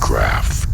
Warcraft.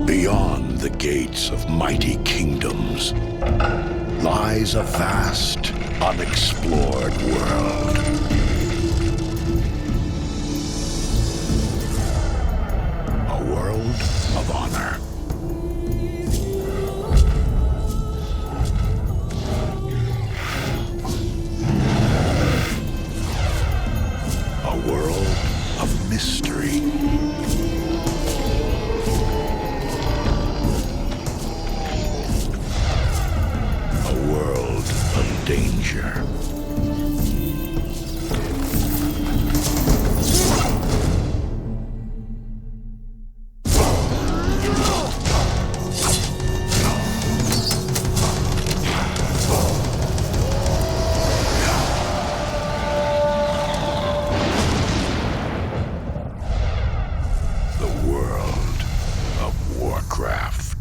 Beyond the gates of mighty kingdoms lies a vast, unexplored world. A world of honor. A world of mystery. Danger. The World of Warcraft.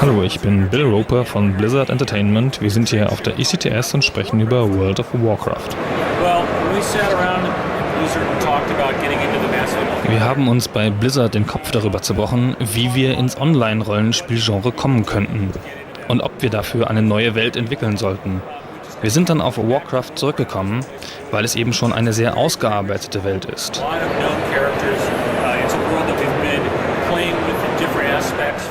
Hallo, ich bin Bill Roper von Blizzard Entertainment. Wir sind hier auf der ECTS und sprechen über World of Warcraft. Wir haben uns bei Blizzard den Kopf darüber zerbrochen, wie wir ins Online-Rollenspielgenre kommen könnten und ob wir dafür eine neue Welt entwickeln sollten. Wir sind dann auf Warcraft zurückgekommen, weil es eben schon eine sehr ausgearbeitete Welt ist.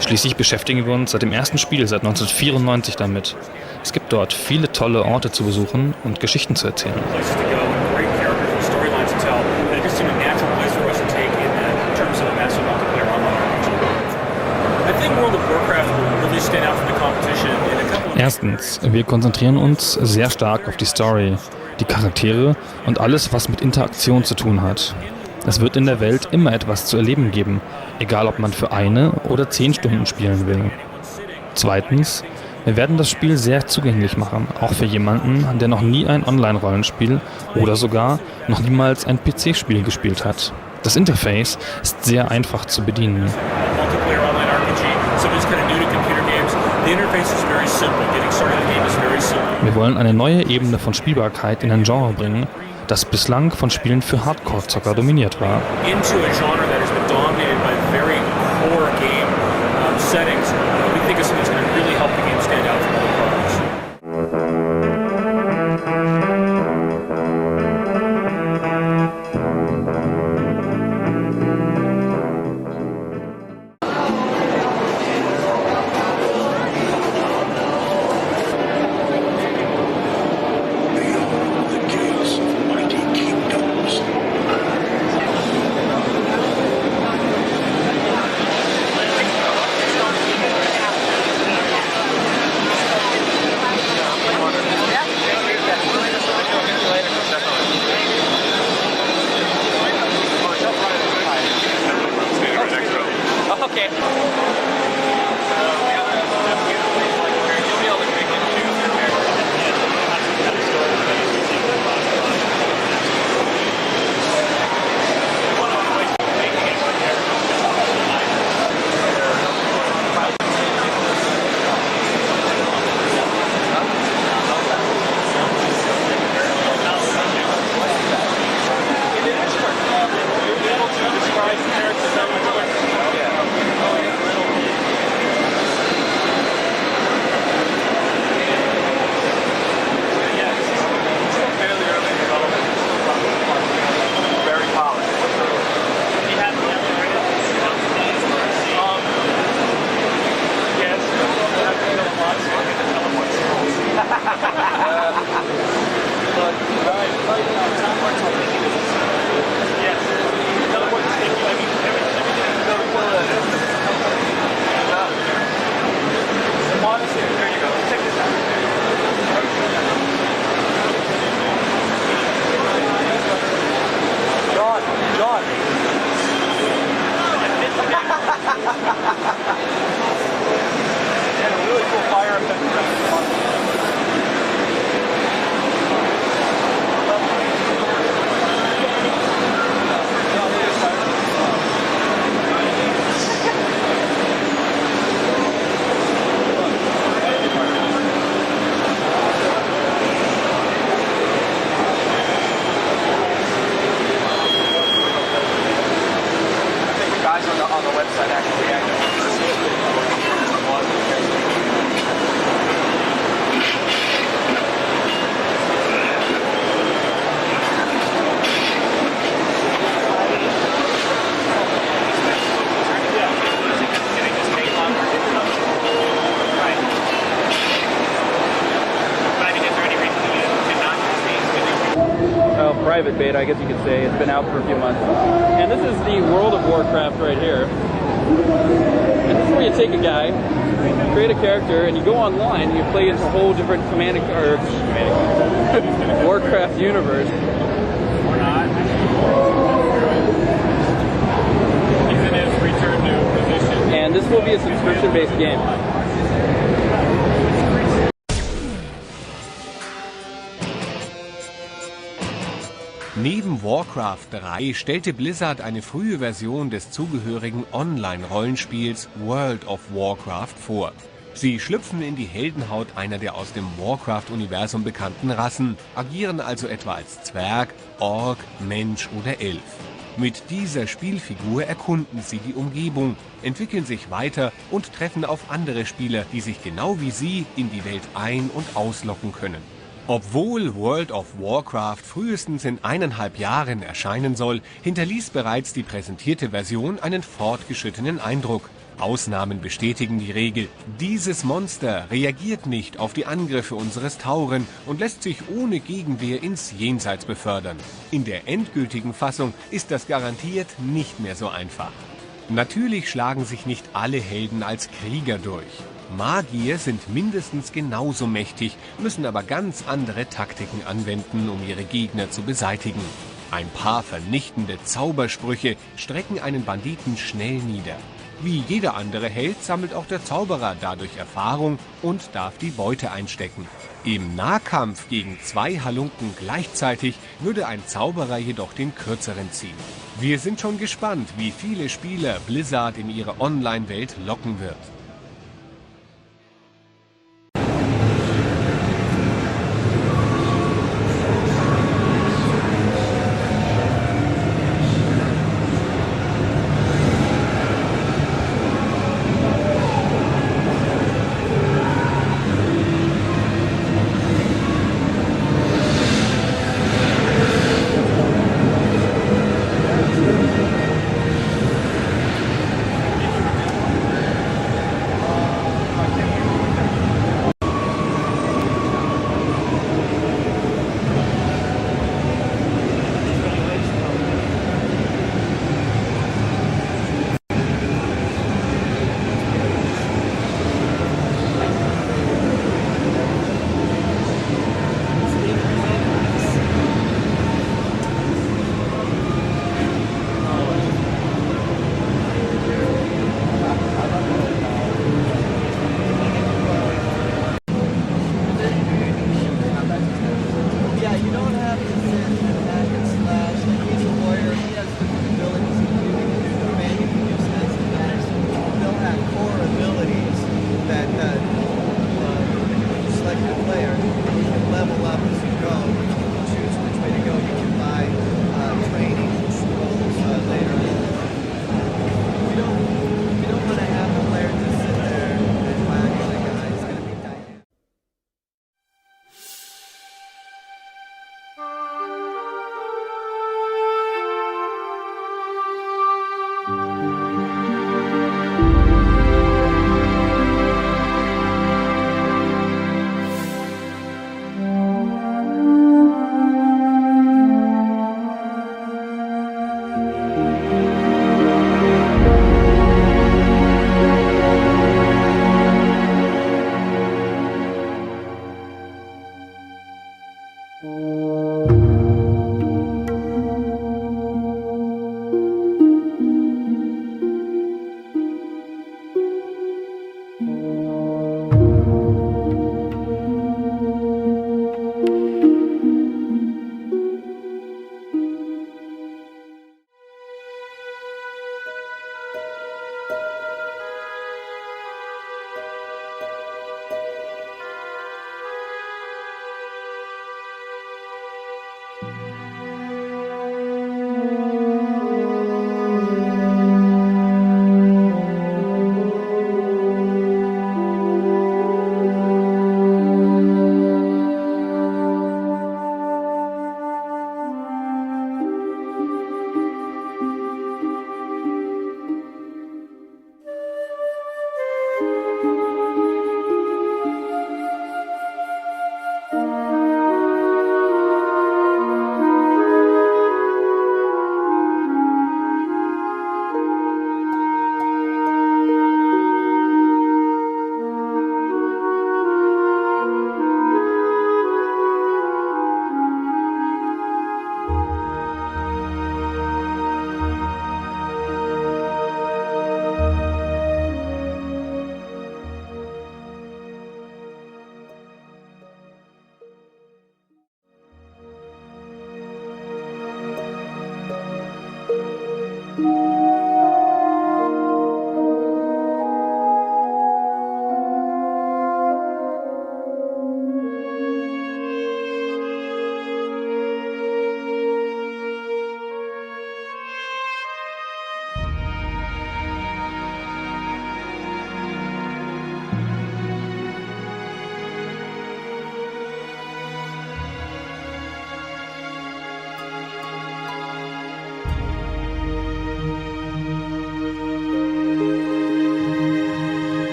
Schließlich beschäftigen wir uns seit dem ersten Spiel, seit 1994 damit. Es gibt dort viele tolle Orte zu besuchen und Geschichten zu erzählen. Erstens, wir konzentrieren uns sehr stark auf die Story, die Charaktere und alles, was mit Interaktion zu tun hat. Es wird in der Welt immer etwas zu erleben geben, egal ob man für 1 oder 10 Stunden spielen will. Zweitens, wir werden das Spiel sehr zugänglich machen, auch für jemanden, der noch nie ein Online-Rollenspiel oder sogar noch niemals ein PC-Spiel gespielt hat. Das Interface ist sehr einfach zu bedienen. Wir wollen eine neue Ebene von Spielbarkeit in ein Genre bringen, das bislang von Spielen für Hardcore-Zocker dominiert war. Private beta, I guess you could say. It's been out for a few months. And this is the World of Warcraft right here. And this is where you take a guy, create a character, and you go online and you play into a whole different Warcraft universe. And this will be a subscription-based game. Neben Warcraft 3 stellte Blizzard eine frühe Version des zugehörigen Online-Rollenspiels World of Warcraft vor. Sie schlüpfen in die Heldenhaut einer der aus dem Warcraft-Universum bekannten Rassen, agieren also etwa als Zwerg, Ork, Mensch oder Elf. Mit dieser Spielfigur erkunden sie die Umgebung, entwickeln sich weiter und treffen auf andere Spieler, die sich genau wie sie in die Welt ein- und auslocken können. Obwohl World of Warcraft frühestens in 1,5 Jahren erscheinen soll, hinterließ bereits die präsentierte Version einen fortgeschrittenen Eindruck. Ausnahmen bestätigen die Regel. Dieses Monster reagiert nicht auf die Angriffe unseres Tauren und lässt sich ohne Gegenwehr ins Jenseits befördern. In der endgültigen Fassung ist das garantiert nicht mehr so einfach. Natürlich schlagen sich nicht alle Helden als Krieger durch. Magier sind mindestens genauso mächtig, müssen aber ganz andere Taktiken anwenden, um ihre Gegner zu beseitigen. Ein paar vernichtende Zaubersprüche strecken einen Banditen schnell nieder. Wie jeder andere Held sammelt auch der Zauberer dadurch Erfahrung und darf die Beute einstecken. Im Nahkampf gegen 2 Halunken gleichzeitig würde ein Zauberer jedoch den kürzeren ziehen. Wir sind schon gespannt, wie viele Spieler Blizzard in ihre Online-Welt locken wird.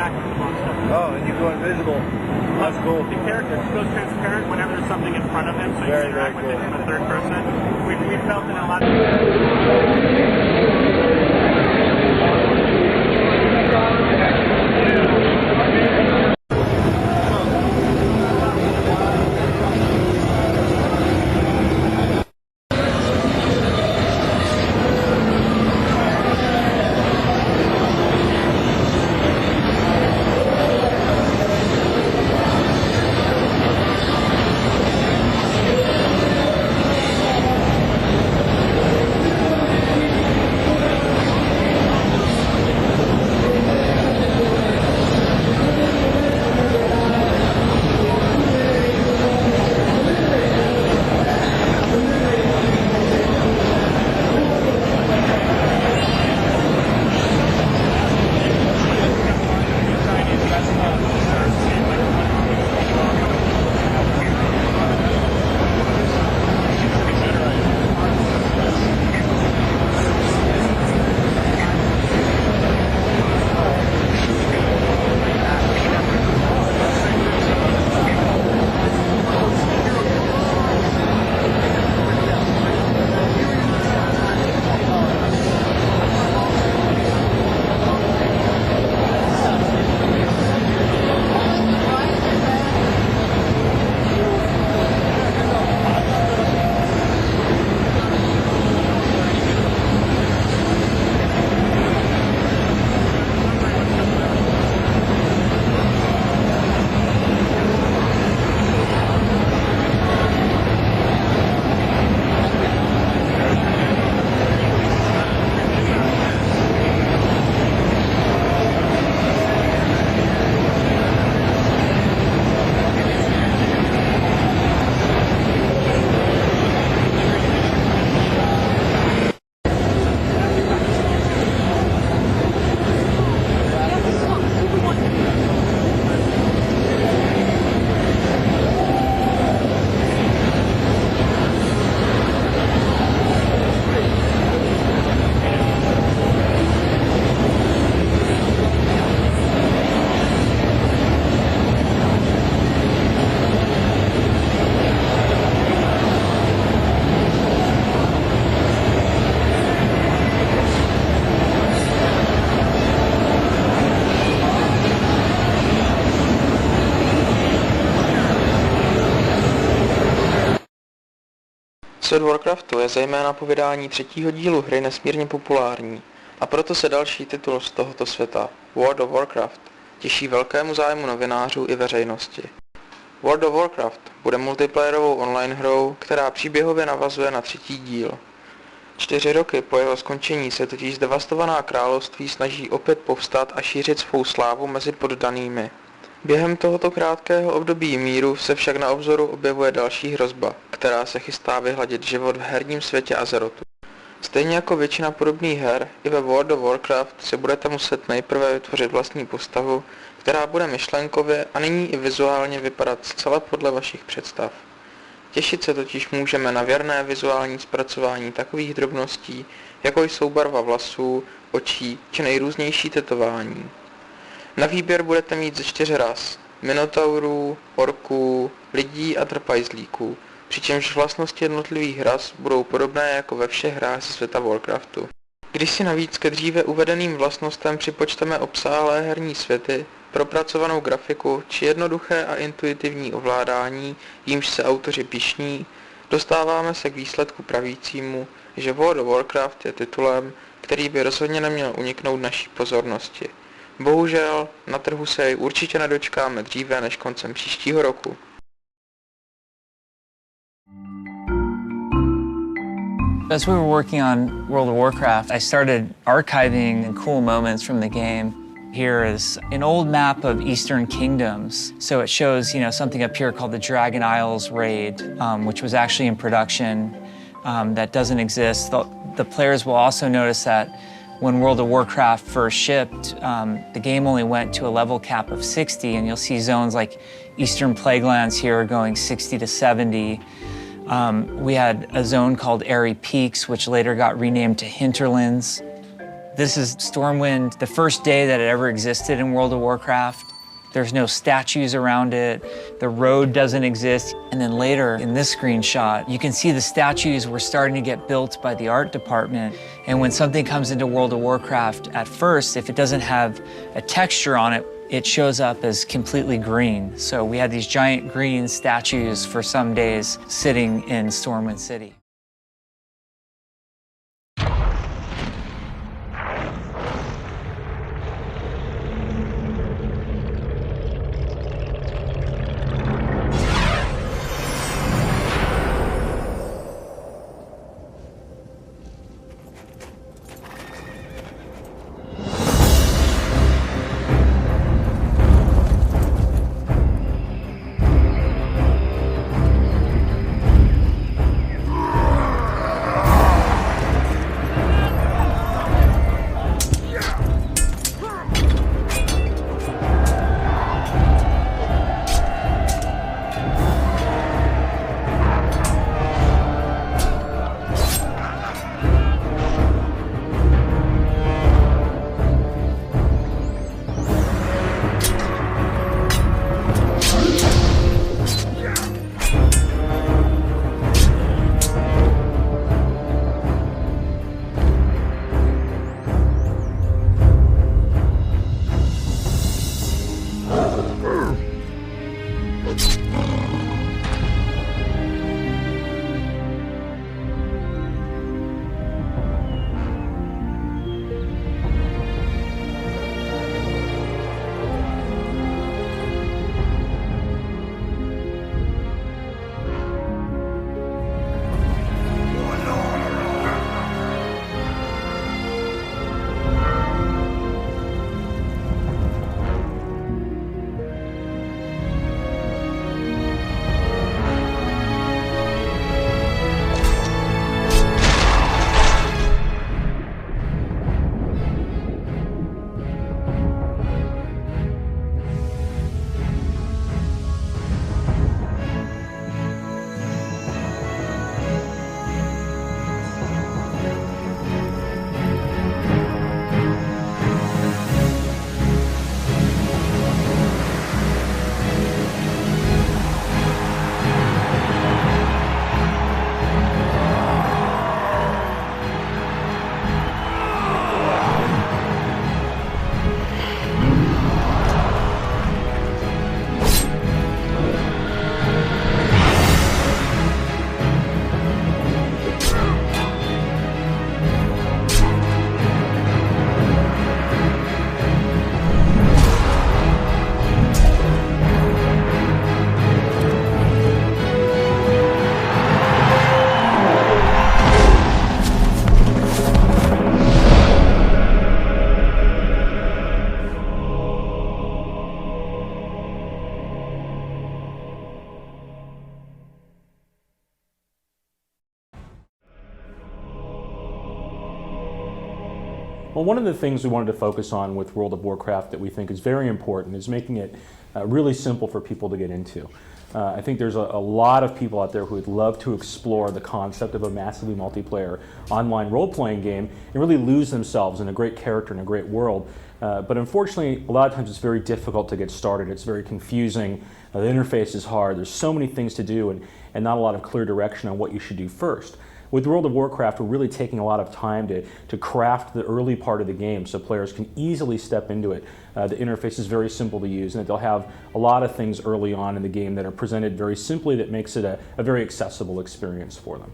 interact with the monster. Oh, and you go invisible. That's cool. The character goes transparent whenever there's something in front of him, so you Very, can interact very with it cool. in the third person. We felt in a lot of... Svět Warcraftu je zejména po vydání třetího dílu hry nesmírně populární a proto se další titul z tohoto světa, World of Warcraft, těší velkému zájmu novinářů i veřejnosti. World of Warcraft bude multiplayerovou online hrou, která příběhově navazuje na třetí díl. 4 roky po jeho skončení se totiž zdevastovaná království snaží opět povstat a šířit svou slávu mezi poddanými. Během tohoto krátkého období míru se však na obzoru objevuje další hrozba, která se chystá vyhladit život v herním světě Azerotu. Stejně jako většina podobných her, i ve World of Warcraft si budete muset nejprve vytvořit vlastní postavu, která bude myšlenkově a nyní i vizuálně vypadat zcela podle vašich představ. Těšit se totiž můžeme na věrné vizuální zpracování takových drobností, jako jsou barva vlasů, očí či nejrůznější tetování. Na výběr budete mít ze 4 ras, minotaurů, orků, lidí a trpajzlíků, přičemž vlastnosti jednotlivých ras budou podobné jako ve všech hrách ze světa Warcraftu. Když si navíc ke dříve uvedeným vlastnostem připočteme obsáhlé herní světy, propracovanou grafiku či jednoduché a intuitivní ovládání, jímž se autoři pyšní, dostáváme se k výsledku pravícímu, že World of Warcraft je titulem, který by rozhodně neměl uniknout naší pozornosti. Bohužel, na trhu se jej určitě nedočkáme dříve než koncem příštího roku. As we were working on World of Warcraft, I started archiving cool moments from the game. Here is an old map of Eastern Kingdoms. So it shows, something up here called the Dragon Isles Raid, which was actually in production, that doesn't exist. The players will also notice that when World of Warcraft first shipped, the game only went to a level cap of 60, and you'll see zones like Eastern Plaguelands here going 60 to 70. We had a zone called Airy Peaks, which later got renamed to Hinterlands. This is Stormwind, the first day that it ever existed in World of Warcraft. There's no statues around it, the road doesn't exist. And then later in this screenshot, you can see the statues were starting to get built by the art department. And when something comes into World of Warcraft, at first, if it doesn't have a texture on it, it shows up as completely green. So we had these giant green statues for some days sitting in Stormwind City. Well, one of the things we wanted to focus on with World of Warcraft that we think is very important is making it really simple for people to get into. I think there's a lot of people out there who would love to explore the concept of a massively multiplayer online role-playing game and really lose themselves in a great character and a great world. But unfortunately, a lot of times it's very difficult to get started. It's very confusing. The interface is hard. There's so many things to do and not a lot of clear direction on what you should do first. With World of Warcraft, we're really taking a lot of time to craft the early part of the game so players can easily step into it. The interface is very simple to use, and they'll have a lot of things early on in the game that are presented very simply that makes it a very accessible experience for them.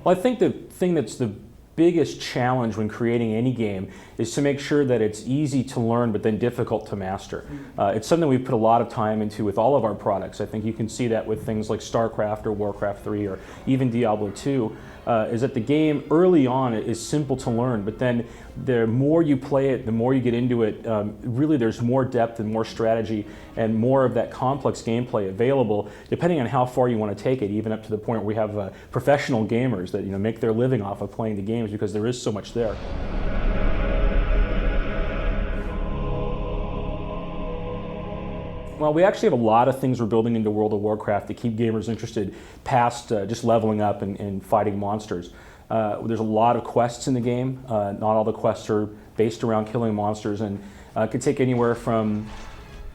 Well, I think the thing that's the biggest challenge when creating any game is to make sure that it's easy to learn but then difficult to master. It's something we've put a lot of time into with all of our products. I think you can see that with things like StarCraft or Warcraft 3 or even Diablo 2, is that the game early on is simple to learn, but then the more you play it, the more you get into it, really there's more depth and more strategy and more of that complex gameplay available depending on how far you want to take it, even up to the point where we have professional gamers that make their living off of playing the games because there is so much there. Well, we actually have a lot of things we're building into World of Warcraft to keep gamers interested past just leveling up and fighting monsters. There's a lot of quests in the game. Not all the quests are based around killing monsters, and it could take anywhere from,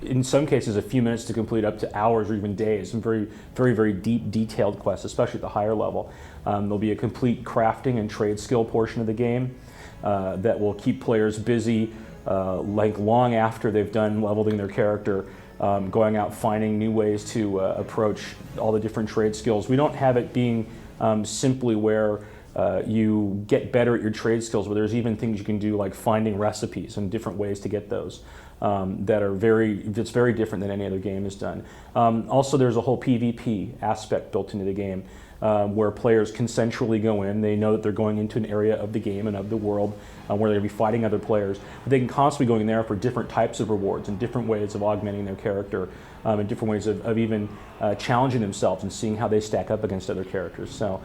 in some cases, a few minutes to complete up to hours or even days. Some very deep, detailed quests, especially at the higher level. There'll be a complete crafting and trade skill portion of the game that will keep players busy like long after they've done leveling their character, going out finding new ways to approach all the different trade skills. We don't have it being simply where you get better at your trade skills, but there's even things you can do like finding recipes and different ways to get those that's very different than any other game has done. Also, there's a whole PvP aspect built into the game where players consensually go in. They know that they're going into an area of the game and of the world where they're going to be fighting other players. But they can constantly go in there for different types of rewards and different ways of augmenting their character and different ways of even challenging themselves and seeing how they stack up against other characters. So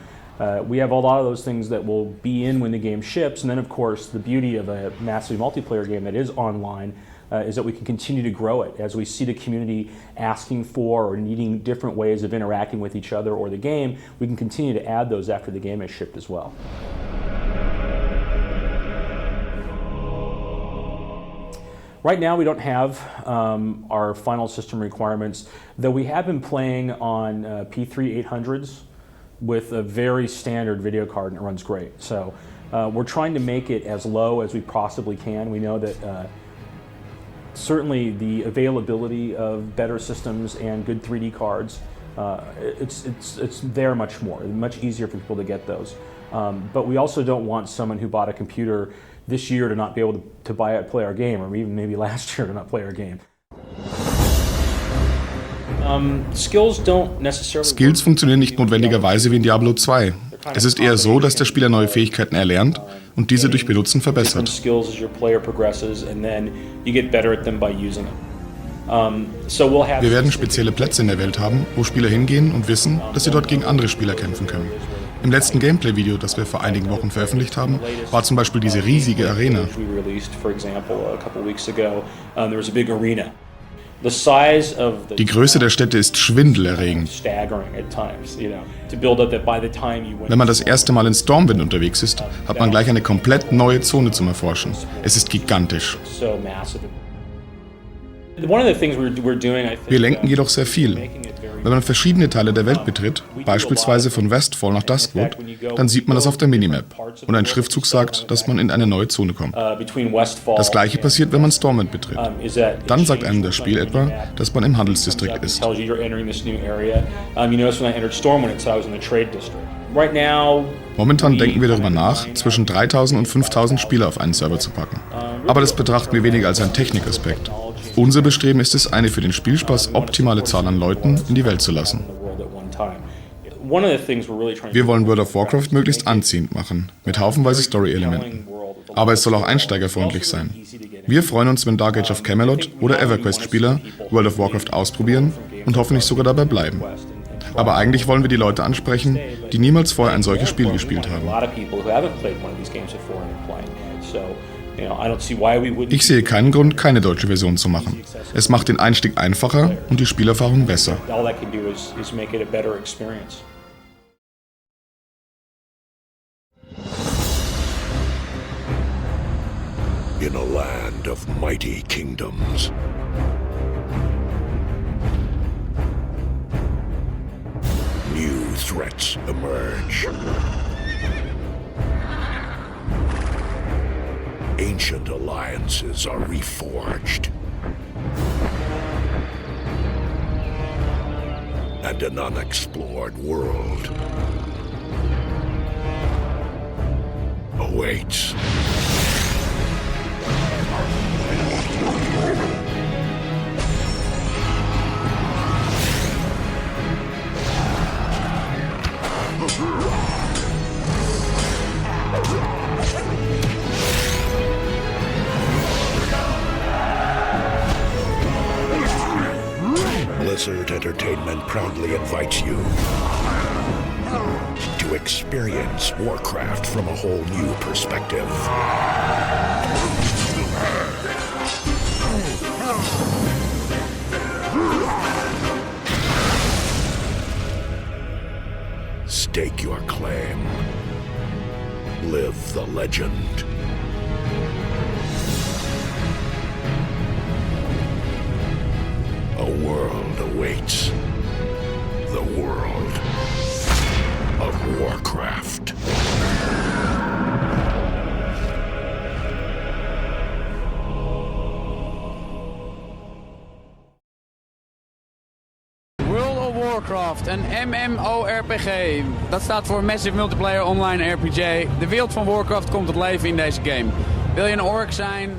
we have a lot of those things that will be in when the game ships. And then, of course, the beauty of a massive multiplayer game that is online is that we can continue to grow it as we see the community asking for or needing different ways of interacting with each other or the game. We can continue to add those after the game is shipped as well. Right now we don't have our final system requirements, though we have been playing on P3 800s with a very standard video card, and it runs great. So we're trying to make it as low as we possibly can. We know that certainly the availability of better systems and good 3D cards, it's there much more, much easier for people to get those. But we also don't want someone who bought a computer this year to not be able to play our game, or even maybe last year to not play our game. Skills funktionieren nicht notwendigerweise wie in Diablo 2. Es ist eher so, dass der Spieler neue Fähigkeiten erlernt und diese durch Benutzen verbessert. Wir werden spezielle Plätze in der Welt haben, wo Spieler hingehen und wissen, dass sie dort gegen andere Spieler kämpfen können. Im letzten Gameplay-Video, das wir vor einigen Wochen veröffentlicht haben, war zum Beispiel diese riesige Arena. Die Größe der Städte ist schwindelerregend. Wenn man das erste Mal in Stormwind unterwegs ist, hat man gleich eine komplett neue Zone zum Erforschen. Es ist gigantisch. Wir lenken jedoch sehr viel. Wenn man verschiedene Teile der Welt betritt, beispielsweise von Westfall nach Duskwood, dann sieht man das auf der Minimap und ein Schriftzug sagt, dass man in eine neue Zone kommt. Das gleiche passiert, wenn man Stormwind betritt. Dann sagt einem das Spiel etwa, dass man im Handelsdistrikt ist. Momentan denken wir darüber nach, zwischen 3000 und 5000 Spieler auf einen Server zu packen. Aber das betrachten wir weniger als einen Technikaspekt. Unser Bestreben ist es, eine für den Spielspaß optimale Zahl an Leuten in die Welt zu lassen. Wir wollen World of Warcraft möglichst anziehend machen, mit haufenweise Story-Elementen. Aber es soll auch einsteigerfreundlich sein. Wir freuen uns, wenn Dark Age of Camelot oder EverQuest-Spieler World of Warcraft ausprobieren und hoffentlich sogar dabei bleiben. Aber eigentlich wollen wir die Leute ansprechen, die niemals vorher ein solches Spiel gespielt haben. Ich sehe keinen Grund, keine deutsche Version zu machen. Es macht den Einstieg einfacher und die Spielerfahrung besser. In a land of mighty kingdoms, new threats emerge. Ancient alliances are reforged, and an unexplored world awaits. Blizzard Entertainment proudly invites you to experience Warcraft from a whole new perspective. stake your claim. Live the legend. A world awaits. The world of Warcraft. World of Warcraft, een MMORPG. Dat staat voor Massive Multiplayer Online RPG. De wereld van Warcraft komt tot leven in deze game. Wil je een orc zijn?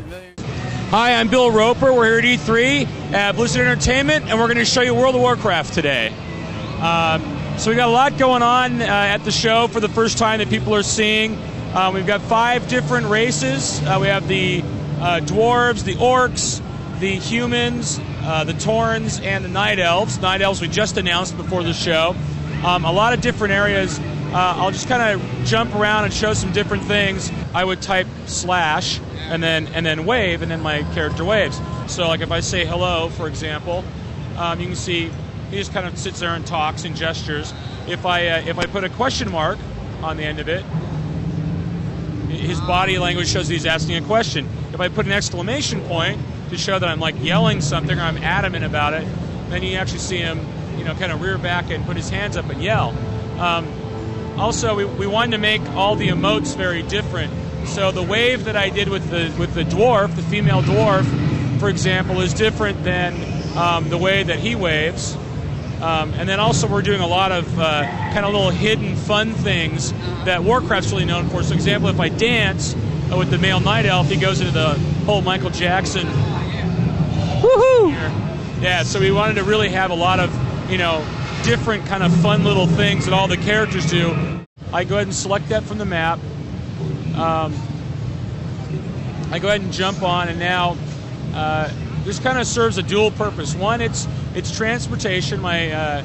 Hi, I'm Bill Roper. We're here at E3 at Blizzard Entertainment, and we're going to show you World of Warcraft today. So we got a lot going on at the show for the first time that people are seeing. We've got 5 different races. We have the dwarves, the orcs, the humans, the Taurens, and the Night Elves. Night Elves we just announced before the show. A lot of different areas. I'll just kind of jump around and show some different things. I would type slash and then wave, and then my character waves. So like if I say hello, for example, you can see he just kind of sits there and talks and gestures. If I put a question mark on the end of it, his body language shows that he's asking a question. If I put an exclamation point to show that I'm like yelling something or I'm adamant about it, then you actually see him, kind of rear back and put his hands up and yell. Also, we wanted to make all the emotes very different. So the wave that I did with the dwarf, the female dwarf, for example, is different than the way that he waves. And then also we're doing a lot of kind of little hidden fun things that Warcraft's really known for. So example, if I dance with the male Night Elf, he goes into the whole Michael Jackson. Woohoo! Yeah, so we wanted to really have a lot of, different kind of fun little things that all the characters do. I go ahead and select that from the map. I go ahead and jump on, and now this kind of serves a dual purpose. One, it's transportation. My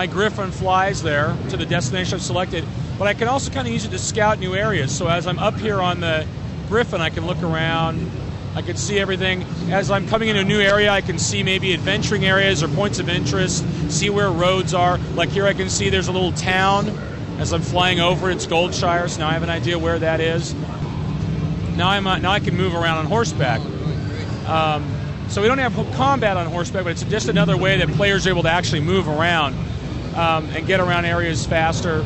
Griffin flies there to the destination I've selected, but I can also kind of use it to scout new areas. So as I'm up here on the Griffin, I can look around. I can see everything. As I'm coming into a new area, I can see maybe adventuring areas or points of interest, see where roads are. Like here I can see there's a little town. As I'm flying over it, it's Goldshire, so now I have an idea where that is. Now I can move around on horseback. So we don't have combat on horseback, but it's just another way that players are able to actually move around and get around areas faster.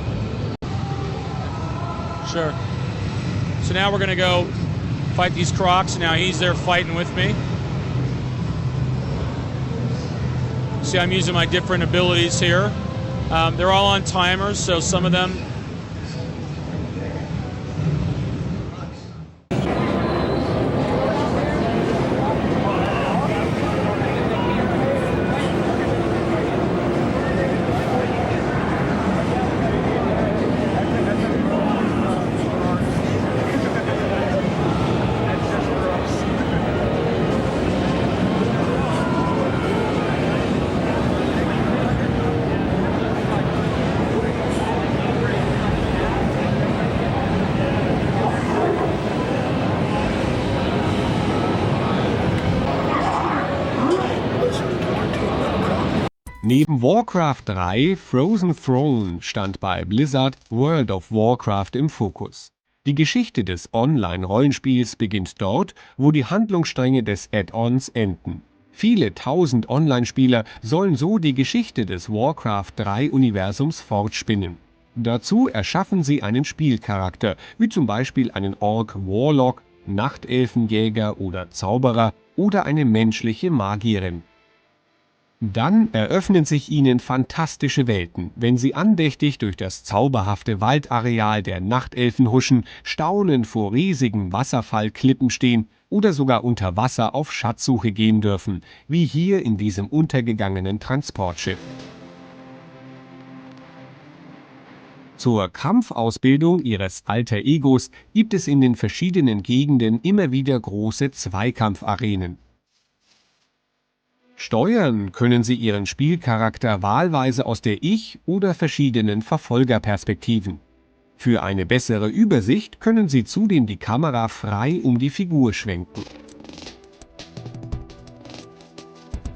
Sure. So now we're going to go fight these crocs. Now he's there fighting with me. See, I'm using my different abilities here. They're all on timers, so some of them Neben Warcraft 3 Frozen Throne stand bei Blizzard World of Warcraft im Fokus. Die Geschichte des Online-Rollenspiels beginnt dort, wo die Handlungsstränge des Add-ons enden. Viele tausend Online-Spieler sollen so die Geschichte des Warcraft 3-Universums fortspinnen. Dazu erschaffen sie einen Spielcharakter, wie zum Beispiel einen Ork-Warlock, Nachtelfenjäger oder Zauberer oder eine menschliche Magierin. Dann eröffnen sich ihnen fantastische Welten, wenn sie andächtig durch das zauberhafte Waldareal der Nachtelfen huschen, staunend vor riesigen Wasserfallklippen stehen oder sogar unter Wasser auf Schatzsuche gehen dürfen, wie hier in diesem untergegangenen Transportschiff. Zur Kampfausbildung ihres Alter Egos gibt es in den verschiedenen Gegenden immer wieder große Zweikampfarenen. Steuern können Sie Ihren Spielcharakter wahlweise aus der Ich- oder verschiedenen Verfolgerperspektiven. Für eine bessere Übersicht können Sie zudem die Kamera frei um die Figur schwenken.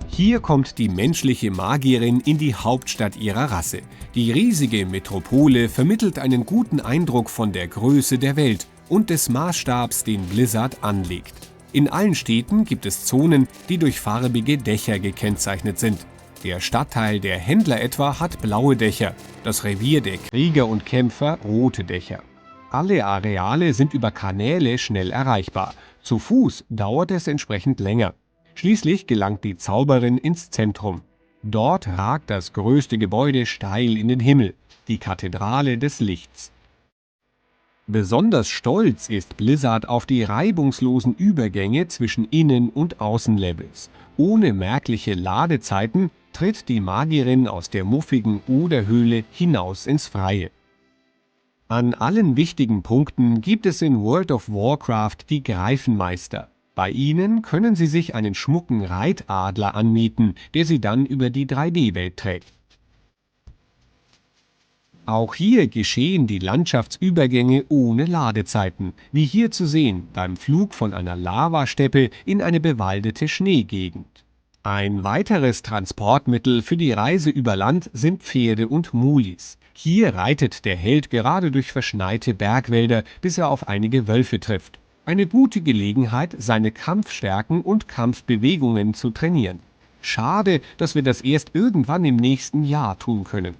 Hier kommt die menschliche Magierin in die Hauptstadt ihrer Rasse. Die riesige Metropole vermittelt einen guten Eindruck von der Größe der Welt und des Maßstabs, den Blizzard anlegt. In allen Städten gibt es Zonen, die durch farbige Dächer gekennzeichnet sind. Der Stadtteil der Händler etwa hat blaue Dächer, das Revier der Krieger und Kämpfer rote Dächer. Alle Areale sind über Kanäle schnell erreichbar. Zu Fuß dauert es entsprechend länger. Schließlich gelangt die Zauberin ins Zentrum. Dort ragt das größte Gebäude steil in den Himmel, die Kathedrale des Lichts. Besonders stolz ist Blizzard auf die reibungslosen Übergänge zwischen Innen- und Außenlevels. Ohne merkliche Ladezeiten tritt die Magierin aus der muffigen Oderhöhle hinaus ins Freie. An allen wichtigen Punkten gibt es in World of Warcraft die Greifenmeister. Bei ihnen können Sie sich einen schmucken Reitadler anmieten, der Sie dann über die 3D-Welt trägt. Auch hier geschehen die Landschaftsübergänge ohne Ladezeiten, wie hier zu sehen beim Flug von einer Lavasteppe in eine bewaldete Schneegegend. Ein weiteres Transportmittel für die Reise über Land sind Pferde und Mulis. Hier reitet der Held gerade durch verschneite Bergwälder, bis er auf einige Wölfe trifft. Eine gute Gelegenheit, seine Kampfstärken und Kampfbewegungen zu trainieren. Schade, dass wir das erst irgendwann im nächsten Jahr tun können.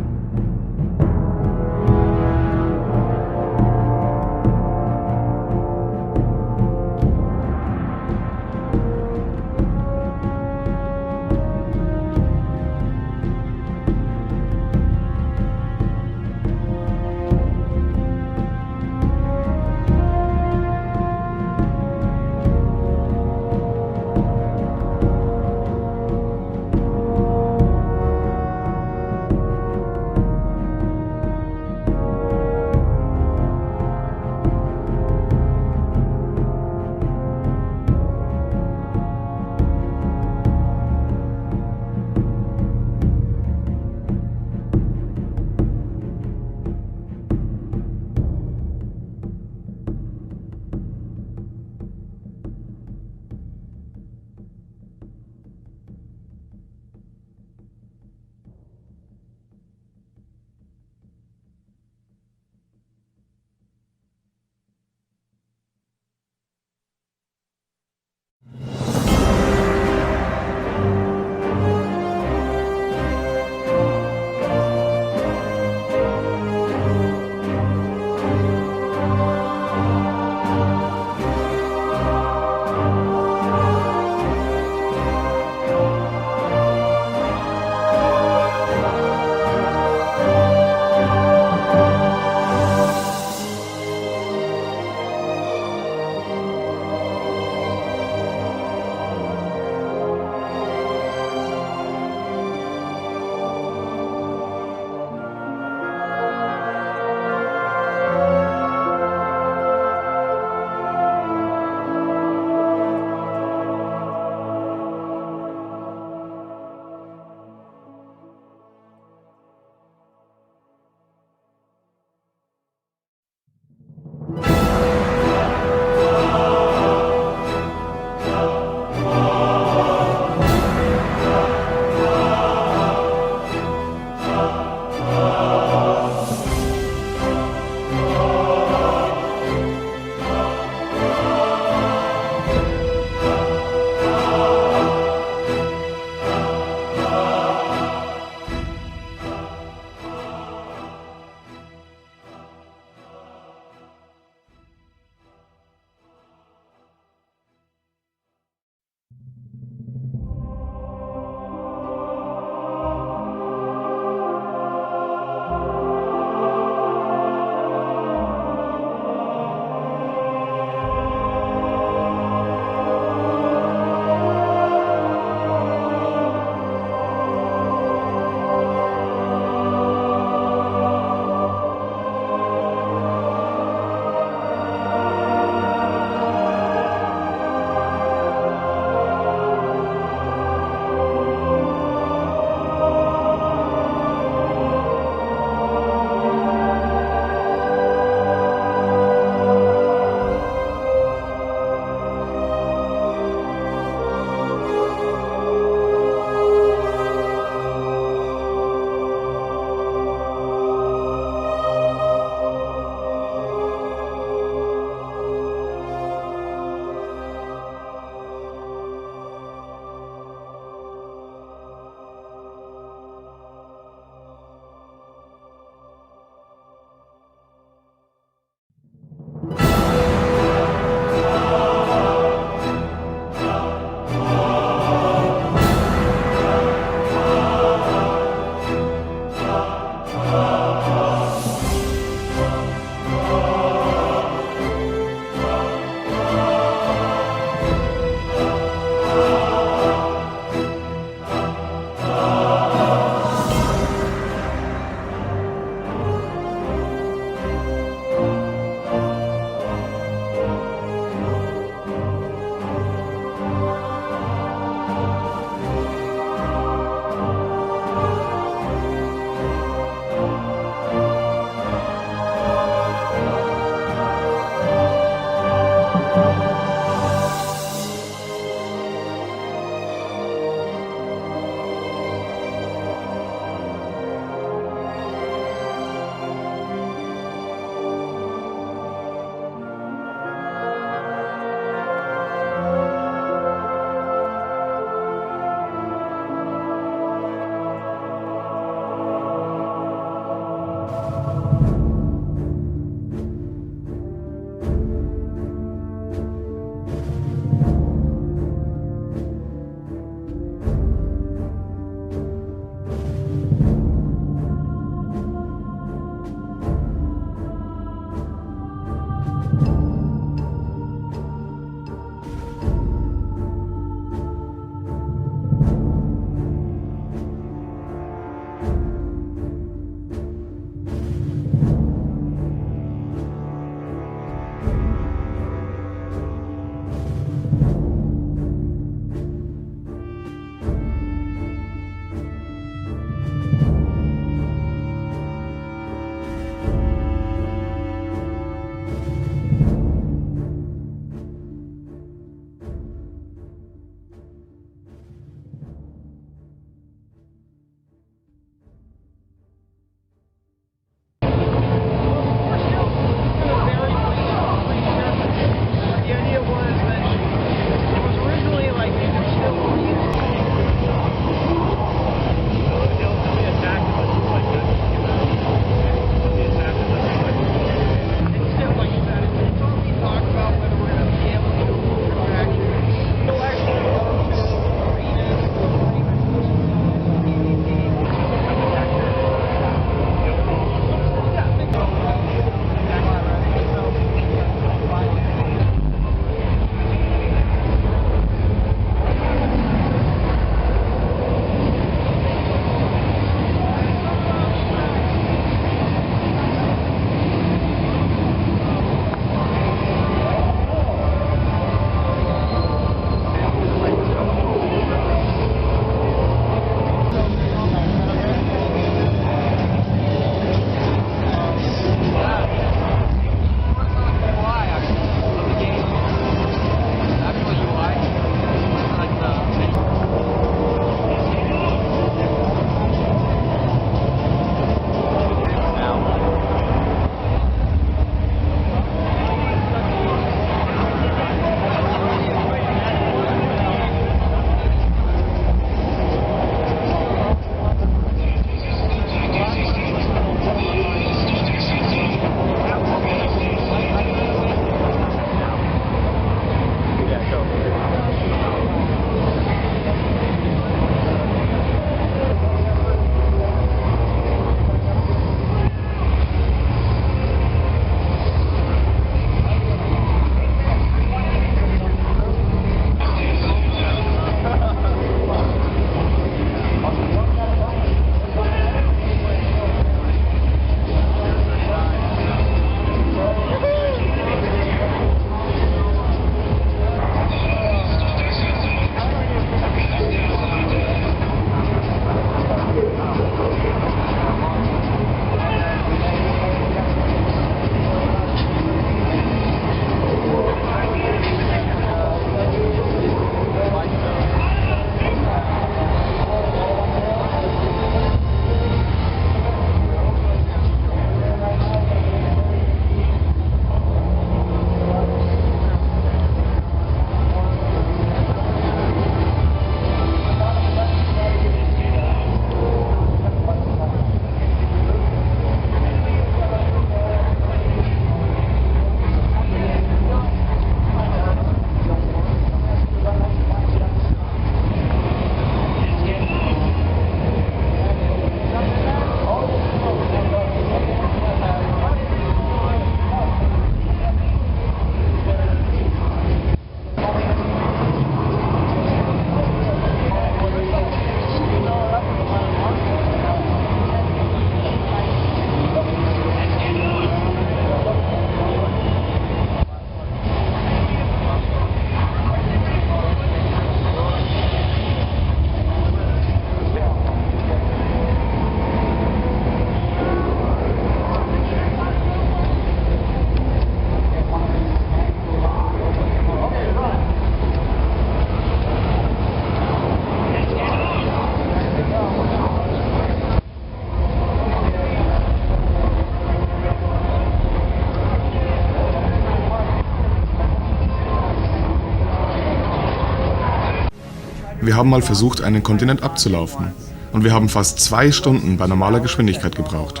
Wir haben mal versucht, einen Kontinent abzulaufen. Und wir haben fast 2 Stunden bei normaler Geschwindigkeit gebraucht.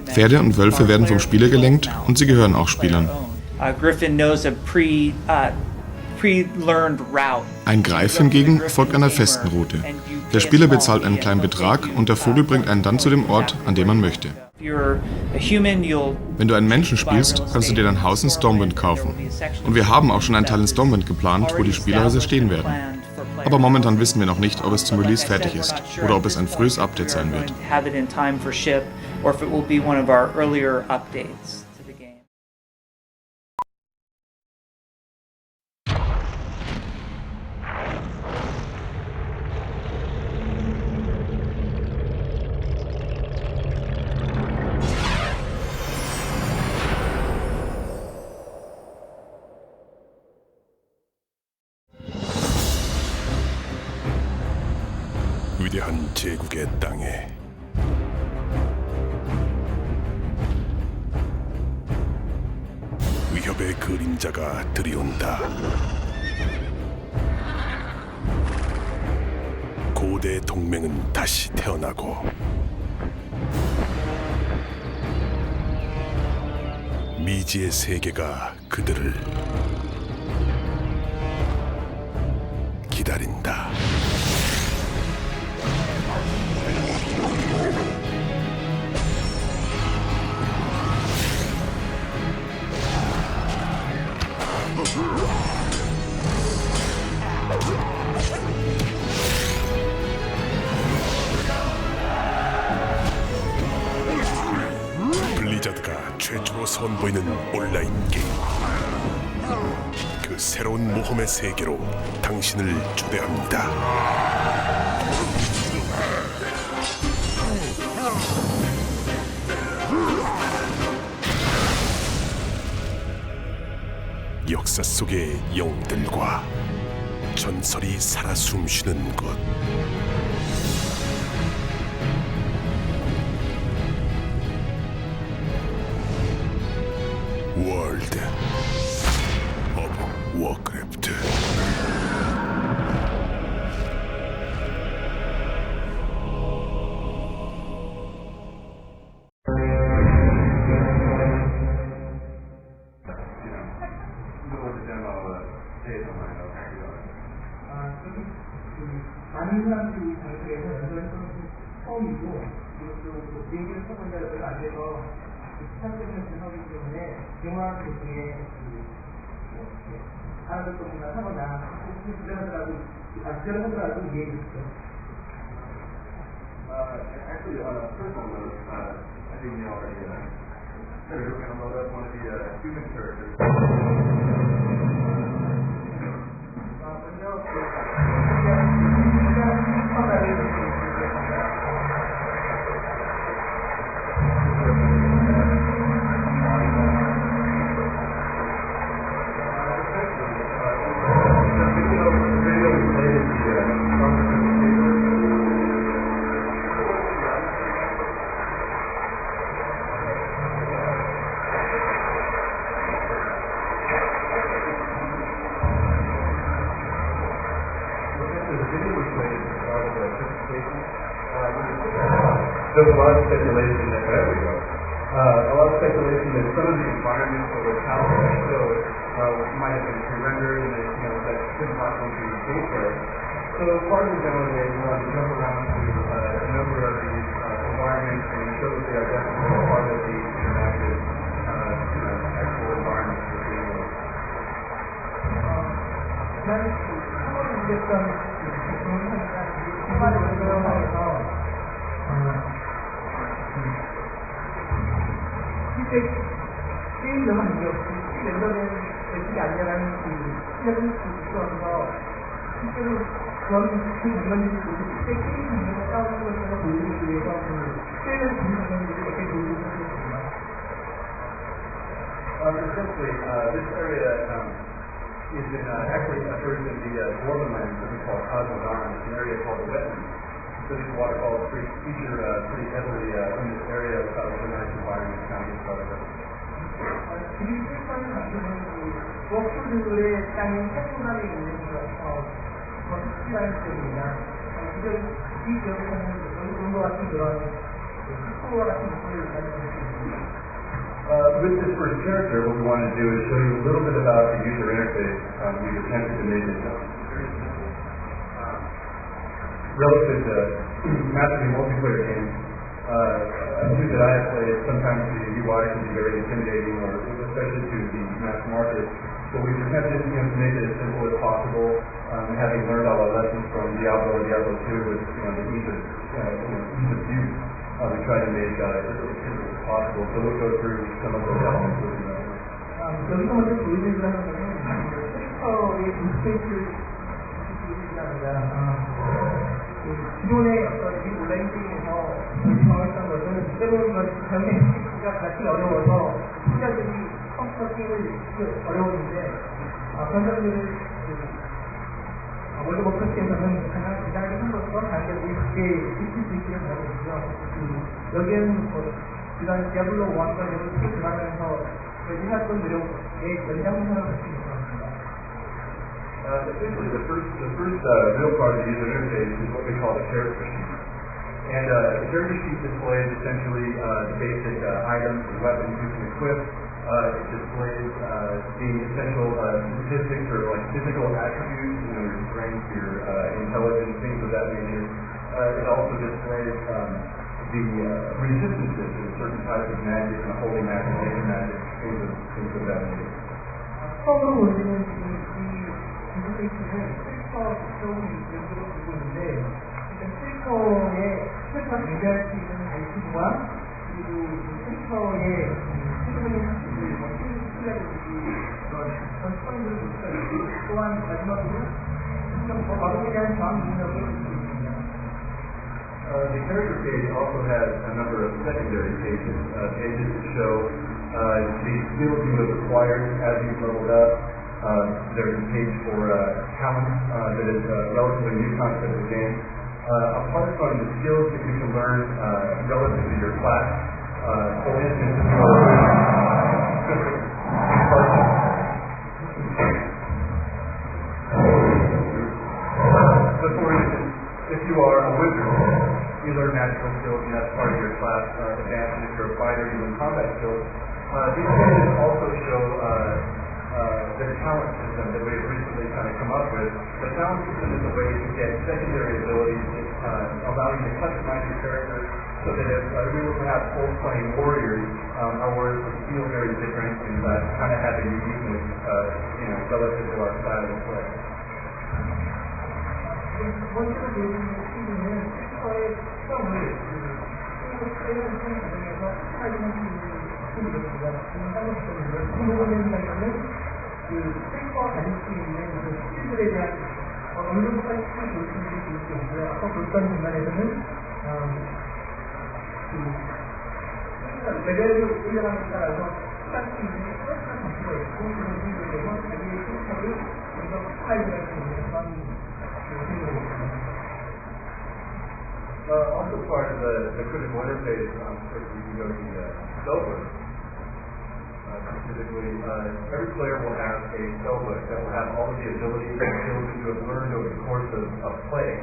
Pferde und Wölfe werden vom Spieler gelenkt und sie gehören auch Spielern. Ein Greif hingegen folgt einer festen Route. Der Spieler bezahlt einen kleinen Betrag und der Vogel bringt einen dann zu dem Ort, an dem man möchte. Wenn du einen Menschen spielst, kannst du dir dein Haus in Stormwind kaufen. Und wir haben auch schon einen Teil in Stormwind geplant, wo die Spielhäuser stehen werden. Aber momentan wissen wir noch nicht, ob es zum Release fertig ist oder ob es ein frühes Update sein wird. 위대한 제국의 땅에 위협의 그림자가 들이온다. 고대 동맹은 다시 태어나고 미지의 세계가 그들을 기다린다. 블리자드가 최초로 선보이는 온라인 게임. 그 새로운 모험의 세계로 당신을 초대합니다. 역사 속의 영웅들과 전설이 살아 숨쉬는 곳. World of Warcraft. 많은 사람들이 장소에서 연설을 처음이고 또 비행기를 타본 데가 별로 안 돼서 시작되는 분하기 때문에 영화 중에 다른 것보다 타거나 지나가더라도 이해해 주시죠. Actually, on a personal note, I think you already said we were going to load up one of the human characters. There's a lot of speculation that there we go. A lot of speculation that some of the environments or locales might have been pre-rendered and that couldn't possibly be gameplay. So part of the demo day we wanted to jump around to a number of these environments and show that they are definitely part of the interactive actual environments of the game. 게임 너무 문제 없이 멤버는 대책이 안 되라는 시간을 주셔서 실제로 그런 장면들이 실제 게임 장면을 싸우는 것을 보여주기 위해서 게임을 보는 장면들이 어떻게 보여주고 있습니다. Essentially, this area is in actually a version of the Dwarven lands that we call Cosmodarn. It's an area called the Wetlands. So these waterfalls feature pretty heavily in this area of the nice environment kind of stuff. 그리스도인을 만드는 워크들의 땅이 세분하게 있는 것처럼 특별한 때문이나 이런 이 지역에서는 그런 것 같은 그런 스코어 같은 것들을 가지고 있습니다. With this first character, what we want to do is show you a little bit about the user interface. We've attempted to make it very simple. Relative to massively multiplayer games, a few that I have played, sometimes the UI can be very intimidating, or especially to the mass market. So we've attempted to make it as simple as possible, having learned all our lessons from Diablo and Diablo 2 with the ease of use. We try to make it as simple as possible. So we'll go through some of those elements with you. 여기서 먼저 보여드리려는 것은 캐릭터의 인스페이스 기술이랍니다. 기존의 어떤 이 온라인 게임에서 경험했던 것은 때로는 젊은 캐릭터가 갖기 어려워서 소비자들이 컴퓨터 게임을 어려웠는데 그런 점들을 월드 워크래프트에서는 가장 디자인을 한 것과 다르게 쉽게 익힐 수 있기를 바라고 있고요. 여기에는 그런 디아블로 1과 디아블로 2 들어가면서 해왔던 노력의 연장선을 할 수 있는 것 같습니다. Essentially, the first real part of the user interface is what we call the character sheet. And the character sheet displays essentially the basic items and weapons you can equip. It displays the essential statistics or like physical attributes, your strength, your intelligence, things of that nature. It also displays the resistances to certain types of magic and holy magic, nature magic, things of that nature. 처음으로 보여드리는 이 인터페이스는 캐릭터 적용을 연구로 두고 있는데 캐릭터의 공개할 수 있는 아이템과 그리고 캐릭터의 최근의 상식을 신뢰하듯이 그런 스파인들을 볼 수가 있고 또한 마지막으로 마법에 대한 저항 능력을 볼 수 있습니다. The character page also has a number of secondary pages, pages that show the skills you have acquired as you've leveled up. There's a page for talent that is a relatively new concept of the game. Apart from the skills that you can learn relative to your class, for instance, if you are a wizard, you learn magical skills, and that's part of your class advantage. If you're a fighter, you learn combat skills. These pages also show the talent system that we've recently kind of come up with. The talent system is a way to get secondary abilities that allow you to customize your character so that if we were perhaps both playing warriors, our warriors would feel very different and kind of have a uniqueness relative to our style of play. 번째로 보여드리는 친구는 캐릭터의 특성을 게임을 플레이하는 과정에서 확실하게 할 수 있는 친구들입니다. 이 부분에서는 캐릭터가 가질 수 있는 스킬들에 대한 어느 정도까지 스킬을 볼 수 있고요. 아까 볼던 중간에서는 레벨을 올려가는 따라서 할 수 있는 플러스한 점수가 있고 그런 부분에 대해서 자기의 캐릭터를 좀더 스타일을 할 수 있는 그런 Also part of the critical interface, if you can go to the spellbook, specifically, every player will have a spellbook that will have all of the abilities and skills that you have learned over the course of play.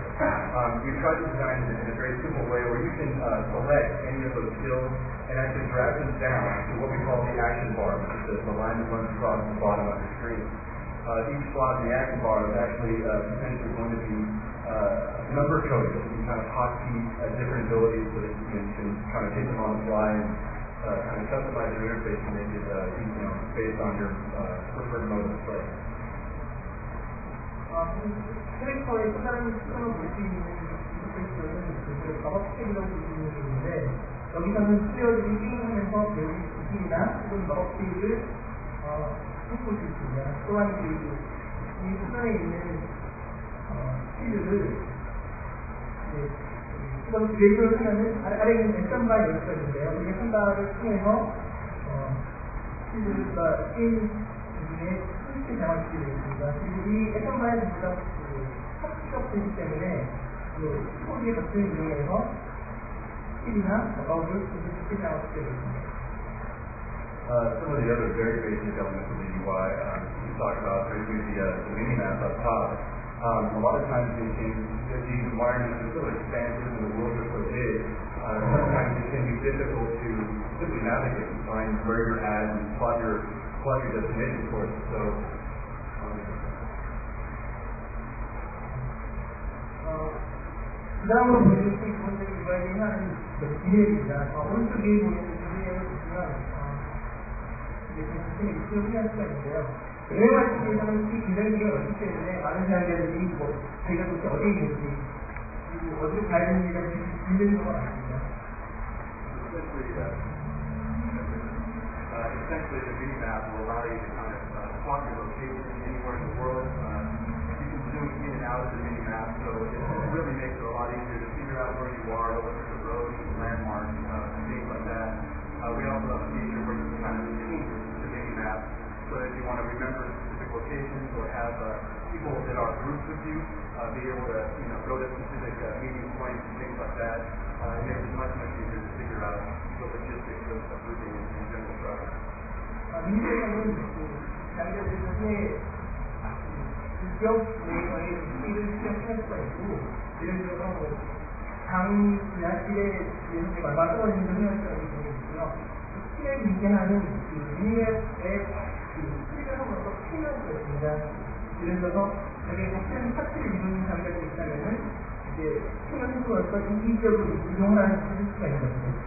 We've tried to design it in a very simple way where you can select any of those skills and actually drag them down to what we call the action bar, which is the line that runs across the bottom of the screen. Each slot in the action bar is actually potentially going to be number coded. You can kind of hotkey different abilities so that you can kind of hit them on the fly and kind of customize your interface to make it based on your preferred mode of play. 캐릭터의 또 다른 특성을 볼 수 있는 인터페이스는 마법 스택이라고 부르는 게 있는데 여기서는 플레이어들이 게임하면서 배운 기술이나 혹은 마법 스택을 볼 수 있습니다. 또한 이 수단에 있는 스킬들을 이건 예를 들면 아래에 있는 S3바 열쇠가 있는데요. 이 S3바를 통해서 스킬들과 게임 중에 스킬 장악 스킬이 있습니다. 그리고 이 S3바의 전부가 합격되기 때문에 키보드의 버튼을 이용해서 스킬이나 마법을 스킬 장악 스킬이 있습니다. Some of the other very basic elements of the UI we talked about, there's the mini-map up top. A lot of times these environments are so expansive and the world is so big, sometimes it can be difficult to simply navigate and find where you're at and plot your destination course. So, 그 다음으로 보여줄 수 있는 디바이딩은 기회입니다. 오른쪽에 보이는 기회를 보시면 이제 굉장히 익숙한 수가 있는데요. 여행할 시기에서는 이 기회가 없기 때문에 많은 사람들이 자기가 도대체 어디에 있는지 그리고 어디로 가야 되는지가 들리는 것 같습니다. Essentially, the mini-map will allow you to kind of plot your location anywhere in the world. You can zoom in and out of the mini-map, so it really makes it a lot easier to figure out where you are, look at the roads, landmarks, things like that. We also have a feature where you can kind of paint the mini-map so that if you want to remember specific locations or have people that are groups with you be able to go to specific meeting points and things like that. It makes it much easier to figure out the logistics of grouping and general travel. 미국에서는 자기들의 지역 내에서의 스킬을 시작할 수가 있고, 예를 들어서 강 지하실에 이렇게 얼마 떨어진 점을 할 수가 있고요. 스킬을 인계하는 미니맵의 스킬을 함으로써 표현이 있습니다. 예를 들어서 자기가 목표는 파트를 이루는 장면이 있다면은 이제 표현으로서 이 지역으로 이동을 하는 수가 있거든요.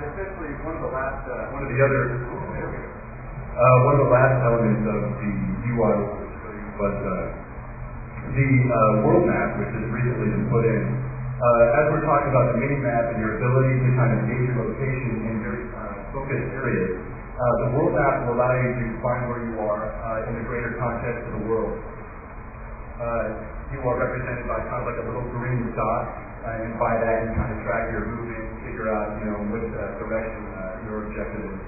Essentially, one of the last elements of the UI was the world map, which has recently been put in. As we're talking about the mini map and your ability to kind of gauge your location in very focused areas, the world map will allow you to find where you are in the greater context of the world. You are represented by kind of like a little green dot, and by that you kind of track your movement, figure out which direction your objective is.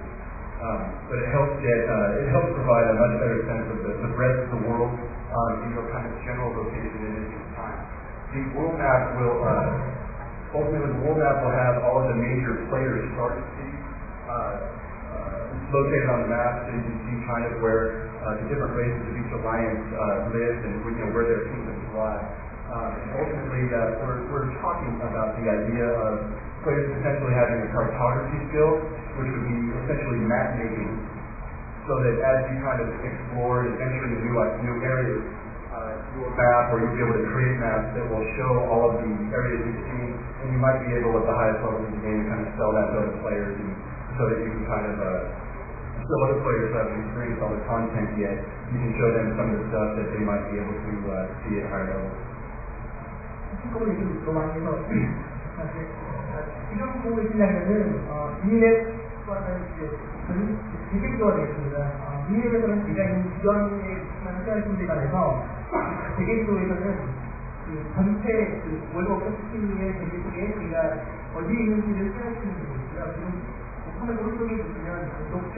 But it helps provide a much better sense of the breadth of the world and your kind of general location at any given time. The world map will have all of the major players' start cities located on the map, so you can see kind of where the different races of each alliance live and where their kingdoms lie. Ultimately, we're talking about the idea of players potentially having a cartography skill, which would be essentially map making, so that as you kind of explore and venture into new areas, your map, or you'll be able to create maps that will show all of the areas you've seen, and you might be able at the highest level of the game to kind of sell that to other players, and so that you can kind of so other players who haven't experienced all the content yet, you can show them some of the stuff that they might be able to see at higher levels. 지금 보고 계시냐면은 미니맵과는 되게 비교가 되어 있습니다. 미니맵에서는 제가 이 지원에만 하는 시간에서 대개도에서는 전체 월드 워크래프트의 대개 속에 제가 어디에 있는지를 표현할 수 있는 부분이 있고요. 지금 화면 오른쪽에 보시면 녹색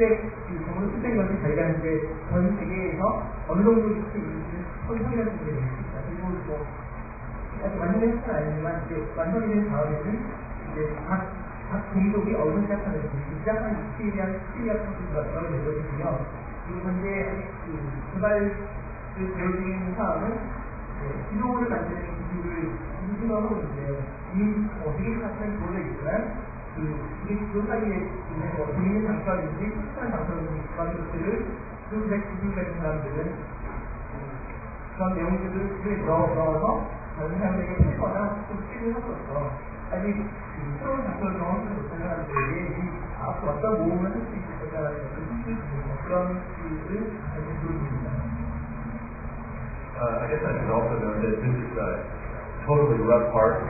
정으로 수색이 것이 발견하는데 전 세계에서 어느 정도 이렇게 있는지를 선정이라는 부분이 있습니다. 그리고 아직 완전히 했건 아니지만 이제 완성이 된 다음에는 이제 각 종족이 어디서 시작하는지 시작하는 위치에 대한 스킬이 같은 것들이 되어지고요. 그리고 현재 개발을 되어 있는 사업은 기록을 만드는 기술을 인증하고 있는데요. 이미 되게 사실은 보여져 있지만 이게 그 사이에 있는 재밌는 장점인지 특별한 장점인지 그런 것들을 기술 가진 사람들은 그런 내용들을 넣어서 다른 사람들에게 팔거나 또 쓰기를 함으로써 아직 새로운 장점을 경험하지 못한 사람들에게 이 앞으로 어떤 모험을 할 수 있을 거다라는 것을 힘줄 수 있는 그런 기술을 가진 그룹입니다. I guess I should also note that this is totally rough art.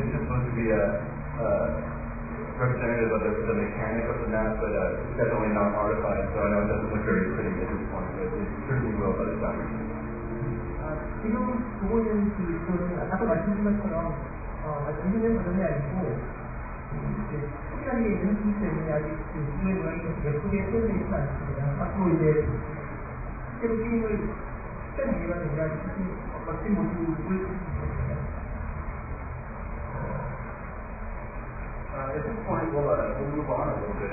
It's supposed to be a representative of the mechanic of the map, but it's definitely not artified, so I know it doesn't look very pretty at this point, but it certainly will by the time we do. 지금 보고 있는 그거는 아까 말씀드린 것처럼 완전히 버전이 아니고 특이한 게 있는 때문에 아직 기술의 모양이 예쁘게 표현되어 있지 않습니다. 앞으로 이제 실제로 게임을 시간 이해가 되면 멋진 모습을 볼 수 있습니다. At this point, we'll move on a little bit.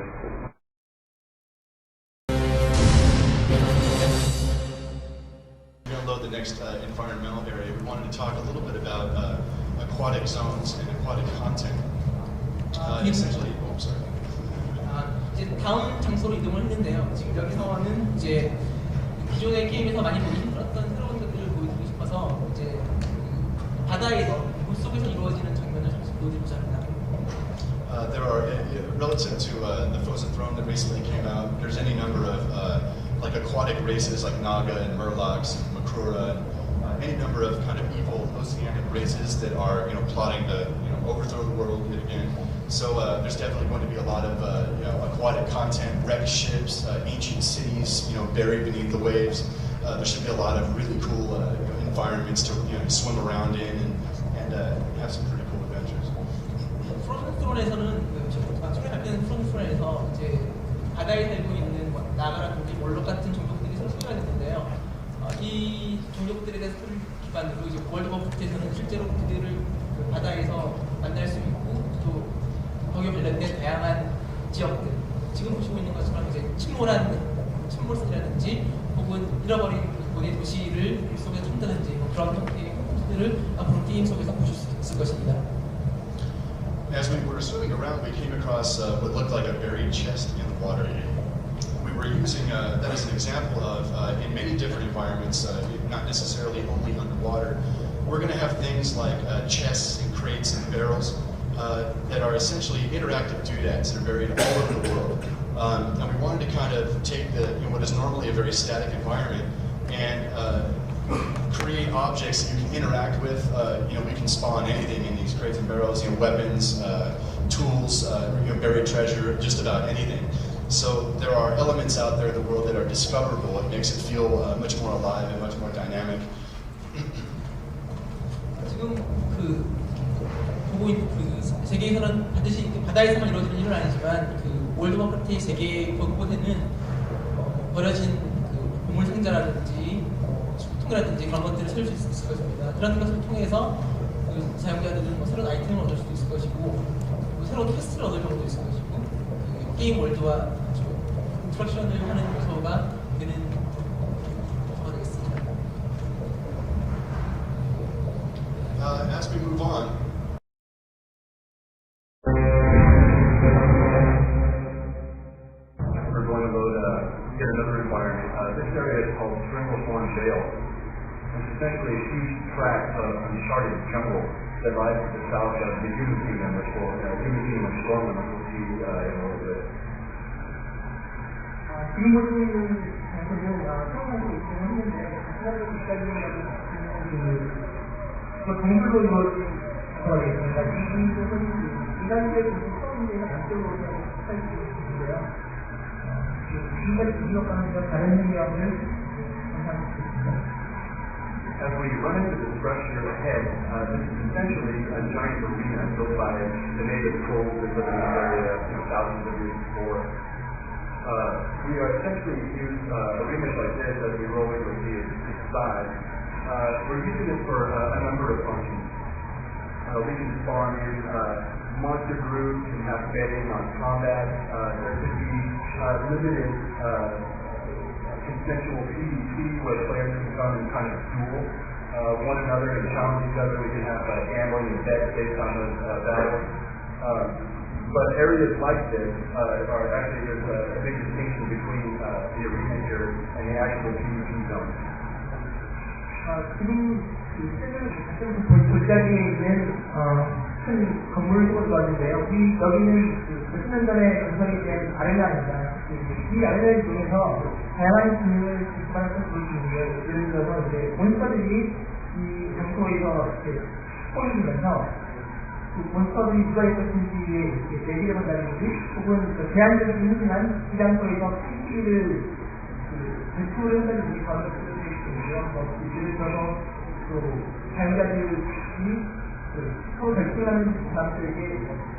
We're going to load the next environmental area. We wanted to talk a little bit about aquatic zones and aquatic content. Essentially, sorry. 이제 다음 장소로 이동을 했는데요. 지금 여기서는 이제 기존의 게임에서 많이 보기 힘들었던 새로운 것들을 보여드리고 싶어서 이제 바다에서 물 속에서 이루어지는 장면을 잠시 보여드리고자 합니다. There are, relative to the Frozen Throne that recently came out, there's any number of like aquatic races like Naga and Murlocs and Makura, and any number of kind of evil oceanic races that are plotting to overthrow the world again. So there's definitely going to be a lot of aquatic content, wrecked ships, ancient cities, buried beneath the waves. There should be a lot of really cool environments to swim around in and have some pretty cool adventures. 프로즌 스론에서는 소개할 때는 프로즌 스론에서 이제 바다에 살고 있는 나가라든지 몰록 같은 종족들이 서로 소개가 됐는데요. 이 종족들에 대해서 기반으로 이제 월드 오브 워크래프트에서는 실제로 그들을 바다에서 만날 수 있고 또 거기에 관련된 다양한 지역들, 지금 보시고 있는 것처럼 이제 침몰선이라든지 혹은 잃어버린 일본의 도시를 물속에 찾다든지 그런 형태의 콘텐츠들을 앞으로 게임 속에서 보실 수 있을 것입니다. As we were swimming around, we came across what looked like a buried chest in the water. We were using that as an example of, in many different environments, not necessarily only underwater, we're going to have things like chests and crates and barrels that are essentially interactive doodads that are buried all over the world. And we wanted to kind of take what is normally a very static environment and create objects that you can interact with. We can spawn anything in these crates and barrels, weapons, tools, buried treasure, just about anything. So there are elements out there in the world that are discoverable. It makes it feel much more alive and much more dynamic. 지금 보고 있는 세계에서는 반드시 바다에서만 이루어지는 일은 아니지만 월드 오브 워크래프트의 세계 곳곳에는 버려진 보물 상자라든지 소통이라든지 그런 것들을 찾을 수 있을 것입니다. 그런 것을 통해서 사용자들은 새로운 아이템을 얻을 수도 있을 것이고 새로운 퀘스트를 얻을 경우도 있을 것이고 게임 월드와 인터랙션을 하는 요소가 되는 요소가 되겠습니다. As we move on, we're going to load yet another environment. This area is called Stranglethorn Vale. It's essentially a huge tract of uncharted jungle that lies to the south of the Human Kingdom, which will Stormwind, which we'll see in a little bit. 지금 보시고 있는 장소는 처음으로 이동을 했는데 지난번 기다리는 동굴로 이루어진 거겠습니다. 이 곳은 인간들의 처음인데요. 안쪽으로 할 수 있는데요. 지금까지 분석하는 다른 내용을 감사합니다. As we run into the structure ahead, this is essentially a giant arena built by the native trolls that live in this area thousands of years before. We are essentially use arenas like this as we roll into the side. We're using it for a number of functions. We can spawn in monster groups and have bedding on combat. There could be limited consensual PvP where players can come and kind of duel one another and challenge each other. We can have gambling and bets based on those battles. But areas like this are actually, there's a big distinction between the arena here and the actual PvP zone. 지금 볼 자리에 있는 큰 건물을 보았는데요. 여기는 몇십 년 전에 건설이 된 아레나입니다. 이 아레나를 통해서 다양한 기능을 기반해서 볼 수 있는데요. 예를 들어서 이제 몬스터들이 이 장소에서 포인트면서 몬스터들이 누가 있었는지에 얘기를 한다든지 혹은 제한적이긴 하지만 이 장소에서 PC를 배출을 한다든지 그런 것들을 수 있는데요. 예를 들어서 사용자들이 서로 결승하는 사람들에게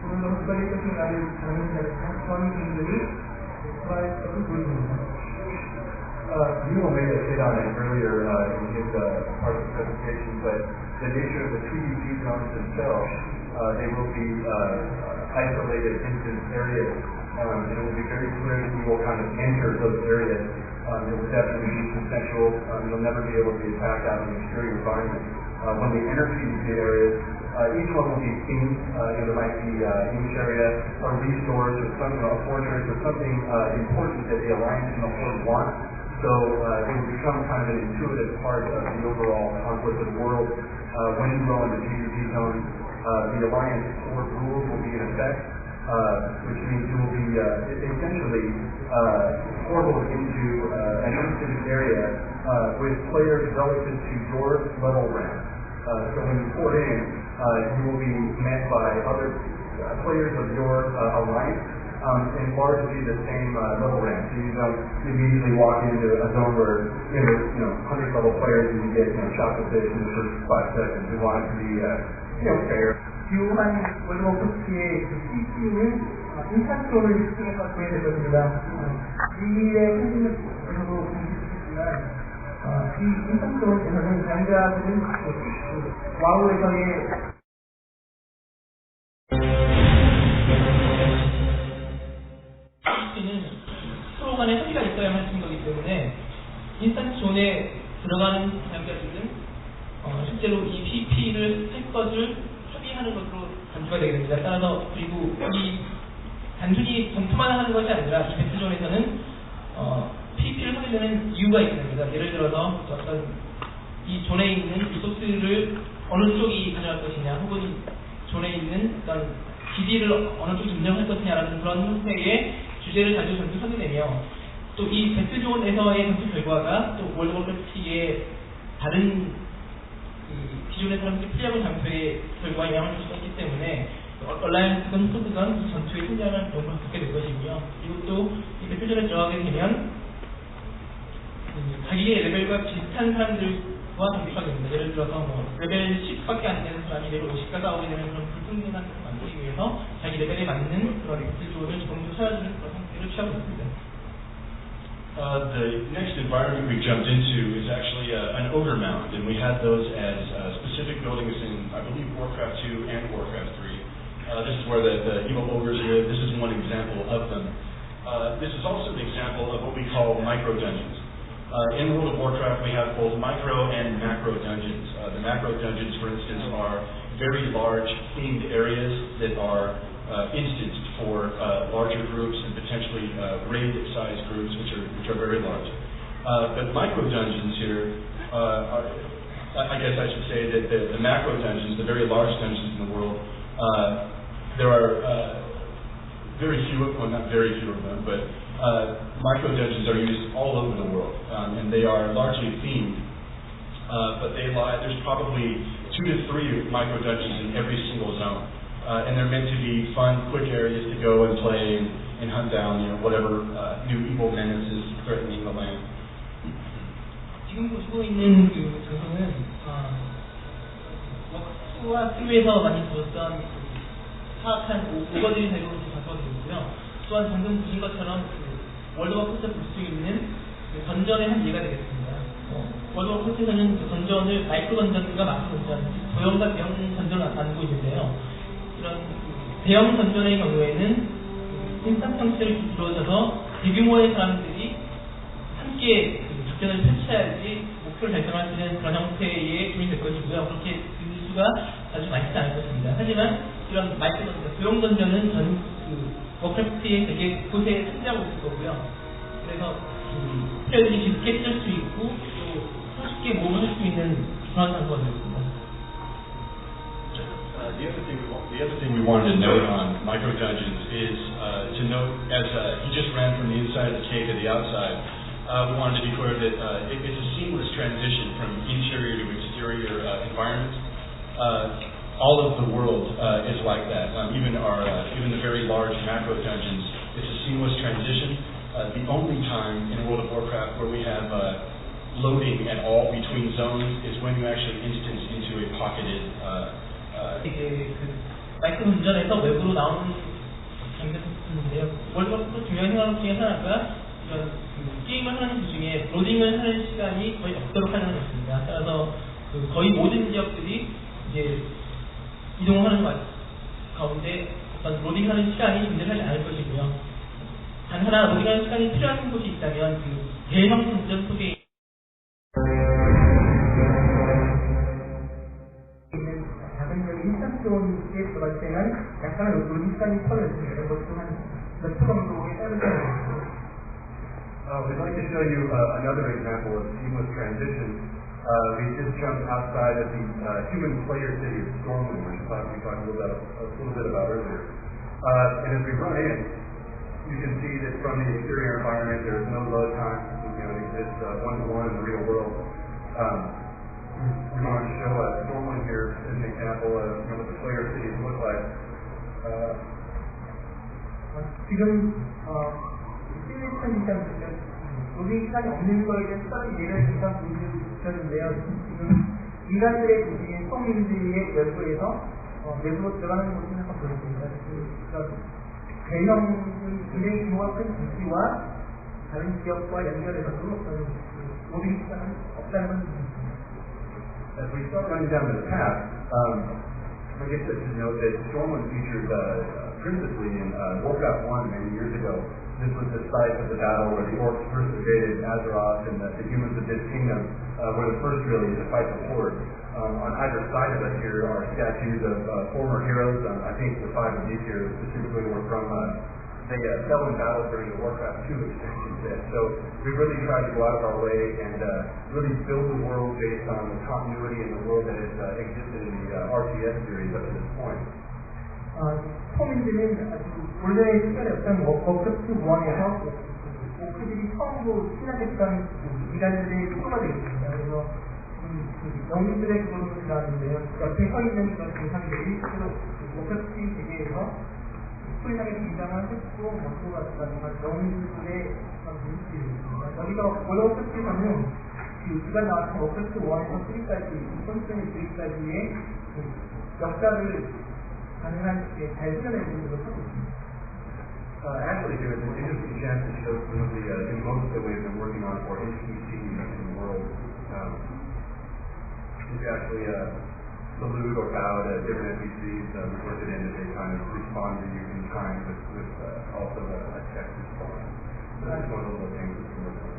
오늘 너무 누가 있었는가를 장면자들과 그런 기능들이 들어갈 것을 보여줍니다. Neil may have hit on it earlier in his part of the presentation, but the nature of the PvP zones themselves they will be isolated instance areas. And it will be very clear that you will kind of enter those areas. It will definitely be consensual. You'll never be able to be attacked out in the exterior environment. When they enter these areas, each one will be themed. There might be each area a resource or something, a fortress or something important that the Alliance and the Horde want. So it will become kind of an intuitive part of the overall conflict of the world. When you go into PvP zones, the Alliance Horde rules will be in effect, which means you will be essentially portaled into an instance area with players relative to your level rank. So when you port in, you will be met by other players of your alliance and largely the same level rank. So you don't immediately walk into a zone where there's 100 level players and you get shot with this in the first 5 seconds. We want it to be fair. 주요한 월드워크래프트의 CP는 인산성을 특징에서 구현되었습니다. 이의 편집에서도 공개했지만 이 인산성에서는 사용자들은 와우에서의 CP는 서로 간에 합의가 있어야만 하는 거기 때문에 인산존에 들어가는 사용자들은 실제로 이 PP를 할 것을 합의하는 것으로 단추가 되게 됩니다. 따라서 그리고 이 단순히 전투만 하는 것이 아니라 이 배틀존에서는 PP를 하게 되는 이유가 있습니다. 예를 들어서 어떤 이 존에 있는 리소스를 어느 쪽이 가져갈 것이냐, 혹은 존에 있는 어떤 기지를 어느 쪽이 인정할 것이냐라는 그런 형태의 주제를 가지고 전투를 하게 되며, 또 이 배틀존에서의 전투 결과가 또 월드 워크래프트의 다른 기존의 사람들이 플레이하고 장소의 결과에 영향을 줄 수 있기 때문에 얼라이언스건 호드건 이 전투에 승리하는 용도를 갖게 될 것이고요. 그리고 또 이 배틀존에 들어가게 되면 자기의 레벨과 비슷한 사람들과 경기하게 됩니다. 예를 들어서 레벨 10밖에 안 되는 사람이 레벨 50과 싸우게 되는 그런 불평등한 상황을 만들기 위해서 자기 레벨에 맞는 그런 배틀존을 조금씩 찾아주는 그런 형태를 취하고 있습니다. The next environment we jumped into is actually an ogre mound, and we had those as specific buildings in, I believe, Warcraft 2 and Warcraft 3. This is where the evil ogres live. This is one example of them. This is also an example of what we call micro dungeons. In World of Warcraft, we have both micro and macro dungeons. The macro dungeons, for instance, are very large themed areas that are instanced for larger groups and potentially raid-sized groups, which are very large. But micro dungeons here are, I guess I should say that the macro dungeons, the very large dungeons in the world, there are very few, well, not very few of them, but micro dungeons are used all over the world, and they are largely themed. But there's probably 2 to 3 micro dungeons in every single zone. And they're meant to be fun, quick areas to go and play and hunt down, whatever new evil menace is threatening the land. 지금 보시고 있는 그 장소는 워크스와 2에서 많이 들었던 파악한 오거들이 되고 가져가 되고요. 또한 방금 보신 것처럼 월드 워크래프트에서 볼 수 있는 던전의 한 예가 되겠습니다. 월드 워크래프트에서는 그 던전을 마이크로 던전과 마크로 던전, 도형과 대형 던전을 나누고 있는데요. 이런 대형 던전의 경우에는 인스턴트 형태를 이루어져서 대규모의 사람들이 함께 작전을 펼쳐야지 목표를 달성할 수 있는 그런 형태의 존이 될 것이고요. 그렇게 수가 아주 많지 않을 것입니다. 하지만 이런 마이크로 던전, 도형 던전은 전 워크래프트의 되게 곳에 존재하고 있을 거고요. 그래서 플레이어들이 쉽게 쓸 수 있고 또 손쉽게 모험을 할 수 있는 그런 장소가 되겠습니다. The other thing we wanted to note on micro dungeons is to note, as he just ran from the inside of the cave to the outside, we wanted to be clear that it's a seamless transition from interior to exterior environments. All of the world is like that. Even the very large macro dungeons, it's a seamless transition. The only time in World of Warcraft where we have loading at all between zones is when you actually instance into a pocketed 이게 마이크로 던전에서 외부로 나오는 장면이 있는데요. 월드워크래프트 중요한 생각 중에 하나가 이런 게임을 하는 중에 로딩을 하는 시간이 거의 없도록 하는 것입니다. 따라서 거의 모든 지역들이 이제 이동을 하는 가운데 어떤 로딩하는 시간이 존재하지 않을 것이고요. 단 하나 로딩하는 시간이 필요한 곳이 있다면 그 대형 분점 속에 있는 작은 적인 인스턴트에 들어갈 때는 약간의 로딩 시간이 털어집니다. 이런 것도 한몇 초 정도에 따르죠. We'd like to show you another example of seamless transition. We just jumped outside of the human player city of Stormwind, which we talked a little bit about earlier. And as we run in, you can see that from the exterior environment, there's no load time. You know, it exists one-to-one in the real world. We wanted to show Stormwind here as an example of what the player cities look like. 지금 로딩 시간이 없는 거에 대한 수많은 예를 잠깐 보여주셨는데요. 지금 인간들의 도시인 성민들의 외부에서 내부로 들어가는 모습을 한번 보여드립니다. 대형 굉장히 규모가 큰 도시와 다른 지역과 연결해서도 로딩 시간은 없다는 건 As we start running down this path, I guess I should note that Stormwind featured principally in Warcraft 1 many years ago. This was the site of the battle where the orcs first invaded Azeroth and the humans of this kingdom were the first really to fight the Horde. On either side of us here are statues of former heroes. I think the 5 of these here specifically were from they fell in battle during the Warcraft 2 expansion set. So we really tried to go out of our way and really build the world based on the continuity in the world that has existed in the RTS series up to this point. 처음인지는 아주 원래 시간이 없던 워크래프트 1에서 오크들이 처음으로 시작했던 인간들의 프로가 되겠습니다. 그래서 영웅들의 그룹을 나왔는데요. 옆에 서 있는 그런 대상들이 워크래프트 세계에서 소리나게 등장한 획도 원소가 같은 영웅들의 모습입니다. 여기서 워크래프트에서는 우리가 나왔던 워크래프트 1에서 3까지, 2023까지의 역사를 Actually, here is an interesting chance to show some of the emotes that we've been working on for NPC in the world. It's actually a salute or bow to different NPCs. We work it in that they kind of respond to you in kind with also a text response. So that's one of the little things that we're working on.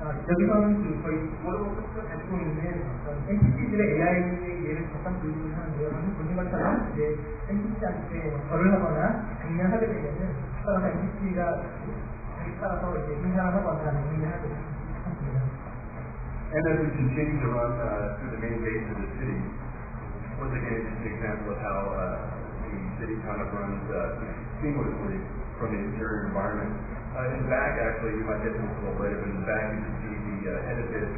여기서는 저희 워드워크래프트가 가지고 있는 NPC들의 AI의 예를 잠깐 보여주긴 하는데요. 보신 것처럼 이제 NPC한테 절을 하거나 강연하게 되면은 따라서 NPC가 자기 따라서 이제 인상을 하거나 강연을 하게 됩니다. And as we continue to run through the main base of the city, once again, it's an example of how the city kind of runs seamlessly from the interior environment. In the back, actually, you might get this a little later, but in the back you can see the edifice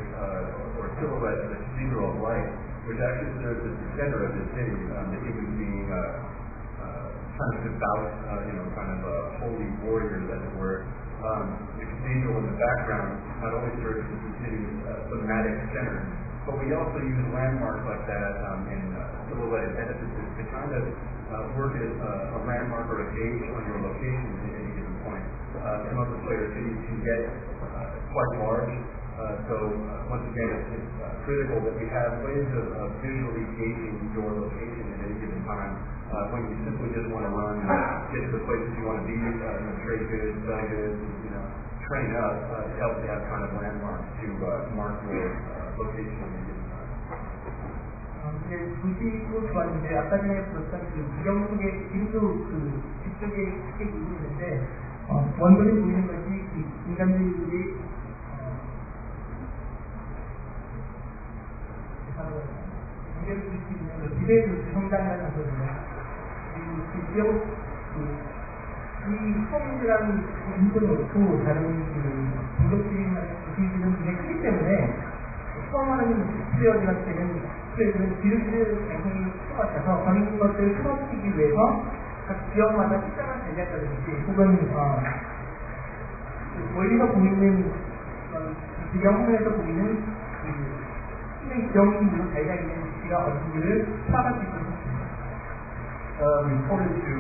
or silhouette of the Cathedral of Light, which actually serves as the center of the city, the humans being kind of devout, kind of holy warriors, as it were. The cathedral in the background not only serves as the city's thematic center, but we also use landmarks like that in silhouetted edifices to kind of work as a landmark or a gauge on your location at any given point. Some of the player cities can get quite large, so once again it's critical that we have ways of visually gauging your location at any given time. When you simply just want to run and get to the places you want to be, trade goods, sell goods, train up, it helps to have kind of landmarks to mark your location at any given time. 도시도 좋았는데 아까 전에 보셨던 구경 속에 길도 뒤쪽에 크게 보이고 있는데 원본에 보이는 것이 인간들이 무게를 줄 수 있는 미래의 성장이라는 거거든요. 이 지역 이 성이라는 인도 놓고 다른 공격적인 도시들은 굉장히 크기 때문에 수험하는 플레이어들 때는 비르스 장성이 수가 그런 것들을 풀어주기 위해서 각 지역마다 특정한 전략이라든지 혹은 멀리서 보이는 영화에서 보이는 지역이 자기가 있는 위치가 어딘지를 파악할 수 있도록 we reported to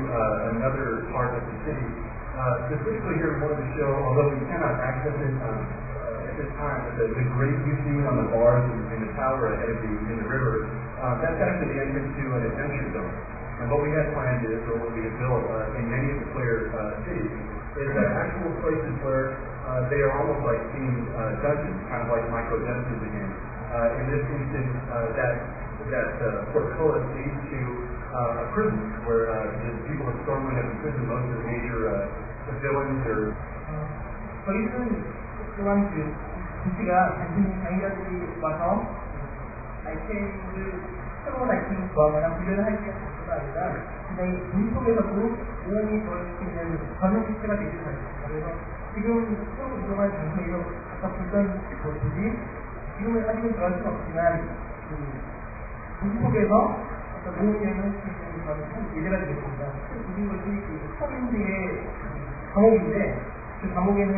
another part of the city. Specifically here we wanted to show, although we cannot access it at this time, the grate you see on the bars in the tower ahead of you in the river, that's actually the entrance to an adventure zone. And what we had planned is, or what we had built in many of the player cities, is actual places where they are almost like themed dungeons, kind of like micro dungeons again. In this instance, that portfolio leads to a prison where the people of Stormwind have imprisoned most of the major villains or. 저희는 또한 DC가 단순히 장애자들이 와서 아이템을 새로운 아이템을 구하거나 훈련을 할 수 있는 것도 아니라 굉장히 물속에서도 오용이 될 수 있는 전용 시스템가 되기를 바랍니다. 그래서 지금 새로 운영할 장소에서 아까 보던 것들이 지금은 사실은 들어갈 수는 없지만 물속에서 어떤 모험여행을 할 수 있는 그런 예제가 되겠습니다. 모든 것이 서민들의 감옥인데 그 감옥에는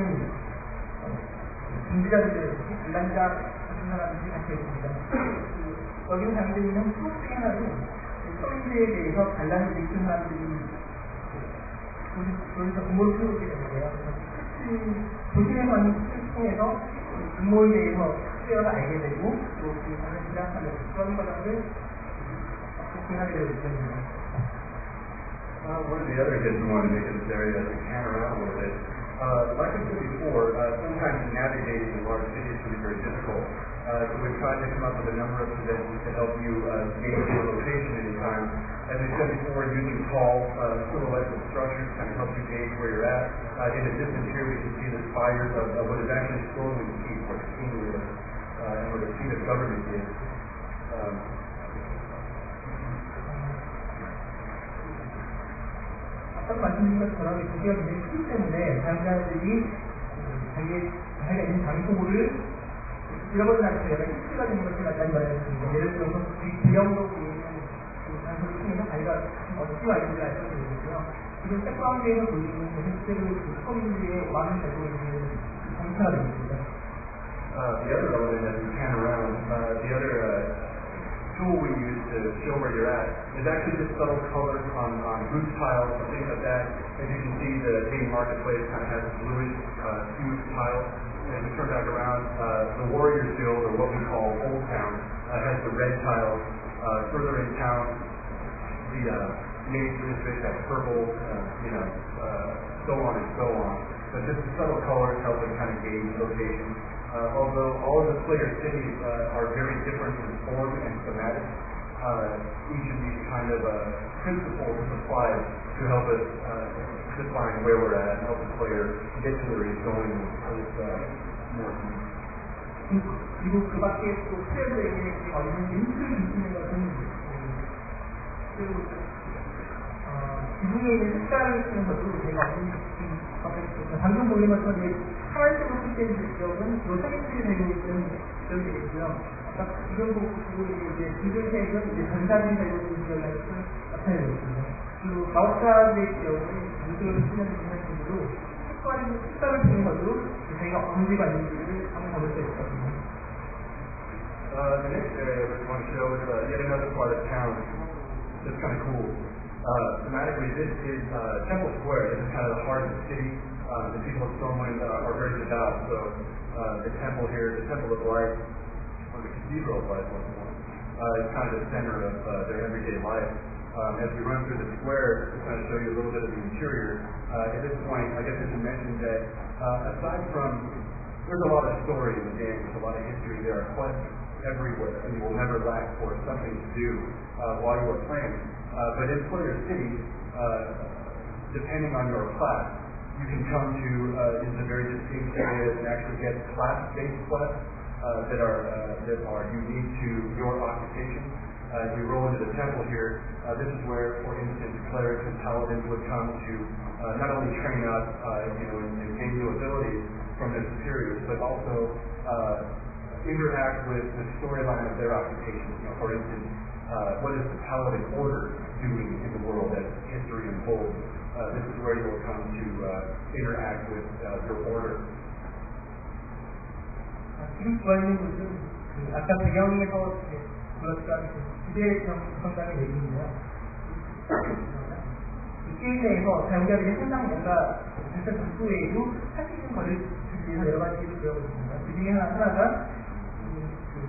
중지자들, 관람자 같은 사람들이 같이 있습니다. 여기는 장애되는 수업 중에 하나는 서민들에 대해서 관람을 일으킨 사람들이 여기서 음모를 풀고 있게 되는데요. 도심에서 하는 특징을 통해서 음모에 대해서 수요가 알게 되고 또 그 관련 지나가는 그런 과정을 진행하게 되고 있습니다. One of the other hits we want to make in this area is to pan around a little bit. Like I said before, sometimes navigating in large cities can be very difficult. So we've tried to come up with a number of suggestions to help you gauge your location anytime. As we said before, using tall silhouettes of structures kind of helps you gauge where you're at. In the distance here, we can see the spires of what is actually Stormwind Keep, or the king or the seat of government is. 아까 말씀드린 것처럼 도시가 굉장히 크기 때문에 사용자들이 자기가 있는 장소를 잃어버리지 않고 약간 히스가 되는 것을 간단히 말했습니다. 예를 들어서 대형으로 보이는 장소를 통해서 자기가 어떻게 왔는지 알 수 있고요. 지금 백그라운드에서 보이는 실제로 서민들의 왕을 가지고 있는 정체가 되겠습니다. The other element as we pan around, the other tool we use to show where you're at is actually just subtle colors on roof tiles and things like that. As you can see, the main marketplace kind of has a bluish hued tile. As we turn back around, the Warriors Guild, or what we call Old Town, has the red tiles. Further in town, the main district has purple, so on and so on. But just the subtle colors help us kind of gauge location. Although all of the player cities are very different in form and thematic, each of these kind of principles apply to help us define where we're at and help the player get to where he's going with more ease. 그리고 그 밖에 또 플레이어에게 있는 링크를 주시는 것은 기둥에 있는 색깔을 쓰는 것도 제가 방금 보는 것처럼 파란색으로 칠때는 지역은 서민들이 되고 있는 지역이 되겠고요. 아까 지금 보고 이제 붉은색은 전사들이 되고 있는 지역이 나타내겠습니다. 그리고 마우카의 지역은 무드를 쓰는 분들도 색깔을 쓰는 것으로 저희가 언제가 있는지를 한번 볼 수 있거든요. The next area we want to show is yet another part of town that's kind of cool. Thematically, this is Temple Square. This is kind of the heart of the city. The people of Stormwind are very devout, so the temple here, the Temple of Light, or the Cathedral of Light, is kind of the center of their everyday life. As we run through the square, to kind of show you a little bit of the interior, at this point, I guess I should mention that aside from, there's a lot of story in the game, there's a lot of history, there are quests everywhere, and you will never lack for something to do while you are playing. But in player cities, depending on your class, you can come to into very distinct areas and actually get class-based quests that are unique to your occupation. As we roll into the temple here, this is where, for instance, clerics and paladins would come to not only train up, and gain new abilities from their superiors, but also interact with the storyline of their occupation. For instance, what is the paladin order doing in the world as history unfolds? This is where you will come to interact with your order. 지금 좋아하는 것은 아까 배경에서 불렀던 기대 정상의 얘기인데요. 이 게임 내에서 사용자들이 항상 뭔가 일단 복수에도 할 수 있는 것을 위해서 여러 가지 배우고 있습니다. 그 중에 하나가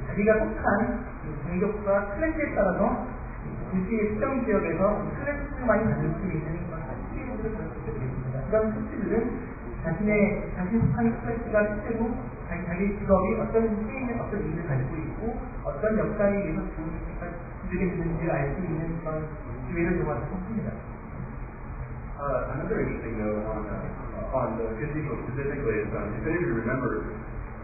자기가 속한 공격과 클래스에 따라서 도시의 특정 지역에서 스트레스를 많이 받을 수 있는 그런 스트레스를 되겠습니다. 그런 스트레스들은 자신 속한 스트레스가 실제로 자기 직업이 어떤 게임에 어떤 의미를 가지고 있고 어떤 역사에 의해서 주게 되는지를 알 수 있는 그런 기회를 정말 섭습니다. Another interesting note on the cathedral specifically is, if any of you remember,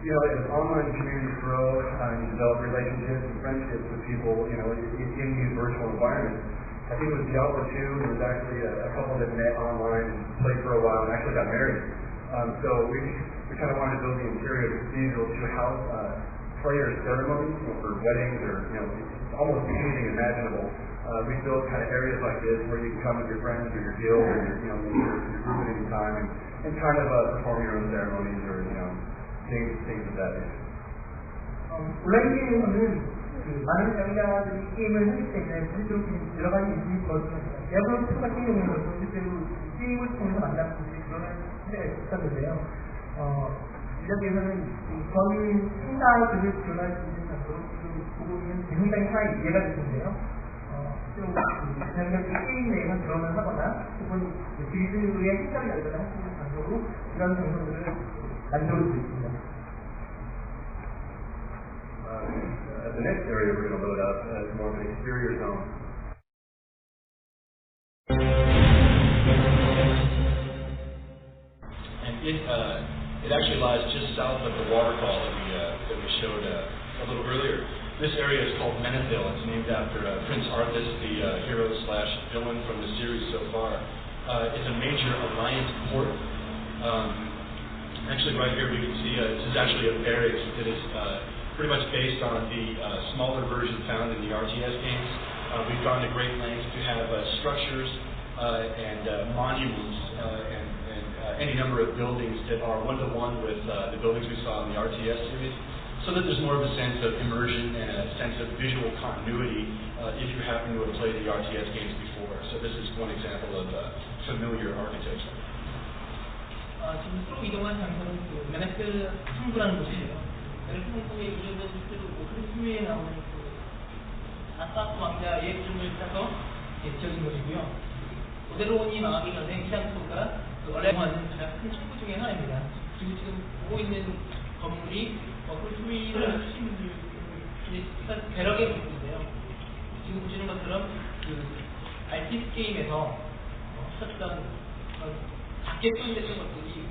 as online communities grow and you develop relationships and friendships with people, in these virtual environments, I think it was Diablo 2, there was actually a couple that met online and played for a while and actually got married. So we kind of wanted to build the interior of the cathedral to house player ceremonies, for weddings or, almost anything imaginable. We built kind of areas like this where you can come with your friends or your guild or your group at any time and kind of perform your own ceremonies or, things of that nature. 온라인 게임에서는 많은 사용자들이 게임을 하기 때문에 실제로 여러 가지 인식이 벌어집니다. 디아블로 2 같은 경우는 실제로 게임을 통해서 만나는 그런 사례가 있었는데요. 이력에서는 전 행사들을 지원할 수 있는 정도로 보고 있는 굉장히 하나의 이해가 되는데요. 그냥 게임 내에서 드론을 하거나 혹은 길드의 행사를 열거나 할 수 있는 장소로 이런 장소들을 만들어 수 있습니다. The next area we're going to load up is more of an exterior zone. And it actually lies just south of the waterfall that we showed a little earlier. This area is called Menethil. It's named after Prince Arthas, the hero/villain from the series so far. It's a major alliance port. Actually, right here we can see this is actually a barracks that is pretty much based on the smaller version found in the RTS games. We've gone to great lengths to have structures and monuments and any number of buildings that are one-to-one with the buildings we saw in the RTS series, so that there's more of a sense of immersion and a sense of visual continuity if you happen to have played the RTS games before. So this is one example of familiar architecture. 지금 쭉 이동한 장소는 메네트 항구라는 곳이에요. 메네트 항구의 이름은 실제로 크리스미에 나오는 아사스 왕자의 이름을 따서 지어진 곳이고요. 오데로온이 망하기 전에 이 장소가 원래 하는 가장 큰 창구 중에 하나입니다. 그리고 지금 보고 있는 건물이 크리스미를 하신 분들이 배럭의 모습인데요. 지금 보시는 것처럼 RTS 게임에서 하셨던 작게 표현됐던 것들이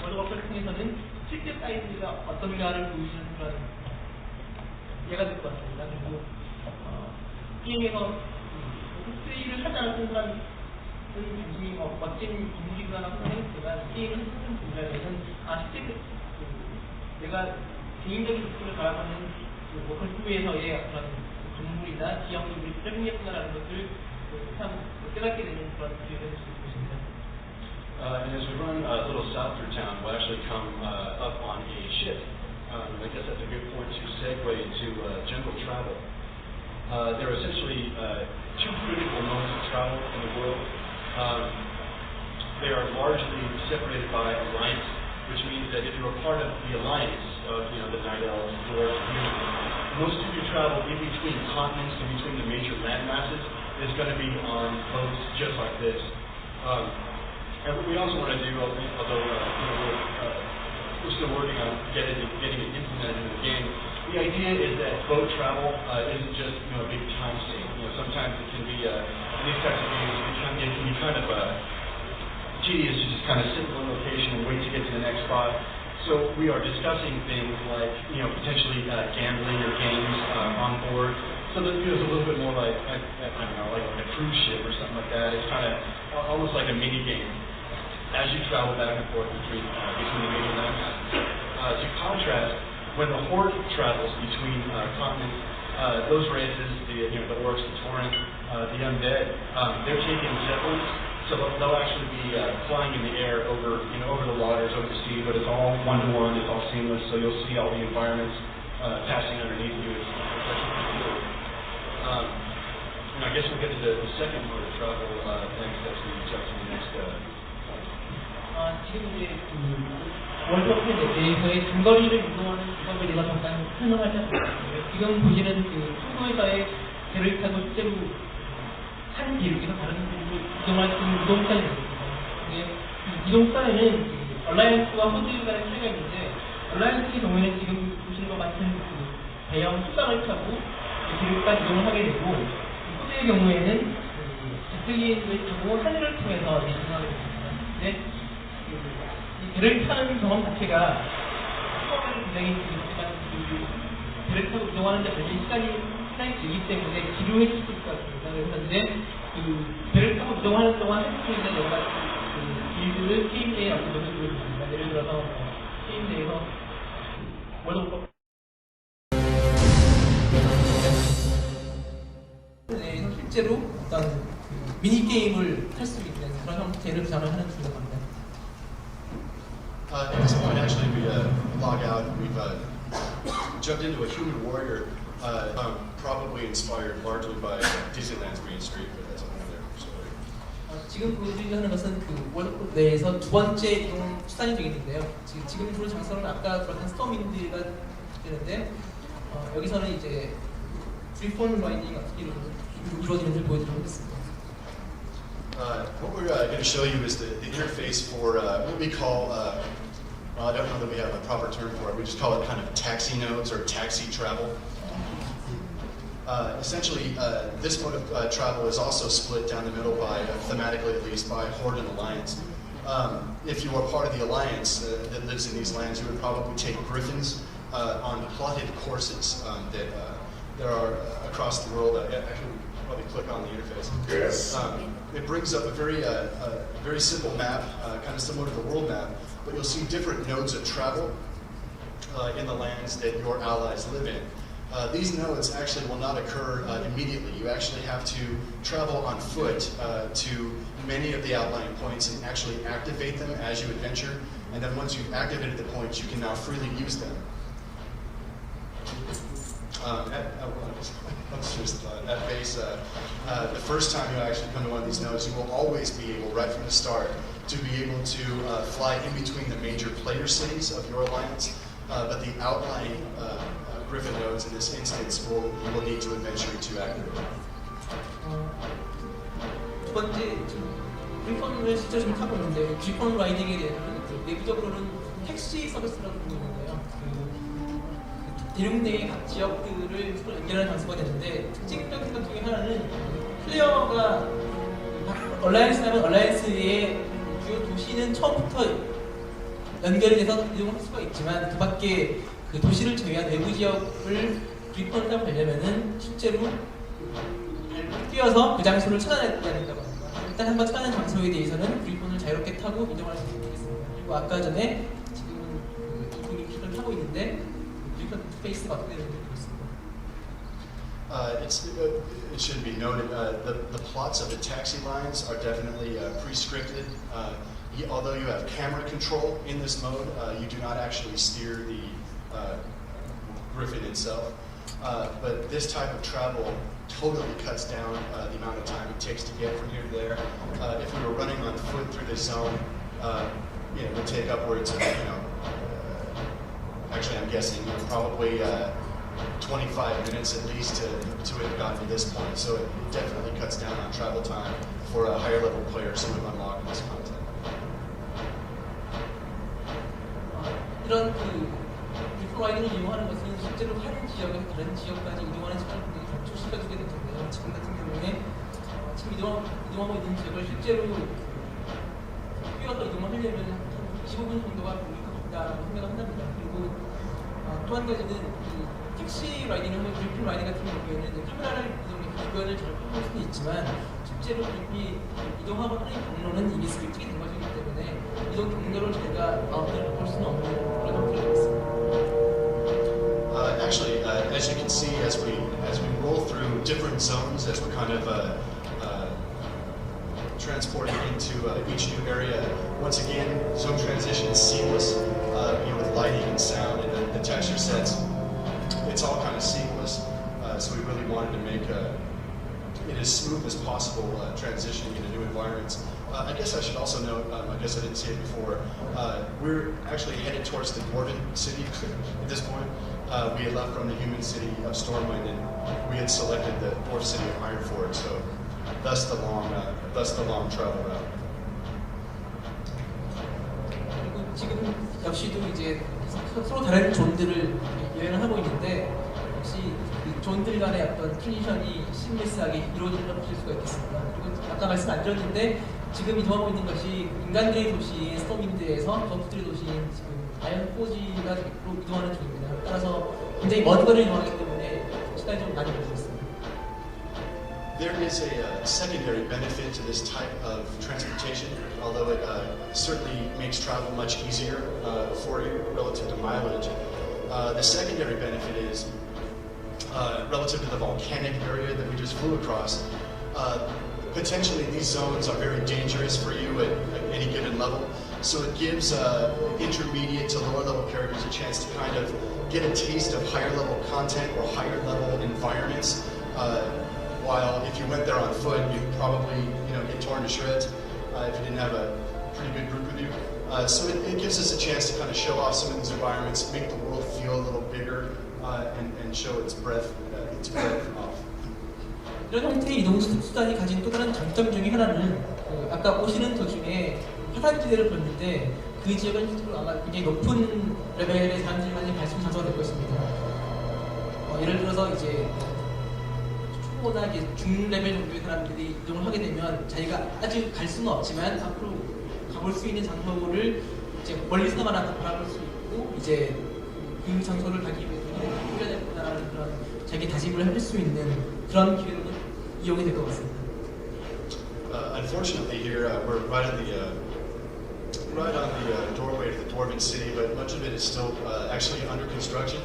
월드 워크래프트 통해서는 실제 사이즈가 어떤가를 보여주는 그런 예가 될 것 같습니다. 그리고 게임에서 스테이를 하지 않았던 사람은 단순히 멋진 건물이거나 생각했지만 게임을 했던 분들에게는 실제 내가 개인적인 느낌을 바라보는 워크래프트에서의 어떤 건물이나 지형들이 생겼구나라는 것을 참 깨닫게 되는 그런 기회가 될 수 있습니다. And as we run a little south through town, we'll actually come up on a ship. I guess that's a good point to segue into general travel. There are essentially two critical modes of travel in the world. They are largely separated by alliance, which means that if you're a part of the alliance of the Night Elves, Dwarves, most of your travel in between continents and between the major land masses is going to be on boats just like this. And what we also want to do, although we're still working on getting it implemented in the game, the idea is that boat travel isn't just a big time sink. Sometimes it can be in these types of games it can be kind of tedious to just kind of sit in one location and wait to get to the next spot. So we are discussing things like potentially gambling or games on board. So that it feels a little bit more like I don't know, like a cruise ship or something like that. It's kind of almost like a mini game as you travel back and forth between the major land masses. To contrast, when the Horde travels between continents, those races, the orcs, the Tauren, the undead, they're taking zeppelins, so they'll actually be flying in the air over the waters, over the sea, but it's all one-to-one, it's all seamless, so you'll see all the environments passing underneath you. It's I guess we'll get to the second mode of travel next as we jump to the next point. 지금 이제 월드 워크래프트 내에서의 중거리를 이동하는 기법에 대해서 잠깐 설명하지 않습니까? 지금 보시는 통로에서의 배를 타고 실제로 한 지역에서 다른 지역으로 이동할 수 있는 이동 수단이 있습니다. 근데 이 이동 수단에는 얼라이언스와 호드 간의 차이가 있는데 얼라이언스의 경우에는 지금 보시는 것 같은 그 대형 수당을 타고 지역까지 이동을 하게 되고 호드의 경우에는 제트기를 타고 하늘을 통해서 이동하게 됩니다. 근데 이 배를 타는 경험 자체가 처음에는 굉장히 길지만 배를 타고 이동하는 데 걸린 시간이 길기 때문에 지루해질 수 있을 것 같습니다. 그래서 이제 그 배를 타고 이동하는 동안 할 수 있는 여러 가지 일들을 게임 내에 어떤 것을 보여줍니다. 예를 들어서 게임 내에서 월드 오브 워크래프트 실제로 어떤 미니 게임을 할 수 있는 그런 형태를 구상을 하는 중이라고 합니다. At this point, actually, we log out. We've jumped into a human warrior, probably inspired largely by Disneyland's Green Street, but that's another story. 지금 보여드리려는 것은 그 월드컵 내에서 두 번째 이동 수단이 되겠는데요. 지금 주로 장소는 아까 들었던 스톰윈드가 되는데 여기서는 이제 프리폰 라이딩 어떻게 이루어지는지 보여드리겠습니다. What we're going to show you is the interface for what we call, well, I don't know that we have a proper term for it. We just call it kind of taxi nodes or taxi travel. Essentially, this mode of travel is also split down the middle by, thematically at least, by Horde and Alliance. If you are part of the Alliance that lives in these lands, you would probably take griffins on plotted courses that there are across the world. Actually, probably click on the interface. Yes. It brings up a very simple map, kind of similar to the world map, but you'll see different nodes of travel in the lands that your allies live in. These nodes actually will not occur immediately. You actually have to travel on foot to many of the outlying points and actually activate them as you adventure. And then once you've activated the points, you can now freely use them. At base, the first time you actually come to one of these nodes, you will always be able, right from the start, to be able to fly in between the major player cities of your alliance, but the outlying Griffin nodes in this instance you will need to adventure to activate. 두 번째, G폰을 실제로 지금 타고 있는데 G폰 라이딩에 대해서는 내부적으로는 택시 서비스라고 부르고 있는데요. 대륙 내의 각 지역들을 서로 연결하는 장소가 되는데 특징적인 것 중에 하나는 플레이어가 얼라이언스라면 얼라이언스의 주요 도시는 처음부터 연결이 돼서 이동을 할 수가 있지만 그 밖에 그 도시를 제외한 외부 지역을 G폰을 타고 가려면은 실제로 뛰어서 그 장소를 찾아내야 된다고 합니다. 일단 한번 찾아낸 장소에 대해서는 G폰을 자유롭게 타고 이동할 수 있겠습니다. 그리고 아까 전에 지금은 이분이 G폰을 타고 있는데 G폰 인터페이스가 어떻게 되는지 보겠습니다. It should be noted the plots of the taxi lines are definitely pre-scripted. Although you have camera control in this mode, you do not actually steer the Griffin itself. But this type of travel totally cuts down the amount of time it takes to get from here to there. If we were running on foot through this zone, it would take upwards of, actually I'm guessing probably 25 minutes at least to have gotten to this point. So it definitely cuts down on travel time for higher level players who have unlocked this content. 이런 G폰 라이딩을 이용하는 것은 실제로 다른 지역에서 다른 지역까지 이동하는 시간을 굉장히 단축시켜주게 될 텐데요. 지금 같은 경우에 지금 이동하고 있는 지역을 실제로 뛰어서 이동을 하려면 한 25분 정도가 걸릴 것 같다고 생각을 한답니다. 그리고 또 한 가지는 이 택시 라이딩을 하면 G폰 라이딩 같은 경우에는 카메라를 이동해 주변을 잘 보실 수는 있지만 실제로 이동하고 하는 경로는 이미 스크립팅이 된 것이기 때문에 이동 경로를 제가 마음대로 볼 수는 없는 그런 형태가 되겠습니다. Actually, as you can see, as we roll through different zones, as we're kind of transporting into each new area, once again, zone transition is seamless, with lighting and sound and the texture sets. It's all kind of seamless, so we really wanted to make it as smooth as possible transitioning into new environments. I guess I should also note, I guess I didn't say it before, we're actually headed towards the Dwarven city at this point. We had left from the human city of Stormwind and we had selected the dwarf city of Ironforge, so thus the long travel route. 그리고 지금 역시도 이제 서로 다른 존들을 여행을 하고 있는데 역시 그 존들 간의 어떤 트랜지션이 시밀리스하게 이루어진다고 볼 수가 있겠습니다. 그리고 아까 말씀 안 드렸는데 지금 이동하고 있는 것이 인간들의 도시인 스톰윈드에서 전투들의 도시인 지금 아이언포지가 이동하는 중입니다. 따라서 굉장히 먼 거리를 이동하기 때문에 시간이 좀 많이 걸리고 있습니다. There is a secondary benefit to this type of transportation, although it certainly makes travel much easier for you relative to mileage. The secondary benefit is relative to the volcanic area that we just flew across. Potentially these zones are very dangerous for you at any given level, so it gives intermediate to lower level characters a chance to kind of get a taste of higher level content or higher level environments. While if you went there on foot, you'd probably get torn to shreds if you didn't have a pretty good group with you. So it gives us a chance to kind of show off some of these environments, make the world feel a little bigger, and show its breadth off. 이런 형태의 이동 수단이 가진 또 다른 장점 중에 하나는 아까 오시는 도중에 화산지대를 봤는데 그 지역은 실제로 아마 굉장히 높은 레벨의 사람들이 많이 발생 장소가 되고 있습니다. 예를 들어서 이제 초보나 중레벨 정도의 사람들이 이동을 하게 되면 자기가 아직 갈 수는 없지만 앞으로 가볼 수 있는 장소를 이제 멀리서나마 바라볼 수 있고 이제 그 장소를 가기 위해서 훈련해보다라는 그런 자기 다짐을 할 수 있는 그런 기회로 이용이 될 것 같습니다. Unfortunately, here we're right on the doorway to the Dwarven City, but much of it is still actually under construction,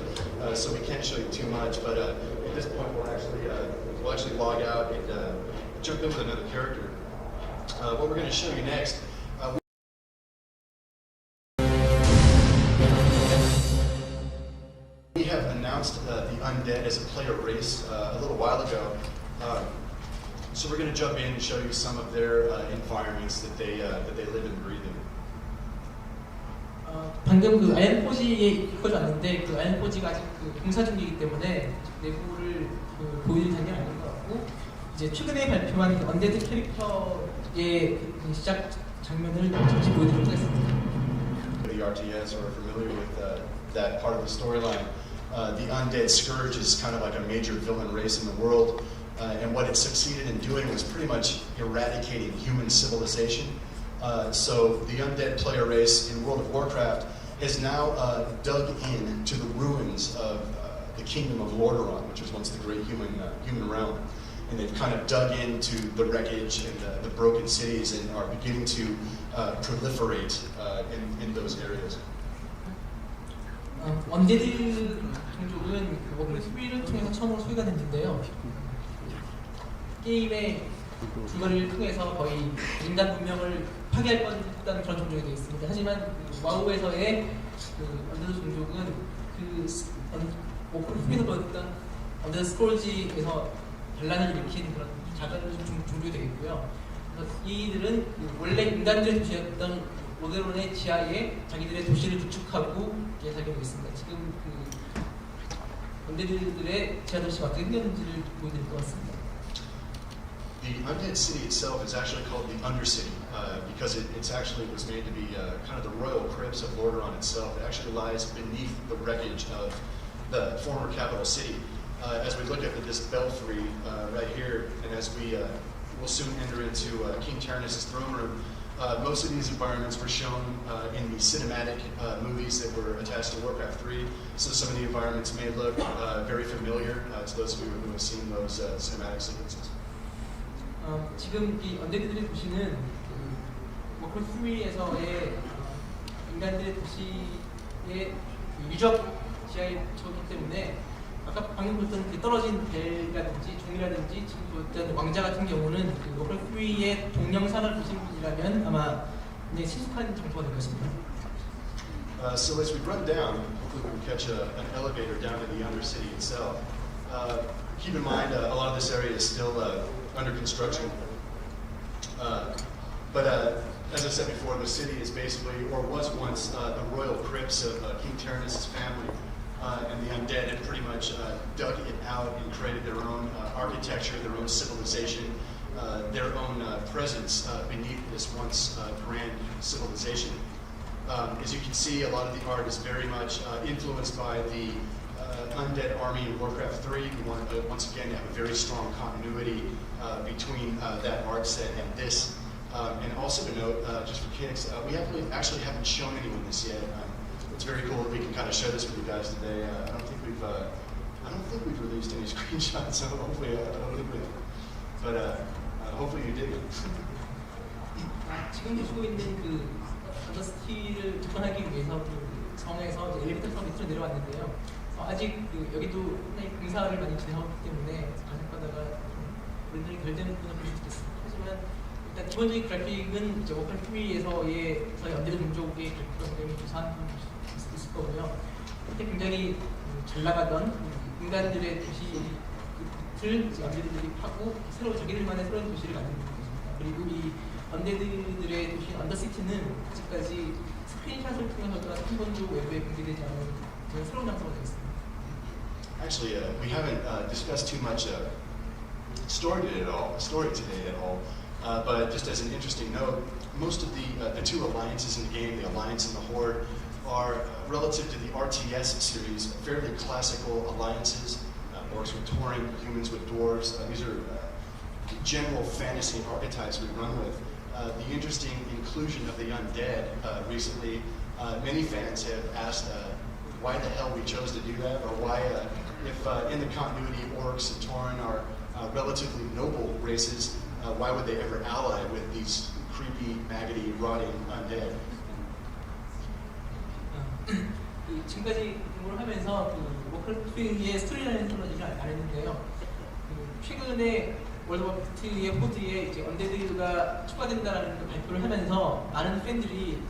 so we can't show you too much. But at this point, we'll actually log out and jump in with another character. What we're going to show you next. We have announced the Undead as a player race a little while ago. So we're going to jump in and show you some of their environments that they live and breathe in. 방금 그 아이언포지에 이끌어져 왔는데 그 아이언포지가 아직 그 공사 중이기 때문에 내부를 보여드릴 단계는 아닌 것 같고 이제 최근에 발표한 그 언데드 캐릭터의 그 시작 장면을 잠시 보여드리도록 하겠습니다. The RTS are familiar with that part of the storyline. The Undead Scourge is kind of like a major villain race in the world. And what it succeeded in doing was pretty much eradicating human civilization. So the undead player race in World of Warcraft has now dug in to the ruins of the kingdom of Lordaeron, which was once the great human realm. And they've kind of dug into the wreckage and the broken cities and are beginning to proliferate in those areas. 언데드 종족은 워크래프트 3를 통해서 처음으로 소개가 됐는데요. 게임의 줄거리를 통해서 거의 인간 문명을 파괴할 뻔했다는 그런 종족이 되어 있습니다. 하지만 와우에서의 언데드 종족은 워크래프트 3에서 보였던 언데드 스크롤지에서 반란을 일으킨 그런 작은 종족이 되겠고요. 그래서 이들은 원래 인간들의 도시였던 로데론의 지하에 자기들의 도시를 구축하고 살게 되고 있습니다. 지금 언데드들의 지하 도시가 어떻게 생겼는지를 보여드릴 것 같습니다. The Undead City itself is actually called the Undercity because it was made to be kind of the royal crypts of Lordaeron itself. It actually lies beneath the wreckage of the former capital city. As we look at this belfry right here, and as we'll soon enter into King Tyrannus' throne room, most of these environments were shown in the cinematic movies that were attached to Warcraft 3. So some of the environments may look very familiar to those of you who have seen those cinematic sequences. 지금 이 언데드들의 도시는 워크래프트 3에서의 인간들의 도시의 유적 지하에 처했기 때문에 아까 방금 보였던 그 떨어진 벨이라든지 종이라든지 지금 보였던 왕자 같은 경우는 그 워크래프트 3의 동영상을 보신 분이라면 아마 굉장히 친숙한 장소가 될 것입니다. So as we run down, hopefully we can catch an elevator down to the Undercity itself. Keep in mind, a lot of this area is still under construction. But as I said before, the city is basically, or was once, the royal crypts of King Tyrannus' family. And the undead had pretty much dug it out and created their own architecture, their own civilization, their own presence beneath this once grand civilization. As you can see, a lot of the art is very much influenced by the undead army in Warcraft 3. We wanted to, once again, have a very strong continuity between that art set and this. And also to note, just for kicks, we actually haven't shown anyone this yet. It's very cool that we can kind of share this with you guys today. I don't think we've released any screenshots, so hopefully, I don't think we have. But hopefully you did. 지금 보시고 있는 그 언더시티를 접근하기 위해서 그 성에서 이제 엘리베이터 타고 밑으로 내려왔는데요. 아직 그 여기도 상당히 공사를 많이 진행하고 있기 때문에 가격바다가 물들이 결되는 부분은 그럴 수도 있습니다. 하지만 일단 기본적인 그래픽은 이제 워크래프트 3에서의 저희 언데드 종족의 그래픽과 유사한 부분이 있을 거고요. 그때 굉장히 잘 나가던 인간들의 도시를 언데드들이 파고 새로운 자기들만의 새로운 도시를 만드는 것입니다. 그리고 이 언데드들의 도시 언더시티는 아직까지 스크린샷을 통해서도 한 번도 외부에 공개되지 않은 새로운 장소가 되겠습니다. Actually, we haven't discussed too much story today at all. But just as an interesting note, most of the two alliances in the game, the Alliance and the Horde, are relative to the RTS series, fairly classical alliances. Orcs with Tauren, humans with dwarves. These are general fantasy archetypes we run with. The interesting inclusion of the undead recently, many fans have asked why the hell we chose to do that, or why, if in the continuity orcs and Tauren are relatively noble races, why would they ever ally with these creepy, maggoty, rotting undead? 지금까지 공부를 하면서 그 워크래프트의 스토리라는 얘기를 안 했는데요. 최근에 월드 오브 워크래프트의 호드에 이제 언데드가 추가된다라는 발표를 하면서 많은 팬들이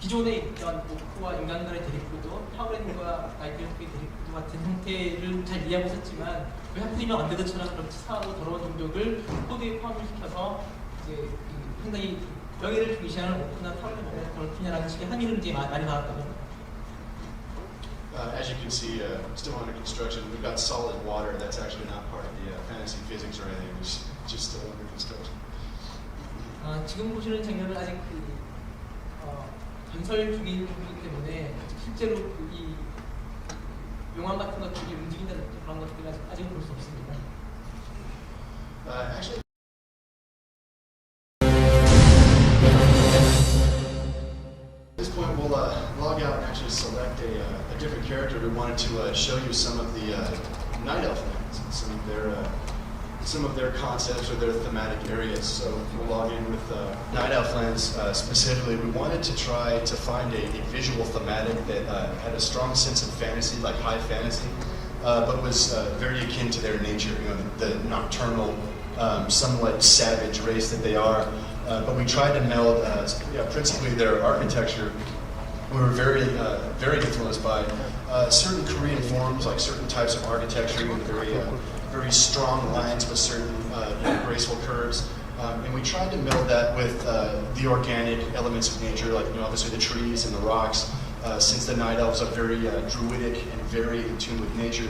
기존에 있던 오크와 인간들의 대립구도, 타우렌과 나이트엘프의 대립구도 같은 형태를 잘 이해하고 있었지만 왜 하필이면 언데드처럼 그런 치사하고 더러운 종족을 코드에 포함을 시켜서 이제 상당히 명예를 중시하는 오크나 타우렌을 먹는 그런 분야라는 식의 항의를 이제 많이 받았다고 합니다. As you can see, still under construction. We've got solid water. That's actually not part of the fantasy physics or anything. It's just still under construction. 지금 보시는 장면은 아직 건설 중이기 때문에 실제로 이 용암 같은 것들이 움직인다는 그런 것들을 아직 볼 수 없습니다. Actually. At this point, we'll log out and actually select a different character. We wanted to show you some of the Night Elf lands, some of their concepts or their thematic areas. So we'll log in with Night Elf lands specifically. We wanted to try to find a visual thematic that had a strong sense of fantasy, like high fantasy, but was very akin to their nature. You know, the nocturnal, somewhat savage race that they are. But we tried to meld principally their architecture. We were very influenced by certain Korean forms, like certain types of architecture, with very strong lines with certain graceful curves. And we tried to meld that with the organic elements of nature, like obviously the trees and the rocks. Since the Night Elves are very druidic and very in tune with nature,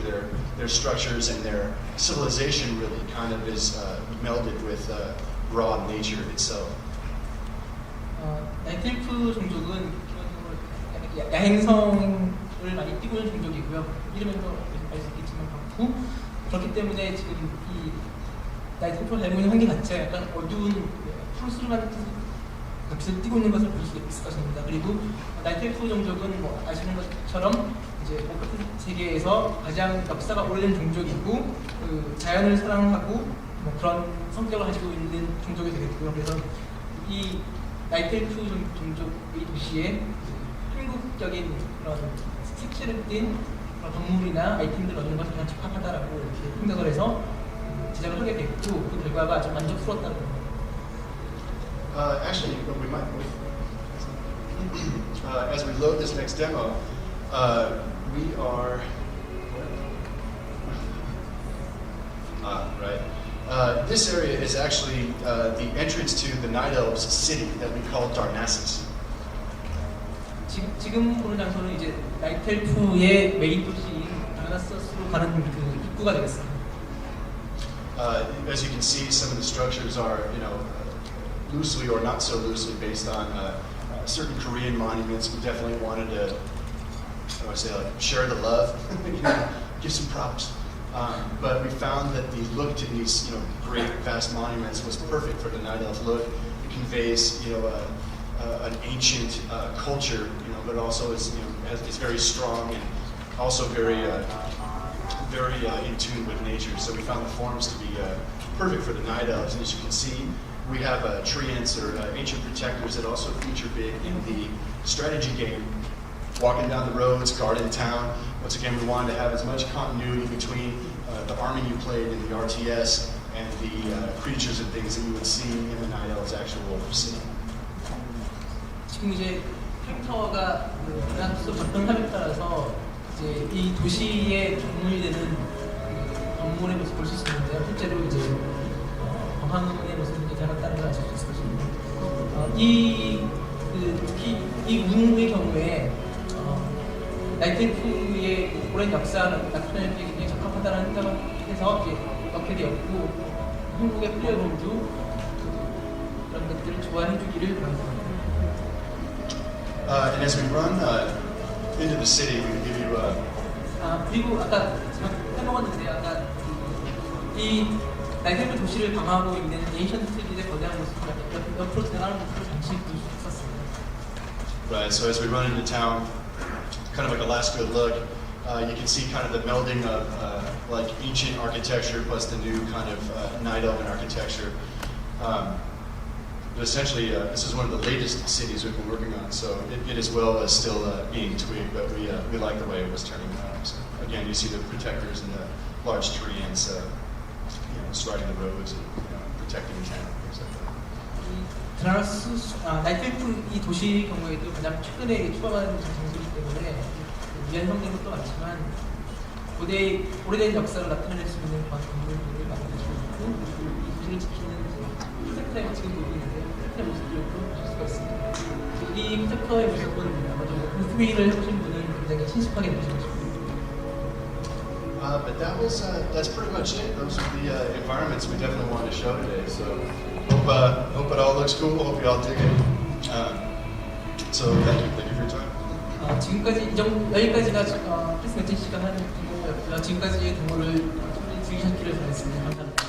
their structures and their civilization really kind of is melded with raw nature itself. 나이트 엘프 종족은 기본적으로 야행성을 많이 띄고 있는 종족이고요. 이름에도 알 수 있겠지만 그렇고 그렇기 때문에 지금 이 나이트 엘프가 닮고 있는 환경 자체가 약간 어두운 푸르스름한 빛을 띄고 있는 것을 볼 수 있을 것입니다. 그리고 나이트 엘프 종족은 뭐 아시는 것처럼 이제 워크래프트 세계에서 가장 역사가 오래된 종족이고 그 자연을 사랑하고 뭐 그런 성격을 가지고 있는 종족이 되겠고요. 그래서 이 나이트 엘프 종족의 도시에 한국적인 그런 색채를 띤 동물이나 아이템들 넣는 것이 가장 적합하다라고 이렇게 생각을 해서 제작을 하게 됐고 그 결과가 아주 만족스러웠다고 합니다. Actually, we might. As we load this next demo, we are. Right. This area is actually the entrance to the Night Elves city that we call Darnassus. 지금 보는 장소는 이제 나이트 엘프의 메인 도시인 다나서스로 가는 그 입구가 되겠습니다. As you can see, some of the structures are, loosely or not so loosely based on certain Korean monuments. We definitely wanted to, share the love, give some props. But we found that the look to these, great vast monuments was perfect for the Night Elf look. It conveys, an ancient culture, but also is, is very strong and also very in tune with nature. So we found the forms to be perfect for the Night Elves. And as you can see, we have treants or ancient protectors that also feature big in the strategy game. Walking down the roads, guarding town. Once again, we wanted to have as much continuity between the army you played in the RTS and the creatures and things that you would see in the Night Elves' actual city. 지금 이제 캐릭터가 나한테서 봤던 사람에 따라서 이제 이 도시의 정물이 되는 건물의 모습을 볼 수 있는데요. 실제로 이제 광화문의 모습을 이제 잡았다는 걸 아실 수 있을 것입니다. 특히 이 우의 경우에 나이트엘프의 오랜 역사는 나타내는 게 굉장히 적합하다는 생각을 해서 이제 넣게 되었고 한국의 플레이어들도 그런 것들을 좋아해 주기를 바랍니다. And as we run into the city, we can give you 그리고 아까 제가 해먹었는데 아까 이 나이트엘프 도시를 방어하고 있는 에이션트 트리의 거대한 모습을 옆으로 지나가는 모습을 잠시 볼 수 있었습니다. Right, so as we run into town, kind of like a last good look, you can see kind of the melding of like ancient architecture plus the new kind of Night Elven architecture. But essentially, this is one of the latest cities we've been working on, so it as well is still being tweaked, but we like the way it was turning out. So again, you see the protectors and the large treants, striding the roads and protecting the town, things like that. 나이트엘프 이 도시 경우에도 가장 최근에 추가받은 장소이기 때문에 위안 성대도 또 많지만 오래된 역사를 나타낼 수 있는 건물들을 만들어주고 있고 이 도시를 지키는 콘셉트에 지금 보고 있는데 콘셉트의 모습들을 보실 수가 있습니다. 이 콘셉트의 모습은 아마도 후미를 해보신 분은 굉장히 친숙하게 보시고 싶습니다. But that's pretty much it. Those are the environments we definitely wanted to show today. So hope it all looks cool. Hope you all dig it. So thank you for your time. 지금까지 여기까지가 크리스 매칭 씨가 하는 데모였고요. 지금까지의 데모를 즐기셨기를 바라겠습니다. 감사합니다.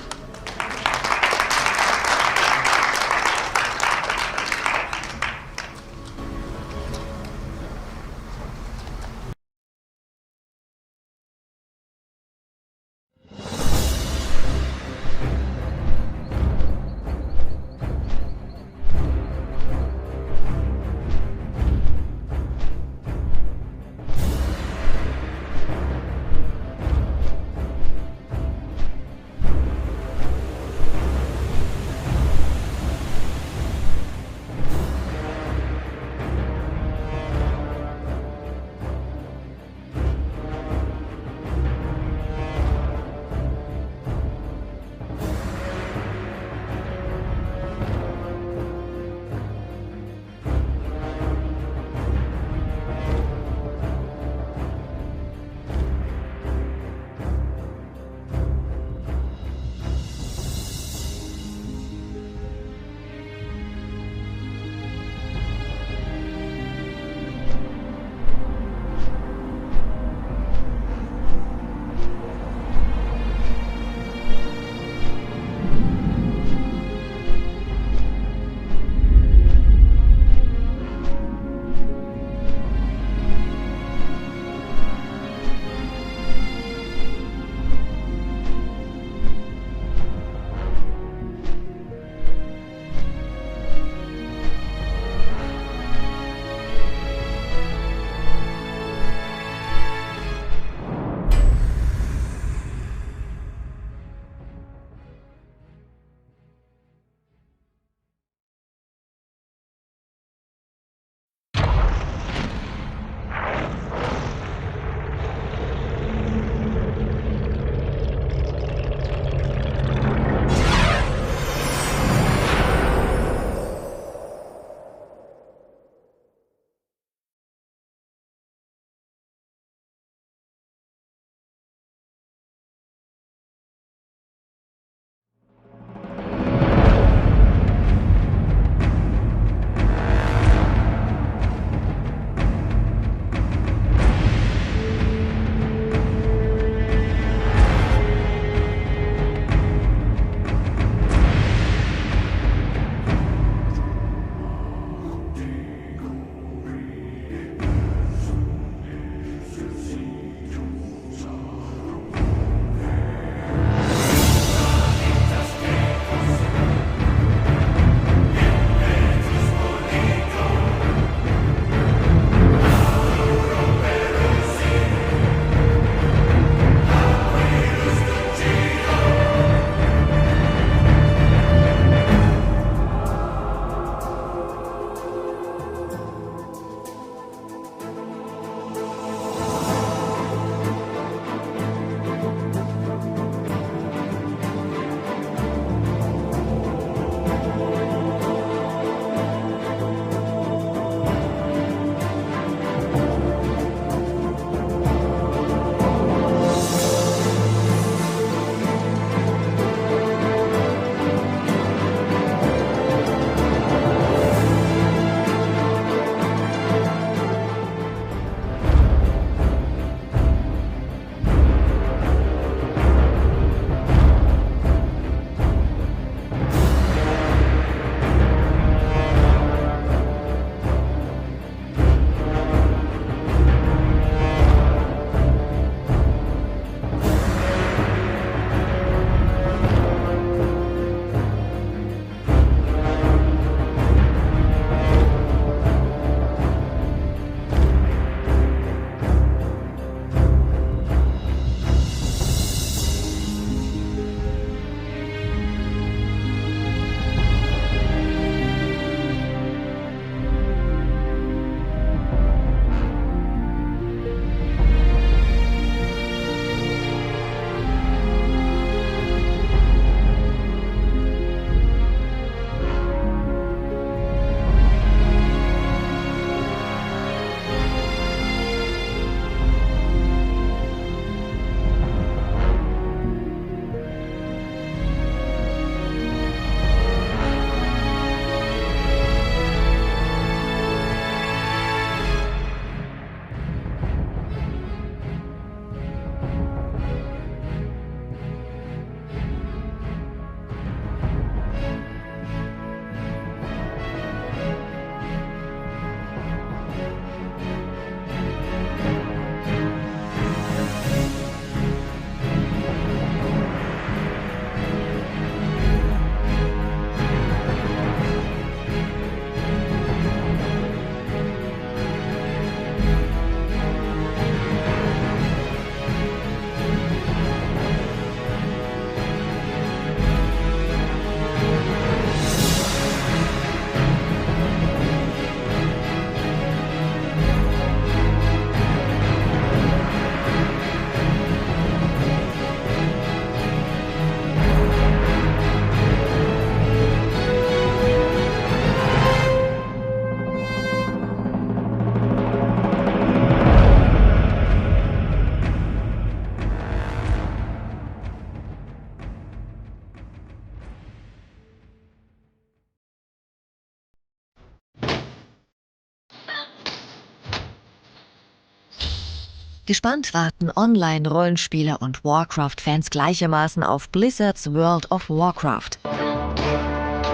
Gespannt warten Online-Rollenspieler und Warcraft-Fans gleichermaßen auf Blizzards World of Warcraft.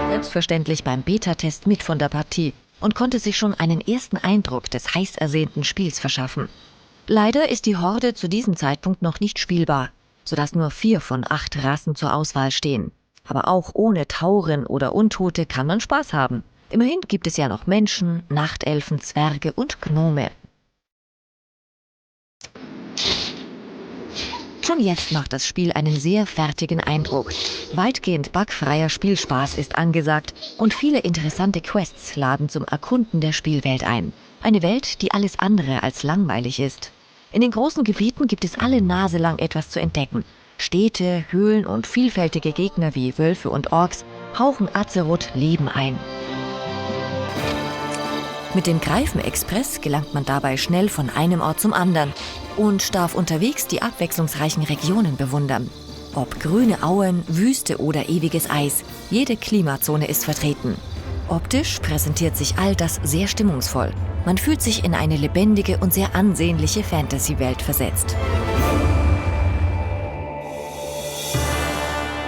Selbstverständlich beim Beta-Test mit von der Partie und konnte sich schon einen ersten Eindruck des heiß ersehnten Spiels verschaffen. Leider ist die Horde zu diesem Zeitpunkt noch nicht spielbar, sodass nur 4 von 8 Rassen zur Auswahl stehen. Aber auch ohne Tauren oder Untote kann man Spaß haben. Immerhin gibt es ja noch Menschen, Nachtelfen, Zwerge und Gnome. Schon jetzt macht das Spiel einen sehr fertigen Eindruck. Weitgehend bugfreier Spielspaß ist angesagt und viele interessante Quests laden zum Erkunden der Spielwelt ein. Eine Welt, die alles andere als langweilig ist. In den großen Gebieten gibt es alle Nase lang etwas zu entdecken. Städte, Höhlen und vielfältige Gegner wie Wölfe und Orks hauchen Azeroth Leben ein. Mit dem Greifenexpress gelangt man dabei schnell von einem Ort zum anderen und darf unterwegs die abwechslungsreichen Regionen bewundern. Ob grüne Auen, Wüste oder ewiges Eis, jede Klimazone ist vertreten. Optisch präsentiert sich all das sehr stimmungsvoll. Man fühlt sich in eine lebendige und sehr ansehnliche Fantasy-Welt versetzt.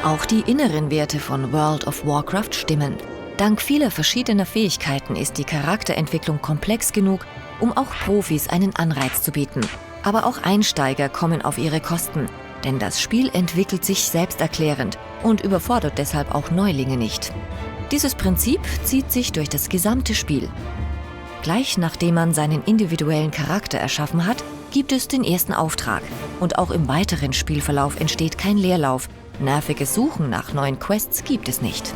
Auch die inneren Werte von World of Warcraft stimmen. Dank vieler verschiedener Fähigkeiten ist die Charakterentwicklung komplex genug, um auch Profis einen Anreiz zu bieten. Aber auch Einsteiger kommen auf ihre Kosten, denn das Spiel entwickelt sich selbsterklärend und überfordert deshalb auch Neulinge nicht. Dieses Prinzip zieht sich durch das gesamte Spiel. Gleich nachdem man seinen individuellen Charakter erschaffen hat, gibt es den ersten Auftrag. Und auch im weiteren Spielverlauf entsteht kein Leerlauf. Nerviges Suchen nach neuen Quests gibt es nicht.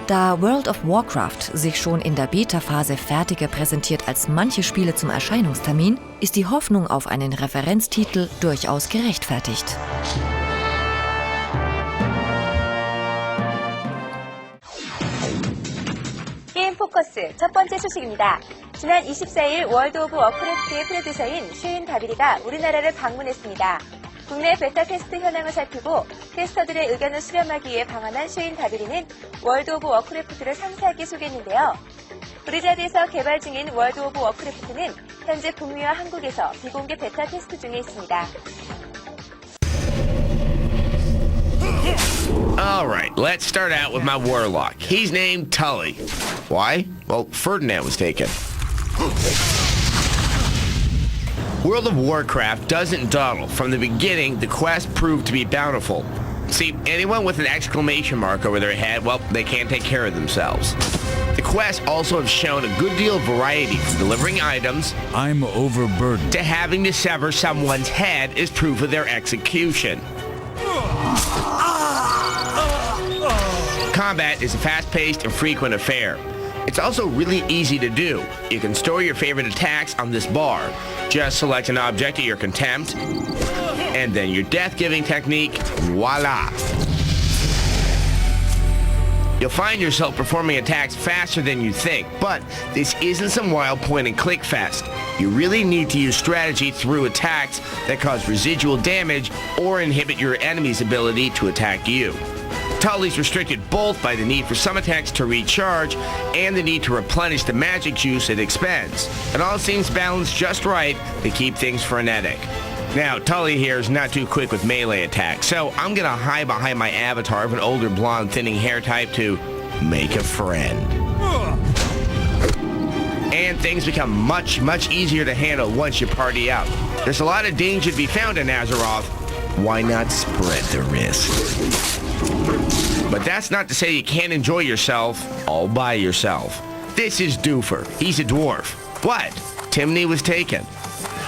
Da World of Warcraft sich schon in der Beta-Phase fertiger präsentiert als manche Spiele zum Erscheinungstermin, ist die Hoffnung auf einen Referenztitel durchaus gerechtfertigt. 게임 포커스 첫 번째 소식입니다. 지난 24일 월드 오브 워크래프트의 프로듀서인 쉐인 다비리가 우리나라를 방문했습니다. 국내 베타 테스트 현황을 살피고 테스터들의 의견을 수렴하기 위해 방한한 쉐인 다비리는 월드 오브 워크래프트를 상세하게 소개했는데요. 브리자드에서 개발 중인 월드 오브 워크래프트는 현재 북미와 한국에서 비공개 베타 테스트 중에 있습니다. Alright, let's start out with my warlock. He's named Tully. Why? Well, Ferdinand was taken. World of Warcraft doesn't dawdle. From the beginning, the quest proved to be bountiful. See, anyone with an exclamation mark over their head, well, they can't take care of themselves. The quests also have shown a good deal of variety, from delivering items I'm overburdened to having to sever someone's head as proof of their execution. Combat is a fast-paced and frequent affair. It's also really easy to do. You can store your favorite attacks on this bar. Just select an object of your contempt, and then your death-giving technique, voila! You'll find yourself performing attacks faster than you think, but this isn't some wild point-and-click fest. You really need to use strategy through attacks that cause residual damage or inhibit your enemy's ability to attack you. Tully's restricted both by the need for some attacks to recharge and the need to replenish the magic juice it expends. It all seems balanced just right to keep things frenetic. Now, Tully here is not too quick with melee attacks, so I'm gonna hide behind my avatar of an older blonde thinning hair type to make a friend. And things become much, much easier to handle once you party up. There's a lot of danger to be found in Azeroth. Why not spread the risk? But that's not to say you can't enjoy yourself all by yourself. This is Doofer. He's a dwarf. What? Timney was taken.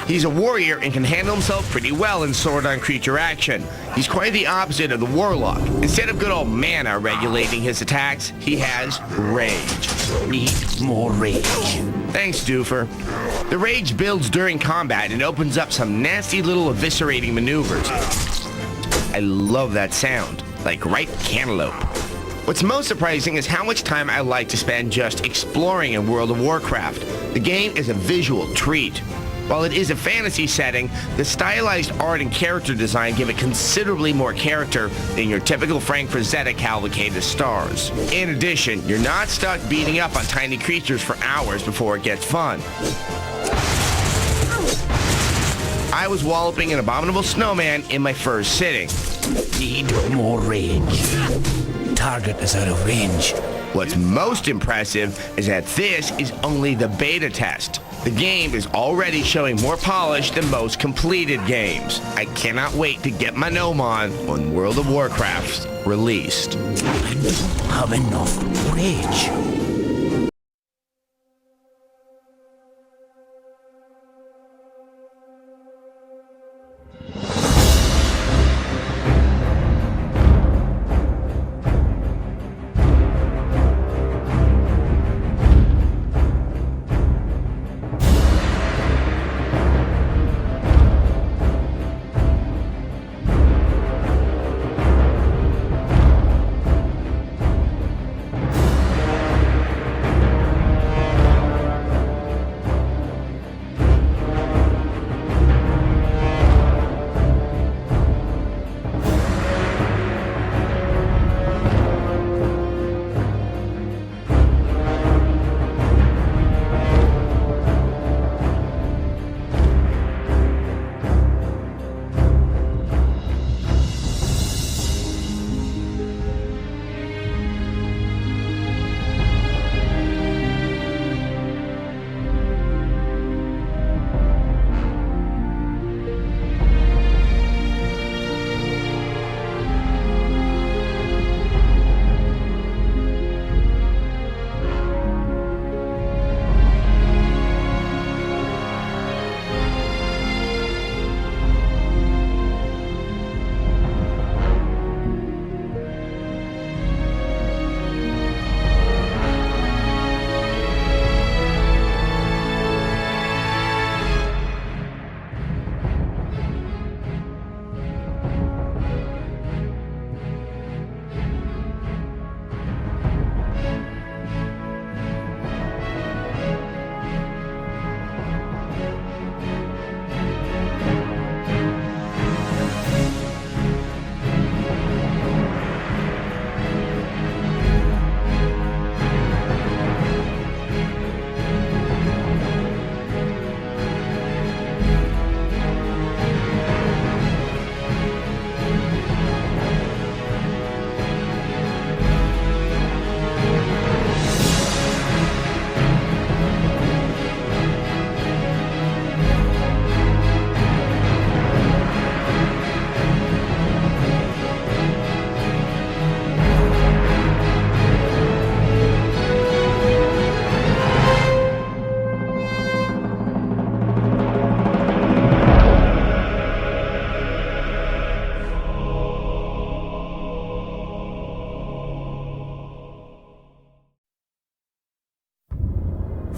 He's a warrior and can handle himself pretty well in sword-on-creature action. He's quite the opposite of the warlock. Instead of good old mana regulating his attacks, he has rage. Need more rage. Thanks, Doofer. The rage builds during combat and opens up some nasty little eviscerating maneuvers. I love that sound. Like ripe cantaloupe. What's most surprising is how much time I like to spend just exploring in World of Warcraft. The game is a visual treat. While it is a fantasy setting, the stylized art and character design give it considerably more character than your typical Frank Frazetta cavalcade of stars. In addition, you're not stuck beating up on tiny creatures for hours before it gets fun. I was walloping an abominable snowman in my first sitting. Need more rage. Target is out of range. What's most impressive is that this is only the beta test. The game is already showing more polish than most completed games. I cannot wait to get my gnome on when World of Warcraft's released. I don't have enough rage.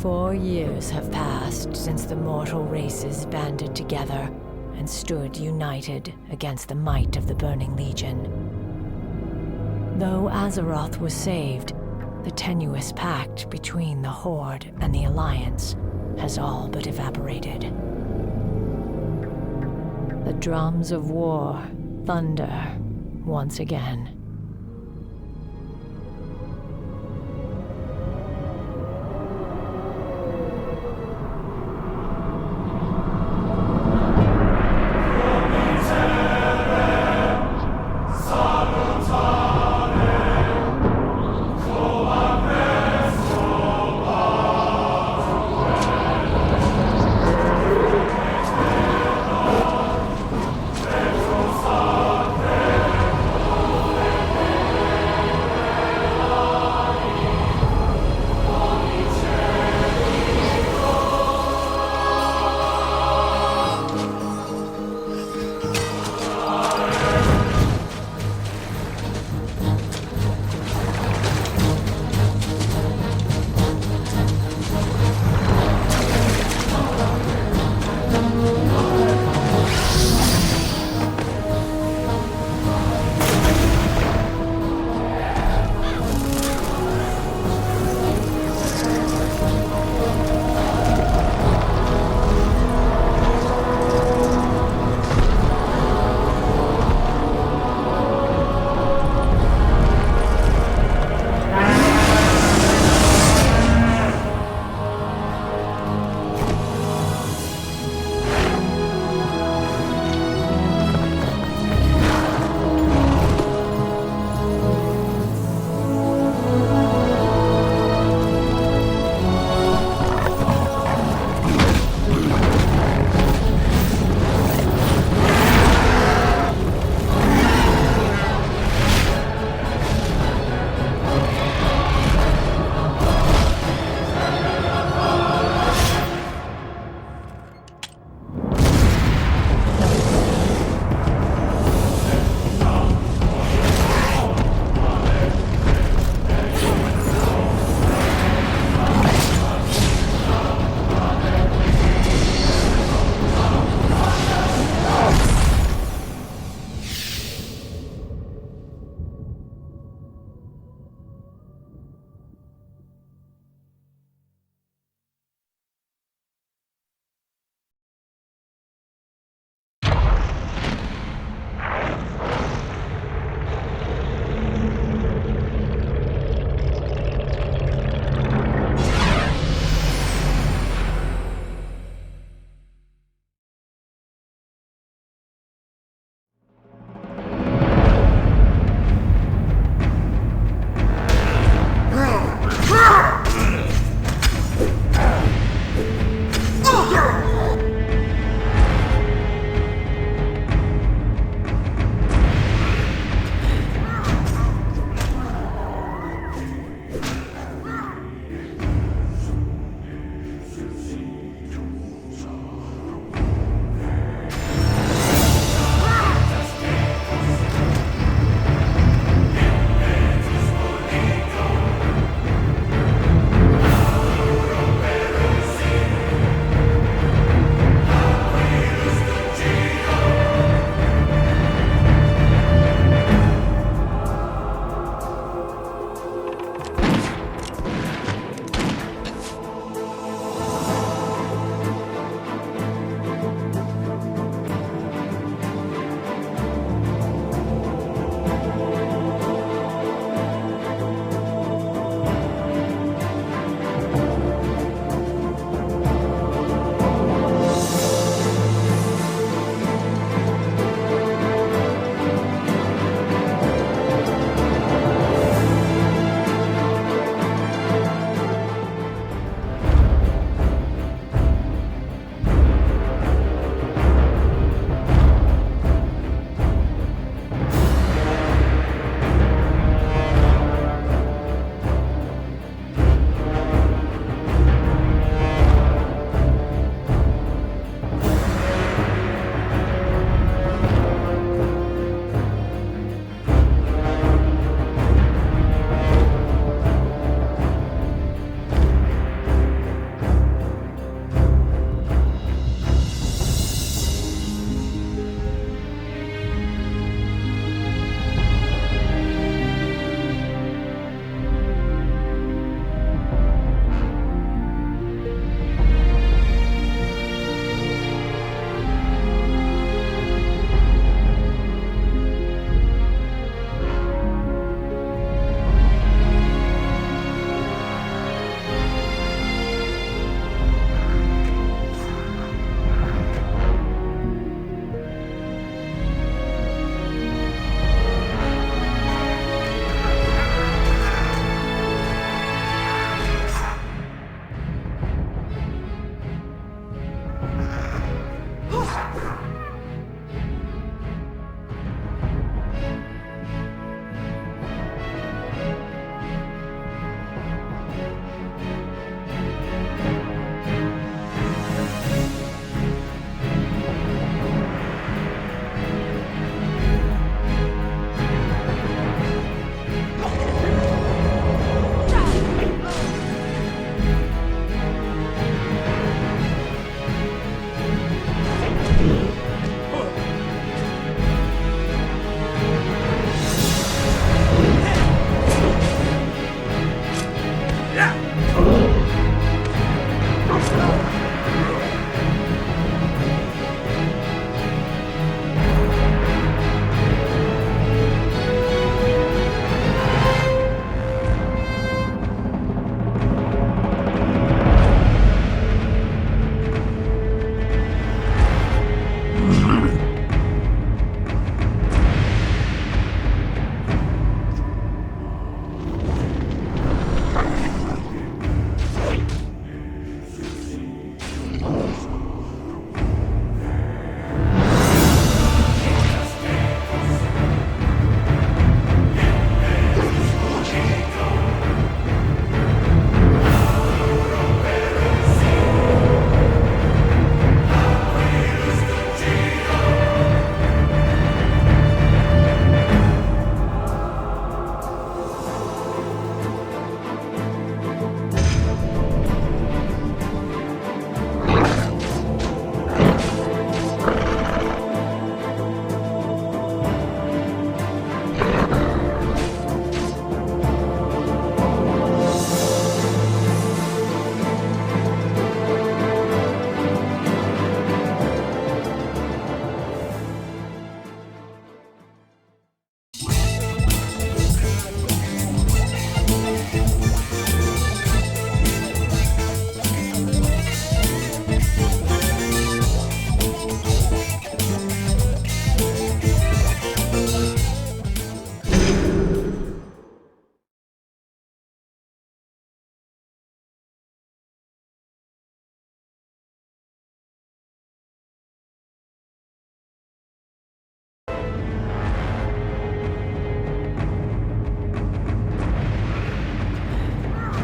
"4 years have passed since the mortal races banded together and stood united against the might of the Burning Legion. Though Azeroth was saved, the tenuous pact between the Horde and the Alliance has all but evaporated. The drums of war thunder once again.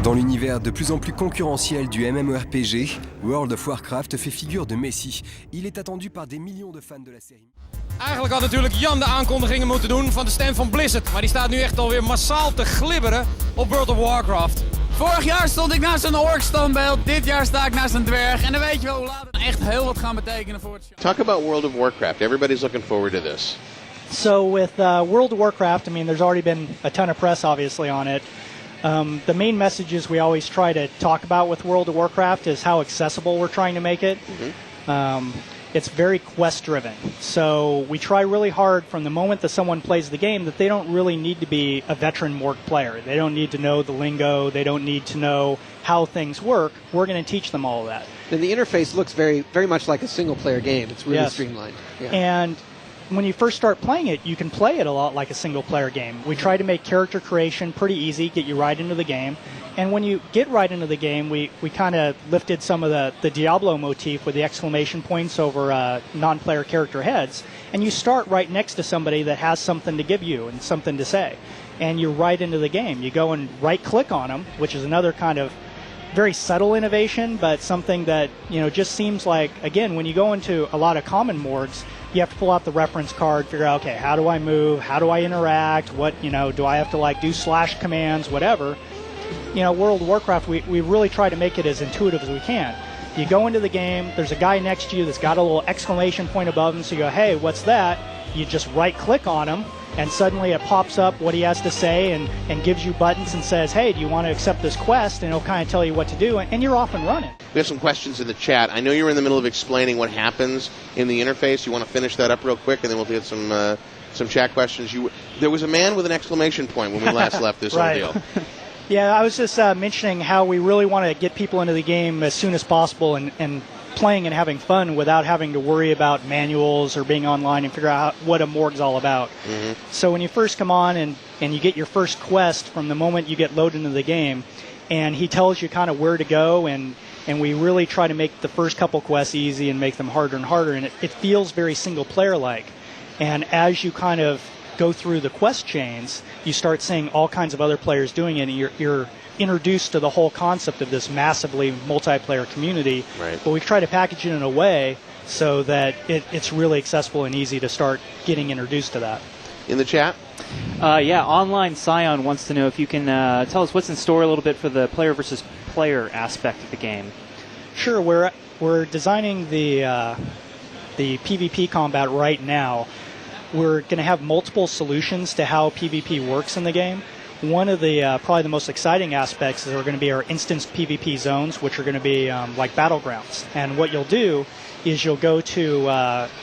Dans l'univers de plus en plus concurrentiel du MMORPG, World of Warcraft fait figure de messie. Il est attendu par des millions de fans de la série. Eigenlijk had natuurlijk Jan de aankondigingen moeten doen van de stem van Blizzard. Maar die staat nu echt alweer massaal te glibberen op World of Warcraft. Vorig jaar stond ik naast een ork standbeeld, dit jaar sta ik naast een dwerg. En dan weet je wel hoe laat het echt heel wat gaan betekenen voor het show. Talk about World of Warcraft. Everybody's looking forward to this. So with World of Warcraft, I mean, there's already been a ton of press, obviously, on it. The main messages we always try to talk about with World of Warcraft is how accessible we're trying to make it. It's very quest-driven, so we try really hard from the moment that someone plays the game that they don't really need to be a veteran Morg player. They don't need to know the lingo. They don't need to know how things work. We're going to teach them all of that. And the interface looks very, very much like a single-player game. It's really streamlined. Yeah. And when you first start playing it, you can play it a lot like a single-player game. We try to make character creation pretty easy, get you right into the game. And when you get right into the game, we kind of lifted some of the Diablo motif with the exclamation points over non-player character heads. And you start right next to somebody that has something to give you and something to say. And you're right into the game. You go and right-click on them, which is another kind of very subtle innovation, but something that, you know, just seems like, again, when you go into a lot of common morgs, you have to pull out the reference card, figure out, okay, how do I move? How do I interact? What, you know, do I have to like do slash commands, whatever? You know, World of Warcraft, we really try to make it as intuitive as we can. You go into the game, there's a guy next to you that's got a little exclamation point above him, so you go, hey, what's that? You just right-click on him, and suddenly it pops up what he has to say and gives you buttons and says, hey, do you want to accept this quest? And it'll kind of tell you what to do, and you're off and running. We have some questions in the chat. I know you're in the middle of explaining what happens in the interface. You want to finish that up real quick, and then we'll get some chat questions. There was a man with an exclamation point when we last left this ordeal. Yeah, I was just mentioning how we really want to get people into the game as soon as possible and playing and having fun without having to worry about manuals or being online and figure out what a morg's all about. So when you first come on and you get your first quest from the moment you get loaded into the game, and he tells you kind of where to go, and we really try to make the first couple quests easy and make them harder and harder, and it feels very single-player-like. And as you kind of go through the quest chains, you start seeing all kinds of other players doing it, and you're introduced to the whole concept of this massively multiplayer community. Right. But we try to package it in a way so that it's really accessible and easy to start getting introduced to that. In the chat? Yeah, Online Scion wants to know if you can tell us what's in store a little bit for the player versus player aspect of the game. Sure, we're designing the PvP combat right now. We're going to have multiple solutions to how PvP works in the game. One of the probably the most exciting aspects are going to be our instance PvP zones, which are going to be like battlegrounds. And what you'll do is you'll go to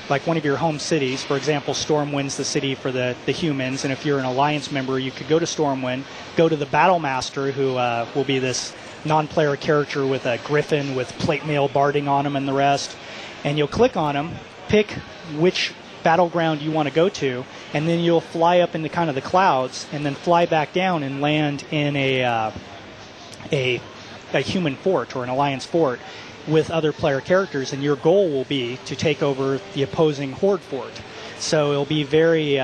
like one of your home cities. For example, Stormwind's the city for the humans, and if you're an Alliance member, you could go to Stormwind, go to the Battle Master, who will be this non-player character with a griffin with plate mail barding on him and the rest. And you'll click on him, pick which battleground you want to go to, and then you'll fly up into kind of the clouds and then fly back down and land in a human fort or an Alliance fort with other player characters, and your goal will be to take over the opposing Horde fort. So it'll be very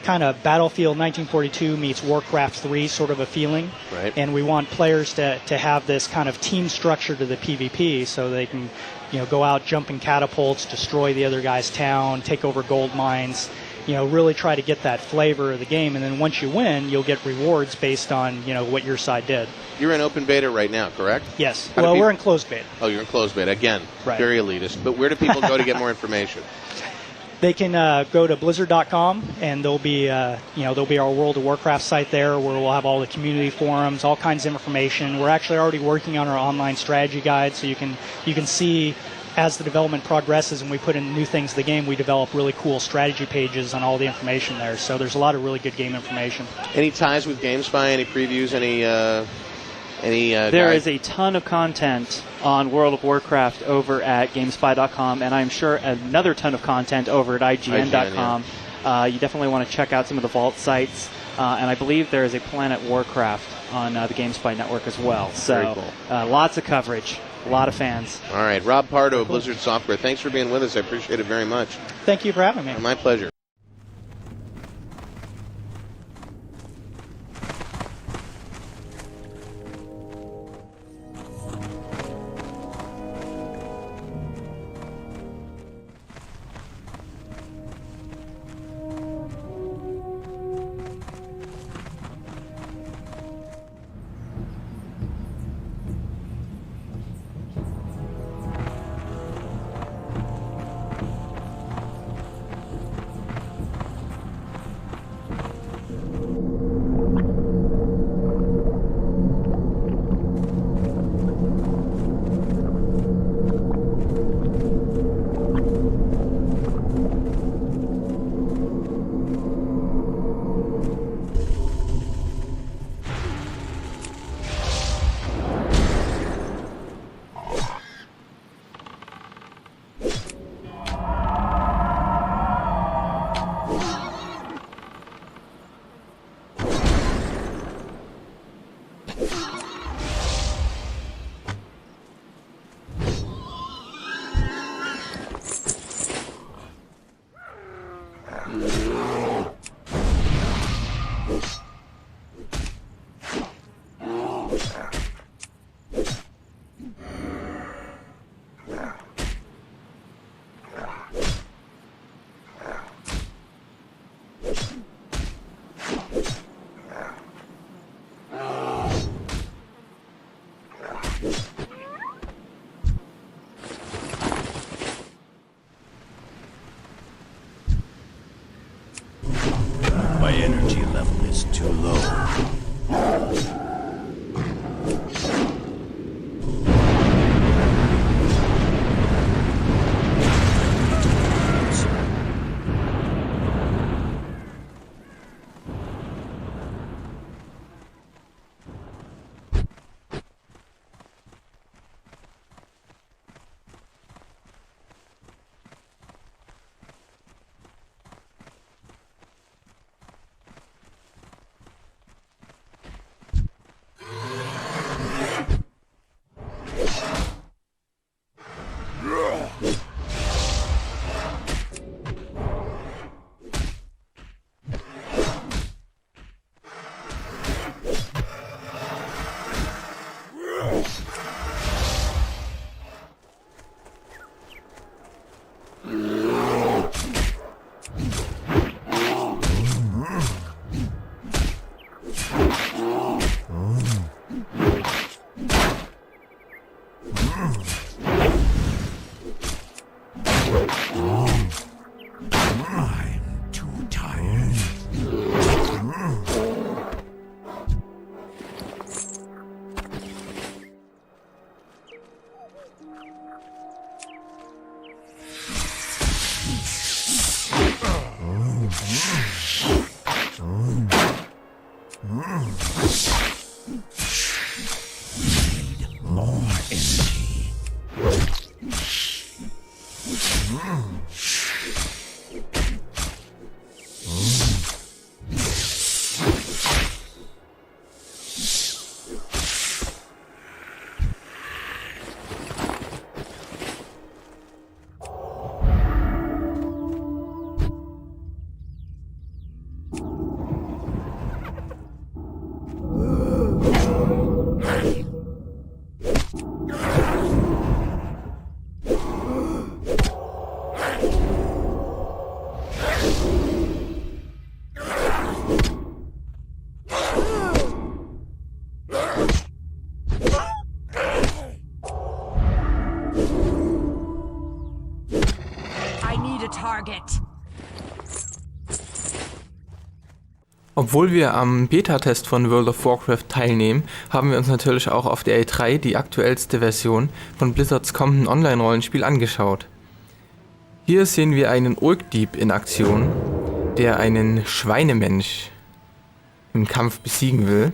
kind of Battlefield 1942 meets Warcraft 3 sort of a feeling. Right. And we want players to have this kind of team structure to the PvP so they can, you know, go out jumping catapults, destroy the other guy's town, take over gold mines, you know, really try to get that flavor of the game. And then once you win, you'll get rewards based on, you know, what your side did. You're in open beta right now, correct? Yes. Well, we're in closed beta. Oh, you're in closed beta. Again, right. Very elitist. But where do people go to get more information? They can go to blizzard.com, and there'll be there'll be our World of Warcraft site there where we'll have all the community forums, all kinds of information. We're actually already working on our online strategy guide, so you can see as the development progresses and we put in new things to the game, we develop really cool strategy pages on all the information there. So there's a lot of really good game information. Any ties with GameSpy? Any previews? There is a ton of content on World of Warcraft over at GameSpy.com, and I'm sure another ton of content over at IGN.com. Yeah. You definitely want to check out some of the Vault sites, and I believe there is a Planet Warcraft on the GameSpy network as well. So very cool. Lots of coverage, a lot of fans. All right, Rob Pardo of Blizzard Software, thanks for being with us. I appreciate it very much. Thank you for having me. My pleasure. It's too low. Obwohl wir am Beta-Test von World of Warcraft teilnehmen, haben wir uns natürlich auch auf der E3 die aktuellste Version von Blizzards kommenden Online-Rollenspiel angeschaut. Hier sehen wir einen Urkdieb in Aktion, der einen Schweinemensch im Kampf besiegen will.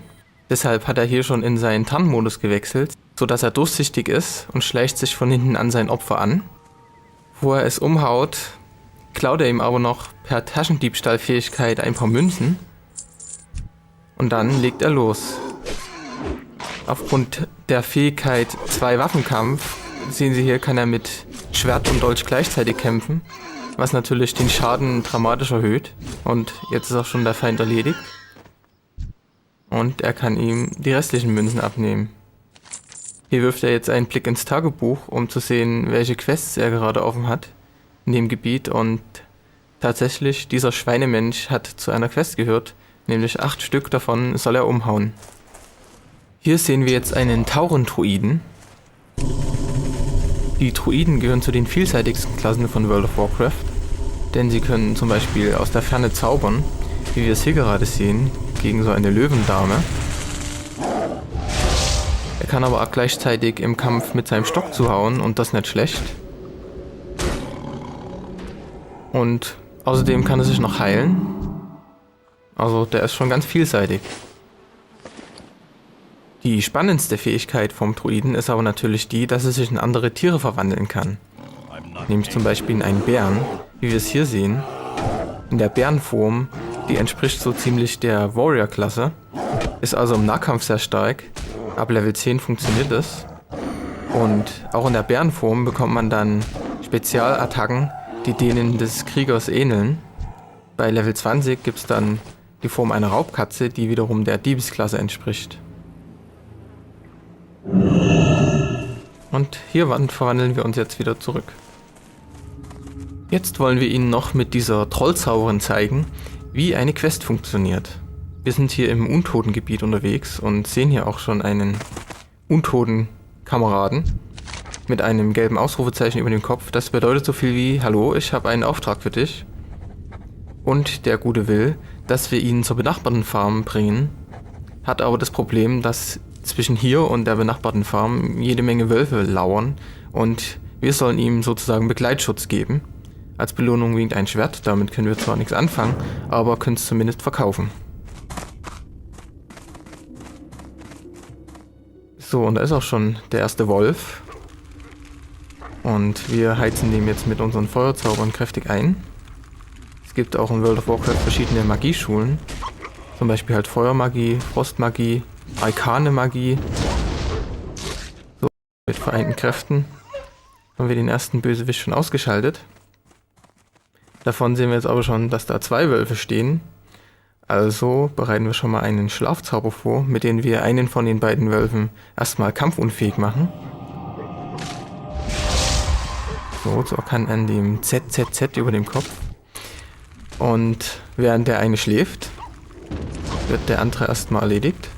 Deshalb hat er hier schon in seinen Tarnmodus gewechselt, sodass er durchsichtig ist und schleicht sich von hinten an sein Opfer an. Wo er es umhaut, klaut er ihm aber noch per Taschendiebstahlfähigkeit ein paar Münzen. Und dann legt er los. Aufgrund der Fähigkeit 2 Waffenkampf, sehen Sie hier, kann er mit Schwert und Dolch gleichzeitig kämpfen, was natürlich den Schaden dramatisch erhöht. Und jetzt ist auch schon der Feind erledigt. Und er kann ihm die restlichen Münzen abnehmen. Hier wirft er jetzt einen Blick ins Tagebuch, um zu sehen, welche Quests er gerade offen hat in dem Gebiet. Und tatsächlich, dieser Schweinemensch hat zu einer Quest gehört, nämlich 8 Stück davon soll er umhauen. Hier sehen wir jetzt einen Tauren-Druiden. Die Druiden gehören zu den vielseitigsten Klassen von World of Warcraft, denn sie können zum Beispiel aus der Ferne zaubern, wie wir es hier gerade sehen, gegen so eine Löwendame. Er kann aber auch gleichzeitig im Kampf mit seinem Stock zuhauen und das nicht schlecht. Und außerdem kann er sich noch heilen. Also der ist schon ganz vielseitig. Die spannendste Fähigkeit vom Druiden ist aber natürlich die, dass er sich in andere Tiere verwandeln kann. Nämlich zum Beispiel in einen Bären, wie wir es hier sehen. In der Bärenform, die entspricht so ziemlich der Warrior-Klasse, ist also im Nahkampf sehr stark. Ab Level 10 funktioniert es. Und auch in der Bärenform bekommt man dann Spezialattacken, die denen des Kriegers ähneln. Bei Level 20 gibt es dann die Form einer Raubkatze, die wiederum der Diebesklasse entspricht. Und hier verwandeln wir uns jetzt wieder zurück. Jetzt wollen wir Ihnen noch mit dieser Trollzauberin zeigen, wie eine Quest funktioniert. Wir sind hier im Untotengebiet unterwegs und sehen hier auch schon einen Untoten-Kameraden mit einem gelben Ausrufezeichen über dem Kopf. Das bedeutet so viel wie: Hallo, ich habe einen Auftrag für dich. Und der gute Will, dass wir ihn zur benachbarten Farm bringen, hat aber das Problem, dass zwischen hier und der benachbarten Farm jede Menge Wölfe lauern und wir sollen ihm sozusagen Begleitschutz geben. Als Belohnung winkt ein Schwert, damit können wir zwar nichts anfangen, aber können es zumindest verkaufen. So, und da ist auch schon der erste Wolf. Und wir heizen den jetzt mit unseren Feuerzaubern kräftig ein. Es gibt auch in World of Warcraft verschiedene Magieschulen. Zum Beispiel halt Feuermagie, Frostmagie, Arkane Magie. So, mit vereinten Kräften haben wir den ersten Bösewicht schon ausgeschaltet. Davon sehen wir jetzt aber schon, dass da 2 Wölfe stehen. Also bereiten wir schon mal einen Schlafzauber vor, mit dem wir einen von den beiden Wölfen erstmal kampfunfähig machen. So kann an dem ZZZ über dem Kopf. Und während der eine schläft, wird der andere erstmal erledigt.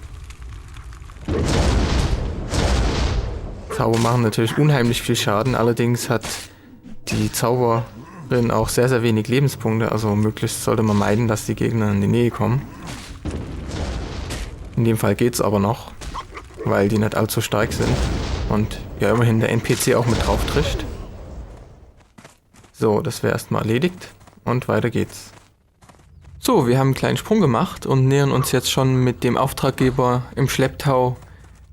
Zauber machen natürlich unheimlich viel Schaden, allerdings hat die Zauberin auch sehr, sehr wenig Lebenspunkte, also möglichst sollte man meiden, dass die Gegner in die Nähe kommen. In dem Fall geht's aber noch, weil die nicht allzu stark sind und ja immerhin der NPC auch mit drauf trischt. So, das wäre erstmal erledigt und weiter geht's. So, wir haben einen kleinen Sprung gemacht und nähern uns jetzt schon mit dem Auftraggeber im Schlepptau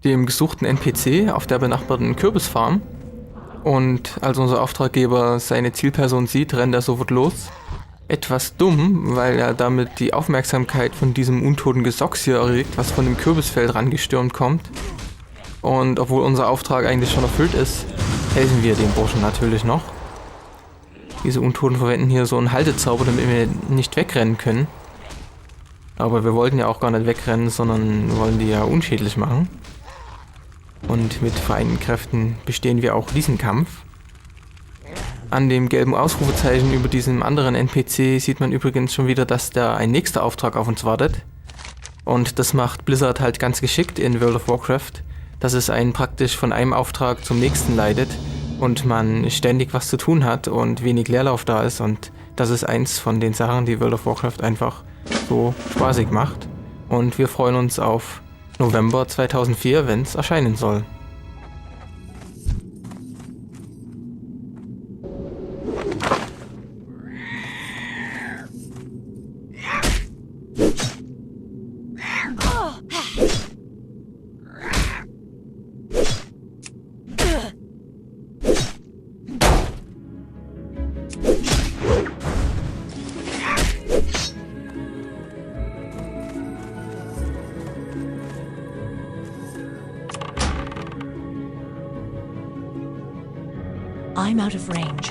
dem gesuchten NPC auf der benachbarten Kürbisfarm. Und als unser Auftraggeber seine Zielperson sieht, rennt er sofort los. Etwas dumm, weil er damit die Aufmerksamkeit von diesem untoten Gesocks hier erregt, was von dem Kürbisfeld rangestürmt kommt. Und obwohl unser Auftrag eigentlich schon erfüllt ist, helfen wir dem Burschen natürlich noch. Diese Untoten verwenden hier so einen Haltezauber, damit wir nicht wegrennen können. Aber wir wollten ja auch gar nicht wegrennen, sondern wollen die ja unschädlich machen. Und mit vereinten Kräften bestehen wir auch diesen Kampf. An dem gelben Ausrufezeichen über diesem anderen NPC sieht man übrigens schon wieder, dass da ein nächster Auftrag auf uns wartet. Und das macht Blizzard halt ganz geschickt in World of Warcraft, dass es einen praktisch von einem Auftrag zum nächsten leitet und man ständig was zu tun hat und wenig Leerlauf da ist, und das ist eins von den Sachen, die World of Warcraft einfach so spaßig macht. Und wir freuen uns auf November 2004, wenn es erscheinen soll. I'm out of range.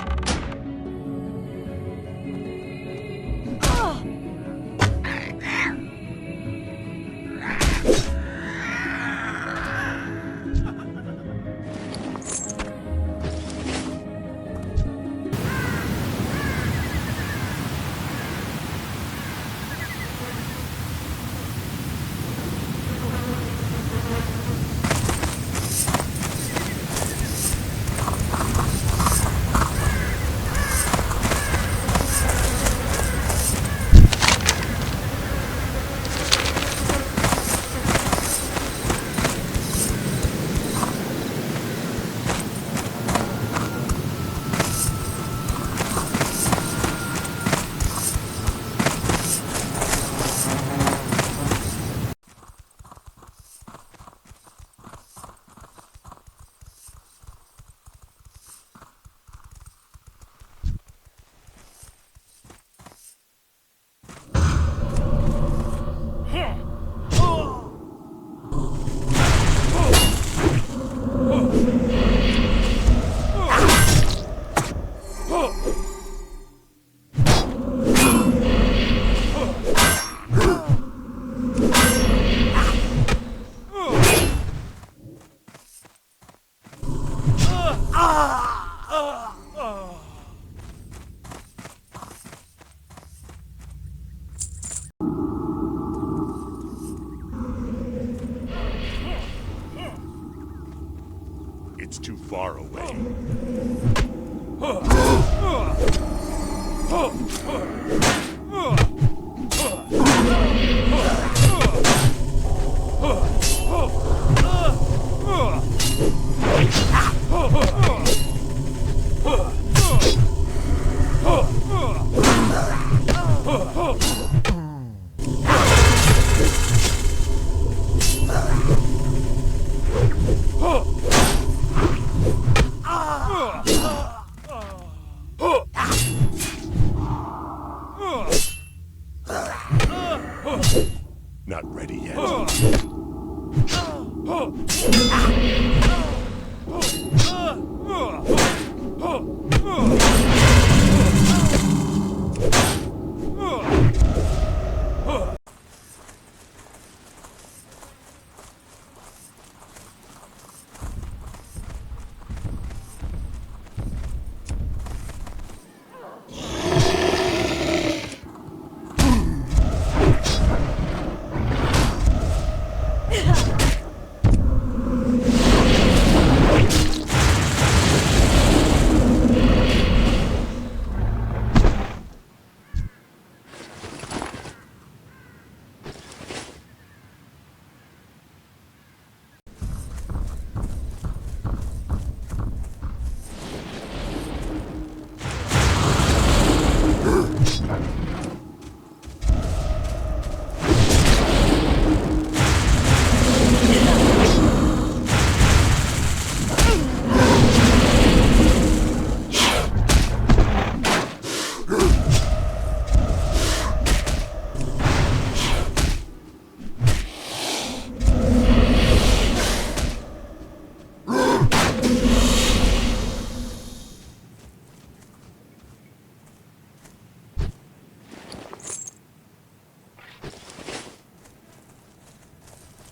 It's too far away.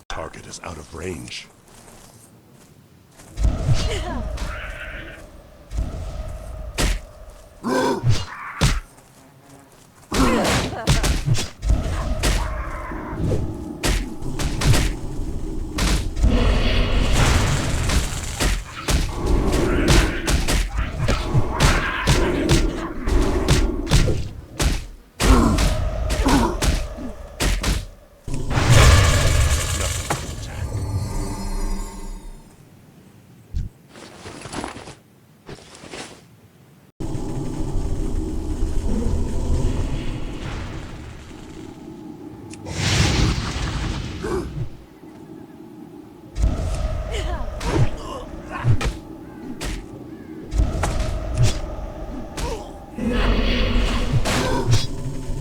Target is out of range.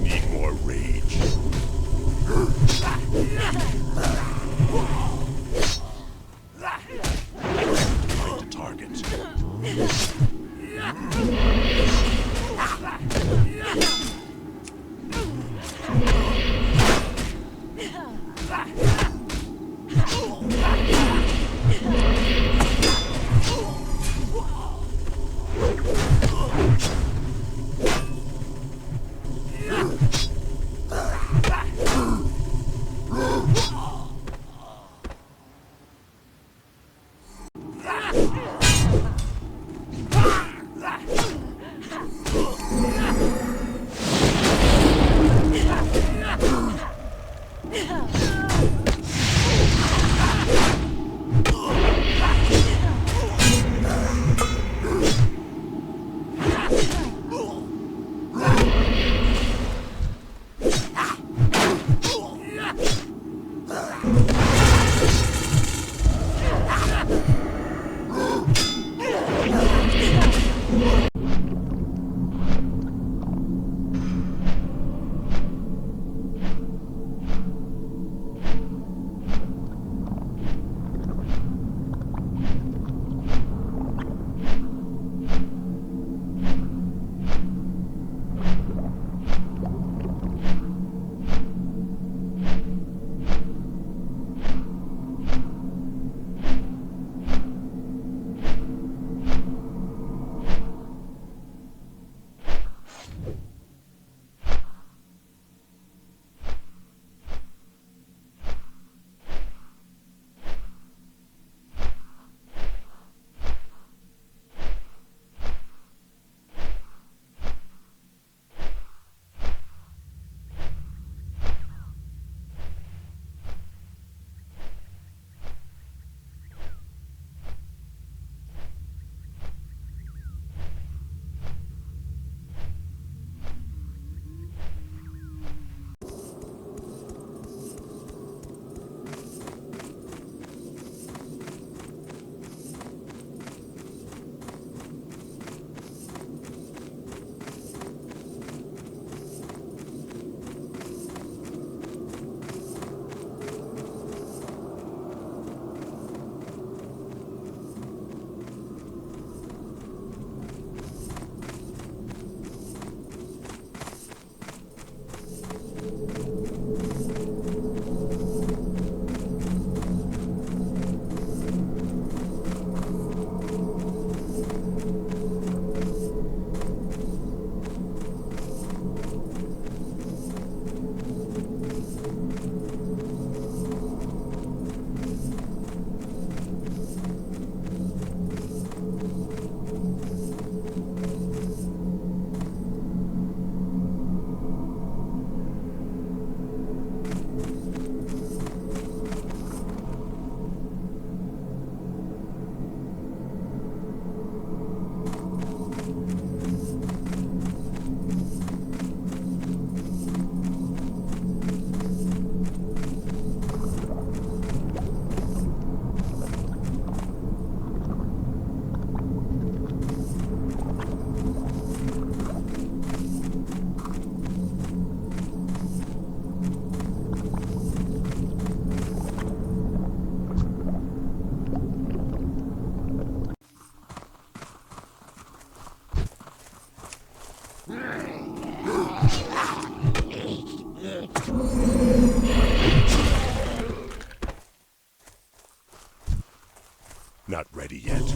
Need more rage. Find the target. Not ready yet.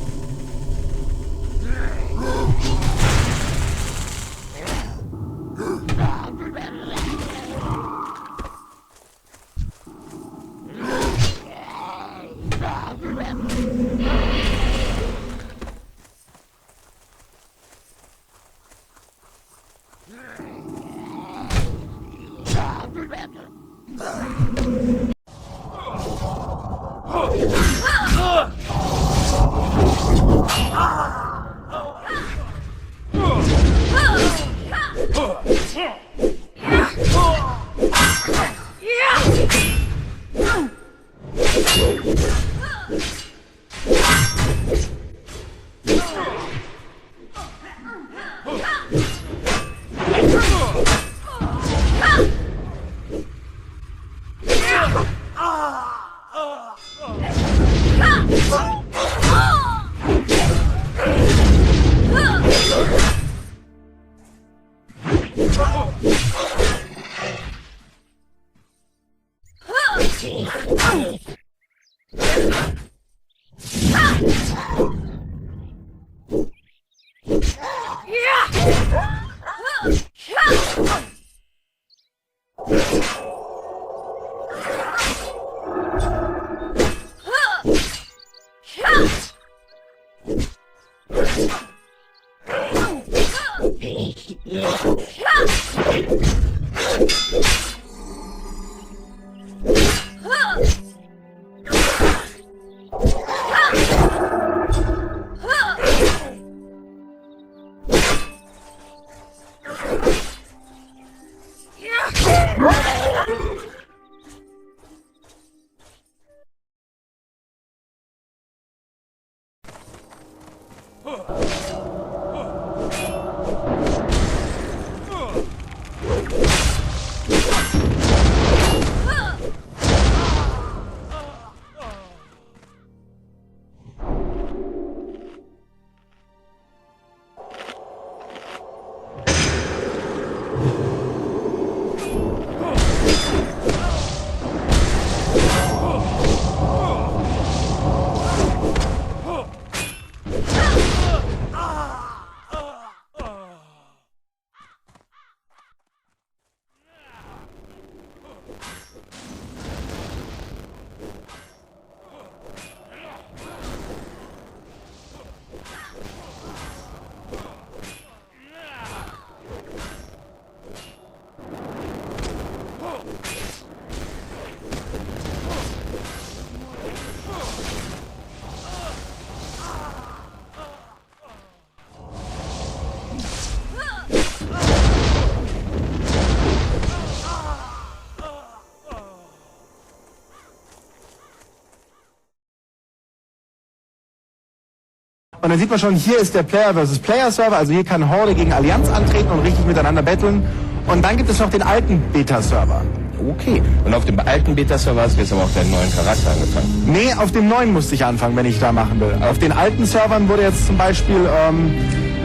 Und dann sieht man schon, hier ist der Player vs. Player Server, also hier kann Horde gegen Allianz antreten und richtig miteinander battlen. Und dann gibt es noch den alten Beta-Server. Okay, und auf dem alten Beta-Server hast du jetzt aber auch deinen neuen Charakter angefangen? Nee, auf dem neuen musste ich anfangen, wenn ich da machen will. Auf den alten Servern wurde jetzt zum Beispiel,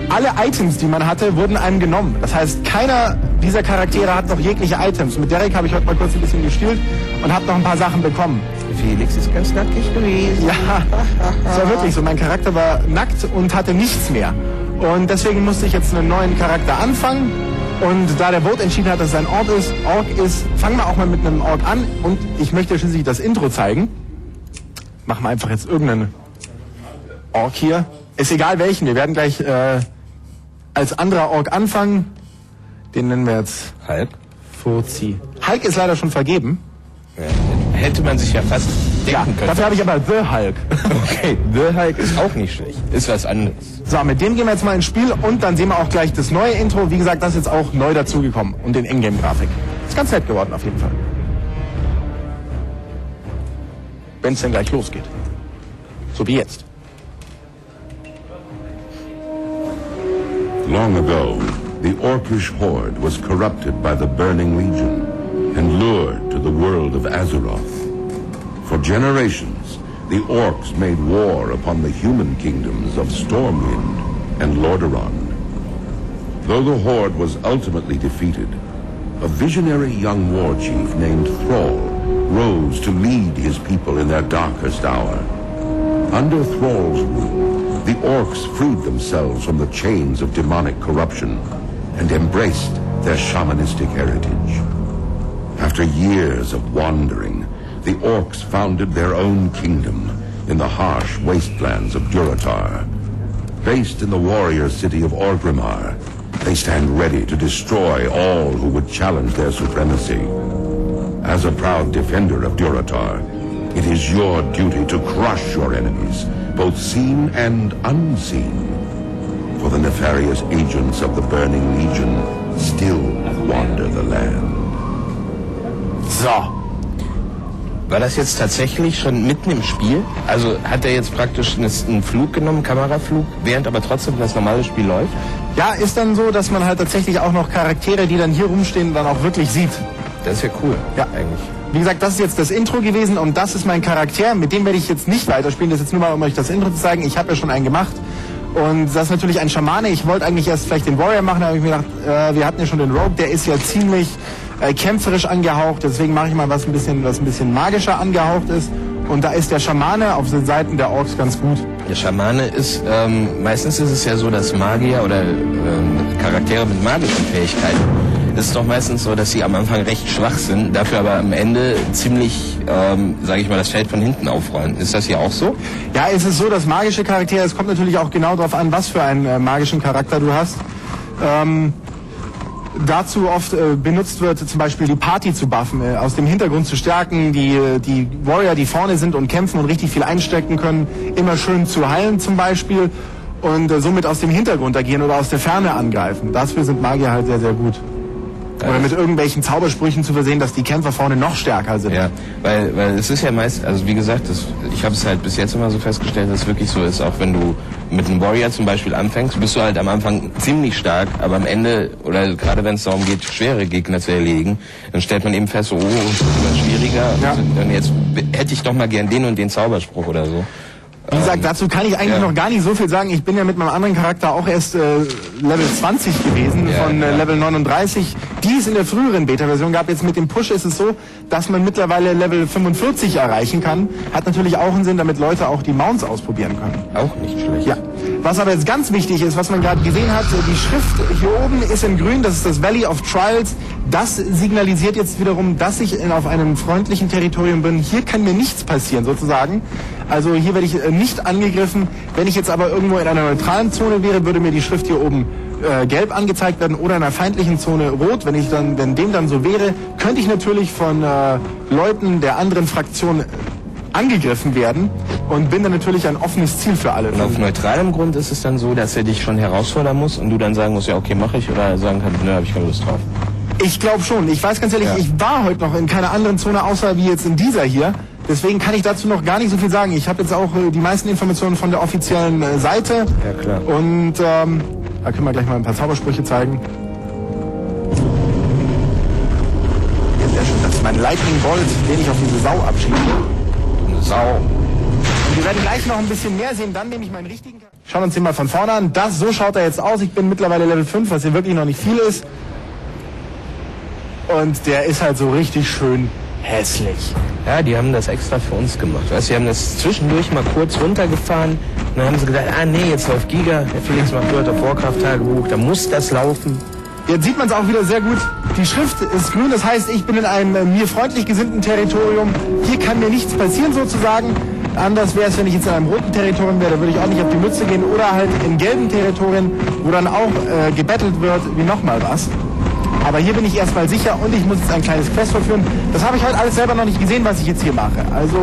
alle Items, die man hatte, wurden einem genommen. Das heißt, keiner dieser Charaktere hat noch jegliche Items. Mit Derek habe ich heute mal kurz ein bisschen gespielt und habe noch ein paar Sachen bekommen. Felix ist ganz nackig gewesen. Ja, es war wirklich so. Mein Charakter war nackt und hatte nichts mehr. Und deswegen musste ich jetzt einen neuen Charakter anfangen. Und da der Vote entschieden hat, dass es ein Ork ist, fangen wir auch mal mit einem Ork an. Und ich möchte schließlich das Intro zeigen. Machen wir einfach jetzt irgendeinen Ork hier. Ist egal welchen, wir werden gleich als anderer Ork anfangen. Den nennen wir jetzt Hulk. Furzi. Hulk ist leider schon vergeben. Ja, hätte man sich ja fast denken können. Dafür habe ich aber The Hulk. Okay, The Hulk ist auch nicht schlecht. Ist was anderes. So, mit dem gehen wir jetzt mal ins Spiel und dann sehen wir auch gleich das neue Intro. Wie gesagt, das ist jetzt auch neu dazugekommen und den Ingame-Grafik. Ist ganz nett geworden auf jeden Fall. Wenn es denn gleich losgeht. So wie jetzt. Long ago, the Orcish horde was corrupted by the Burning Legion and lured to the world of Azeroth. For generations, the Orcs made war upon the human kingdoms of Stormwind and Lordaeron. Though the horde was ultimately defeated, a visionary young war chief named Thrall rose to lead his people in their darkest hour. Under Thrall's rule, the orcs freed themselves from the chains of demonic corruption and embraced their shamanistic heritage. After years of wandering, the orcs founded their own kingdom in the harsh wastelands of Durotar. Based in the warrior city of Orgrimmar, they stand ready to destroy all who would challenge their supremacy. As a proud defender of Durotar, it is your duty to crush your enemies, both seen and unseen. For the nefarious agents of the Burning Legion still wander the land. So. War das jetzt tatsächlich schon mitten im Spiel? Also hat er jetzt praktisch einen Flug genommen, Kameraflug, während aber trotzdem das normale Spiel läuft? Ja, ist dann so, dass man halt tatsächlich auch noch Charaktere, die dann hier rumstehen, dann auch wirklich sieht. Das ist ja cool. Ja, eigentlich. Wie gesagt, das ist jetzt das Intro gewesen und das ist mein Charakter. Mit dem werde ich jetzt nicht weiterspielen. Das ist jetzt nur mal, um euch das Intro zu zeigen. Ich habe ja schon einen gemacht. Und das ist natürlich ein Schamane. Ich wollte eigentlich erst vielleicht den Warrior machen, da habe ich mir gedacht, wir hatten ja schon den Rogue, der ist ja ziemlich kämpferisch angehaucht. Deswegen mache ich mal was ein bisschen magischer angehaucht ist. Und da ist der Schamane auf den Seiten der Orks ganz gut. Der Schamane ist, meistens ist es ja so, dass Magier oder Charaktere mit magischen Fähigkeiten, es ist doch meistens so, dass sie am Anfang recht schwach sind, dafür aber am Ende ziemlich, sage ich mal, das Feld von hinten aufrollen. Ist das hier auch so? Ja, es ist so, dass magische Charaktere, es kommt natürlich auch genau darauf an, was für einen magischen Charakter du hast. Dazu oft benutzt wird, zum Beispiel die Party zu buffen, aus dem Hintergrund zu stärken, die Warrior, die vorne sind und kämpfen und richtig viel einstecken können, immer schön zu heilen zum Beispiel und somit aus dem Hintergrund agieren oder aus der Ferne angreifen. Dafür sind Magier halt sehr, sehr gut. Oder mit irgendwelchen Zaubersprüchen zu versehen, dass die Kämpfer vorne noch stärker sind. Ja, weil es ist ja meist, also wie gesagt, ich habe es halt bis jetzt immer so festgestellt, dass es wirklich so ist, auch wenn du mit einem Warrior zum Beispiel anfängst, bist du halt am Anfang ziemlich stark, aber am Ende, oder gerade wenn es darum geht, schwere Gegner zu erlegen, dann stellt man eben fest, so, oh, es wird schwieriger, ja. Und jetzt hätte ich doch mal gern den und den Zauberspruch oder so. Wie gesagt, dazu kann ich eigentlich noch gar nicht so viel sagen. Ich bin ja mit meinem anderen Charakter auch erst Level 20 gewesen, von Level 39, die es in der früheren Beta-Version gab. Jetzt mit dem Push ist es so, dass man mittlerweile Level 45 erreichen kann. Hat natürlich auch einen Sinn, damit Leute auch die Mounts ausprobieren können. Auch nicht schlecht. Ja. Was aber jetzt ganz wichtig ist, was man gerade gesehen hat, die Schrift hier oben ist in grün, das ist das Valley of Trials. Das signalisiert jetzt wiederum, dass ich auf einem freundlichen Territorium bin. Hier kann mir nichts passieren, sozusagen. Also hier werde ich nicht angegriffen. Wenn ich jetzt aber irgendwo in einer neutralen Zone wäre, würde mir die Schrift hier oben gelb angezeigt werden oder in einer feindlichen Zone rot. Wenn dem dann so wäre, könnte ich natürlich von Leuten der anderen Fraktion angegriffen werden und bin dann natürlich ein offenes Ziel für alle. Und auf neutralem Grund ist es dann so, dass er dich schon herausfordern muss und du dann sagen musst, ja okay, mache ich, oder sagen kannst, nö, habe ich keine Lust drauf. Ich glaube schon. Ich weiß ganz ehrlich, ich war heute noch in keiner anderen Zone, außer wie jetzt in dieser hier. Deswegen kann ich dazu noch gar nicht so viel sagen. Ich habe jetzt auch die meisten Informationen von der offiziellen Seite. Ja, klar. Und da können wir gleich mal ein paar Zaubersprüche zeigen. Ja, sehr schön. Das ist mein Lightning Bolt, den ich auf diese Sau abschieße. Eine Sau. Und wir werden gleich noch ein bisschen mehr sehen. Dann nehme ich meinen richtigen Charakter. Schauen wir uns den mal von vorne an. So schaut er jetzt aus. Ich bin mittlerweile Level 5, was hier wirklich noch nicht viel ist. Und der ist halt so richtig schön hässlich. Ja, die haben das extra für uns gemacht. Weißt, die haben das zwischendurch mal kurz runtergefahren und dann haben sie gedacht, nee, jetzt läuft Giga, der Felix macht World of Warcraft Tagebuch, da muss das laufen. Jetzt sieht man es auch wieder sehr gut. Die Schrift ist grün, das heißt, ich bin in einem mir freundlich gesinnten Territorium. Hier kann mir nichts passieren sozusagen. Anders wäre es, wenn ich jetzt in einem roten Territorium wäre, da würde ich auch nicht auf die Mütze gehen. Oder halt in gelben Territorien, wo dann auch gebettelt wird, wie nochmal was. Aber hier bin ich erstmal sicher und ich muss jetzt ein kleines Quest vollführen. Das habe ich heute alles selber noch nicht gesehen, was ich jetzt hier mache. Also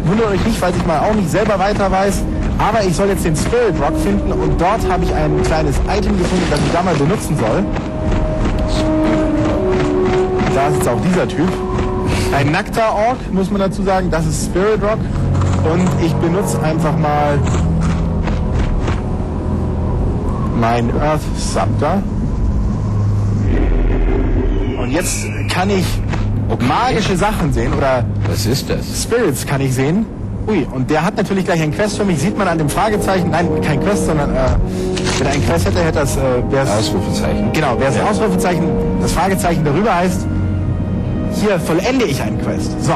wundert euch nicht, weil ich mal auch nicht selber weiter weiß. Aber ich soll jetzt den Spirit Rock finden und dort habe ich ein kleines Item gefunden, das ich da mal benutzen soll. Da ist jetzt auch dieser Typ. Ein Lok'tar Orc, muss man dazu sagen. Das ist Spirit Rock. Und ich benutze einfach mal mein Earth Scepter. Und jetzt kann ich magische Sachen sehen, oder was ist das? Spirits kann ich sehen. Ui, und der hat natürlich gleich ein Quest für mich, sieht man an dem Fragezeichen, nein, kein Quest, sondern wenn er ein Quest hätte, hätte das Ausrufezeichen. Genau, wäre es ein Ausrufezeichen, das Fragezeichen darüber heißt, hier vollende ich einen Quest. So.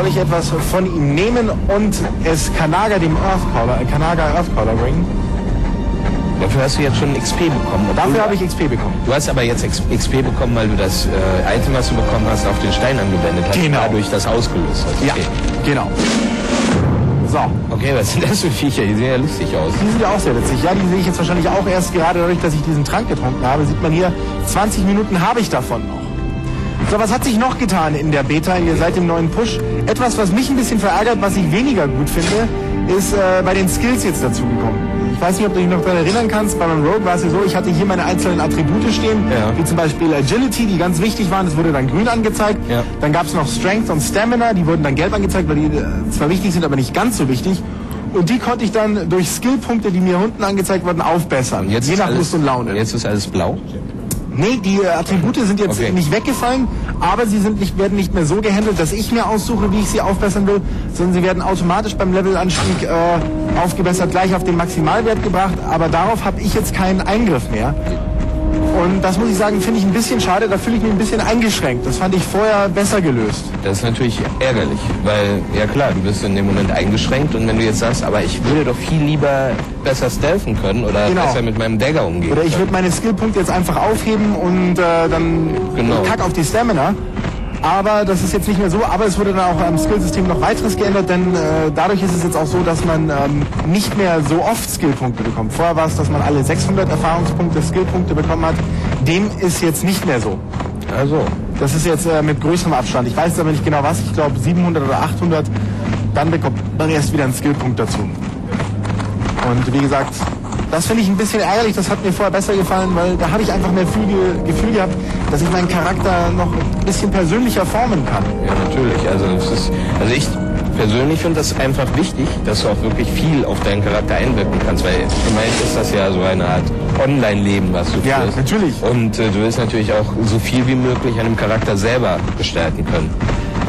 soll ich etwas von ihm nehmen und es Kanaga Earthcaller bringen. Dafür hast du jetzt schon XP bekommen. Dafür habe ich XP bekommen. Du hast aber jetzt XP bekommen, weil du das Item, was du bekommen hast, auf den Stein angewendet hast. Genau. Dadurch das ausgelöst hast. Okay. Ja, genau. So. Okay, was sind das für Viecher? Die sehen ja lustig aus. Die sind ja auch sehr witzig. Ja, die sehe ich jetzt wahrscheinlich auch erst gerade dadurch, dass ich diesen Trank getrunken habe. Sieht man hier, 20 Minuten habe ich davon noch. So, was hat sich noch getan in der Beta, seit dem neuen Push? Etwas, was mich ein bisschen verärgert, was ich weniger gut finde, ist bei den Skills jetzt dazugekommen. Ich weiß nicht, ob du dich noch daran erinnern kannst, bei meinem Rogue war es ja so, ich hatte hier meine einzelnen Attribute stehen, wie zum Beispiel Agility, die ganz wichtig waren, das wurde dann grün angezeigt. Ja. Dann gab es noch Strength und Stamina, die wurden dann gelb angezeigt, weil die zwar wichtig sind, aber nicht ganz so wichtig. Und die konnte ich dann durch Skillpunkte, die mir unten angezeigt wurden, aufbessern. Je nach Lust und Laune. Jetzt ist alles blau? Nee, die Attribute sind jetzt nicht weggefallen, aber sie werden nicht mehr so gehandelt, dass ich mir aussuche, wie ich sie aufbessern will, sondern sie werden automatisch beim Levelanstieg aufgebessert, gleich auf den Maximalwert gebracht, aber darauf habe ich jetzt keinen Eingriff mehr. Und das muss ich sagen, finde ich ein bisschen schade, da fühle ich mich ein bisschen eingeschränkt. Das fand ich vorher besser gelöst. Das ist natürlich ärgerlich, weil, ja klar, du bist in dem Moment eingeschränkt und wenn du jetzt sagst, aber ich würde doch viel lieber besser stealthen können oder besser mit meinem Dagger umgehen. Oder ich würde meine Skillpunkte jetzt einfach aufheben und dann kack auf die Stamina. Aber das ist jetzt nicht mehr so, aber es wurde dann auch am Skillsystem noch weiteres geändert, denn dadurch ist es jetzt auch so, dass man nicht mehr so oft Skillpunkte bekommt. Vorher war es, dass man alle 600 Erfahrungspunkte Skillpunkte bekommen hat. Dem ist jetzt nicht mehr so. Also. Das ist jetzt mit größerem Abstand. Ich weiß aber nicht genau was, ich glaube 700 oder 800, dann bekommt man erst wieder einen Skillpunkt dazu. Und wie gesagt, das finde ich ein bisschen ärgerlich, das hat mir vorher besser gefallen, weil da habe ich einfach mehr Gefühl gehabt, dass ich meinen Charakter noch ein bisschen persönlicher formen kann. Ja, natürlich. Also ich persönlich finde das einfach wichtig, dass du auch wirklich viel auf deinen Charakter einwirken kannst, weil immerhin ist das ja so eine Art Online-Leben, was du führst. Ja, natürlich. Und du willst natürlich auch so viel wie möglich an dem Charakter selber gestalten können.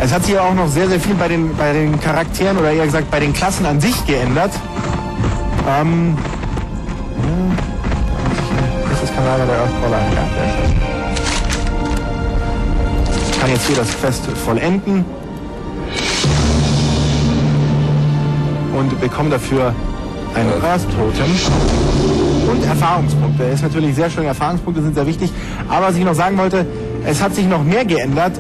Es hat sich ja auch noch sehr, sehr viel bei den Charakteren oder eher gesagt bei den Klassen an sich geändert. Das ist Kanal der Earthcaller. Ja, sehr schön. Ich kann jetzt hier das Quest vollenden und bekomme dafür ein Earth Totem und Erfahrungspunkte. Das ist natürlich sehr schön, Erfahrungspunkte sind sehr wichtig. Aber was ich noch sagen wollte, es hat sich noch mehr geändert.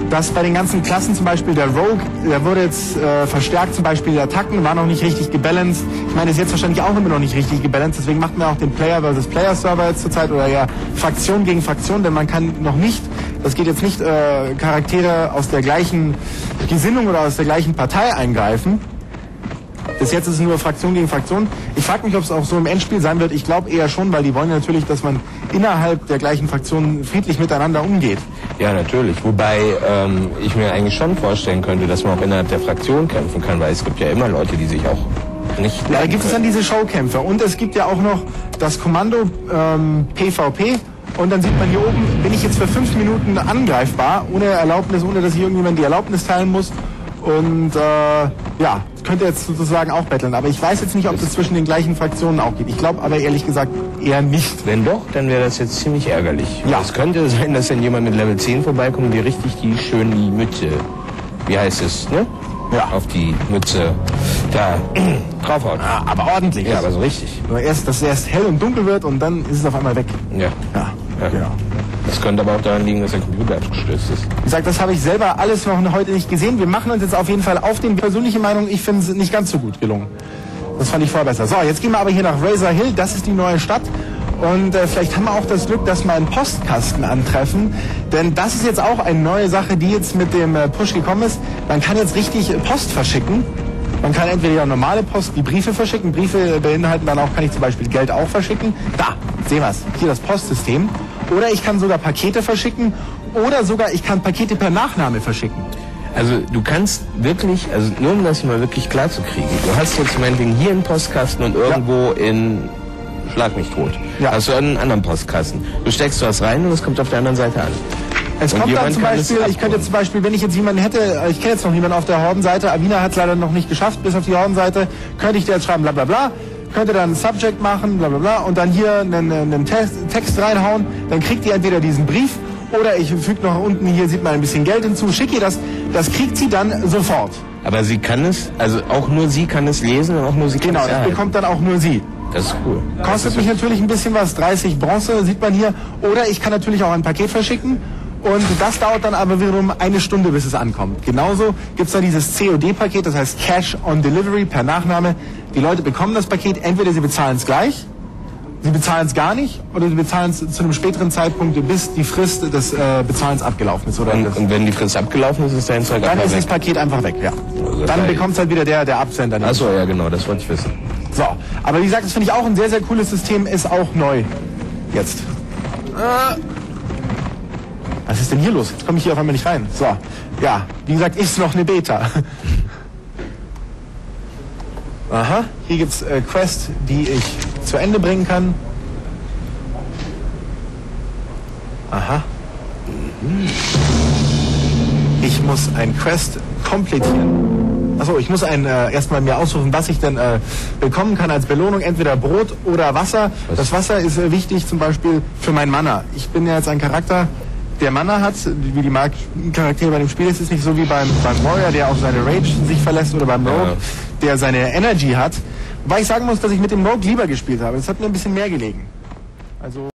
Dass bei den ganzen Klassen zum Beispiel der Rogue, der wurde jetzt verstärkt, zum Beispiel die Attacken, war noch nicht richtig gebalanced. Ich meine, ist jetzt wahrscheinlich auch immer noch nicht richtig gebalanced, deswegen macht man auch den Player versus Player Server jetzt zurzeit oder ja Fraktion gegen Fraktion, denn man kann noch nicht, das geht jetzt nicht, Charaktere aus der gleichen Gesinnung oder aus der gleichen Partei eingreifen. Bis jetzt ist es nur Fraktion gegen Fraktion. Ich frage mich, ob es auch so im Endspiel sein wird. Ich glaube eher schon, weil die wollen natürlich, dass man innerhalb der gleichen Fraktion friedlich miteinander umgeht. Ja, natürlich. Wobei ich mir eigentlich schon vorstellen könnte, dass man auch innerhalb der Fraktion kämpfen kann, weil es gibt ja immer Leute, die sich auch nicht... Ja, da gibt es dann diese Showkämpfe. Und es gibt ja auch noch das Kommando PvP. Und dann sieht man hier oben, bin ich jetzt für 5 Minuten angreifbar, ohne Erlaubnis, ohne dass ich irgendjemand die Erlaubnis teilen muss. Und ja, könnte jetzt sozusagen auch betteln. Aber ich weiß jetzt nicht, ob das zwischen den gleichen Fraktionen auch geht. Ich glaube aber ehrlich gesagt eher nicht. Wenn doch, dann wäre das jetzt ziemlich ärgerlich. Ja. Es könnte sein, dass dann jemand mit Level 10 vorbeikommt und dir richtig die schöne Mütze, wie heißt es, ne? Ja. Auf die Mütze da draufhaut. Ja, aber ordentlich. Ja, aber so richtig. Nur erst, dass es erst hell und dunkel wird und dann ist es auf einmal weg. Ja. Ja, genau. Das könnte aber auch daran liegen, dass der Computer abgestürzt ist. Wie gesagt, das habe ich selber alles noch heute nicht gesehen. Wir machen uns jetzt auf jeden Fall auf den persönliche Meinung. Ich finde es nicht ganz so gut gelungen. Das fand ich vorher besser. So, jetzt gehen wir aber hier nach Razor Hill. Das ist die neue Stadt. Und vielleicht haben wir auch das Glück, dass wir einen Postkasten antreffen. Denn das ist jetzt auch eine neue Sache, die jetzt mit dem Push gekommen ist. Man kann jetzt richtig Post verschicken. Man kann entweder normale Post, die Briefe verschicken. Briefe beinhalten dann auch, kann ich zum Beispiel Geld auch verschicken. Da, sehen wir es. Hier das Postsystem. Oder ich kann sogar Pakete verschicken. Oder sogar ich kann Pakete per Nachname verschicken. Also du kannst wirklich, also nur um das mal wirklich klar zu kriegen, du hast jetzt meinetwegen hier einen Postkasten und irgendwo in Schlag mich tot. Ja. Hast du einen anderen Postkasten. Du steckst was rein und es kommt auf der anderen Seite an. Es kommt dann zum Beispiel, ich könnte jetzt zum Beispiel, wenn ich jetzt jemanden hätte, ich kenne jetzt noch niemanden auf der Hordenseite, Avina hat es leider noch nicht geschafft, bis auf die Hordenseite, könnte ich dir jetzt schreiben, bla bla bla, könnte dann ein Subject machen, bla bla bla, und dann hier einen Text reinhauen, dann kriegt ihr entweder diesen Brief oder ich füge noch unten, hier sieht man ein bisschen Geld hinzu, schicke ihr das kriegt sie dann sofort. Aber sie kann es, also auch nur sie kann es lesen und auch nur sie kann es erhalten. Das bekommt dann auch nur sie. Das ist cool. Kostet mich natürlich ein bisschen was, 30 Bronze, sieht man hier. Oder ich kann natürlich auch ein Paket verschicken. Und das dauert dann aber wiederum 1 Stunde, bis es ankommt. Genauso gibt es da dieses COD-Paket, das heißt Cash on Delivery per Nachname. Die Leute bekommen das Paket, entweder sie bezahlen es gleich, sie bezahlen es gar nicht, oder sie bezahlen es zu einem späteren Zeitpunkt, bis die Frist des Bezahlens abgelaufen ist. Oder und wenn die Frist abgelaufen ist, ist dein Zeug dann einfach ist weg. das Paket einfach weg, ja. Also dann bekommt es halt wieder der Absender. Achso, ja genau, das wollte ich wissen. So, aber wie gesagt, das finde ich auch ein sehr, sehr cooles System, ist auch neu. Jetzt. Was ist denn hier los? Jetzt komme ich hier auf einmal nicht rein. So, ja, wie gesagt, ist noch eine Beta. Aha, hier gibt es Quests, die ich zu Ende bringen kann. Aha. Ich muss ein Quest komplettieren. Achso, ich muss erstmal mir aussuchen, was ich denn bekommen kann als Belohnung. Entweder Brot oder Wasser. Das Wasser ist wichtig zum Beispiel für mein Mana. Ich bin ja jetzt ein Charakter, der Mana hat, wie die Charaktere bei dem Spiel ist, nicht so wie beim Warrior, der auf seine Rage sich verlässt, oder beim Rogue, der seine Energy hat. Wobei ich sagen muss, dass ich mit dem Rogue lieber gespielt habe. Das hat mir ein bisschen mehr gelegen. Also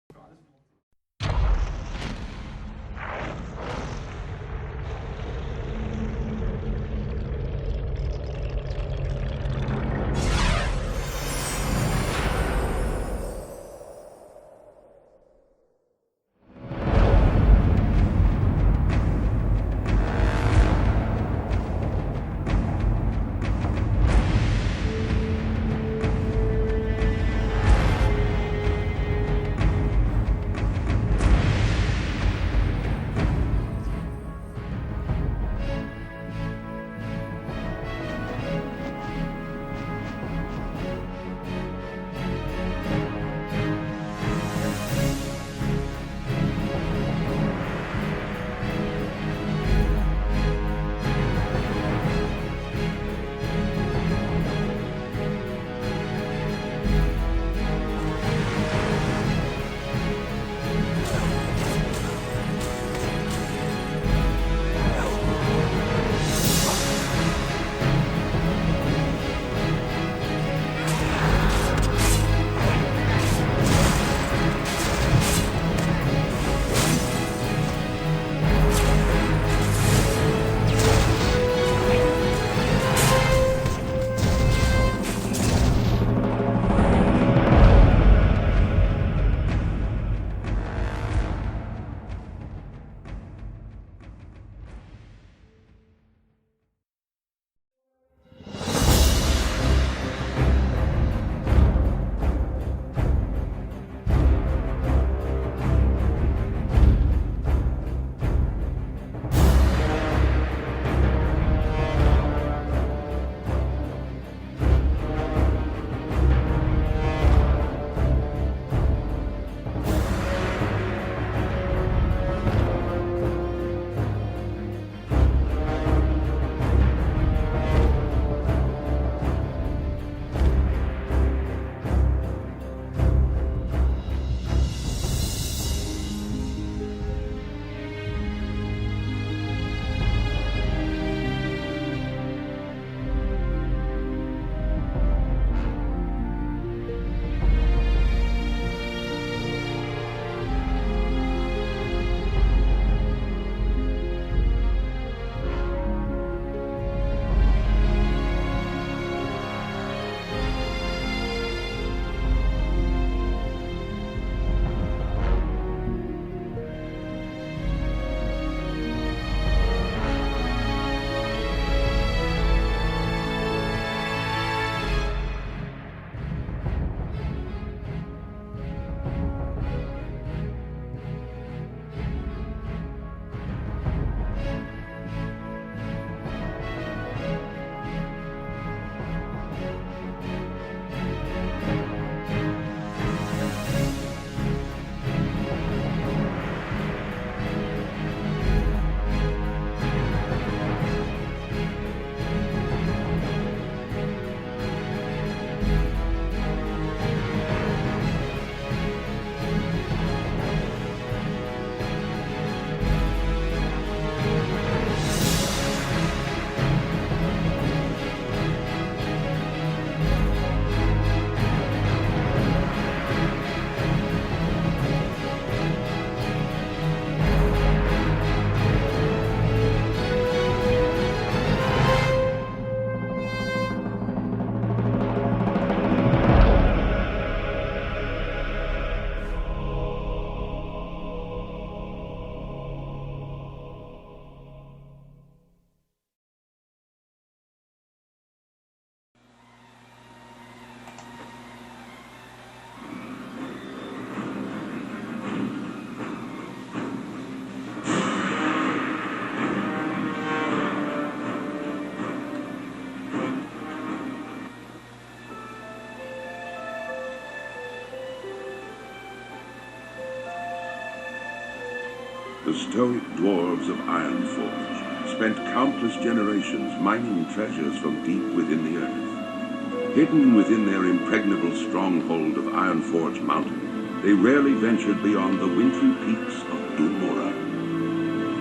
The stoic dwarves of Ironforge spent countless generations mining treasures from deep within the earth. Hidden within their impregnable stronghold of Ironforge Mountain, they rarely ventured beyond the wintry peaks of Dulmora.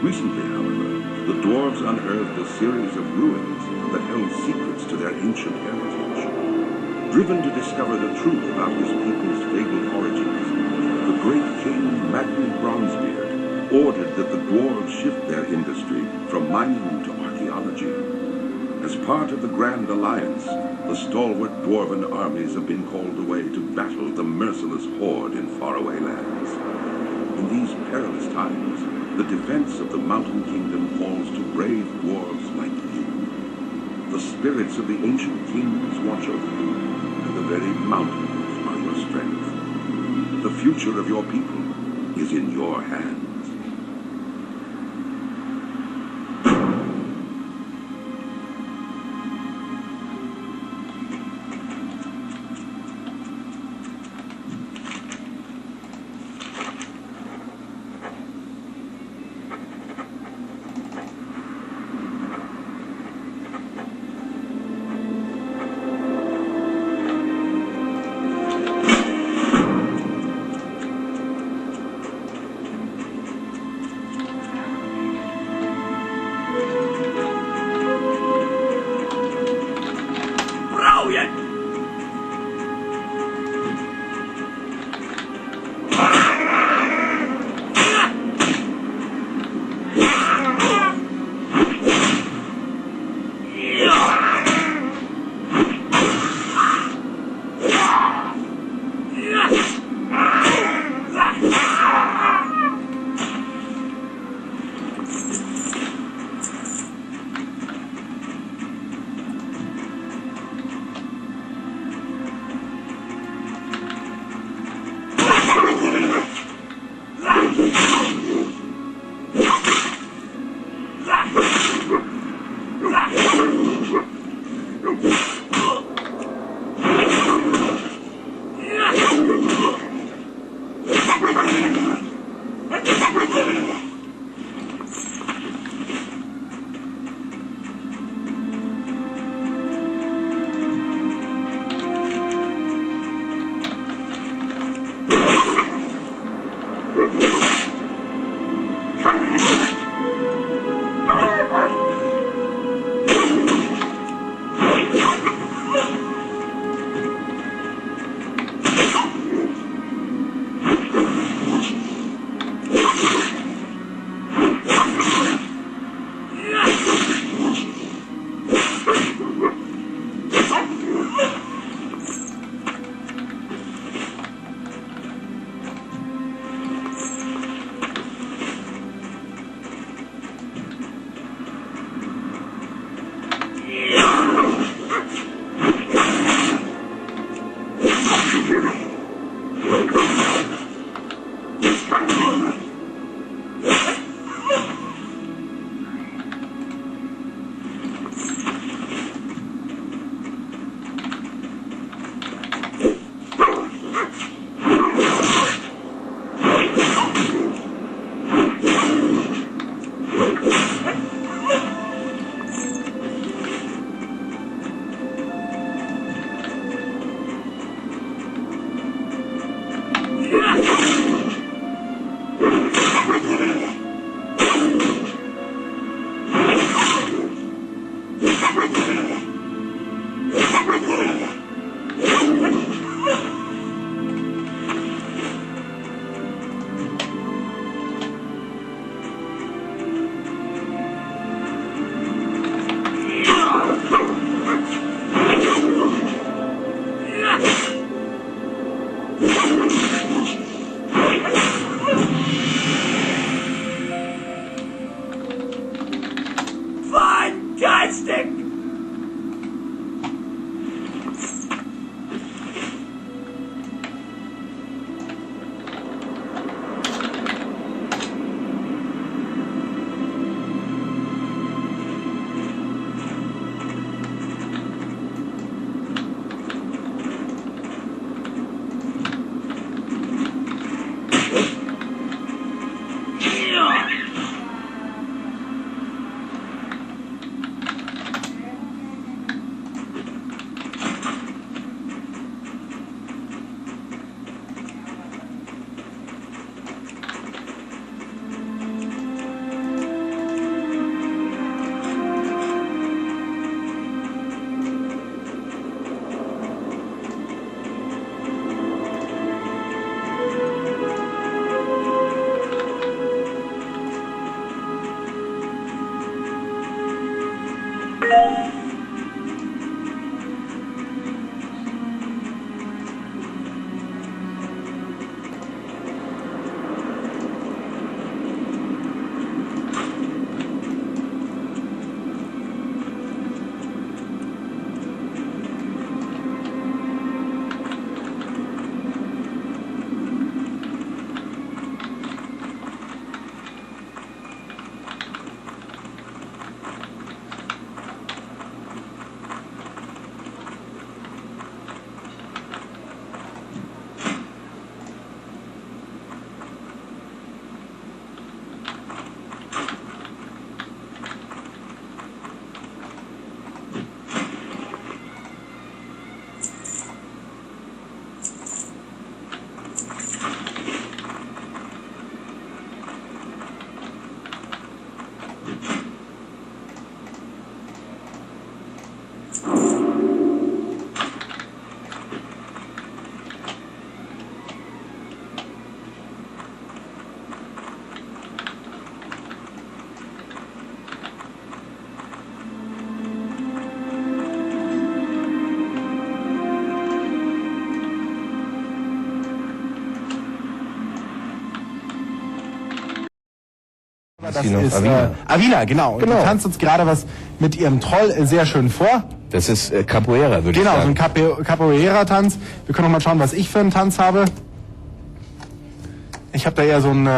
Recently, however, the dwarves unearthed a series of ruins that held secrets to their ancient heritage. Driven to discover the truth about this people's fabled origins, the great king Magnus Bronzebeard ordered that the dwarves shift their industry from mining to archaeology. As part of the Grand Alliance, the stalwart dwarven armies have been called away to battle the merciless horde in faraway lands. In these perilous times, the defense of the Mountain Kingdom falls to brave dwarves like you. The spirits of the ancient kings watch over you, and the very mountains are your strength. The future of your people is in your hands. Das ist Avina, genau. Und die tanzt uns gerade was mit ihrem Troll sehr schön vor. Das ist Capoeira, würde ich sagen. Genau, so ein Capoeira-Tanz. Wir können noch mal schauen, was ich für einen Tanz habe. Ich habe da eher so ein...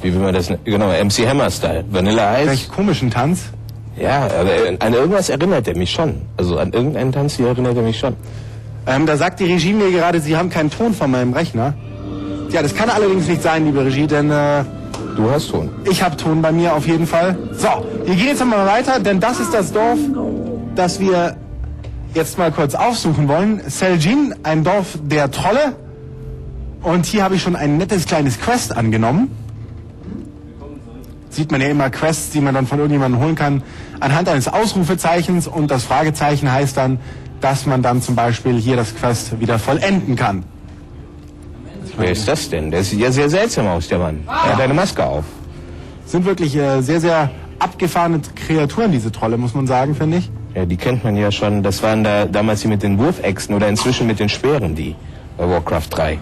wie will man das... Genau, MC Hammer-Style. Vanilla Ice. Recht komischen Tanz. Ja, aber an irgendwas erinnert er mich schon. Also an irgendeinen Tanz hier erinnert er mich schon. Da sagt die Regie mir gerade, Sie haben keinen Ton von meinem Rechner. Ja, das kann allerdings nicht sein, liebe Regie, denn... du hast Ton. Ich habe Ton bei mir auf jeden Fall. So, wir gehen jetzt nochmal weiter, denn das ist das Dorf, das wir jetzt mal kurz aufsuchen wollen. Seljin, ein Dorf der Trolle. Und hier habe ich schon ein nettes kleines Quest angenommen. Sieht man ja immer Quests, die man dann von irgendjemandem holen kann, anhand eines Ausrufezeichens. Und das Fragezeichen heißt dann, dass man dann zum Beispiel hier das Quest wieder vollenden kann. Wer ist das denn? Der sieht ja sehr seltsam aus, der Mann. Er hat eine Maske auf. Sind wirklich sehr, sehr abgefahrene Kreaturen, diese Trolle, muss man sagen, finde ich. Ja, die kennt man ja schon. Das waren da damals die mit den Wurfäxten oder inzwischen mit den Speeren, die bei Warcraft 3.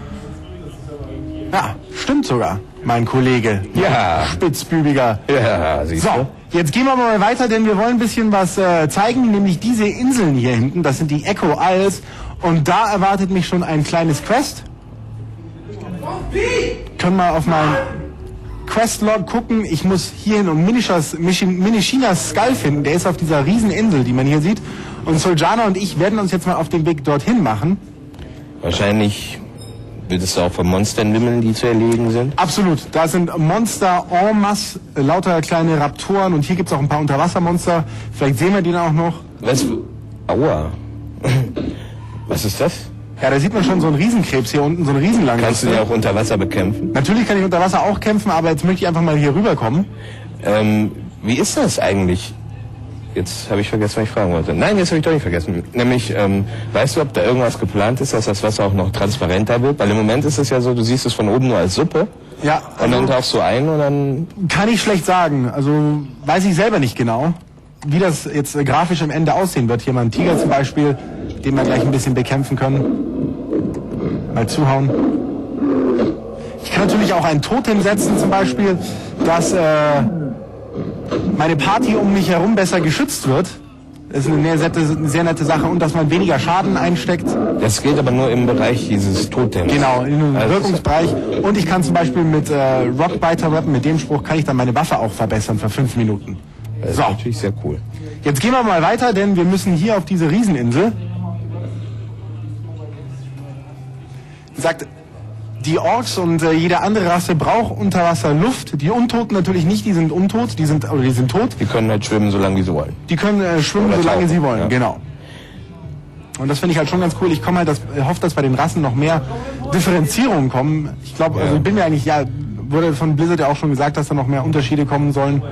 Ja, stimmt sogar, mein Kollege. Ja. Spitzbübiger. Ja, siehst du. So, jetzt gehen wir mal weiter, denn wir wollen ein bisschen was zeigen, nämlich diese Inseln hier hinten. Das sind die Echo Isles. Und da erwartet mich schon ein kleines Quest. Können wir auf meinen Questlog gucken. Ich muss hierhin und Minishinas Skull finden. Der ist auf dieser Rieseninsel, die man hier sieht. Und Soljana und ich werden uns jetzt mal auf den Weg dorthin machen. Wahrscheinlich wird es auch von Monstern wimmeln, die zu erlegen sind. Absolut. Da sind Monster en masse, lauter kleine Raptoren. Und hier gibt es auch ein paar Unterwassermonster. Vielleicht sehen wir die dann auch noch. Was? Aua. Was ist das? Ja, da sieht man schon so einen Riesenkrebs hier unten, so eine Riesenlange. Kannst du den auch unter Wasser bekämpfen? Natürlich kann ich unter Wasser auch kämpfen, aber jetzt möchte ich einfach mal hier rüberkommen. Wie ist das eigentlich? Jetzt habe ich vergessen, was ich fragen wollte. Nein, jetzt habe ich doch nicht vergessen. Nämlich, weißt du, ob da irgendwas geplant ist, dass das Wasser auch noch transparenter wird? Weil im Moment ist es ja so, du siehst es von oben nur als Suppe. Ja. Und dann tauchst du ein und dann... Kann ich schlecht sagen. Also weiß ich selber nicht genau, wie das jetzt grafisch am Ende aussehen wird. Hier mal ein Tiger zum Beispiel, den wir gleich ein bisschen bekämpfen können. Mal zuhauen. Ich kann natürlich auch ein Totem setzen zum Beispiel, dass meine Party um mich herum besser geschützt wird. Das ist eine sehr nette Sache. Und dass man weniger Schaden einsteckt. Das geht aber nur im Bereich dieses Totems. Genau, im Wirkungsbereich. Und ich kann zum Beispiel mit Rockbiter rappen, mit dem Spruch kann ich dann meine Waffe auch verbessern für 5 Minuten. Das ist natürlich sehr cool. Jetzt gehen wir mal weiter, denn wir müssen hier auf diese Rieseninsel. Wie gesagt, die Orks und jede andere Rasse braucht unter Wasser Luft. Die Untoten natürlich nicht, die sind untot, die sind tot. Die können halt schwimmen, solange wie sie wollen. Die können schwimmen, solange sie wollen, ja. Genau. Und das finde ich halt schon ganz cool. Ich hoffe, dass bei den Rassen noch mehr Differenzierungen kommen. Ich glaube, also ich bin mir eigentlich, wurde von Blizzard ja auch schon gesagt, dass da noch mehr Unterschiede kommen sollen.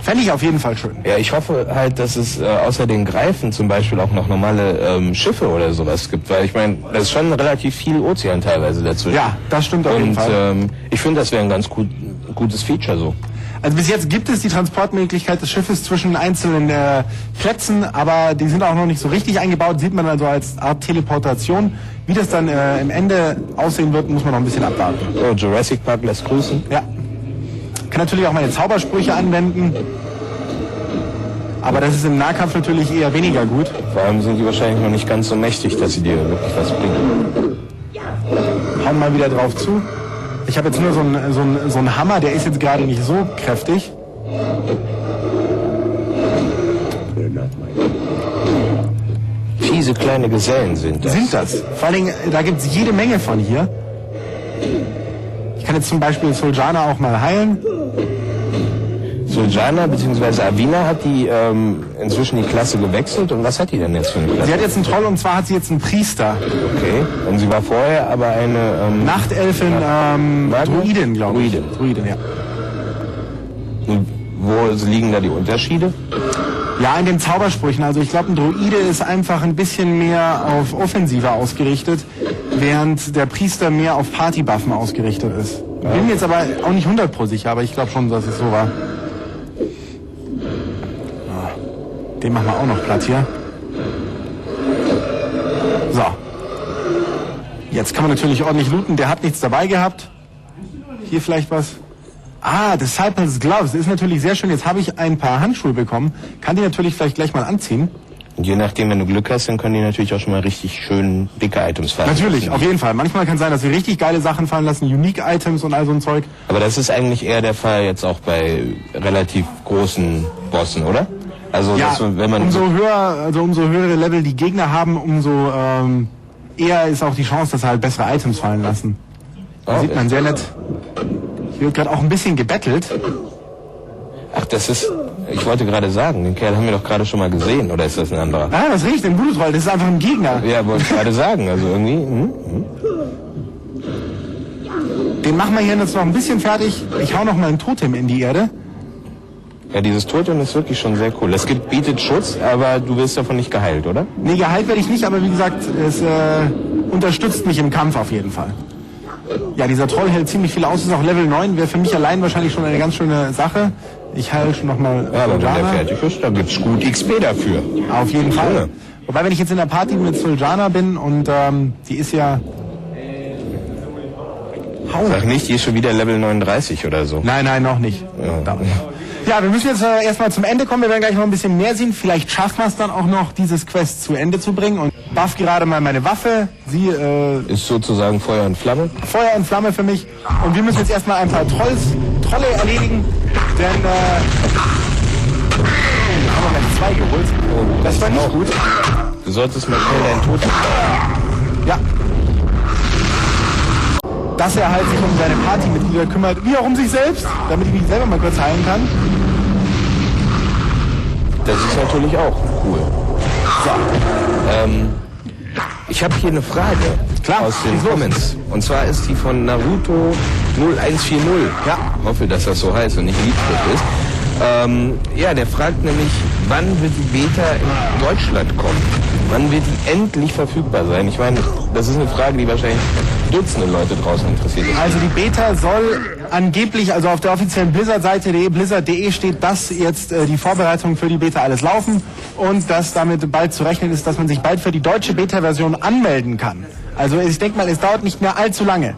Fände ich auf jeden Fall schön. Ja, ich hoffe halt, dass es außer den Greifen zum Beispiel auch noch normale Schiffe oder sowas gibt, weil ich meine, das ist schon relativ viel Ozean teilweise dazwischen. Ja, das stimmt auf jeden Fall. Und ich finde, das wäre ein ganz gutes Feature so. Also bis jetzt gibt es die Transportmöglichkeit des Schiffes zwischen einzelnen Plätzen, aber die sind auch noch nicht so richtig eingebaut, sieht man also als Art Teleportation. Wie das dann im Ende aussehen wird, muss man noch ein bisschen abwarten. Oh, Jurassic Park lässt grüßen. Ja. Kann natürlich auch meine Zaubersprüche anwenden, aber das ist im Nahkampf natürlich eher weniger gut. Vor allem sind die wahrscheinlich noch nicht ganz so mächtig, dass sie dir wirklich was bringen. Hauen mal wieder drauf zu. Ich habe jetzt nur so einen Hammer, der ist jetzt gerade nicht so kräftig. Fiese kleine Gesellen sind das. Vor allen Dingen, da gibt es jede Menge von hier. Ich kann jetzt zum Beispiel Soljana auch mal heilen. Soljana bzw. Avina hat die inzwischen die Klasse gewechselt. Und was hat die denn jetzt für eine Klasse? Sie hat jetzt einen Troll und zwar hat sie jetzt einen Priester. Okay. Und sie war vorher aber eine... Nachtelfin, Druidin, glaube ich. Druidin, ja. Und wo liegen da die Unterschiede? Ja, in den Zaubersprüchen. Also ich glaube, ein Druide ist einfach ein bisschen mehr auf Offensive ausgerichtet, während der Priester mehr auf Partybuffen ausgerichtet ist. Ja. Bin mir jetzt aber auch nicht 100% sicher, aber ich glaube schon, dass es so war. Den machen wir auch noch platt hier. So. Jetzt kann man natürlich ordentlich looten. Der hat nichts dabei gehabt. Hier vielleicht was. Disciples Gloves ist natürlich sehr schön. Jetzt habe ich ein paar Handschuhe bekommen. Kann die natürlich vielleicht gleich mal anziehen. Und je nachdem, wenn du Glück hast, dann können die natürlich auch schon mal richtig schön dicke Items fallen. Natürlich, auf jeden Fall. Manchmal kann es sein, dass sie richtig geile Sachen fallen lassen, Unique-Items und all so ein Zeug. Aber das ist eigentlich eher der Fall jetzt auch bei relativ großen Bossen, oder? Also ja, dass, wenn man umso höhere Level die Gegner haben, umso eher ist auch die Chance, dass sie halt bessere Items fallen lassen. Da sieht man sehr nett. Hier wird gerade auch ein bisschen gebettelt. Ach, das ist... Ich wollte gerade sagen, den Kerl haben wir doch gerade schon mal gesehen, oder ist das ein anderer? Ah, das riecht in Blutroll, das ist einfach ein Gegner. Ja, wollte ich gerade sagen, also irgendwie... Den machen wir hier jetzt noch ein bisschen fertig. Ich hau noch mal ein Totem in die Erde. Ja, dieses Totem ist wirklich schon sehr cool. Das bietet Schutz, aber du wirst davon nicht geheilt, oder? Nee, geheilt werde ich nicht, aber wie gesagt, es unterstützt mich im Kampf auf jeden Fall. Ja, dieser Troll hält ziemlich viel aus, ist auch Level 9, wäre für mich allein wahrscheinlich schon eine ganz schöne Sache. Ich heile schon nochmal. Ja, aber wenn der fertig ist, dann gibt's gut XP dafür. Auf jeden Fall. Ja. Wobei, wenn ich jetzt in der Party mit Suljana bin und die ist ja... Sag nicht, die ist schon wieder Level 39 oder so. Nein, noch nicht. Ja, wir müssen jetzt erstmal zum Ende kommen. Wir werden gleich noch ein bisschen mehr sehen. Vielleicht schaffen wir es dann auch noch, dieses Quest zu Ende zu bringen. Und buff gerade mal meine Waffe. Sie ist sozusagen Feuer und Flamme. Feuer und Flamme für mich. Und wir müssen jetzt erstmal ein paar Trolle erledigen. Denn haben wir gleich 2 geholt. Oh, das war nicht gut. Du solltest mal schnell deinen Toten bauen. Ja. Dass er halt sich um seine Partymitglieder kümmert, wie auch um sich selbst, damit ich mich selber mal kurz heilen kann. Das ist natürlich auch cool. So. Ich habe hier eine Frage aus den Comments. Und zwar ist die von Naruto 0140. Ja. Ich hoffe, dass das so heißt und nicht Liedschrift ist. Ja, der fragt nämlich, wann wird die Beta in Deutschland kommen? Wann wird die endlich verfügbar sein? Ich meine, das ist eine Frage, die wahrscheinlich Dutzende Leute draußen interessiert. Also die Beta soll angeblich, also auf der offiziellen Blizzard-Seite blizzard.de steht, dass jetzt die Vorbereitungen für die Beta alles laufen und dass damit bald zu rechnen ist, dass man sich bald für die deutsche Beta-Version anmelden kann. Also ich denke mal, es dauert nicht mehr allzu lange.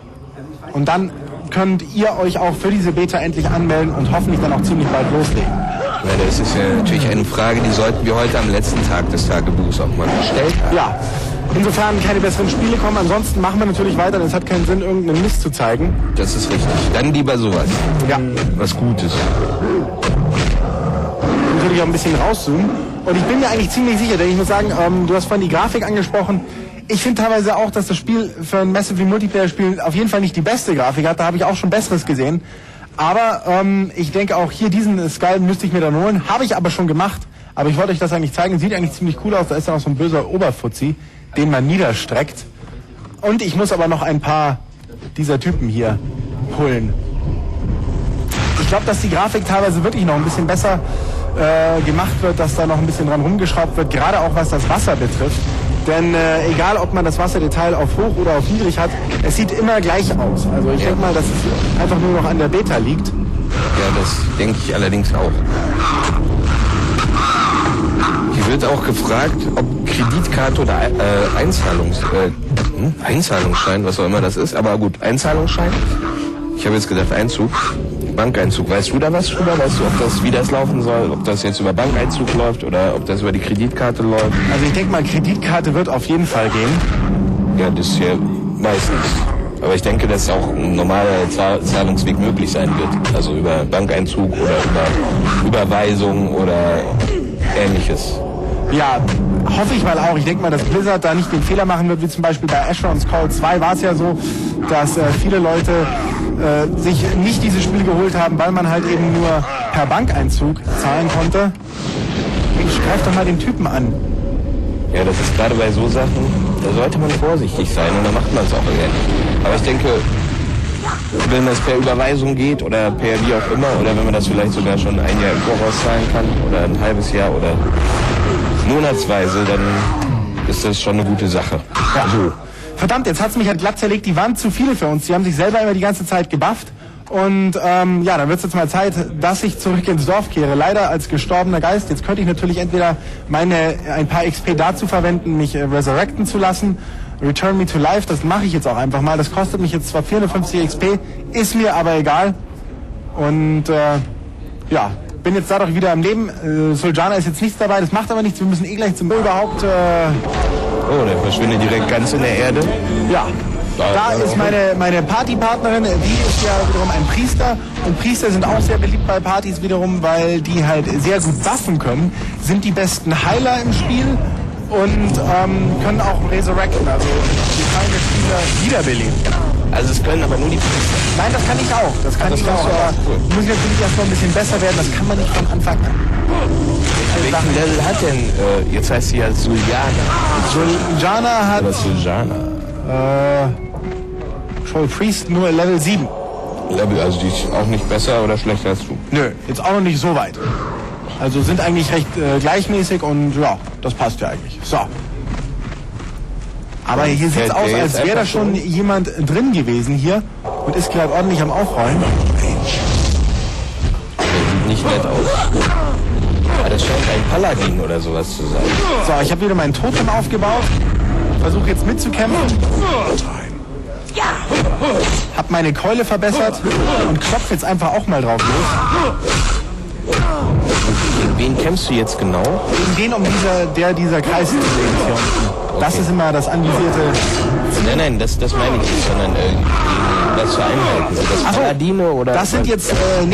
Und dann könnt ihr euch auch für diese Beta endlich anmelden und hoffentlich dann auch ziemlich bald loslegen. Ja, das ist ja natürlich eine Frage, die sollten wir heute am letzten Tag des Tagebuchs auch mal gestellt haben. Ja, insofern keine besseren Spiele kommen. Ansonsten machen wir natürlich weiter, denn es hat keinen Sinn, irgendeinen Mist zu zeigen. Das ist richtig. Dann lieber sowas. Ja. Was Gutes. Natürlich auch ein bisschen rauszoomen. Und ich bin mir eigentlich ziemlich sicher, denn ich muss sagen, du hast vorhin die Grafik angesprochen. Ich finde teilweise auch, dass das Spiel für ein Massive Multiplayer-Spiel auf jeden Fall nicht die beste Grafik hat. Da habe ich auch schon Besseres gesehen. Aber ich denke auch hier diesen Skull müsste ich mir dann holen. Habe ich aber schon gemacht. Aber ich wollte euch das eigentlich zeigen. Sieht eigentlich ziemlich cool aus. Da ist dann auch so ein böser Oberfuzzi, den man niederstreckt. Und ich muss aber noch ein paar dieser Typen hier holen. Ich glaube, dass die Grafik teilweise wirklich noch ein bisschen besser gemacht wird, dass da noch ein bisschen dran rumgeschraubt wird. Gerade auch was das Wasser betrifft. Denn egal, ob man das Wasserdetail auf hoch oder auf niedrig hat, es sieht immer gleich aus. Also ich denke mal, dass es einfach nur noch an der Beta liegt. Ja, das denke ich allerdings auch. Hier wird auch gefragt, ob Kreditkarte oder Einzahlungsschein, was auch immer das ist. Aber gut, Einzahlungsschein. Ich habe jetzt gedacht Einzug. Bankeinzug. Weißt du da was drüber? Weißt du, wie das laufen soll? Ob das jetzt über Bankeinzug läuft oder ob das über die Kreditkarte läuft? Also ich denke mal, Kreditkarte wird auf jeden Fall gehen. Ja, das ist ja meistens. Aber ich denke, dass auch ein normaler Zahlungsweg möglich sein wird. Also über Bankeinzug oder über Überweisung oder Ähnliches. Ja, hoffe ich mal auch. Ich denke mal, dass Blizzard da nicht den Fehler machen wird, wie zum Beispiel bei Asheron's Call 2 war es ja so, dass viele Leute sich nicht dieses Spiel geholt haben, weil man halt eben nur per Bankeinzug zahlen konnte. Ich greif doch mal den Typen an. Ja, das ist gerade bei so Sachen, da sollte man vorsichtig sein und dann macht man es auch irgendwie. Aber ich denke, wenn das per Überweisung geht oder per wie auch immer, oder wenn man das vielleicht sogar schon ein Jahr im Voraus zahlen kann oder ein halbes Jahr oder monatsweise, dann ist das schon eine gute Sache. Ja. Also, verdammt, jetzt hat's mich halt glatt zerlegt. Die waren zu viele für uns. Die haben sich selber immer die ganze Zeit gebufft. Und ja, dann wird's jetzt mal Zeit, dass ich zurück ins Dorf kehre. Leider als gestorbener Geist. Jetzt könnte ich natürlich entweder ein paar XP dazu verwenden, mich resurrecten zu lassen. Return me to life, das mache ich jetzt auch einfach mal. Das kostet mich jetzt zwar 450 XP, ist mir aber egal. Und ja, bin jetzt dadurch wieder am Leben. Soljana ist jetzt nichts dabei, das macht aber nichts. Wir müssen eh gleich zum überhaupt... Oh, der verschwindet direkt ganz in der Erde. Ja. Da ist meine Partypartnerin, die ist ja wiederum ein Priester. Und Priester sind auch sehr beliebt bei Partys wiederum, weil die halt sehr gut buffen können, sind die besten Heiler im Spiel und können auch resurrecten, also die Feinde Spieler wiederbeleben. Also es können aber nur die Priester. Nein, das kann ich auch. Das kann ich auch. Aber muss ich natürlich erstmal ein bisschen besser werden, das kann man nicht von Anfang an. Welchen Level hat denn, jetzt heißt sie ja Suljana. Suljana hat... Oder Suljana. Troll Priest nur Level 7. Level, also die ist auch nicht besser oder schlechter als du? Nö, jetzt auch noch nicht so weit. Also sind eigentlich recht gleichmäßig und ja, das passt ja eigentlich. So. Aber hier sieht es aus, als wäre da schon jemand drin gewesen hier und ist gerade ordentlich am Aufräumen. Der sieht nicht nett aus. Ja, das scheint ein Paladin oder sowas zu sein. So, ich habe wieder meinen Totem aufgebaut. Versuche jetzt mitzukämpfen. Hab meine Keule verbessert und klopf jetzt einfach auch mal drauf los. Gegen wen kämpfst du jetzt genau? Gegen den, dieser Kreis zu sehen ist hier unten. Okay. Das ist immer das anvisierte... Nein, das meine ich nicht, sondern gegen das für Einheiten. Sind das Paladine oder... Das sind jetzt,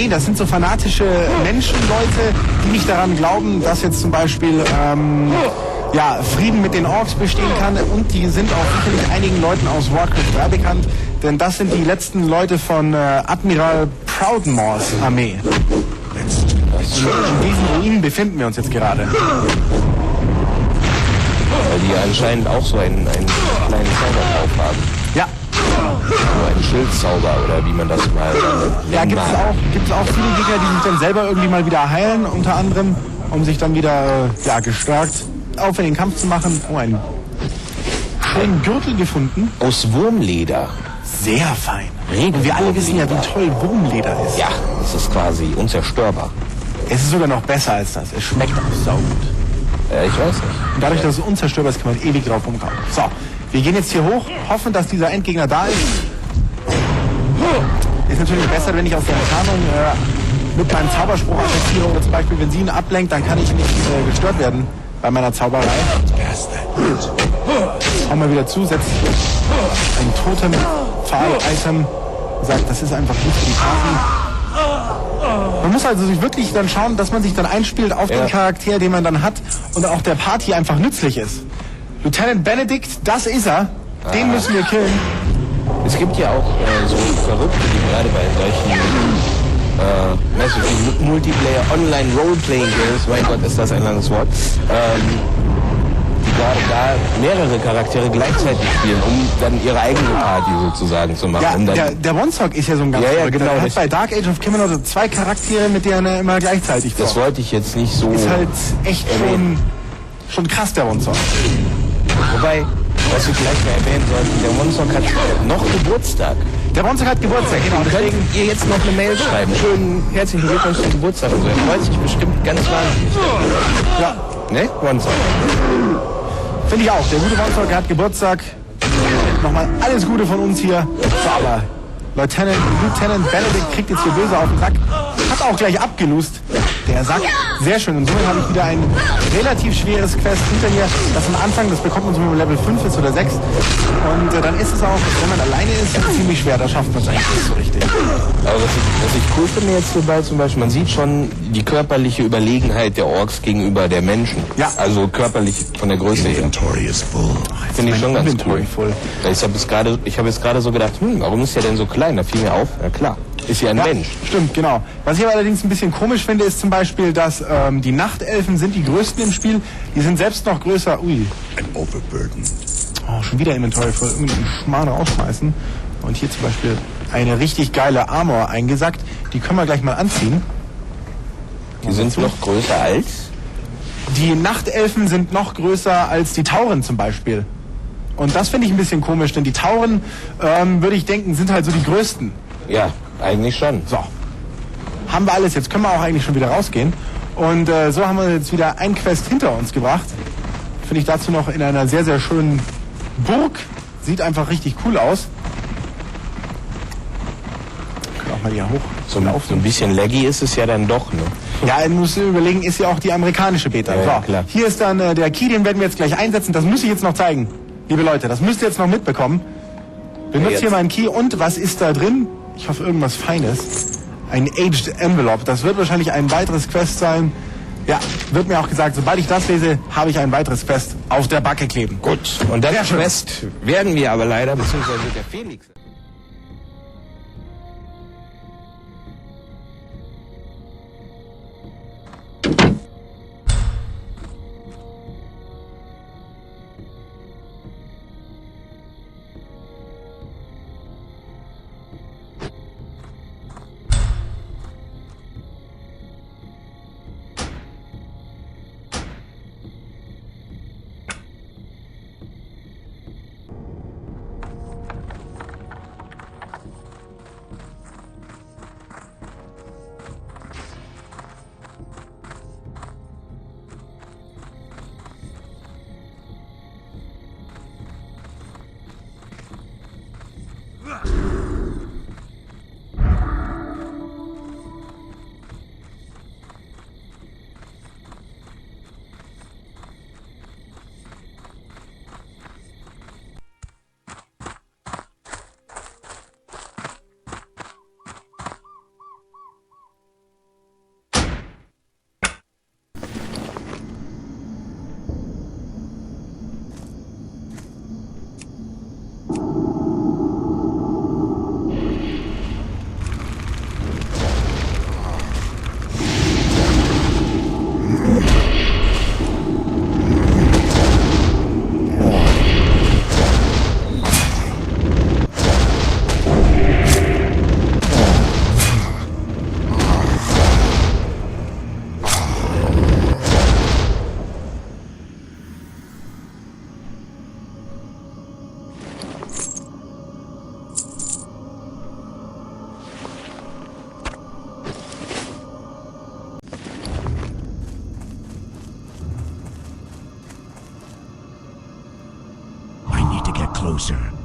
das sind so fanatische Menschenleute, die nicht daran glauben, dass jetzt zum Beispiel... Frieden mit den Orks bestehen kann und die sind auch sicherlich einigen Leuten aus Warcraft 3 bekannt, denn das sind die letzten Leute von Admiral Proudmoores Armee. In diesen Ruinen befinden wir uns jetzt gerade. Weil die anscheinend auch so einen kleinen Zauber drauf haben. Ja. So einen Schildzauber oder wie man das mal nennt. Ja, gibt es auch viele Gegner, die sich dann selber irgendwie mal wieder heilen, unter anderem, um sich dann wieder gestärkt auf in den Kampf zu machen. Oh, einen schönen Gürtel gefunden. Aus Wurmleder. Sehr fein. Und wir alle wissen ja, wie toll Wurmleder ist. Ja, es ist quasi unzerstörbar. Es ist sogar noch besser als das. Es schmeckt auch saugut. Ich weiß nicht. Und dadurch, dass es unzerstörbar ist, kann man ewig drauf rumkauen. So, wir gehen jetzt hier hoch, hoffen, dass dieser Endgegner da ist. Ist natürlich besser, wenn ich aus der Entfernung mit meinem Zauberspruch attackiere oder zum Beispiel, wenn sie ihn ablenkt, dann kann ich nicht gestört werden bei meiner Zauberei. Hau mal wieder zu, setzt ein Totem-Pfahl-Item, sagt, das ist einfach gut für die Party. Man muss also sich wirklich dann schauen, dass man sich dann einspielt auf den Charakter, den man dann hat und auch der Party einfach nützlich ist. Lieutenant Benedict, das ist er. Den müssen wir killen. Es gibt ja auch so Verrückte, die gerade bei solchen Multiplayer, Online-Roleplaying-Games, mein Gott, ist das ein langes Wort, die gerade da mehrere Charaktere gleichzeitig spielen, um dann ihre eigene Party sozusagen zu machen. Ja, um der One-Sock ist ja so ein ganz genau. Er hat bei Dark Age of Camelot 2 Charaktere, mit denen er immer gleichzeitig Das wollte ich jetzt nicht so... Ist halt echt schon krass, der One-Sock. Wobei, was wir vielleicht mal erwähnen sollten, der One-Sock hat noch Geburtstag. Der One-Sock hat Geburtstag, genau. Deswegen ihr jetzt noch eine Mail schreiben. Schönen herzlichen Glückwunsch zum Geburtstag und so. Er freut sich bestimmt ganz wahnsinnig. Ja. Ne? One-Sock. Finde ich auch. Der gute One-Sock hat Geburtstag. Nochmal alles Gute von uns hier. So, aber Lieutenant Benedict kriegt jetzt hier böse auf den Sack. Hat auch gleich abgelust. Der Sack. Sehr schön. Und somit habe ich wieder ein relativ schweres Quest hinter mir. Das am Anfang, das bekommt man so, wenn man Level 5 ist oder 6. Und dann ist es auch, wenn man alleine ist, ziemlich schwer. Da schafft man es eigentlich nicht so richtig. Aber was ich cool finde jetzt hierbei zum Beispiel, man sieht schon die körperliche Überlegenheit der Orks gegenüber der Menschen. Ja. Also körperlich von der Größe her. Finde ich schon ganz cool. Ich habe jetzt gerade so gedacht, warum ist der denn so klein? Da fiel mir auf, ja klar, ist ja ein Mensch. Stimmt, genau. Was ich aber allerdings ein bisschen komisch finde, ist zum Beispiel, dass die Nachtelfen sind die größten im Spiel. Die sind selbst noch größer. Ui. Oh, schon wieder Inventory voll. Irgendeinen Schmarrn rausschmeißen. Und hier zum Beispiel eine richtig geile Armor eingesackt. Die können wir gleich mal anziehen. Die sind noch größer als? Die Nachtelfen sind noch größer als die Tauren zum Beispiel. Und das finde ich ein bisschen komisch, denn die Tauren, würde ich denken, sind halt so die größten. Ja, eigentlich schon. So. Haben wir alles, jetzt können wir auch eigentlich schon wieder rausgehen. Und so haben wir jetzt wieder ein Quest hinter uns gebracht. Finde ich dazu noch in einer sehr, sehr schönen Burg. Sieht einfach richtig cool aus. Wir können auch mal die ja hoch. So ein bisschen laggy ist es ja dann doch, ne? Ja, man muss überlegen, ist ja auch die amerikanische Beta. Ja, so, klar. hier ist dann der Key, den werden wir jetzt gleich einsetzen. Das muss ich jetzt noch zeigen. Liebe Leute, das müsst ihr jetzt noch mitbekommen. Benutzt hier meinen Key und was ist da drin? Ich hoffe irgendwas Feines. Ein Aged Envelope. Das wird wahrscheinlich ein weiteres Quest sein. Ja, wird mir auch gesagt, sobald ich das lese, habe ich ein weiteres Quest auf der Backe kleben. Gut. Und das Quest werden wir aber leider, beziehungsweise der Felix... Closer.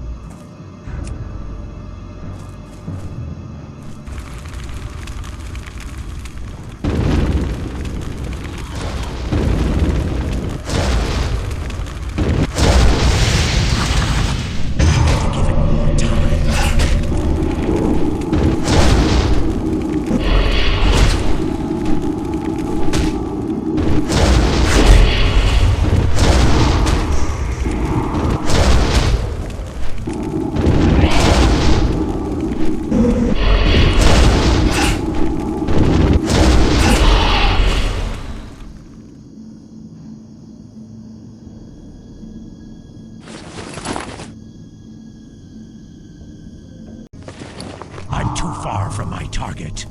I'm too far from my target.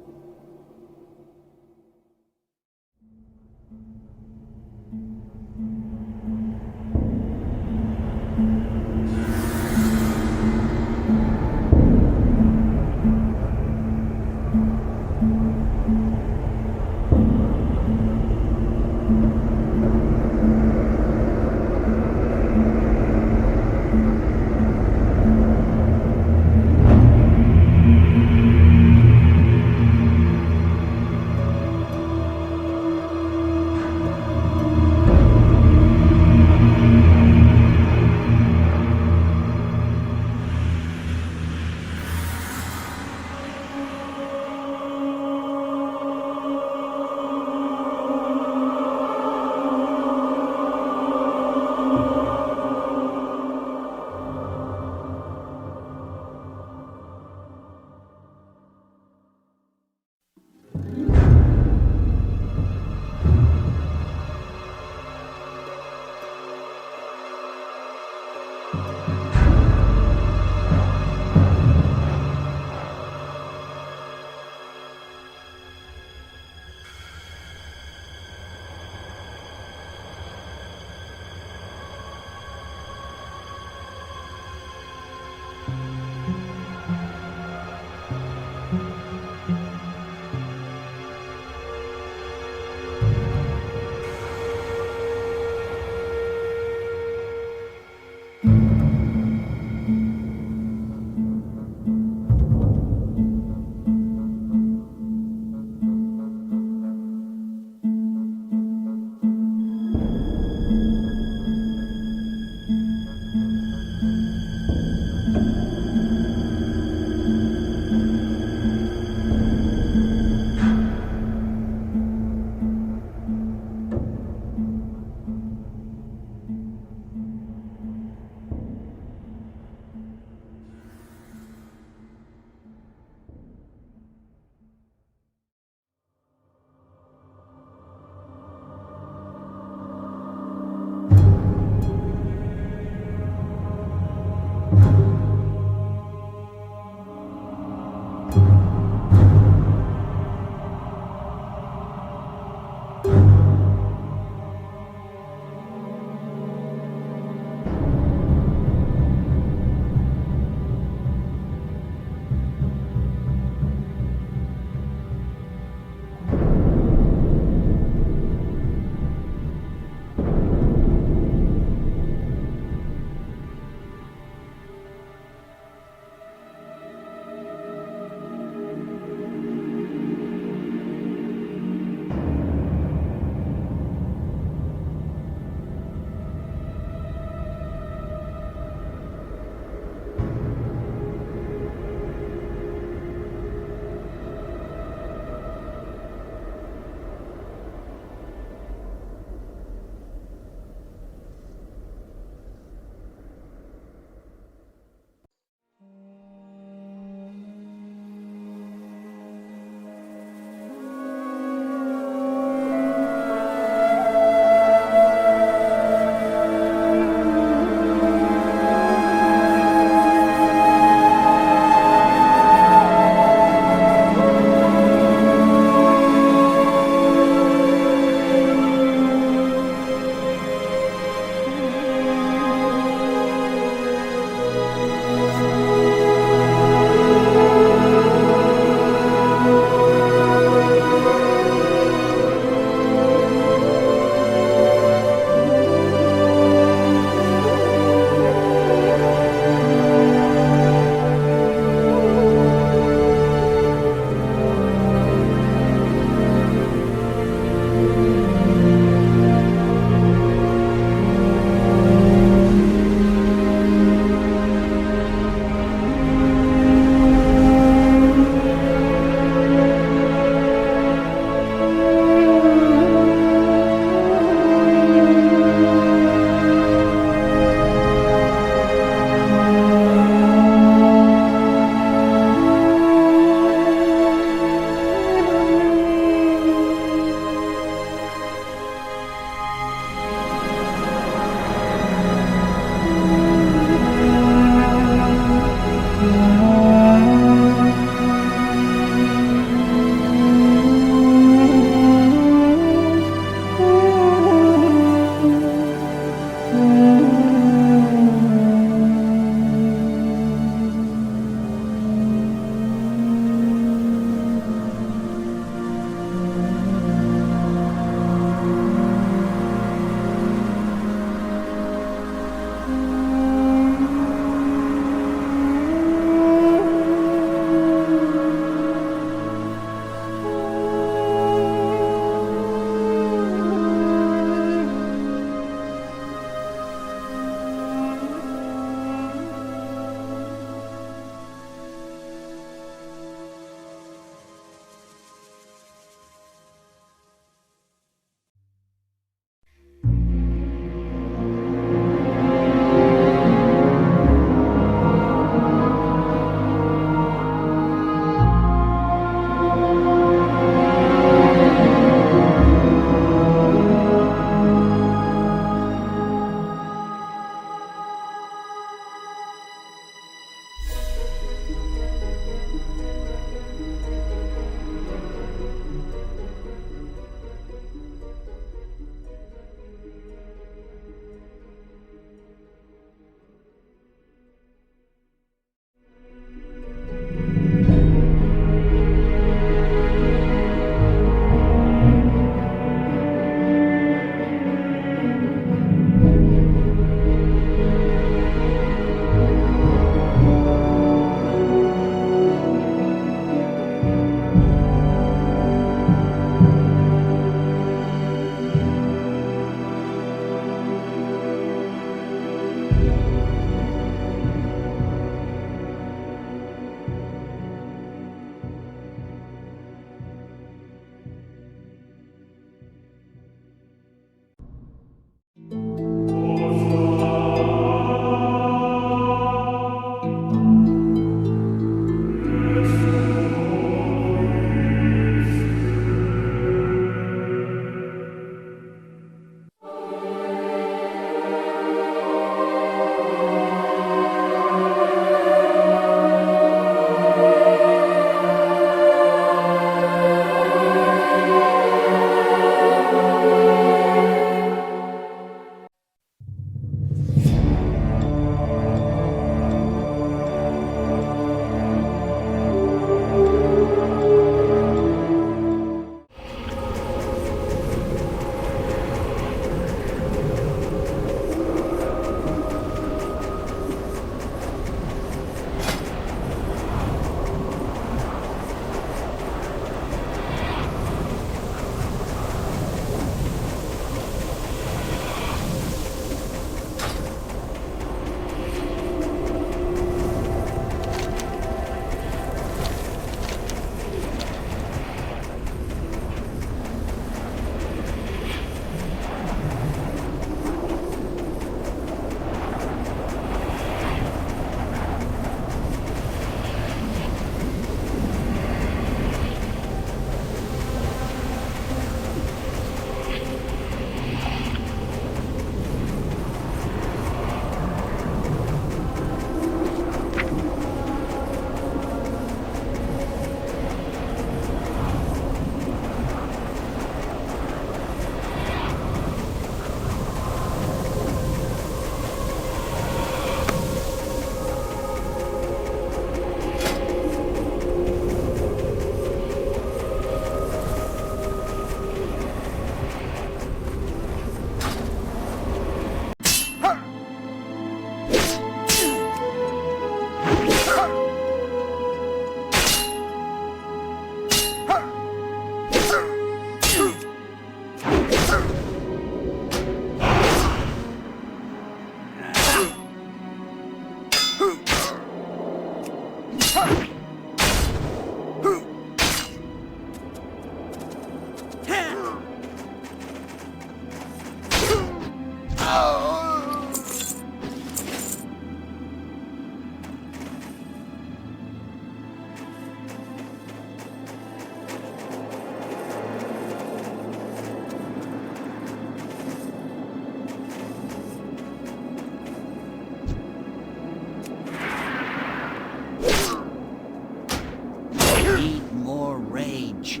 Need more rage.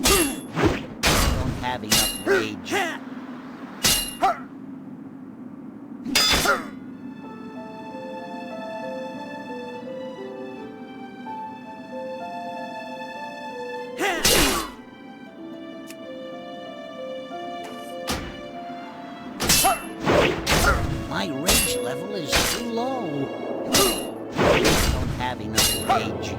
Don't have enough rage. My rage level is too low. Don't have enough rage.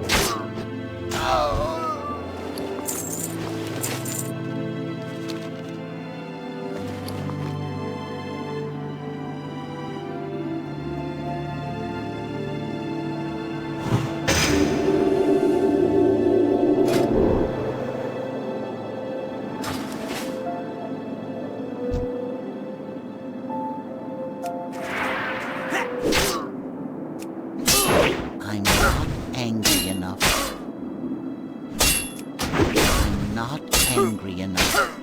I'm not angry enough. I'm not angry enough.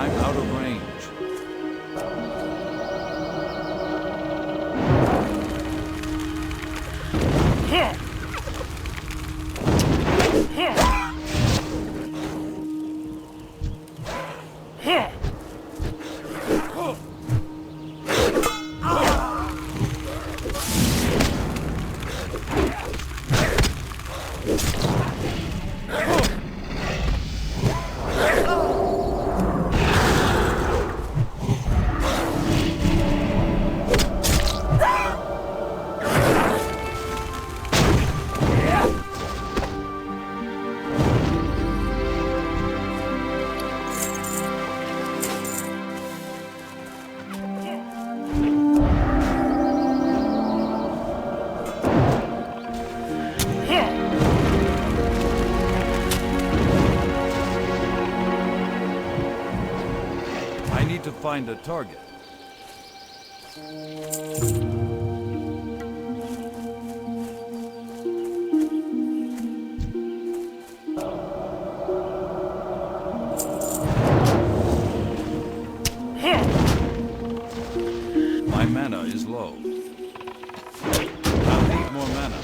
I'm out of range. I need to find a target. My mana is low. I'll need more mana.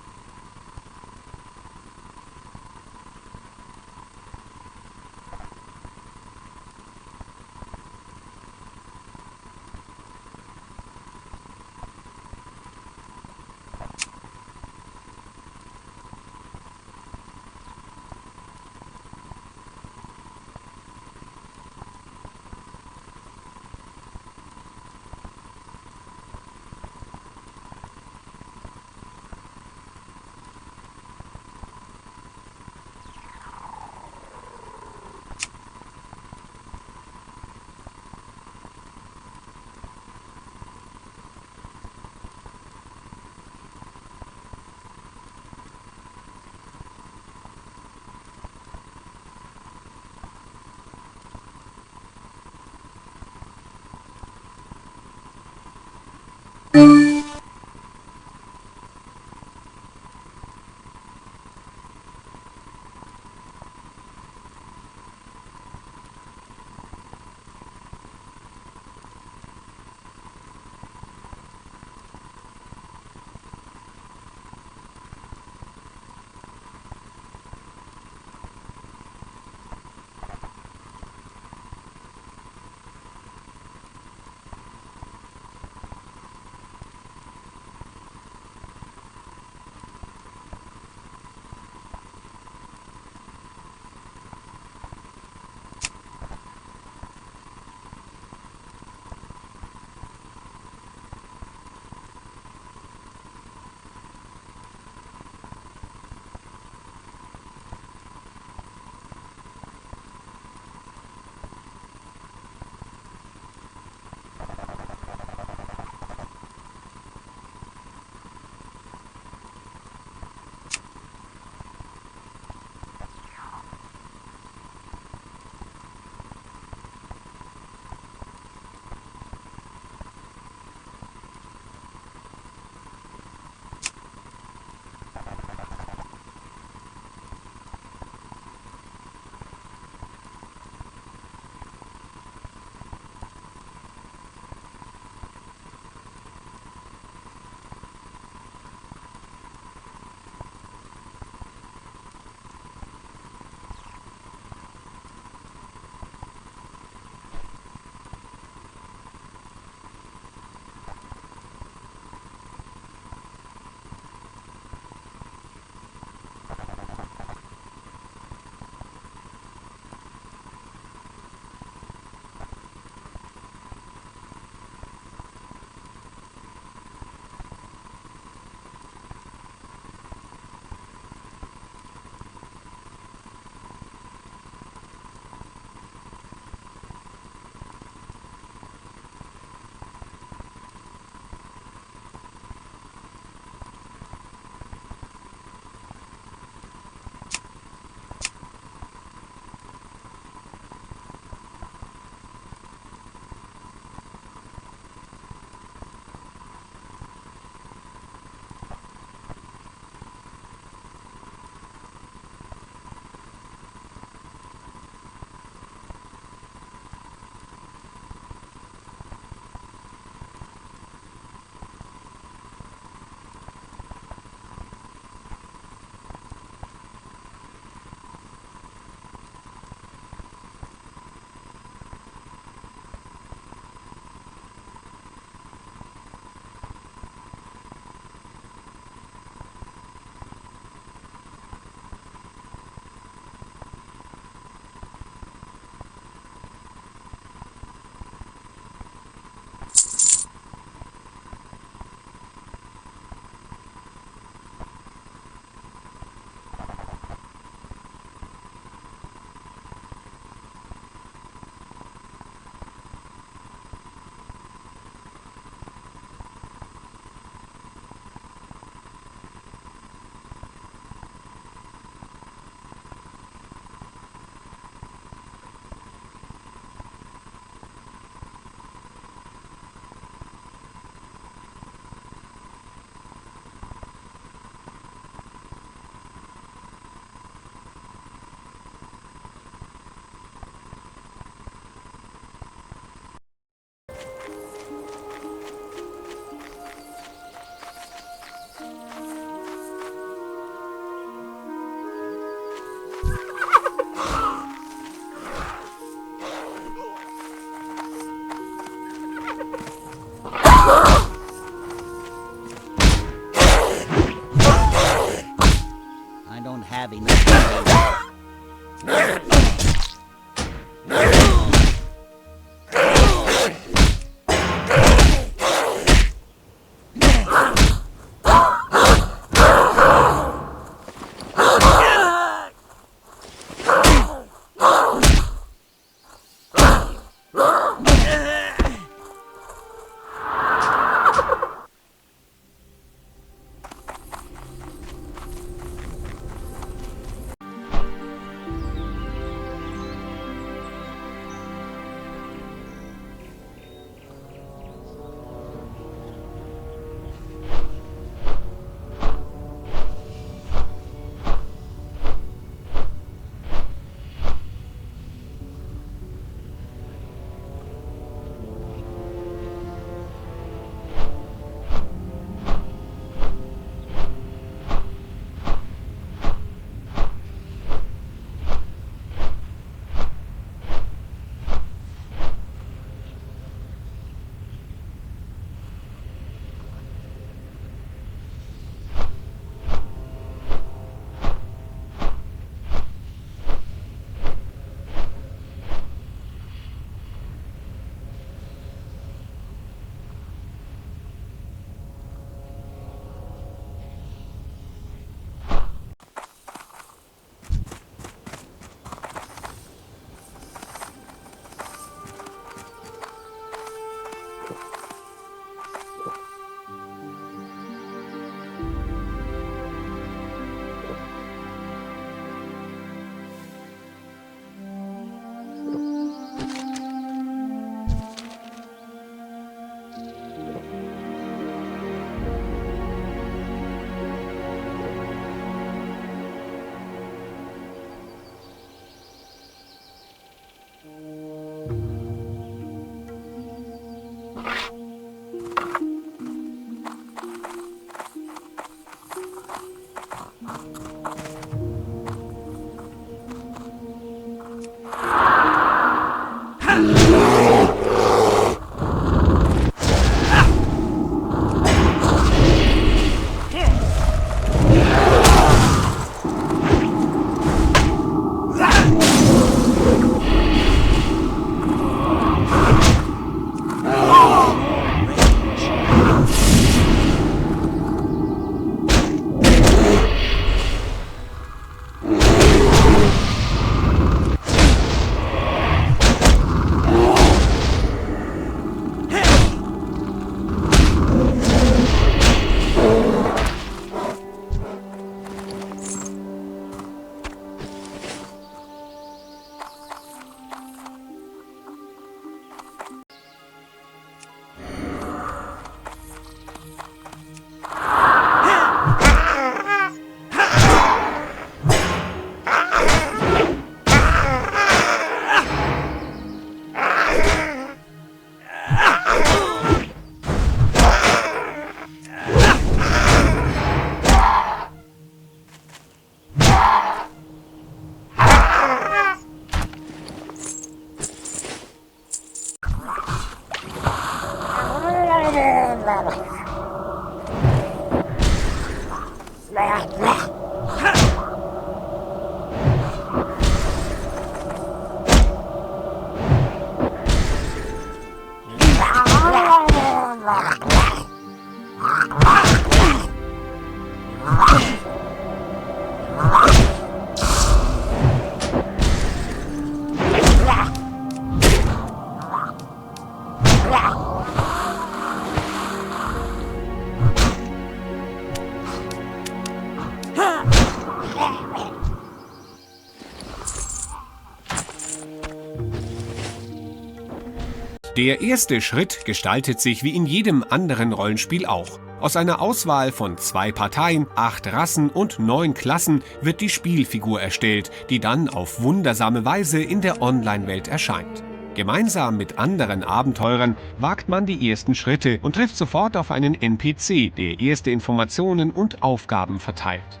Der erste Schritt gestaltet sich wie in jedem anderen Rollenspiel auch. Aus einer Auswahl von 2 Parteien, 8 Rassen und 9 Klassen wird die Spielfigur erstellt, die dann auf wundersame Weise in der Online-Welt erscheint. Gemeinsam mit anderen Abenteurern wagt man die ersten Schritte und trifft sofort auf einen NPC, der erste Informationen und Aufgaben verteilt.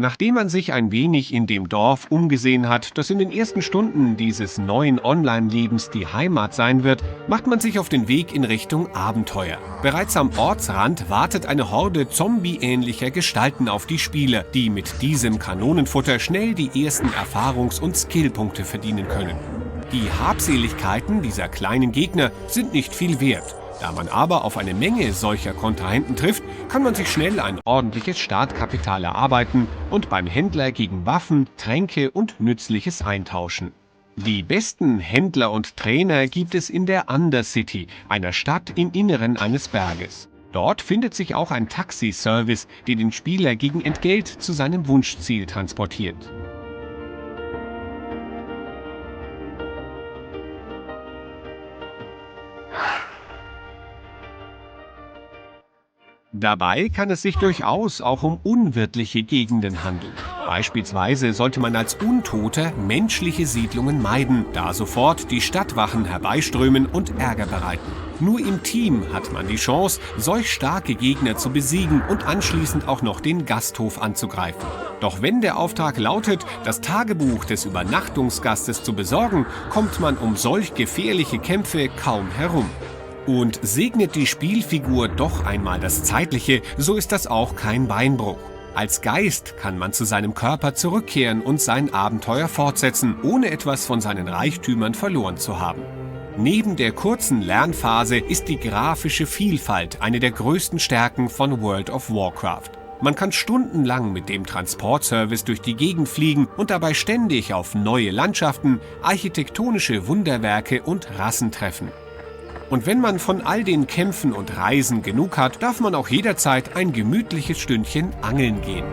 Nachdem man sich ein wenig in dem Dorf umgesehen hat, das in den ersten Stunden dieses neuen Online-Lebens die Heimat sein wird, macht man sich auf den Weg in Richtung Abenteuer. Bereits am Ortsrand wartet eine Horde zombie-ähnlicher Gestalten auf die Spieler, die mit diesem Kanonenfutter schnell die ersten Erfahrungs- und Skillpunkte verdienen können. Die Habseligkeiten dieser kleinen Gegner sind nicht viel wert. Da man aber auf eine Menge solcher Kontrahenten trifft, kann man sich schnell ein ordentliches Startkapital erarbeiten und beim Händler gegen Waffen, Tränke und Nützliches eintauschen. Die besten Händler und Trainer gibt es in der Undercity, einer Stadt im Inneren eines Berges. Dort findet sich auch ein Taxiservice, der den Spieler gegen Entgelt zu seinem Wunschziel transportiert. Dabei kann es sich durchaus auch um unwirtliche Gegenden handeln. Beispielsweise sollte man als Untoter menschliche Siedlungen meiden, da sofort die Stadtwachen herbeiströmen und Ärger bereiten. Nur im Team hat man die Chance, solch starke Gegner zu besiegen und anschließend auch noch den Gasthof anzugreifen. Doch wenn der Auftrag lautet, das Tagebuch des Übernachtungsgastes zu besorgen, kommt man um solch gefährliche Kämpfe kaum herum. Und segnet die Spielfigur doch einmal das Zeitliche, so ist das auch kein Beinbruch. Als Geist kann man zu seinem Körper zurückkehren und sein Abenteuer fortsetzen, ohne etwas von seinen Reichtümern verloren zu haben. Neben der kurzen Lernphase ist die grafische Vielfalt eine der größten Stärken von World of Warcraft. Man kann stundenlang mit dem Transportservice durch die Gegend fliegen und dabei ständig auf neue Landschaften, architektonische Wunderwerke und Rassen treffen. Und wenn man von all den Kämpfen und Reisen genug hat, darf man auch jederzeit ein gemütliches Stündchen angeln gehen.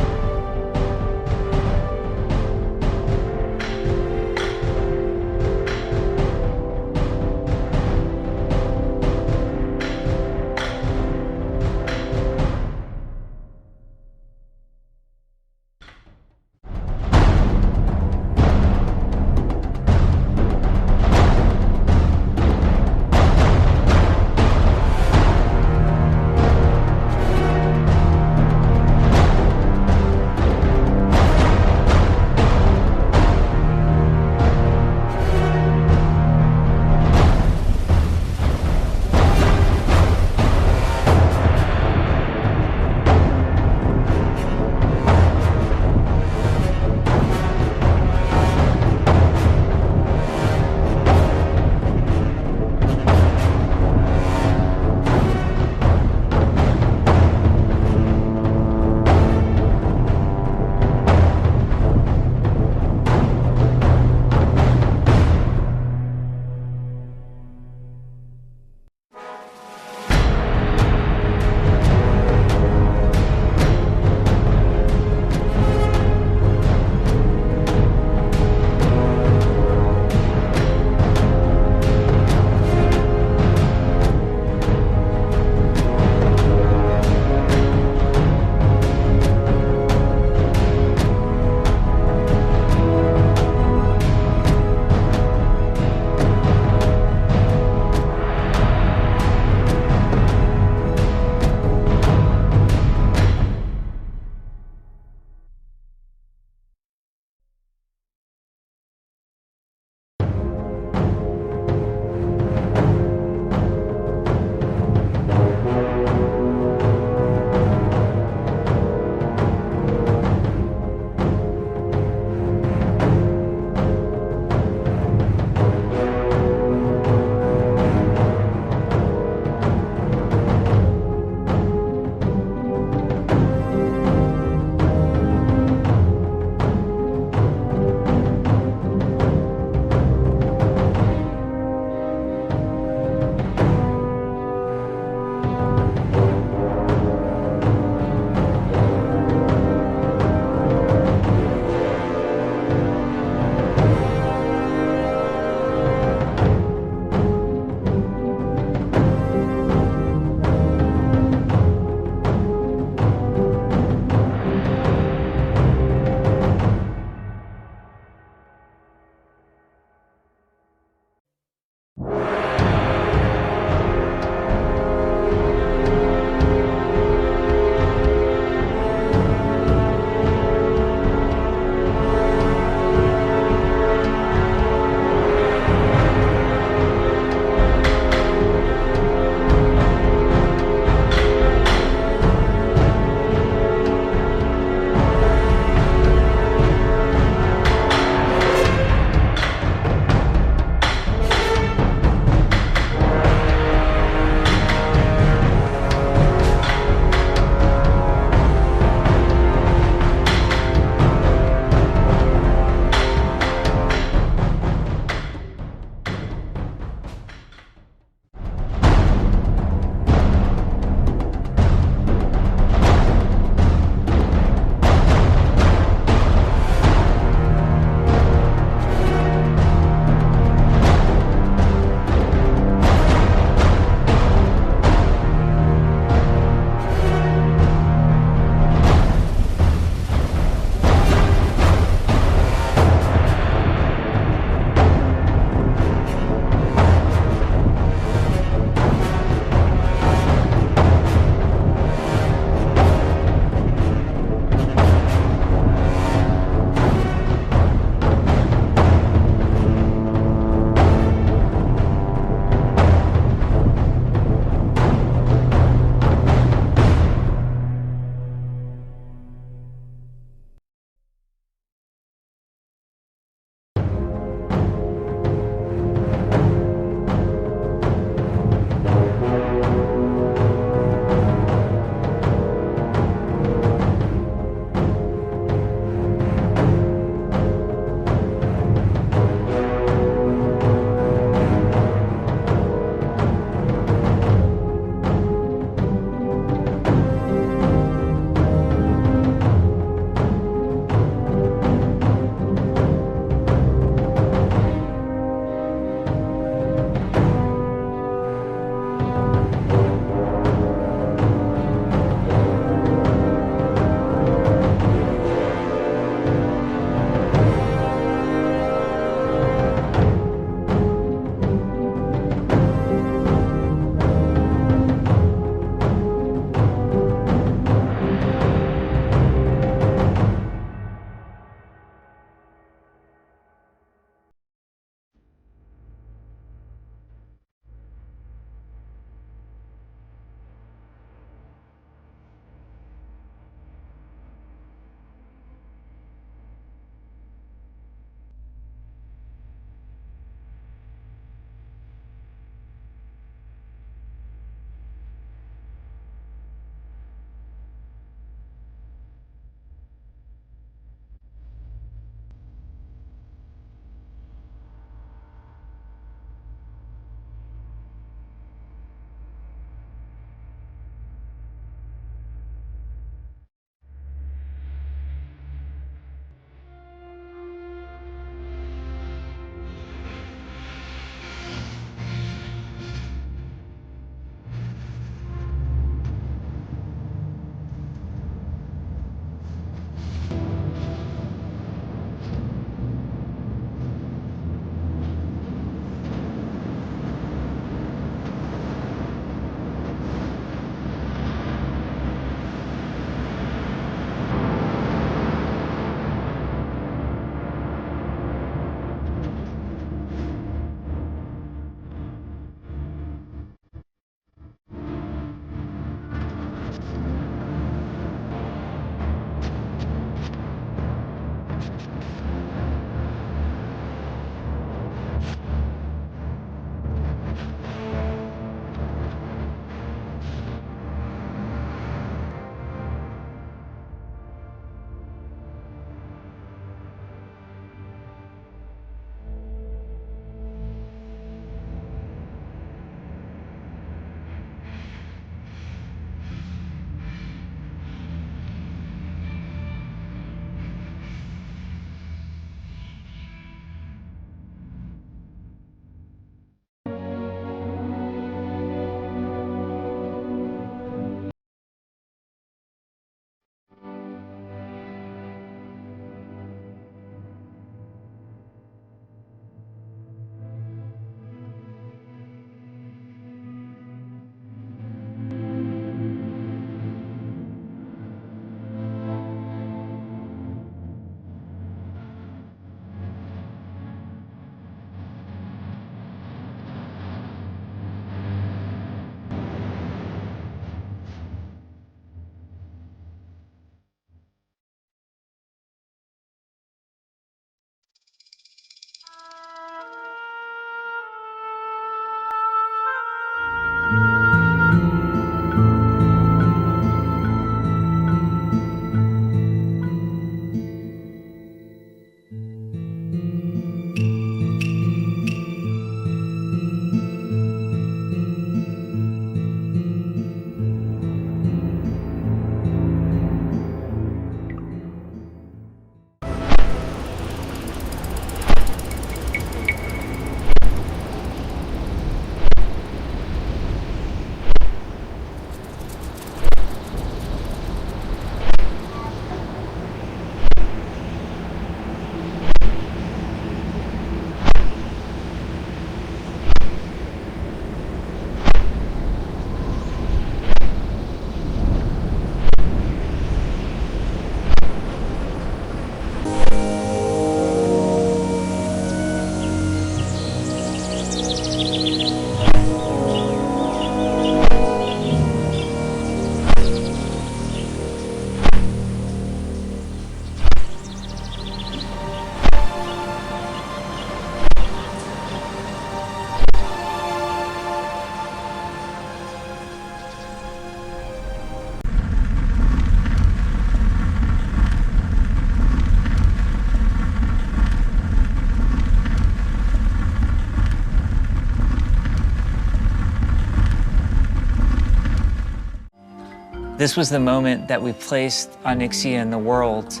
This was the moment that we placed Onyxia in the world.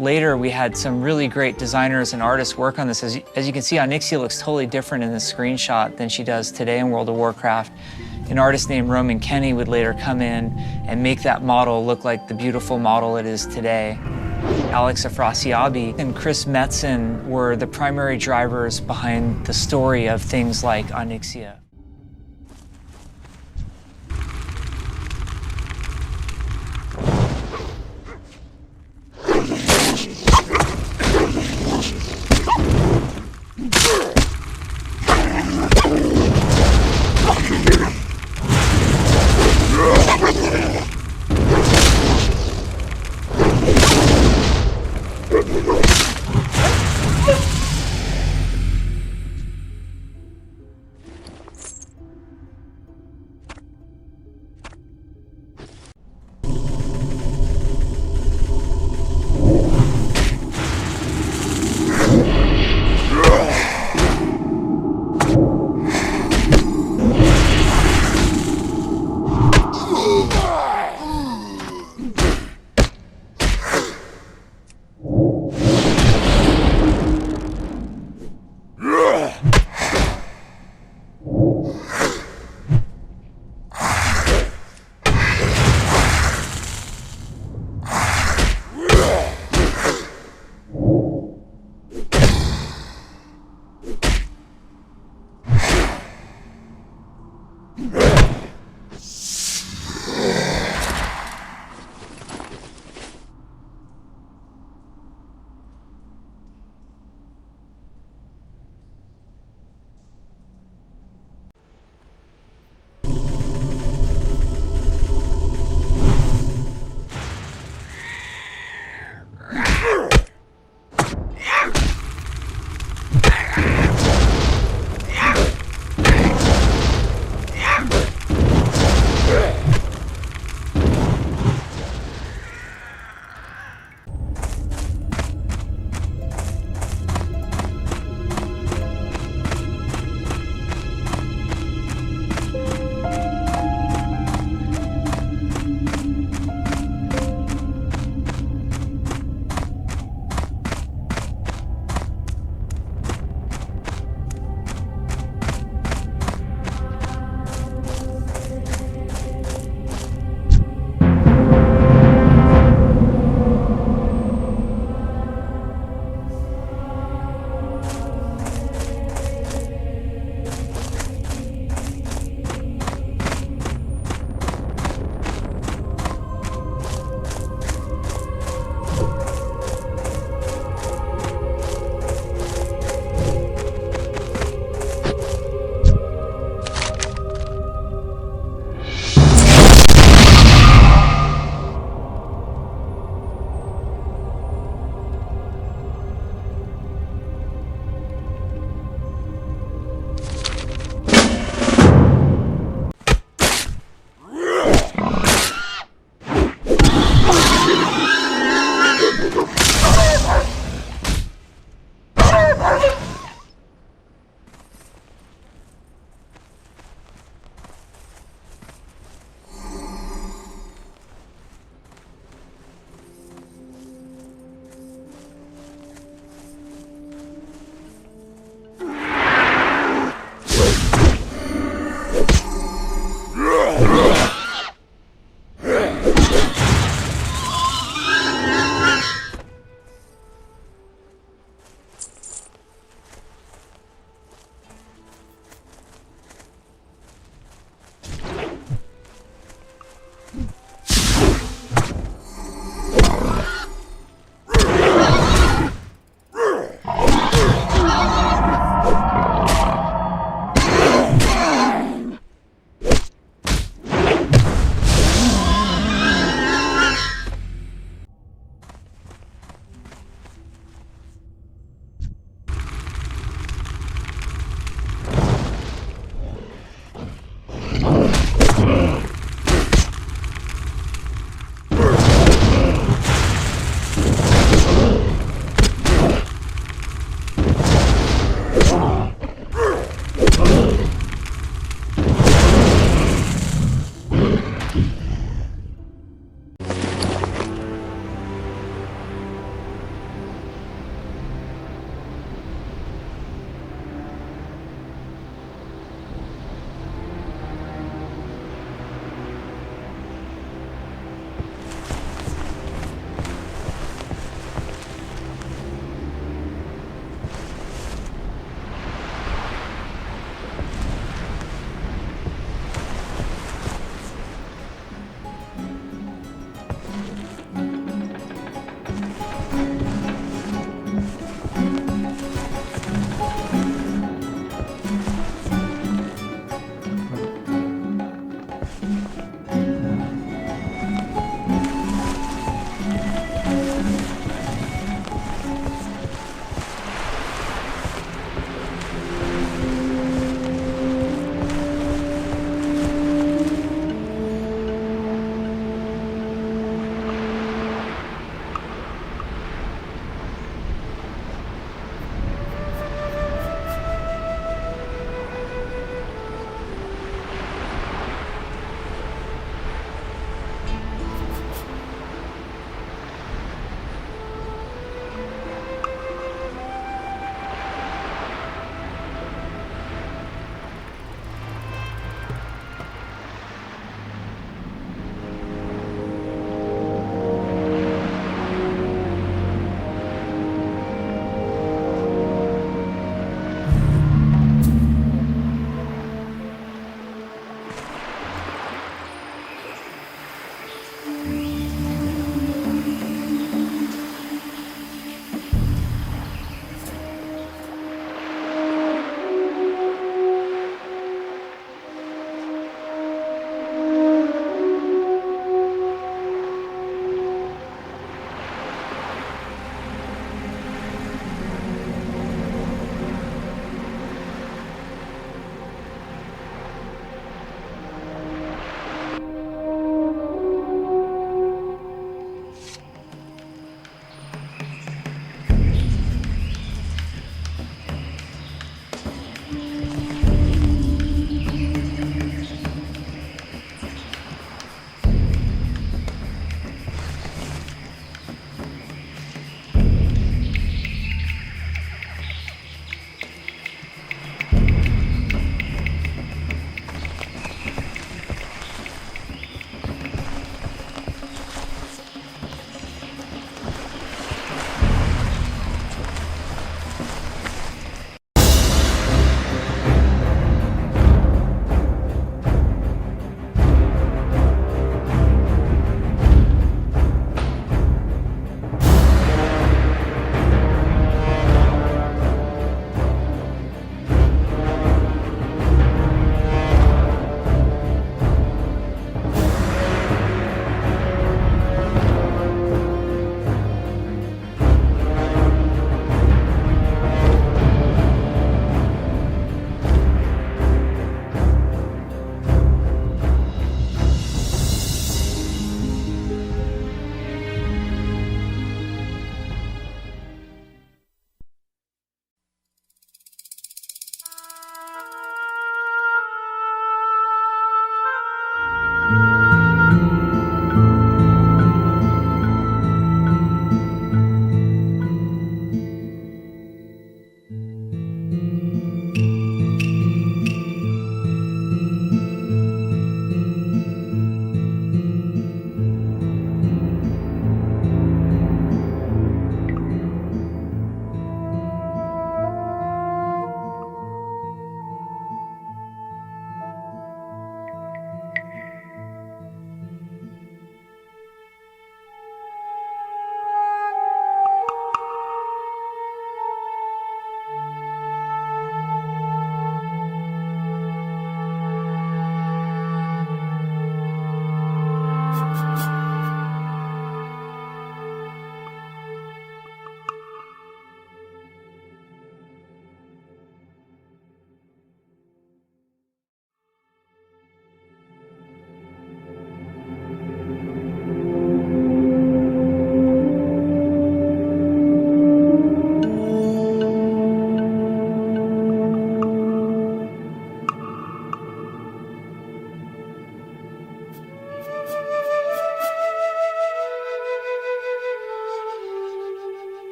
Later, we had some really great designers and artists work on this. As you can see, Onyxia looks totally different in this screenshot than she does today in World of Warcraft. An artist named Roman Kenny would later come in and make that model look like the beautiful model it is today. Alex Afrasiabi and Chris Metzen were the primary drivers behind the story of things like Onyxia.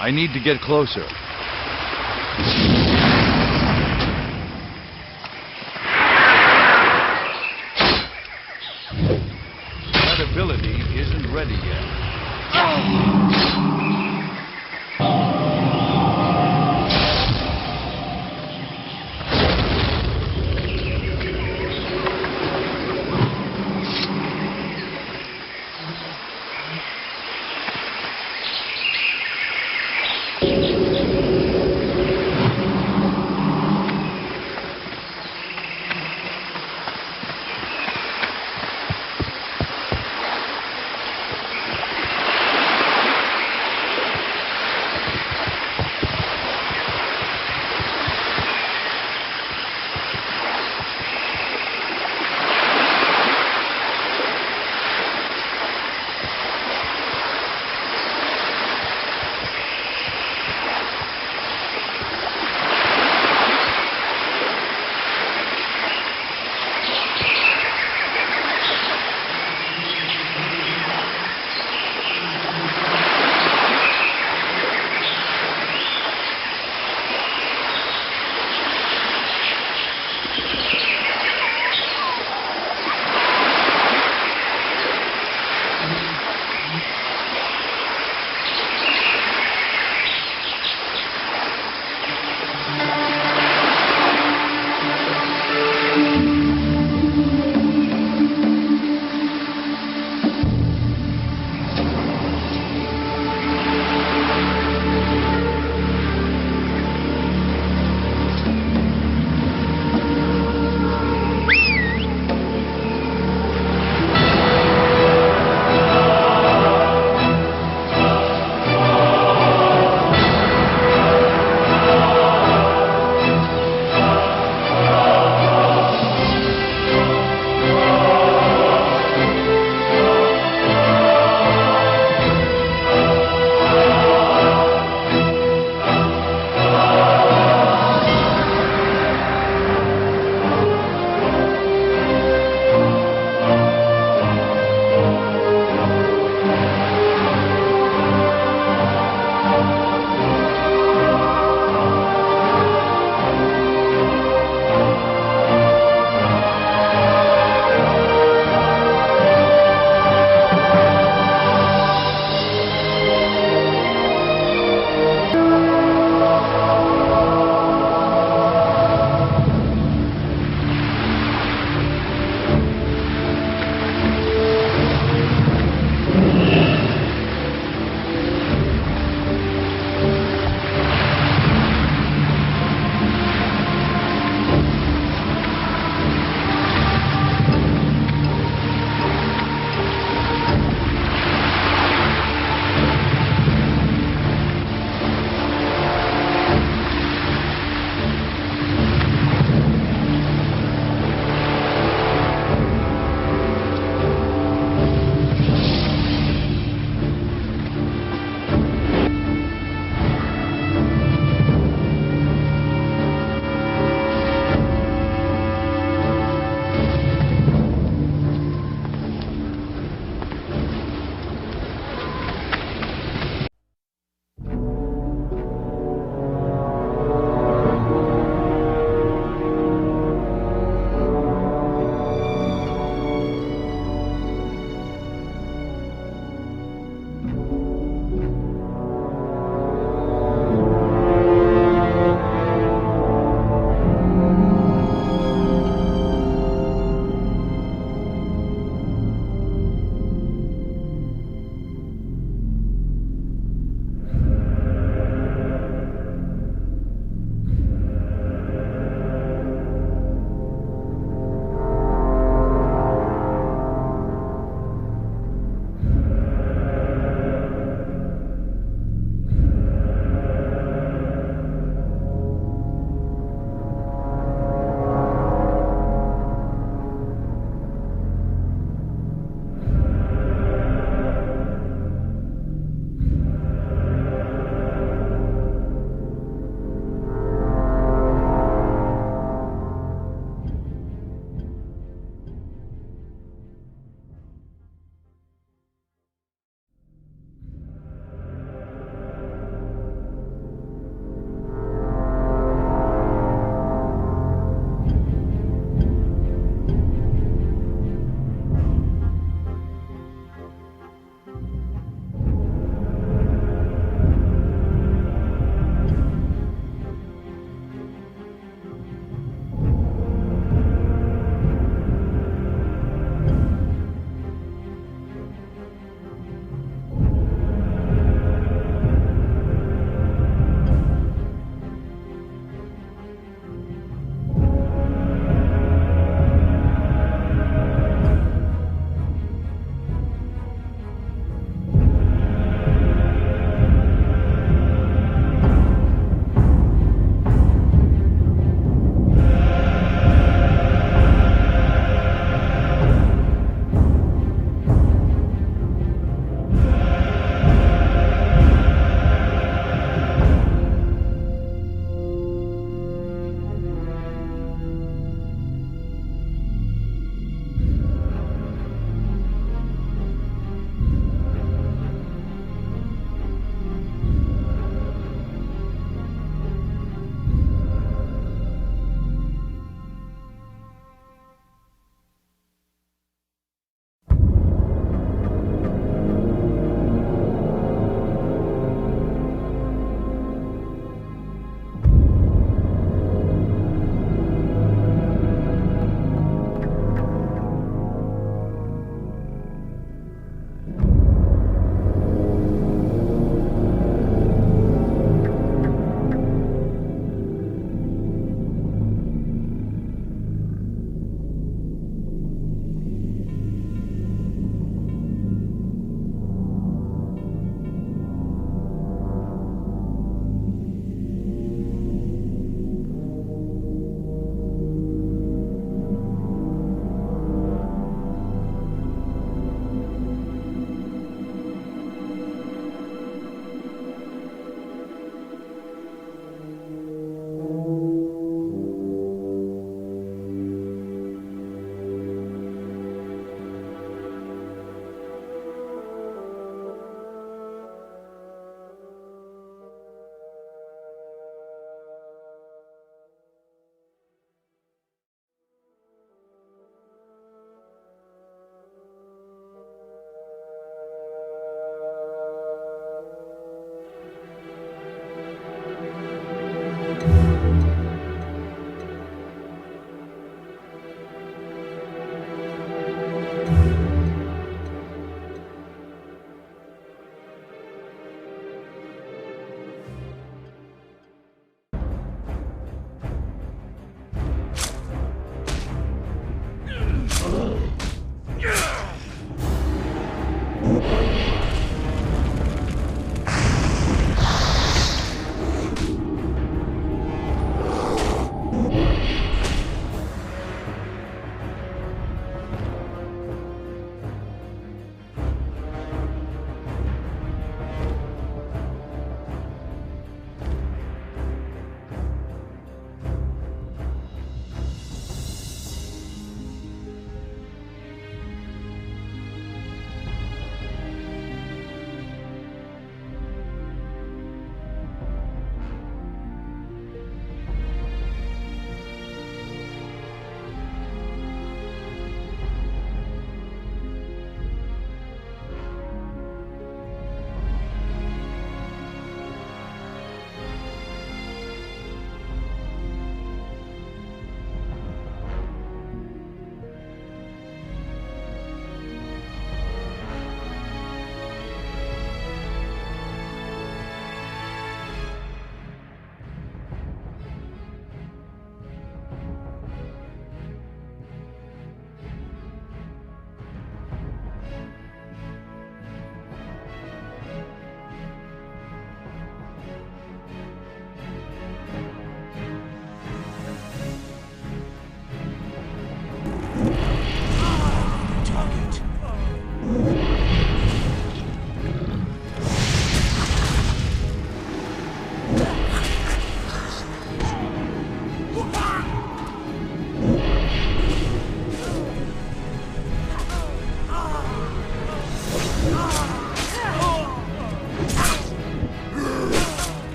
I need to get closer. That ability isn't ready yet.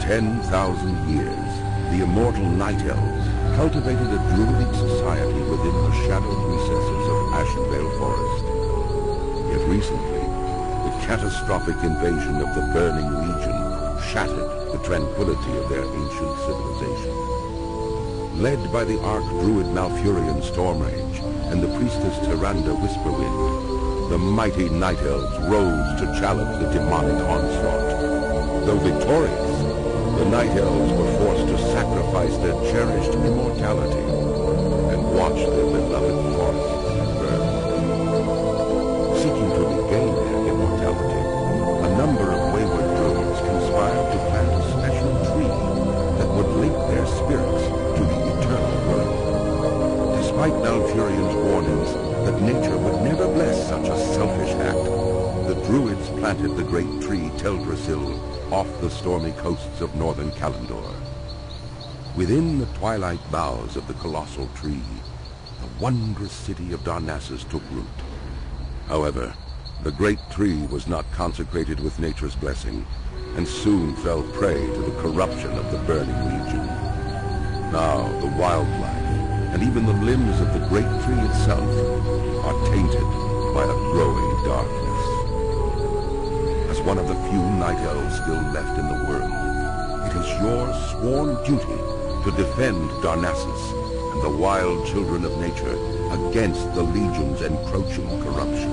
10,000 years, the immortal Night Elves cultivated a druidic society within the shadowed recesses of Ashenvale Forest. Yet recently, the catastrophic invasion of the Burning Legion shattered the tranquility of their ancient civilization. Led by the Archdruid Malfurion Stormrage and the priestess Tyrande Whisperwind, the mighty Night Elves rose to challenge the demonic onslaught. Though victorious, the Night Elves were forced to sacrifice their cherished immortality and watch their beloved forests burn. Seeking to regain their immortality, a number of wayward druids conspired to plant a special tree that would link their spirits to the eternal world. Despite Malfurion's warnings that nature would never bless such a selfish act, the druids planted the great tree Teldrassil off the stormy coasts of northern Kalimdor. Within the twilight boughs of the colossal tree, the wondrous city of Darnassus took root. However, the great tree was not consecrated with nature's blessing, and soon fell prey to the corruption of the Burning Legion. Now the wildlife, and even the limbs of the great tree itself, are tainted by a growing darkness. As one of the few Night Elves still left in the world, it is your sworn duty to defend Darnassus and the wild children of nature against the Legion's encroaching corruption.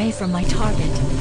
away from my target.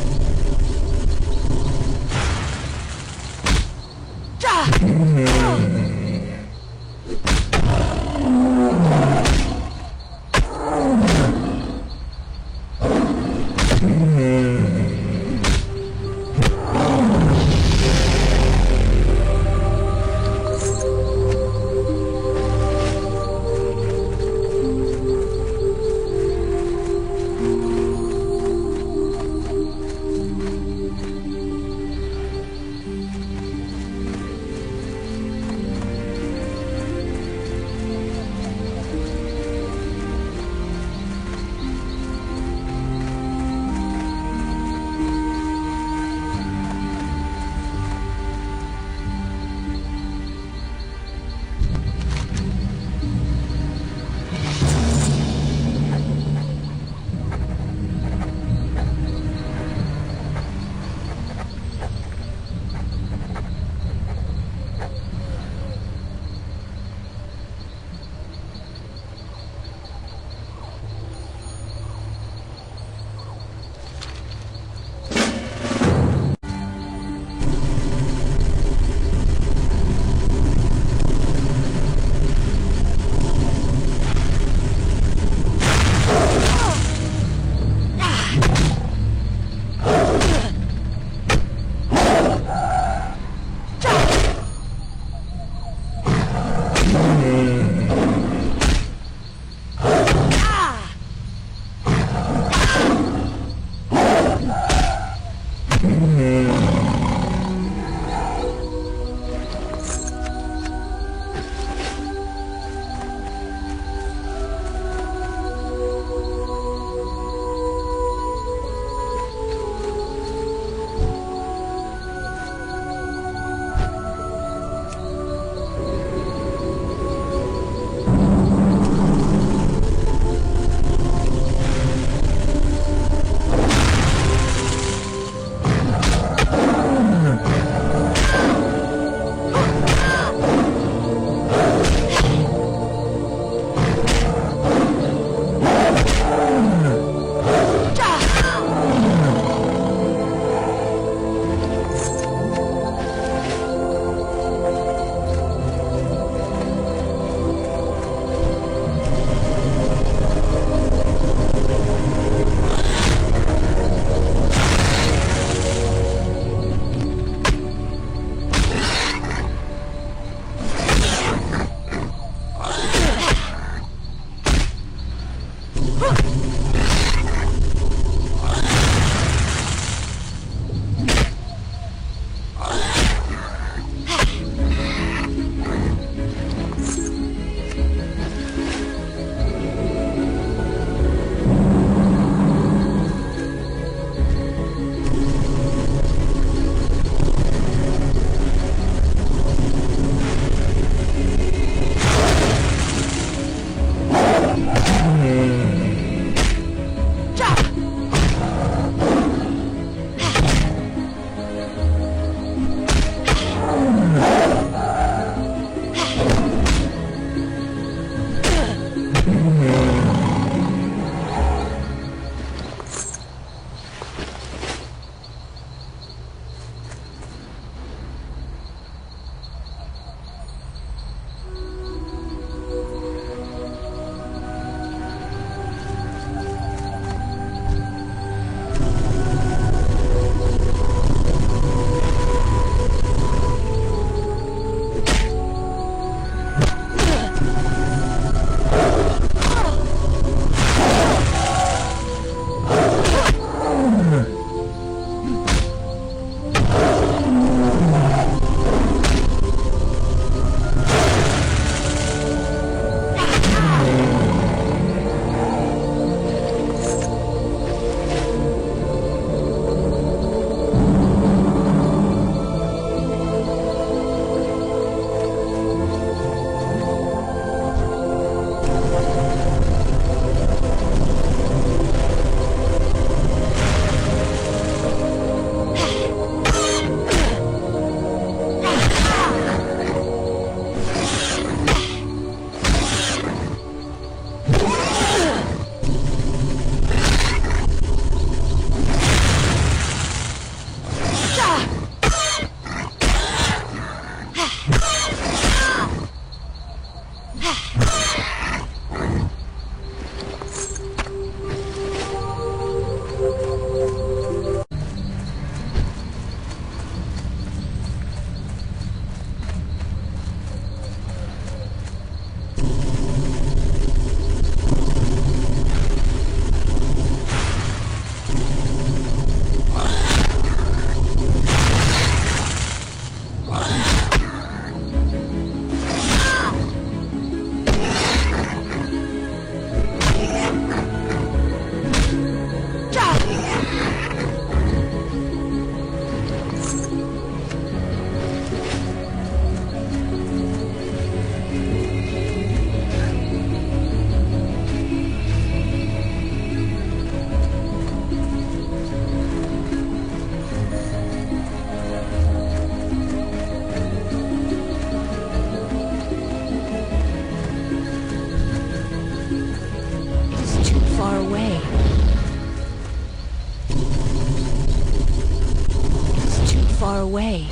away.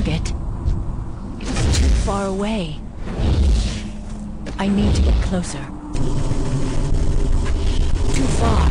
target. It's too far away. I need to get closer. Too far.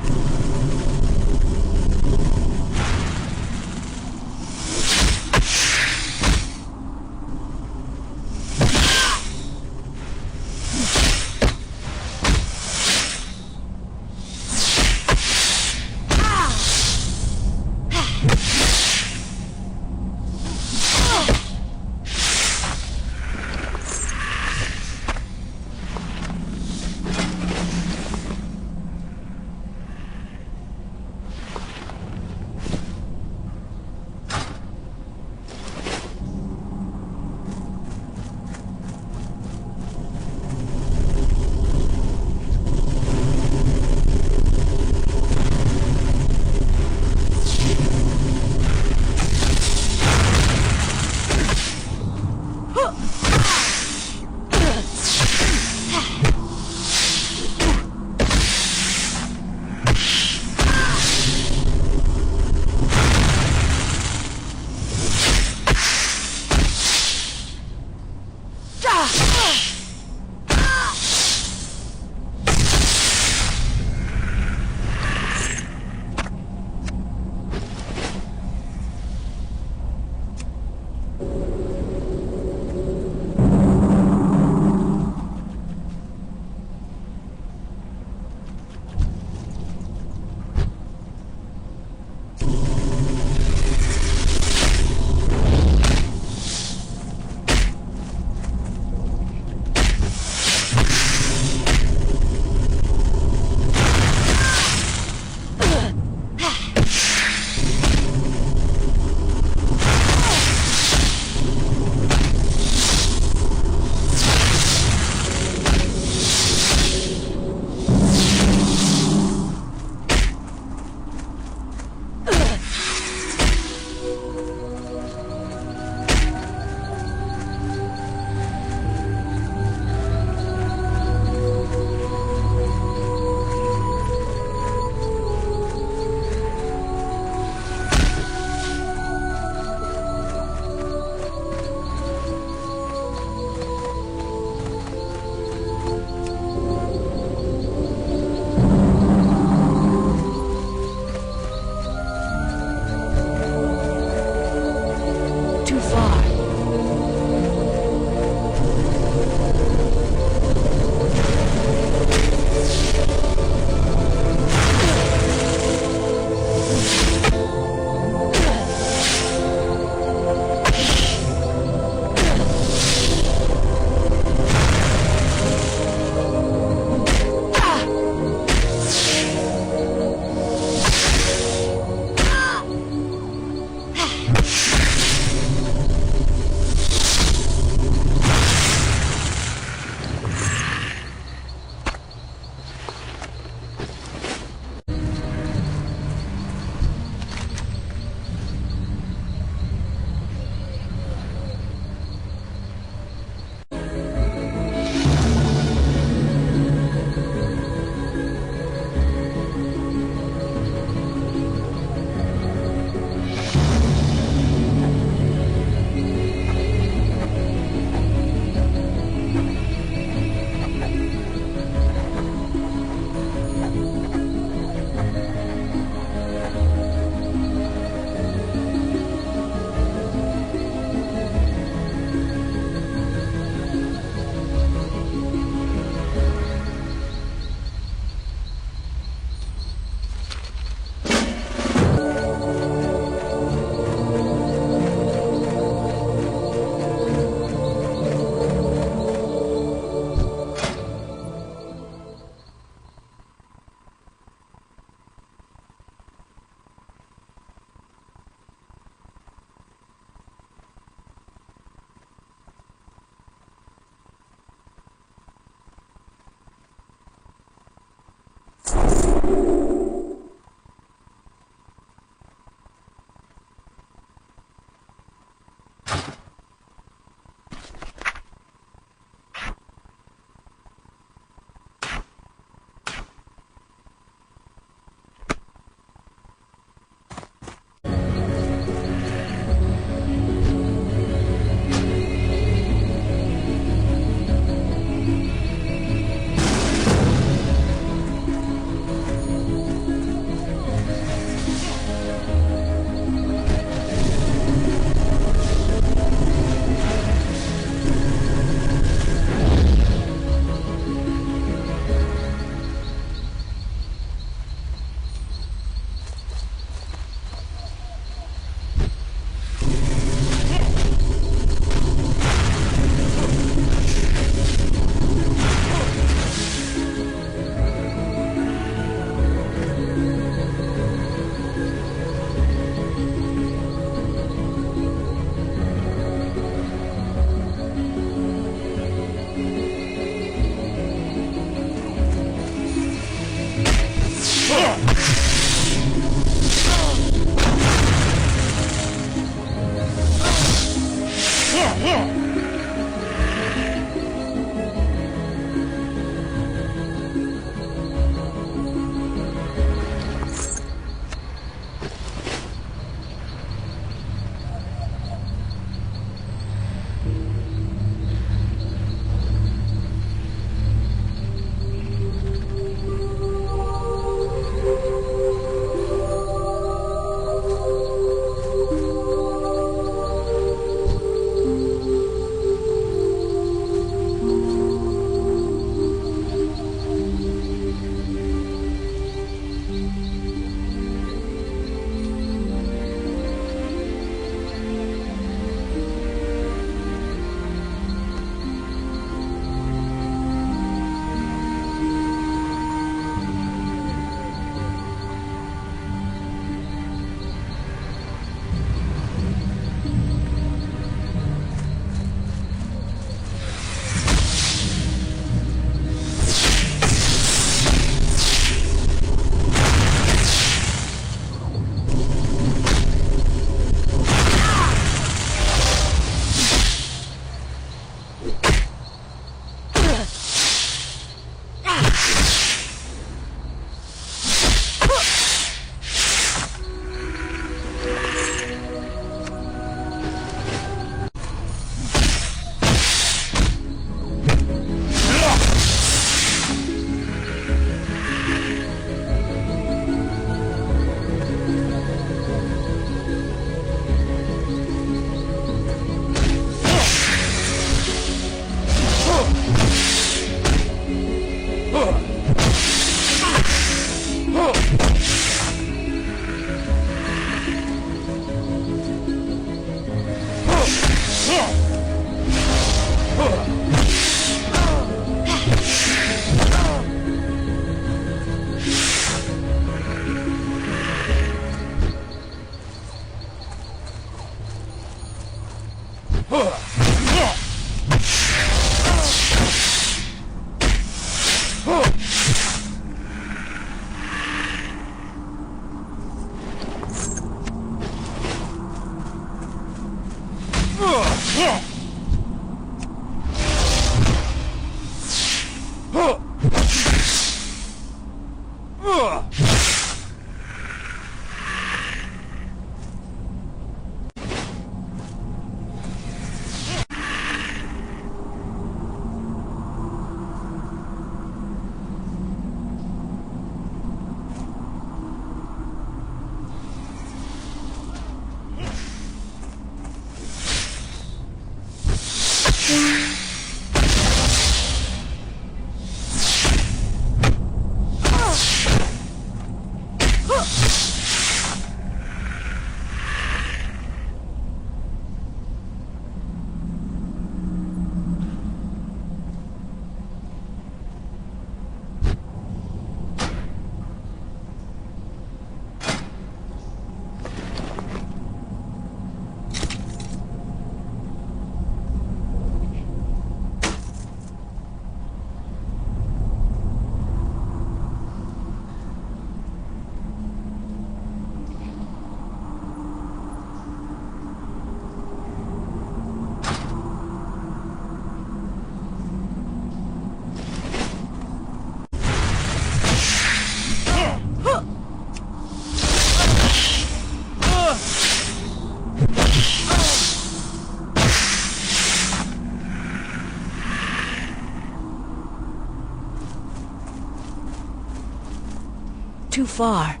Too far.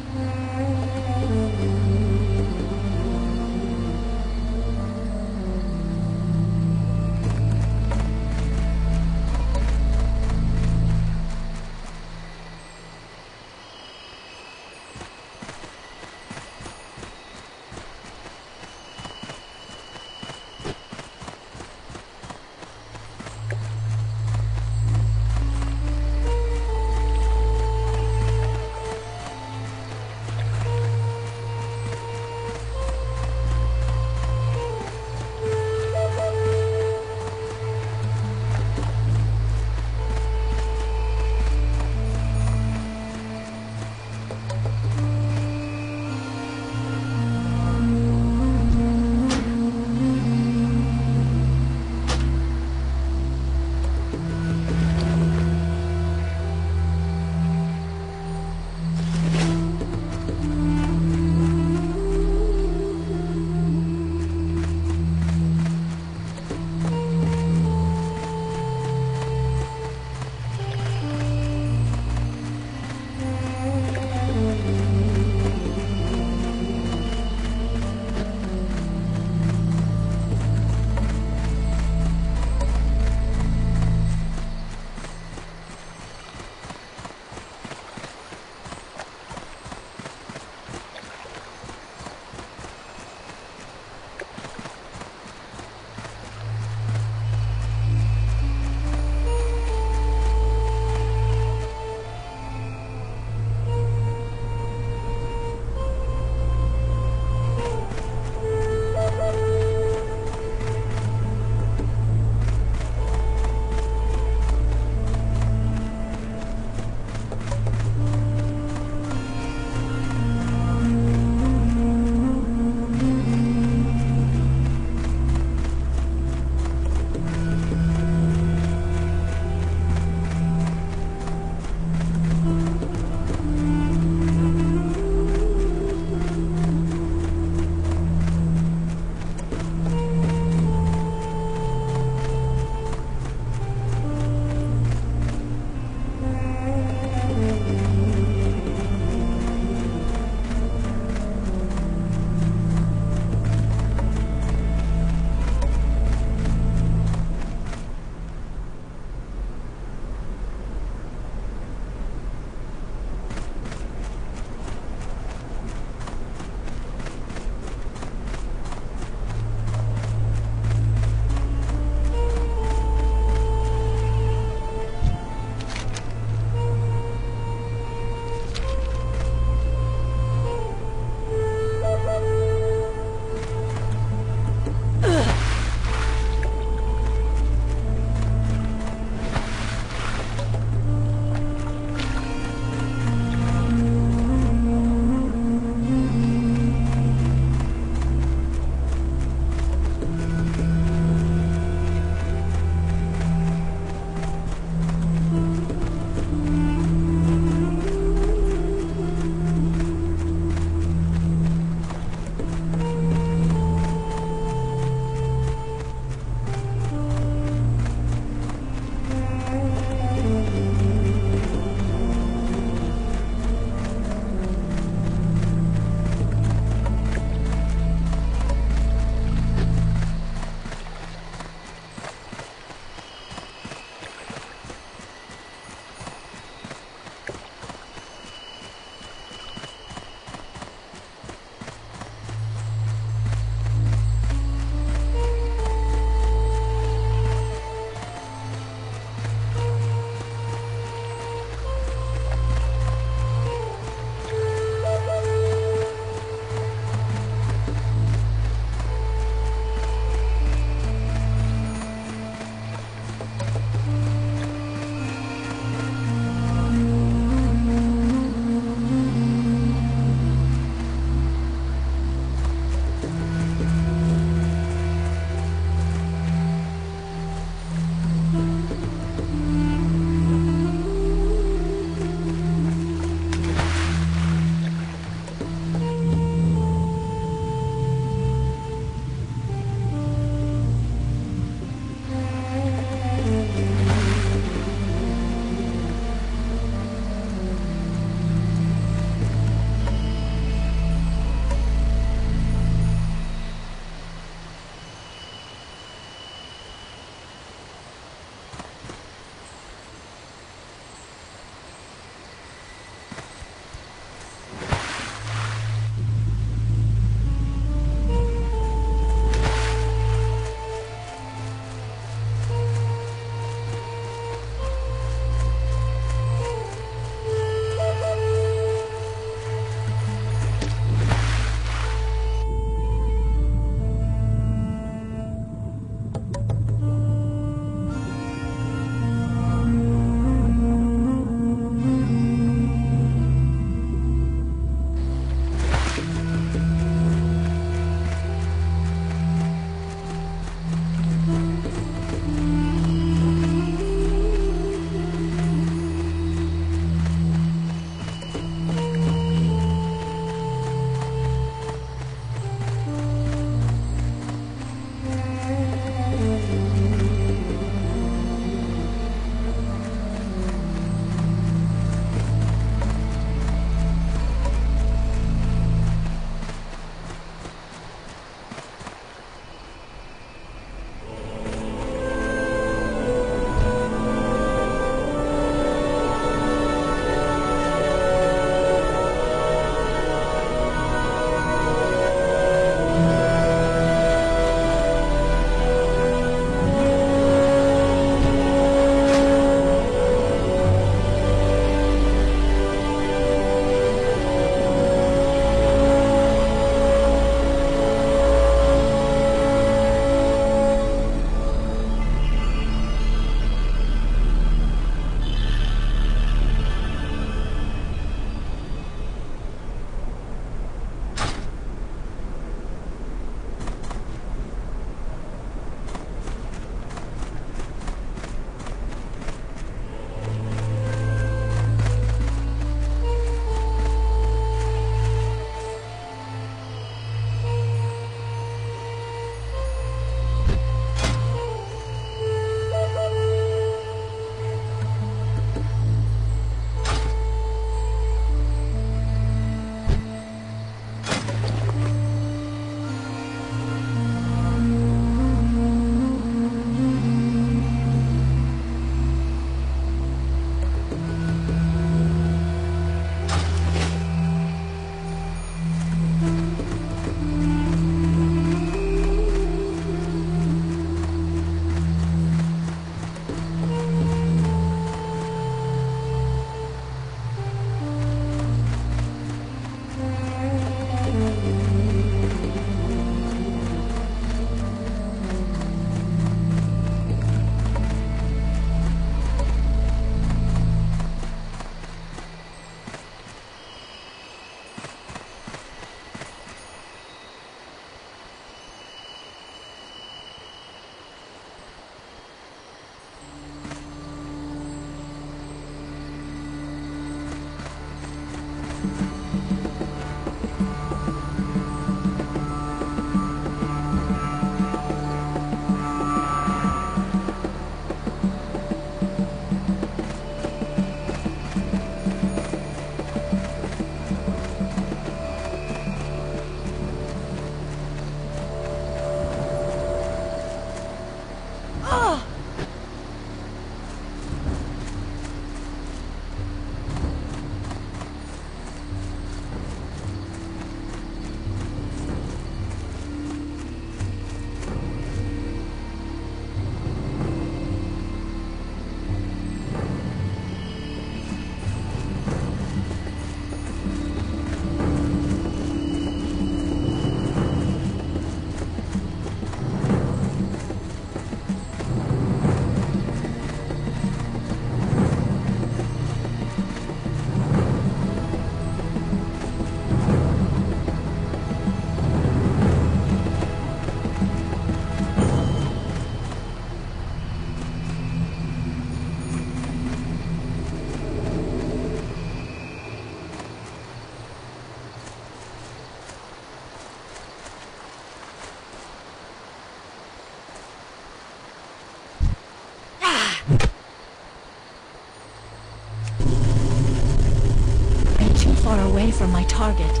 from my target.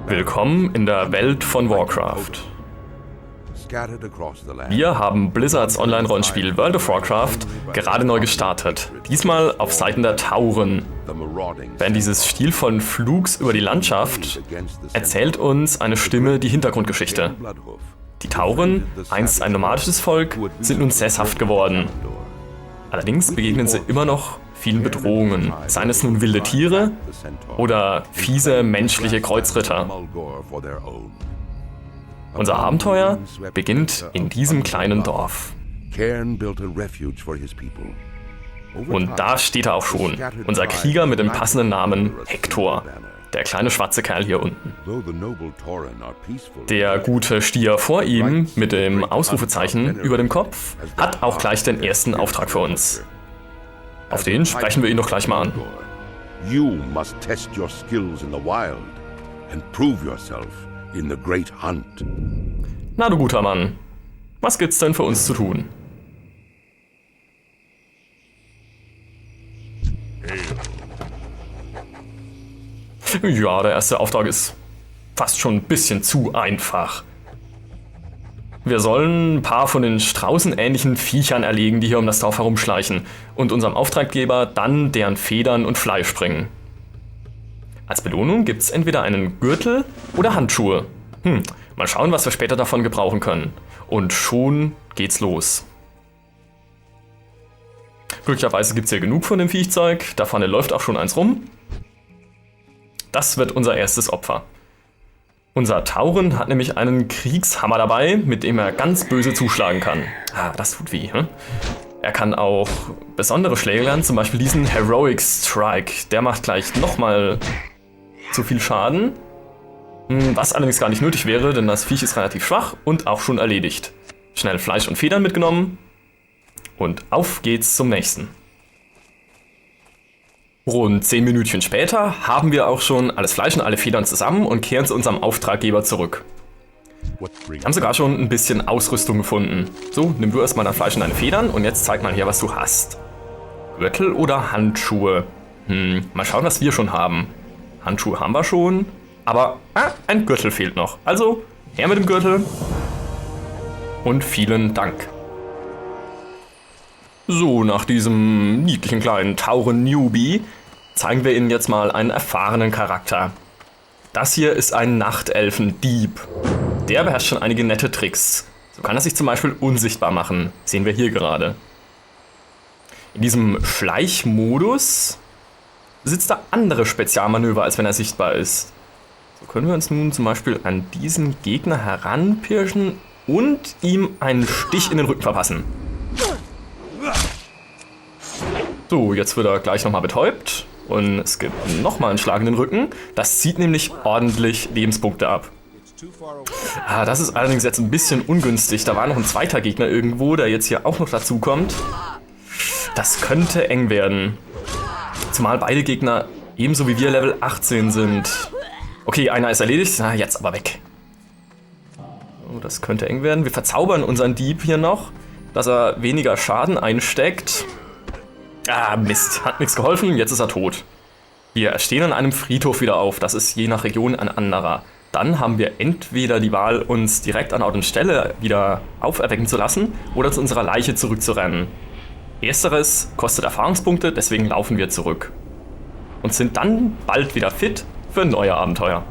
Willkommen in der Welt von Warcraft. Wir haben Blizzards Online-Rollenspiel World of Warcraft gerade neu gestartet. Diesmal auf Seiten der Tauren. Während dieses stilvollen Flugs über die Landschaft erzählt uns eine Stimme die Hintergrundgeschichte. Die Tauren, einst ein nomadisches Volk, sind nun sesshaft geworden. Allerdings begegnen sie immer noch vielen Bedrohungen, seien es nun wilde Tiere oder fiese menschliche Kreuzritter. Unser Abenteuer beginnt in diesem kleinen Dorf. Und da steht er auch schon, unser Krieger mit dem passenden Namen Hektor, der kleine schwarze Kerl hier unten. Der gute Stier vor ihm mit dem Ausrufezeichen über dem Kopf hat auch gleich den ersten Auftrag für uns. Auf den sprechen wir ihn doch gleich mal an. You must test your skills in the wild and prove yourself in the great hunt. Na du guter Mann, was gibt's denn für uns zu tun? Ja, der erste Auftrag ist fast schon ein bisschen zu einfach. Wir sollen ein paar von den straußenähnlichen Viechern erlegen, die hier um das Dorf herumschleichen und unserem Auftraggeber dann deren Federn und Fleisch bringen. Als Belohnung gibt's entweder einen Gürtel oder Handschuhe. Mal schauen, was wir später davon gebrauchen können. Und schon geht's los. Glücklicherweise gibt's hier genug von dem Viechzeug, da vorne läuft auch schon eins rum. Das wird unser erstes Opfer. Unser Tauren hat nämlich einen Kriegshammer dabei, mit dem er ganz böse zuschlagen kann. Das tut weh. Er kann auch besondere Schläge lernen, zum Beispiel diesen Heroic Strike. Der macht gleich nochmal zu viel Schaden. Was allerdings gar nicht nötig wäre, denn das Viech ist relativ schwach und auch schon erledigt. Schnell Fleisch und Federn mitgenommen. Und auf geht's zum nächsten. Rund 10 Minütchen später haben wir auch schon alles Fleisch und alle Federn zusammen und kehren zu unserem Auftraggeber zurück. Wir haben sogar schon ein bisschen Ausrüstung gefunden. So, nimm du erstmal dein Fleisch und deine Federn und jetzt zeig mal hier, was du hast. Gürtel oder Handschuhe? Mal schauen, was wir schon haben. Handschuhe haben wir schon, aber ein Gürtel fehlt noch. Also, her mit dem Gürtel und vielen Dank. So, nach diesem niedlichen kleinen Tauren-Newbie zeigen wir Ihnen jetzt mal einen erfahrenen Charakter. Das hier ist ein Nachtelfen-Dieb. Der beherrscht schon einige nette Tricks. So kann er sich zum Beispiel unsichtbar machen. Sehen wir hier gerade. In diesem Schleichmodus besitzt er andere Spezialmanöver, als wenn er sichtbar ist. So können wir uns nun zum Beispiel an diesen Gegner heranpirschen und ihm einen Stich in den Rücken verpassen. So, jetzt wird er gleich nochmal betäubt und es gibt nochmal einen Schlag in den Rücken. Das zieht nämlich ordentlich Lebenspunkte ab. Das ist allerdings jetzt ein bisschen ungünstig. Da war noch ein zweiter Gegner irgendwo, der jetzt hier auch noch dazu kommt. Das könnte eng werden. Zumal beide Gegner ebenso wie wir Level 18 sind. Okay, einer ist erledigt. Jetzt aber weg. Oh, das könnte eng werden. Wir verzaubern unseren Dieb hier noch, dass er weniger Schaden einsteckt. Mist. Hat nichts geholfen. Jetzt ist er tot. Wir stehen an einem Friedhof wieder auf. Das ist je nach Region ein anderer. Dann haben wir entweder die Wahl, uns direkt an Ort und Stelle wieder auferwecken zu lassen oder zu unserer Leiche zurückzurennen. Ersteres kostet Erfahrungspunkte, deswegen laufen wir zurück. Und sind dann bald wieder fit für neue Abenteuer.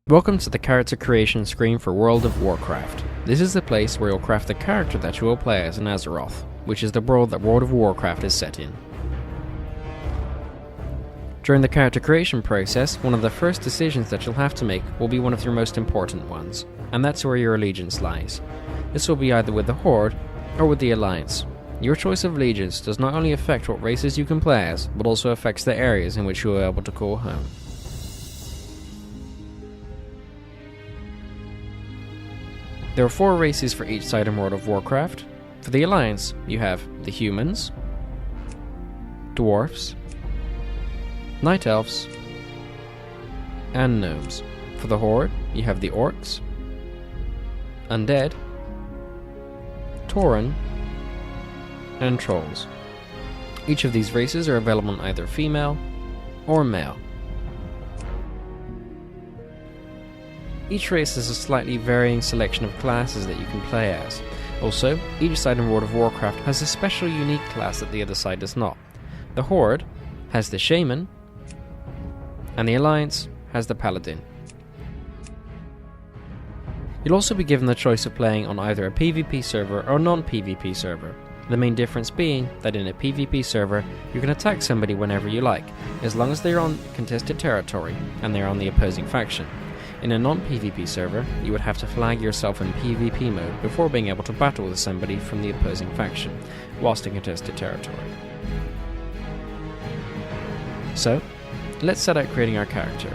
Welcome to the character creation screen for World of Warcraft. This is the place where you'll craft the character that you will play as in Azeroth, which is the world that World of Warcraft is set in. During the character creation process, one of the first decisions that you'll have to make will be one of your most important ones, and that's where your allegiance lies. This will be either with the Horde or with the Alliance. Your choice of allegiance does not only affect what races you can play as, but also affects the areas in which you are able to call home. There are 4 races for each side in World of Warcraft. For the Alliance, you have the Humans, Dwarfs, Night Elves, and Gnomes. For the Horde, you have the Orcs, Undead, Tauren, and Trolls. Each of these races are available in either female or male. Each race has a slightly varying selection of classes that you can play as. Also, each side in World of Warcraft has a special unique class that the other side does not. The Horde has the Shaman, and the Alliance has the Paladin. You'll also be given the choice of playing on either a PvP server or a non-PvP server. The main difference being that in a PvP server, you can attack somebody whenever you like, as long as they're on contested territory and they're on the opposing faction. In a non-PvP server, you would have to flag yourself in PvP mode before being able to battle with somebody from the opposing faction, whilst in contested territory. So, let's set out creating our character.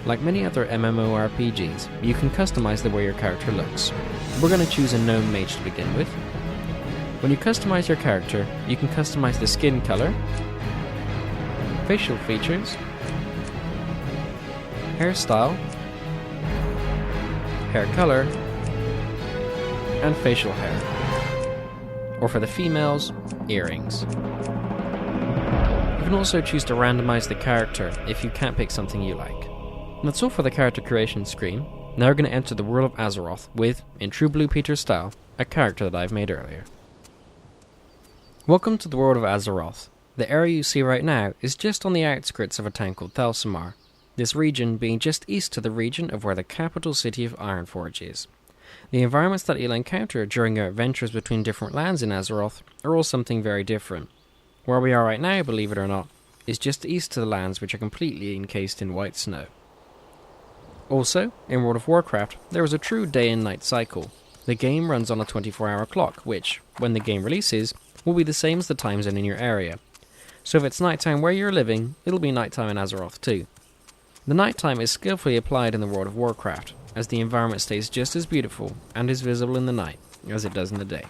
Like many other MMORPGs, you can customize the way your character looks. We're going to choose a gnome mage to begin with. When you customize your character, you can customize the skin color, facial features, hairstyle, hair color, and facial hair. Or for the females, earrings. You can also choose to randomize the character if you can't pick something you like. And that's all for the character creation screen. Now we're going to enter the world of Azeroth with, in true Blue Peter style, a character that I've made earlier. Welcome to the world of Azeroth. The area you see right now is just on the outskirts of a town called Thalsamar, this region being just east to the region of where the capital city of Ironforge is. The environments that you'll encounter during your adventures between different lands in Azeroth are all something very different. Where we are right now, believe it or not, is just east to the lands which are completely encased in white snow. Also, in World of Warcraft, there is a true day and night cycle. The game runs on a 24-hour clock, which, when the game releases, will be the same as the time zone in your area. So if it's nighttime where you're living, it'll be nighttime in Azeroth too. The nighttime is skillfully applied in the World of Warcraft, as the environment stays just as beautiful and is visible in the night as it does in the day.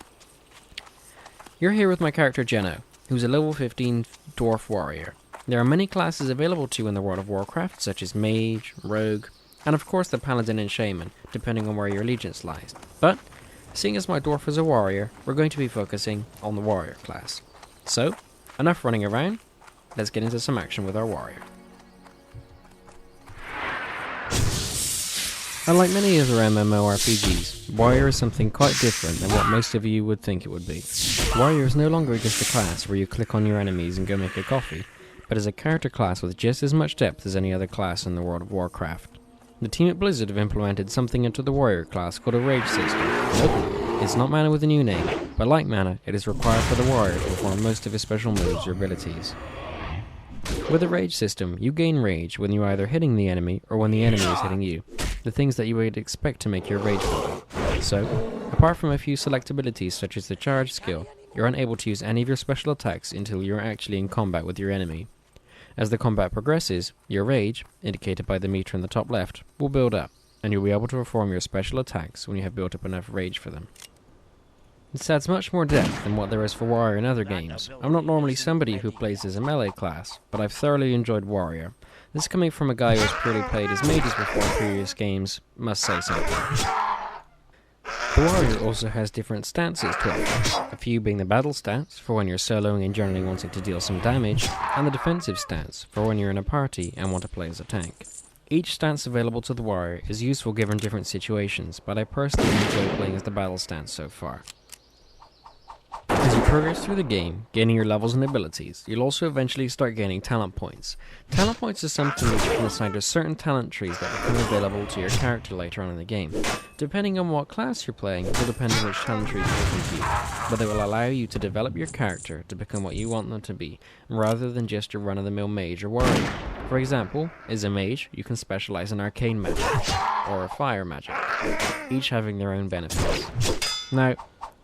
You're here with my character Geno, who's a level 15 dwarf warrior. There are many classes available to you in the World of Warcraft, such as mage, rogue, and of course the paladin and shaman, depending on where your allegiance lies. But seeing as my dwarf is a warrior, we're going to be focusing on the warrior class. So, enough running around, let's get into some action with our warrior. Unlike many other MMORPGs, warrior is something quite different than what most of you would think it would be. Warrior is no longer just a class where you click on your enemies and go make a coffee, but is a character class with just as much depth as any other class in the World of Warcraft. The team at Blizzard have implemented something into the warrior class called a rage system. Nope, it's not mana with a new name, but like mana, it is required for the warrior to perform most of his special moves or abilities. With a rage system, you gain rage when you're either hitting the enemy or when the enemy is hitting you, the things that you would expect to make your rage build. So, apart from a few select abilities such as the charge skill, you're unable to use any of your special attacks until you're actually in combat with your enemy. As the combat progresses, your rage, indicated by the meter in the top left, will build up, and you'll be able to perform your special attacks when you have built up enough rage for them. This adds much more depth than what there is for Warrior in other games. I'm not normally somebody who plays as a melee class, but I've thoroughly enjoyed Warrior. This coming from a guy who has purely played as mages before in previous games must say something. The Warrior also has different stances to offer, a few being the battle stance, for when you're soloing and generally wanting to deal some damage, and the defensive stance, for when you're in a party and want to play as a tank. Each stance available to the Warrior is useful given different situations, but I personally enjoy playing as the battle stance so far. As you progress through the game, gaining your levels and abilities, you'll also eventually start gaining talent points. Talent points is something which you can assign to certain talent trees that become available to your character later on in the game. Depending on what class you're playing, it will depend on which talent trees are open to you, but they will allow you to develop your character to become what you want them to be, rather than just your run-of-the-mill mage or warrior. For example, as a mage, you can specialize in arcane magic, or fire magic, each having their own benefits. Now,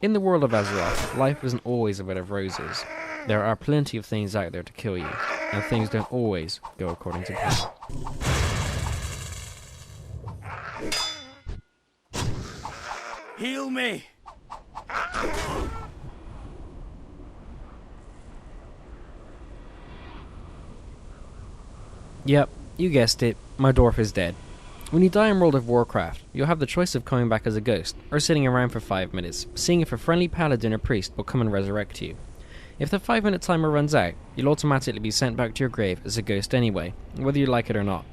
in the world of Azeroth, life isn't always a bed of roses. There are plenty of things out there to kill you, and things don't always go according to plan. Heal me! Yep, you guessed it, my dwarf is dead. When you die in World of Warcraft, you'll have the choice of coming back as a ghost, or sitting around for 5 minutes, seeing if a friendly paladin or priest will come and resurrect you. If the 5-minute timer runs out, you'll automatically be sent back to your grave as a ghost anyway, whether you like it or not.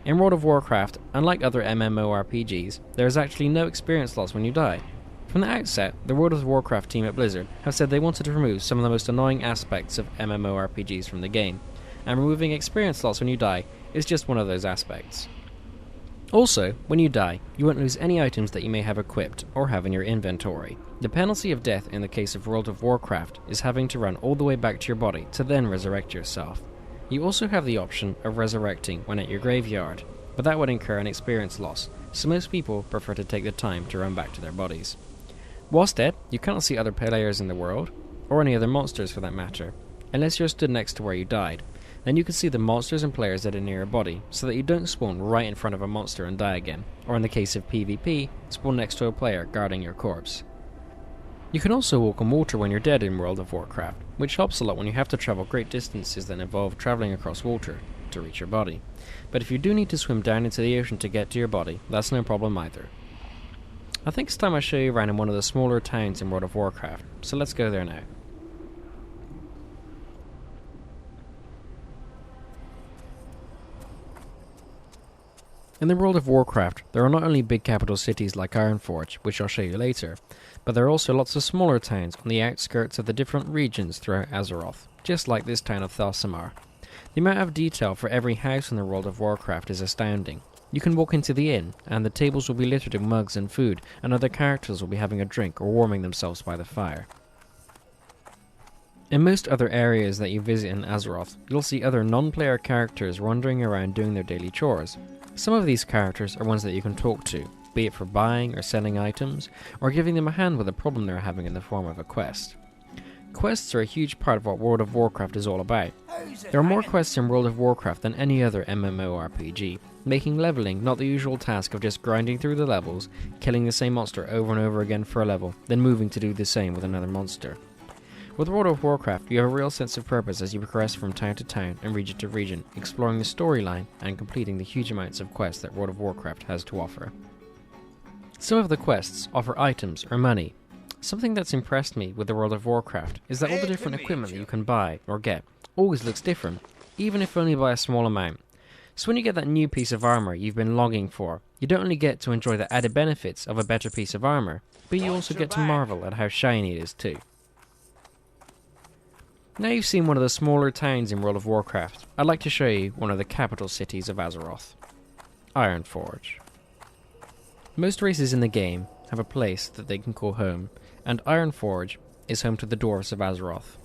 In World of Warcraft, unlike other MMORPGs, there is actually no experience loss when you die. From the outset, the World of Warcraft team at Blizzard have said they wanted to remove some of the most annoying aspects of MMORPGs from the game, and removing experience loss when you die is just one of those aspects. Also, when you die, you won't lose any items that you may have equipped or have in your inventory. The penalty of death in the case of World of Warcraft is having to run all the way back to your body to then resurrect yourself. You also have the option of resurrecting when at your graveyard, but that would incur an experience loss, so most people prefer to take the time to run back to their bodies. Whilst dead, you cannot see other players in the world, or any other monsters for that matter, unless you're stood next to where you died. Then you can see the monsters and players that are near your body, so that you don't spawn right in front of a monster and die again, or in the case of PvP, spawn next to a player guarding your corpse. You can also walk on water when you're dead in World of Warcraft, which helps a lot when you have to travel great distances that involve travelling across water to reach your body. But if you do need to swim down into the ocean to get to your body, that's no problem either. I think it's time I show you around in one of the smaller towns in World of Warcraft, so let's go there now. In the World of Warcraft, there are not only big capital cities like Ironforge, which I'll show you later, but there are also lots of smaller towns on the outskirts of the different regions throughout Azeroth, just like this town of Thalsamar. The amount of detail for every house in the World of Warcraft is astounding. You can walk into the inn, and the tables will be littered with mugs and food, and other characters will be having a drink or warming themselves by the fire. In most other areas that you visit in Azeroth, you'll see other non-player characters wandering around doing their daily chores. Some of these characters are ones that you can talk to, be it for buying or selling items, or giving them a hand with a problem they're having in the form of a quest. Quests are a huge part of what World of Warcraft is all about. There are more quests in World of Warcraft than any other MMORPG, making leveling not the usual task of just grinding through the levels, killing the same monster over and over again for a level, then moving to do the same with another monster. With World of Warcraft, you have a real sense of purpose as you progress from town to town and region to region, exploring the storyline and completing the huge amounts of quests that World of Warcraft has to offer. Some of the quests offer items or money. Something that's impressed me with the World of Warcraft is that all the different equipment that you can buy or get always looks different, even if only by a small amount. So when you get that new piece of armor you've been longing for, you don't only get to enjoy the added benefits of a better piece of armor, but you also get to marvel at how shiny it is too. Now you've seen one of the smaller towns in World of Warcraft, I'd like to show you one of the capital cities of Azeroth, Ironforge. Most races in the game have a place that they can call home, and Ironforge is home to the Dwarves of Azeroth.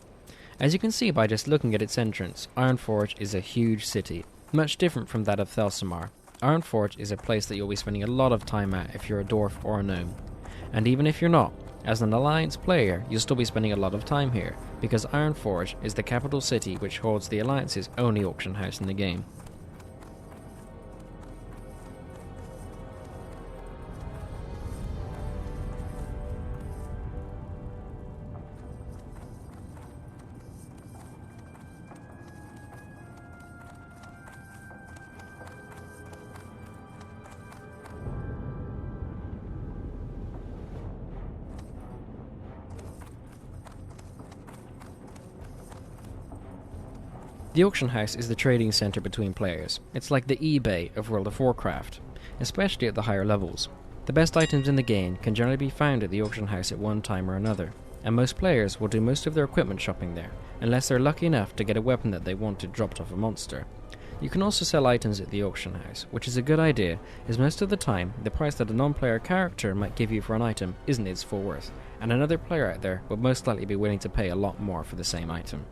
As you can see by just looking at its entrance, Ironforge is a huge city, much different from that of Thalsamar. Ironforge is a place that you'll be spending a lot of time at if you're a dwarf or a gnome. And even if you're not, as an Alliance player, you'll still be spending a lot of time here, because Ironforge is the capital city which holds the Alliance's only auction house in the game. The auction house is the trading center between players. It's like the eBay of World of Warcraft, especially at the higher levels. The best items in the game can generally be found at the auction house at one time or another, and most players will do most of their equipment shopping there, unless they're lucky enough to get a weapon that they wanted dropped off a monster. You can also sell items at the auction house, which is a good idea, as most of the time the price that a non-player character might give you for an item isn't its full worth, and another player out there would most likely be willing to pay a lot more for the same item.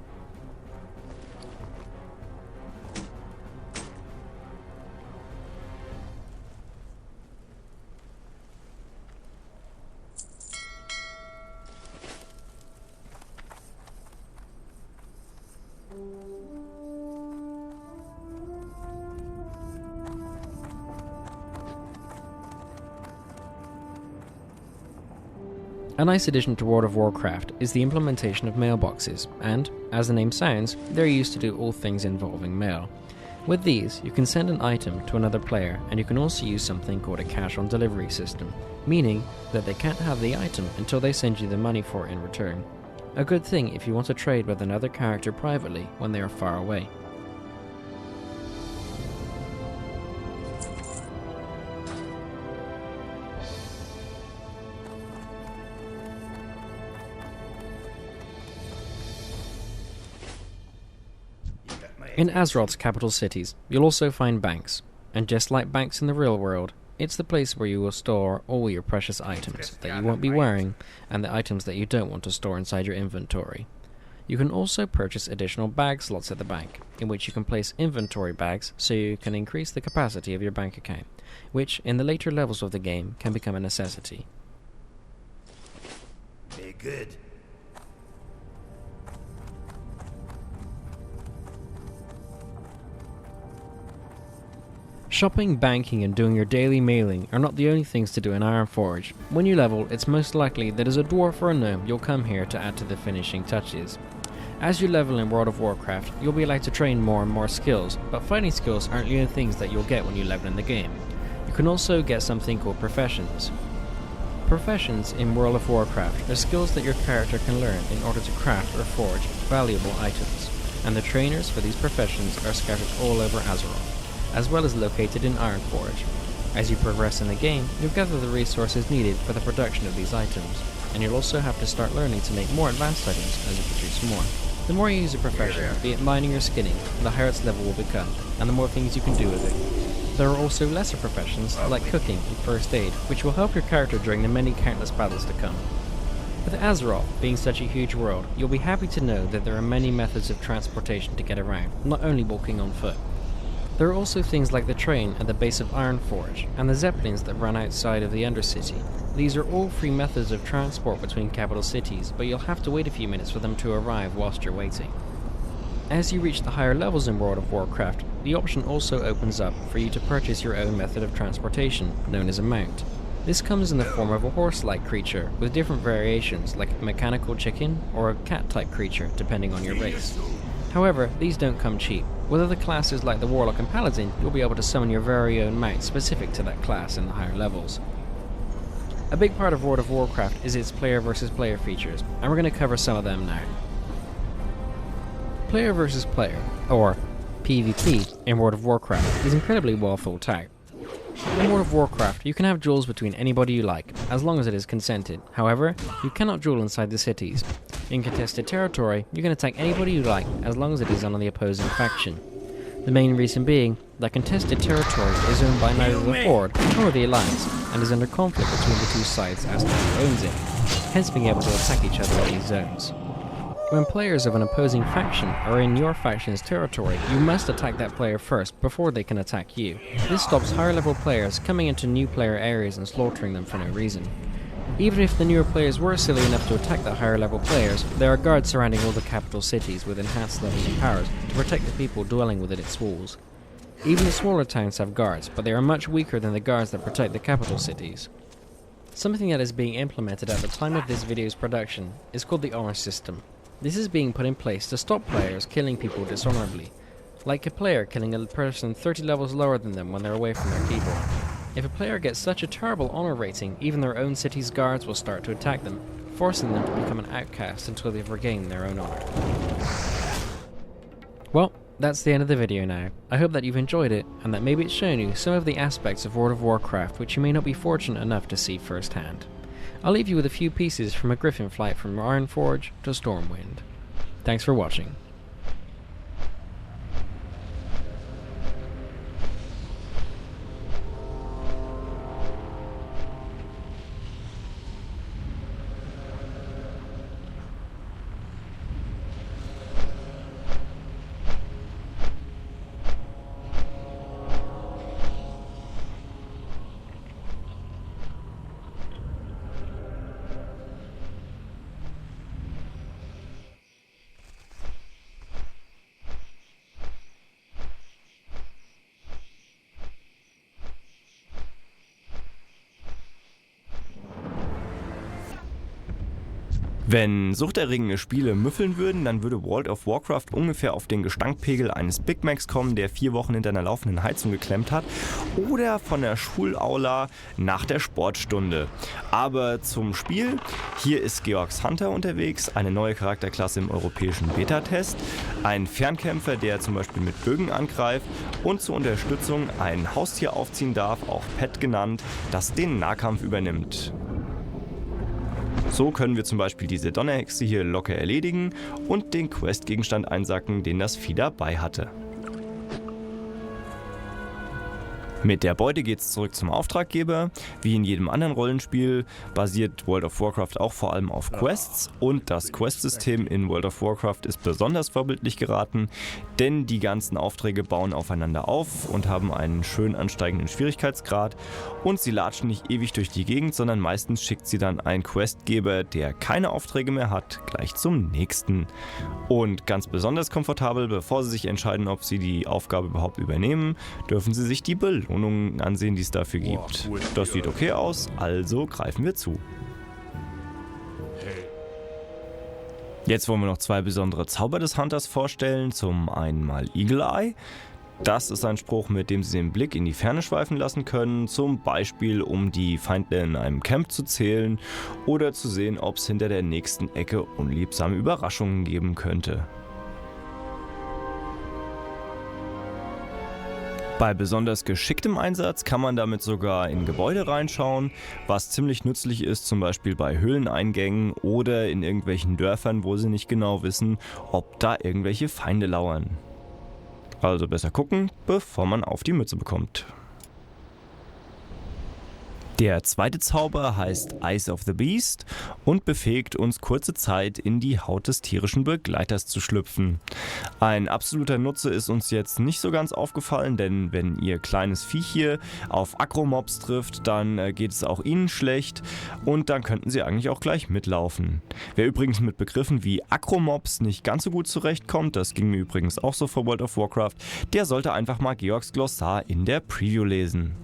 A nice addition to World of Warcraft is the implementation of mailboxes, and, as the name sounds, they're used to do all things involving mail. With these, you can send an item to another player, and you can also use something called a cash-on-delivery system, meaning that they can't have the item until they send you the money for it in return. A good thing if you want to trade with another character privately when they are far away. In Azeroth's capital cities, you'll also find banks. And just like banks in the real world, it's the place where you will store all your precious items that you won't be wearing and the items that you don't want to store inside your inventory. You can also purchase additional bag slots at the bank, in which you can place inventory bags so you can increase the capacity of your bank account, which in the later levels of the game can become a necessity. Very good. Shopping, banking, and doing your daily mailing are not the only things to do in Ironforge. When you level, it's most likely that as a dwarf or a gnome, you'll come here to add to the finishing touches. As you level in World of Warcraft, you'll be allowed to train more and more skills, but fighting skills aren't the only things that you'll get when you level in the game. You can also get something called professions. Professions in World of Warcraft are skills that your character can learn in order to craft or forge valuable items, and the trainers for these professions are scattered all over Azeroth, as well as located in Ironforge. As you progress in the game, you'll gather the resources needed for the production of these items, and you'll also have to start learning to make more advanced items as you produce more. The more you use a profession, be it mining or skinning, the higher its level will become, and the more things you can do with it. There are also lesser professions, like cooking and first aid, which will help your character during the many countless battles to come. With Azeroth being such a huge world, you'll be happy to know that there are many methods of transportation to get around, not only walking on foot. There are also things like the train at the base of Ironforge, and the zeppelins that run outside of the Undercity. These are all free methods of transport between capital cities, but you'll have to wait a few minutes for them to arrive whilst you're waiting. As you reach the higher levels in World of Warcraft, the option also opens up for you to purchase your own method of transportation, known as a mount. This comes in the form of a horse-like creature, with different variations like a mechanical chicken or a cat-type creature, depending on your race. However, these don't come cheap. With other classes like the Warlock and Paladin, you'll be able to summon your very own mount specific to that class in the higher levels. A big part of World of Warcraft is its player versus player features, and we're going to cover some of them now. Player versus player, or PvP, in World of Warcraft is incredibly well thought out. In World of Warcraft, you can have duels between anybody you like, as long as it is consented. However, you cannot duel inside the cities. In contested territory, you can attack anybody you like, as long as it is on the opposing faction. The main reason being that contested territory is owned by neither the Horde nor the Alliance, and is under conflict between the two sides as to who owns it, hence being able to attack each other in these zones. When players of an opposing faction are in your faction's territory, you must attack that player first before they can attack you. This stops higher level players coming into new player areas and slaughtering them for no reason. Even if the newer players were silly enough to attack the higher level players, there are guards surrounding all the capital cities with enhanced levels of powers to protect the people dwelling within its walls. Even the smaller towns have guards, but they are much weaker than the guards that protect the capital cities. Something that is being implemented at the time of this video's production is called the honor system. This is being put in place to stop players killing people dishonorably, like a player killing a person 30 levels lower than them when they're away from their keyboard. If a player gets such a terrible honor rating, even their own city's guards will start to attack them, forcing them to become an outcast until they've regained their own honor. Well, that's the end of the video now. I hope that you've enjoyed it, and that maybe it's shown you some of the aspects of World of Warcraft which you may not be fortunate enough to see firsthand. I'll leave you with a few pieces from a griffin flight from Ironforge to Stormwind. Thanks for watching. Wenn suchterregende Spiele müffeln würden, dann würde World of Warcraft ungefähr auf den Gestankpegel eines Big Macs kommen, der 4 Wochen hinter einer laufenden Heizung geklemmt hat, oder von der Schulaula nach der Sportstunde. Aber zum Spiel, hier ist Georgs Hunter unterwegs, eine neue Charakterklasse im europäischen Beta-Test, ein Fernkämpfer, der zum Beispiel mit Bögen angreift und zur Unterstützung ein Haustier aufziehen darf, auch Pet genannt, das den Nahkampf übernimmt. So können wir zum Beispiel diese Donnerhexe hier locker erledigen und den Questgegenstand einsacken, den das Vieh dabei hatte. Mit der Beute geht's zurück zum Auftraggeber. Wie in jedem anderen Rollenspiel basiert World of Warcraft auch vor allem auf Quests, und das Quest-System in World of Warcraft ist besonders vorbildlich geraten, denn die ganzen Aufträge bauen aufeinander auf und haben einen schön ansteigenden Schwierigkeitsgrad, und sie latschen nicht ewig durch die Gegend, sondern meistens schickt sie dann ein Questgeber, der keine Aufträge mehr hat, gleich zum nächsten. Und ganz besonders komfortabel, bevor sie sich entscheiden, ob sie die Aufgabe überhaupt übernehmen, dürfen sie sich die Belohnungen ansehen, die es dafür gibt. Das sieht okay aus, also greifen wir zu. Jetzt wollen wir noch zwei besondere Zauber des Hunters vorstellen. Zum einen mal Eagle Eye. Das ist ein Spruch, mit dem Sie den Blick in die Ferne schweifen lassen können, zum Beispiel um die Feinde in einem Camp zu zählen oder zu sehen, ob es hinter der nächsten Ecke unliebsame Überraschungen geben könnte. Bei besonders geschicktem Einsatz kann man damit sogar in Gebäude reinschauen, was ziemlich nützlich ist, zum Beispiel bei Höhleneingängen oder in irgendwelchen Dörfern, wo Sie nicht genau wissen, ob da irgendwelche Feinde lauern. Also besser gucken, bevor man auf die Mütze bekommt. Der zweite Zauber heißt Eyes of the Beast und befähigt uns kurze Zeit in die Haut des tierischen Begleiters zu schlüpfen. Ein absoluter Nutze ist uns jetzt nicht so ganz aufgefallen, denn wenn ihr kleines Viech hier auf Akromobs trifft, dann geht es auch ihnen schlecht und dann könnten sie eigentlich auch gleich mitlaufen. Wer übrigens mit Begriffen wie Akromobs nicht ganz so gut zurechtkommt, das ging mir übrigens auch so vor World of Warcraft, der sollte einfach mal Georgs Glossar in der Preview lesen.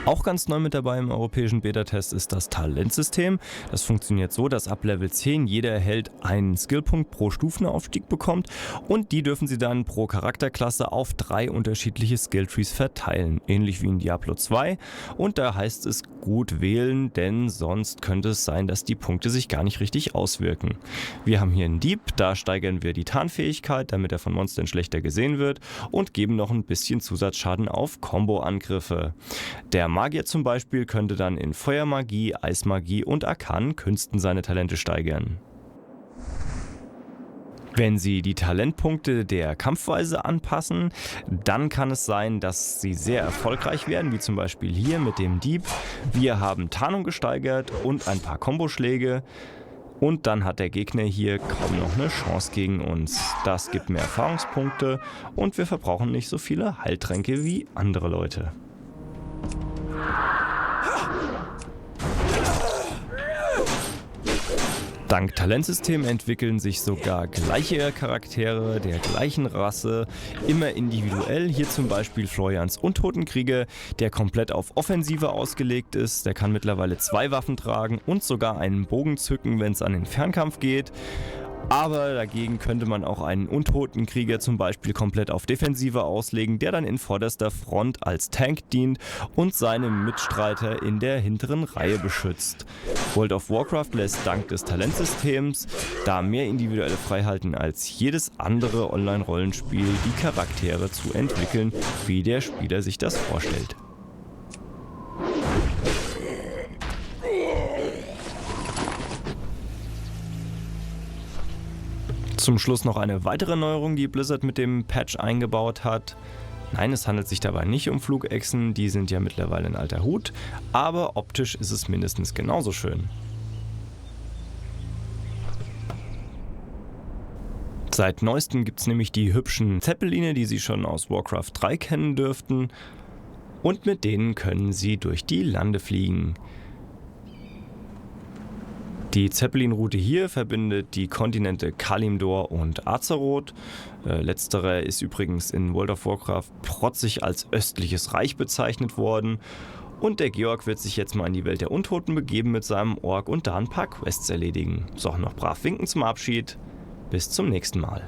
Auch ganz neu mit dabei im europäischen Beta-Test ist das Talentsystem. Das funktioniert so, dass ab Level 10 jeder Held einen Skillpunkt pro Stufenaufstieg bekommt und die dürfen sie dann pro Charakterklasse auf 3 unterschiedliche Skilltrees verteilen, ähnlich wie in Diablo 2. Und da heißt es gut wählen, denn sonst könnte es sein, dass die Punkte sich gar nicht richtig auswirken. Wir haben hier einen Dieb, da steigern wir die Tarnfähigkeit, damit er von Monstern schlechter gesehen wird und geben noch ein bisschen Zusatzschaden auf Combo-Angriffe. Der Magier zum Beispiel könnte dann in Feuermagie, Eismagie und arkanen Künsten seine Talente steigern. Wenn Sie die Talentpunkte der Kampfweise anpassen, dann kann es sein, dass sie sehr erfolgreich werden, wie zum Beispiel hier mit dem Dieb. Wir haben Tarnung gesteigert und ein paar Komboschläge. Und dann hat der Gegner hier kaum noch eine Chance gegen uns. Das gibt mehr Erfahrungspunkte und wir verbrauchen nicht so viele Heiltränke wie andere Leute. Dank Talentsystem entwickeln sich sogar gleiche Charaktere der gleichen Rasse immer individuell. Hier zum Beispiel Florians Untotenkrieger, der komplett auf Offensive ausgelegt ist. Der kann mittlerweile 2 Waffen tragen und sogar einen Bogen zücken, wenn es an den Fernkampf geht. Aber dagegen könnte man auch einen Untotenkrieger zum Beispiel komplett auf Defensive auslegen, der dann in vorderster Front als Tank dient und seine Mitstreiter in der hinteren Reihe beschützt. World of Warcraft lässt dank des Talentsystems da mehr individuelle Freiheiten als jedes andere Online-Rollenspiel, die Charaktere zu entwickeln, wie der Spieler sich das vorstellt. Zum Schluss noch eine weitere Neuerung, die Blizzard mit dem Patch eingebaut hat. Nein, es handelt sich dabei nicht um Flugechsen, die sind ja mittlerweile ein alter Hut, aber optisch ist es mindestens genauso schön. Seit neuestem gibt es nämlich die hübschen Zeppeline, die Sie schon aus Warcraft 3 kennen dürften, und mit denen können Sie durch die Lande fliegen. Die Zeppelin-Route hier verbindet die Kontinente Kalimdor und Azeroth. Letzterer ist übrigens in World of Warcraft protzig als östliches Reich bezeichnet worden. Und der Georg wird sich jetzt mal in die Welt der Untoten begeben mit seinem Ork und da ein paar Quests erledigen. So, noch brav winken zum Abschied. Bis zum nächsten Mal.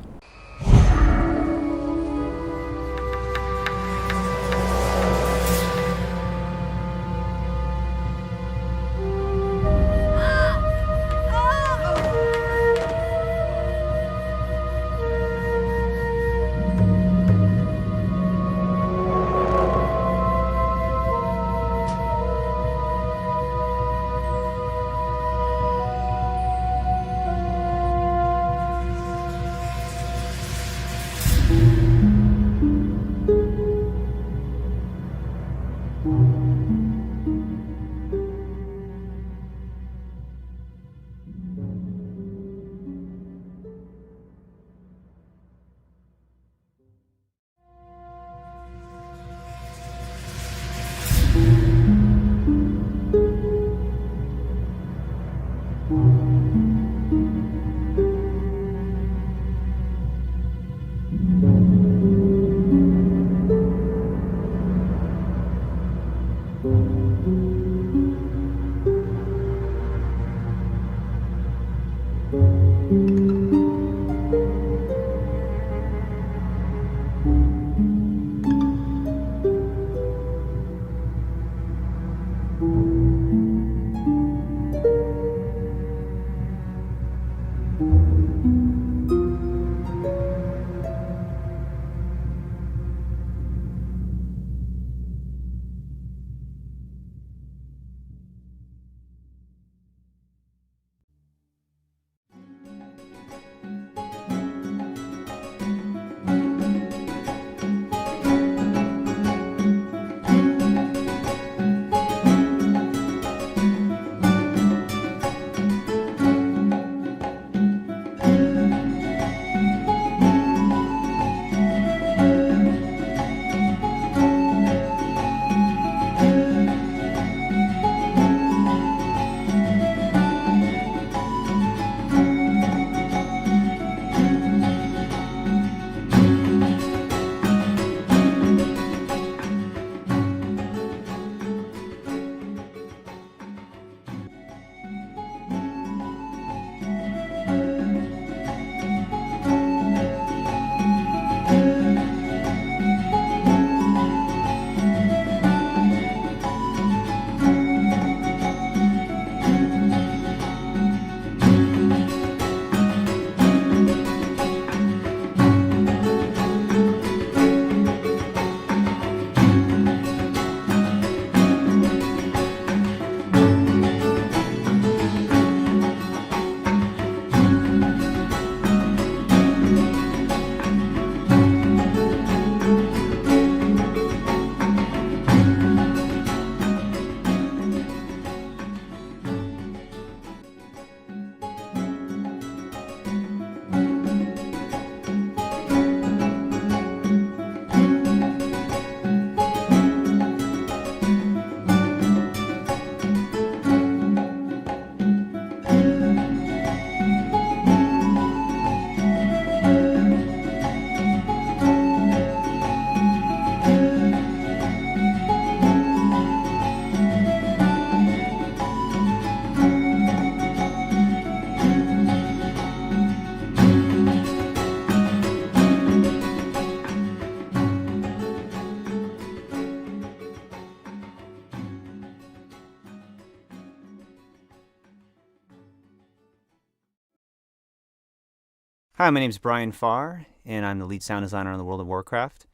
Hi, my name is Brian Farr, and I'm the lead sound designer on the World of Warcraft.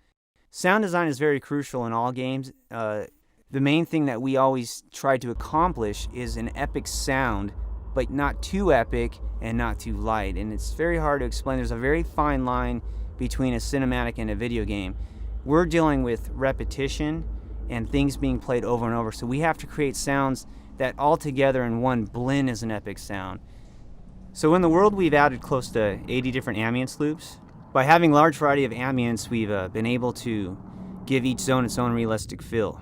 Sound design is very crucial in all games. The main thing that we always try to accomplish is an epic sound, but not too epic and not too light. And it's very hard to explain. There's a very fine line between a cinematic and a video game. We're dealing with repetition and things being played over and over, so we have to create sounds that all together in one blend as an epic sound. So in the world, we've added close to 80 different ambience loops. By having a large variety of ambience, we've been able to give each zone its own realistic feel.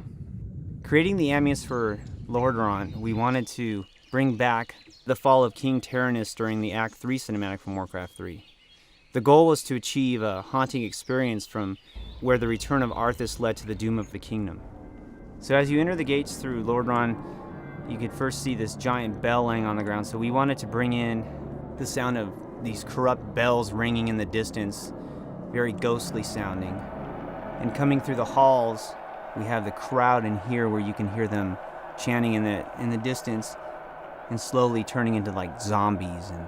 Creating the ambience for Lordaeron, we wanted to bring back the fall of King Tyrannus during the Act 3 cinematic from Warcraft 3. The goal was to achieve a haunting experience from where the return of Arthas led to the doom of the kingdom. So as you enter the gates through Lordaeron, you could first see this giant bell laying on the ground, so we wanted to bring in the sound of these corrupt bells ringing in the distance, very ghostly sounding. And coming through the halls, we have the crowd in here where you can hear them chanting in the distance and slowly turning into like zombies. And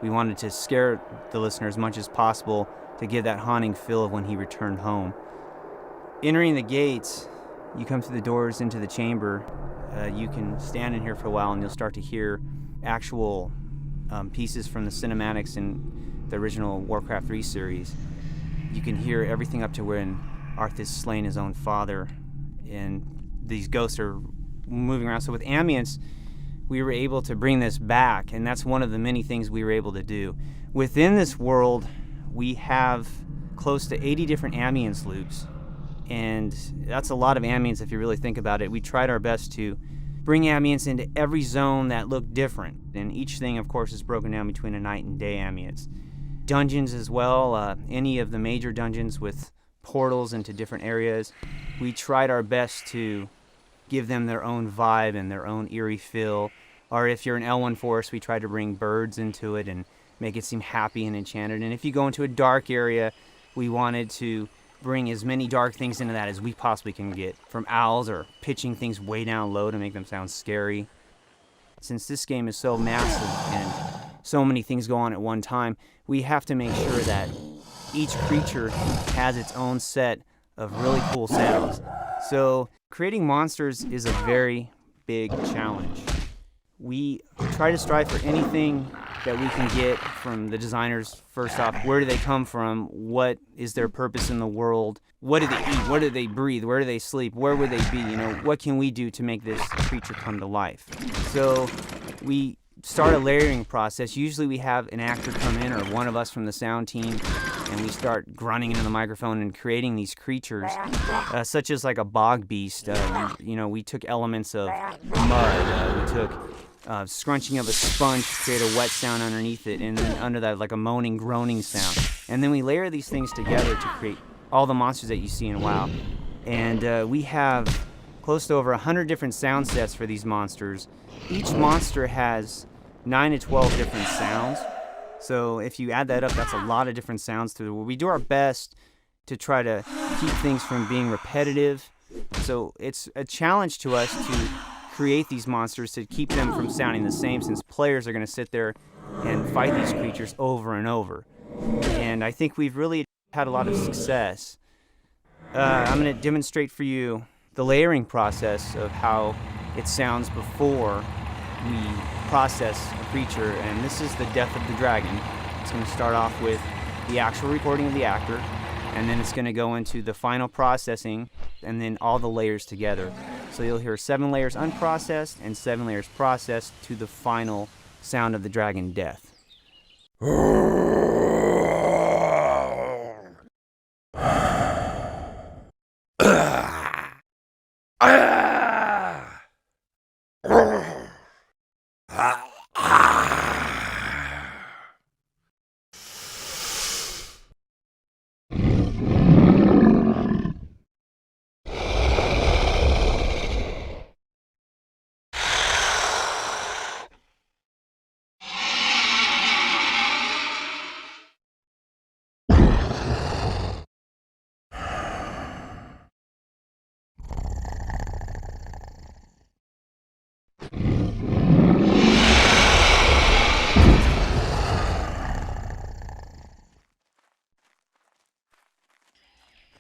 we wanted to scare the listener as much as possible to give that haunting feel of when he returned home. Entering the gates, you come through the doors into the chamber. You can stand in here for a while and you'll start to hear actual pieces from the cinematics in the original Warcraft 3 series. You can hear everything up to when Arthas slain his own father, and these ghosts are moving around. So with ambience, we were able to bring this back, and that's one of the many things we were able to do. Within this world, we have close to 80 different ambience loops, and that's a lot of ambience if you really think about it. We tried our best to bring ambience into every zone that looked different, and each thing, of course, is broken down between a night and day ambience. Dungeons as well, any of the major dungeons with portals into different areas, we tried our best to give them their own vibe and their own eerie feel. Or if you're in Elwyn Forest, we tried to bring birds into it and make it seem happy and enchanted. And if you go into a dark area, we wanted to bring as many dark things into that as we possibly can get, from owls or pitching things way down low to make them sound scary. Since this game is so massive and so many things go on at one time, we have to make sure that each creature has its own set of really cool sounds. So creating monsters is a very big challenge. We try to strive for anything that we can get from the designers. First off, where do they come from? What is their purpose in the world? What do they eat? What do they breathe? Where do they sleep? Where would they be? You know, what can we do to make this creature come to life? So we start a layering process. Usually we have an actor come in, or one of us from the sound team, and we start grunting into the microphone and creating these creatures, such as like a bog beast. You know, we took elements of mud. We took scrunching of a sponge to create a wet sound underneath it, and then under that like a moaning, groaning sound. And then we layer these things together to create all the monsters that you see in WoW. And we have close to over 100 different sound sets for these monsters. Each monster has 9 to 12 different sounds. So if you add that up, that's a lot of different sounds to it. We do our best to try to keep things from being repetitive. So it's a challenge to us to create these monsters, to keep them from sounding the same, since players are going to sit there and fight these creatures over and over. And I think we've really had a lot of success. I'm going to demonstrate for you the layering process of how it sounds before we process a creature, and this is the death of the dragon. It's going to start off with the actual recording of the actor, and then it's going to go into the final processing, and then all the layers together. So you'll hear 7 layers unprocessed and 7 layers processed to the final sound of the dragon death.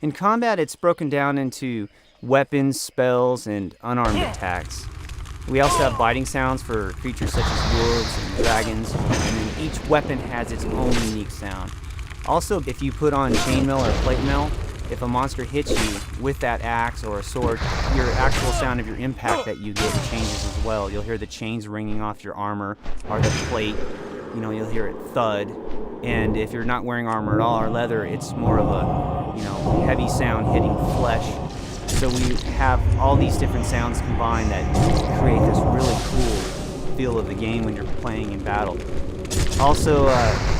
In combat, it's broken down into weapons, spells, and unarmed attacks. We also have biting sounds for creatures such as wolves and dragons, and then each weapon has its own unique sound. Also, if you put on chainmail or plate mail, if a monster hits you with that axe or a sword, your actual sound of your impact that you get changes as well. You'll hear the chains ringing off your armor or the plate, you'll hear it thud. And if you're not wearing armor at all or leather, it's more of a, heavy sound hitting flesh. So we have all these different sounds combined that create this really cool feel of the game when you're playing in battle. Also,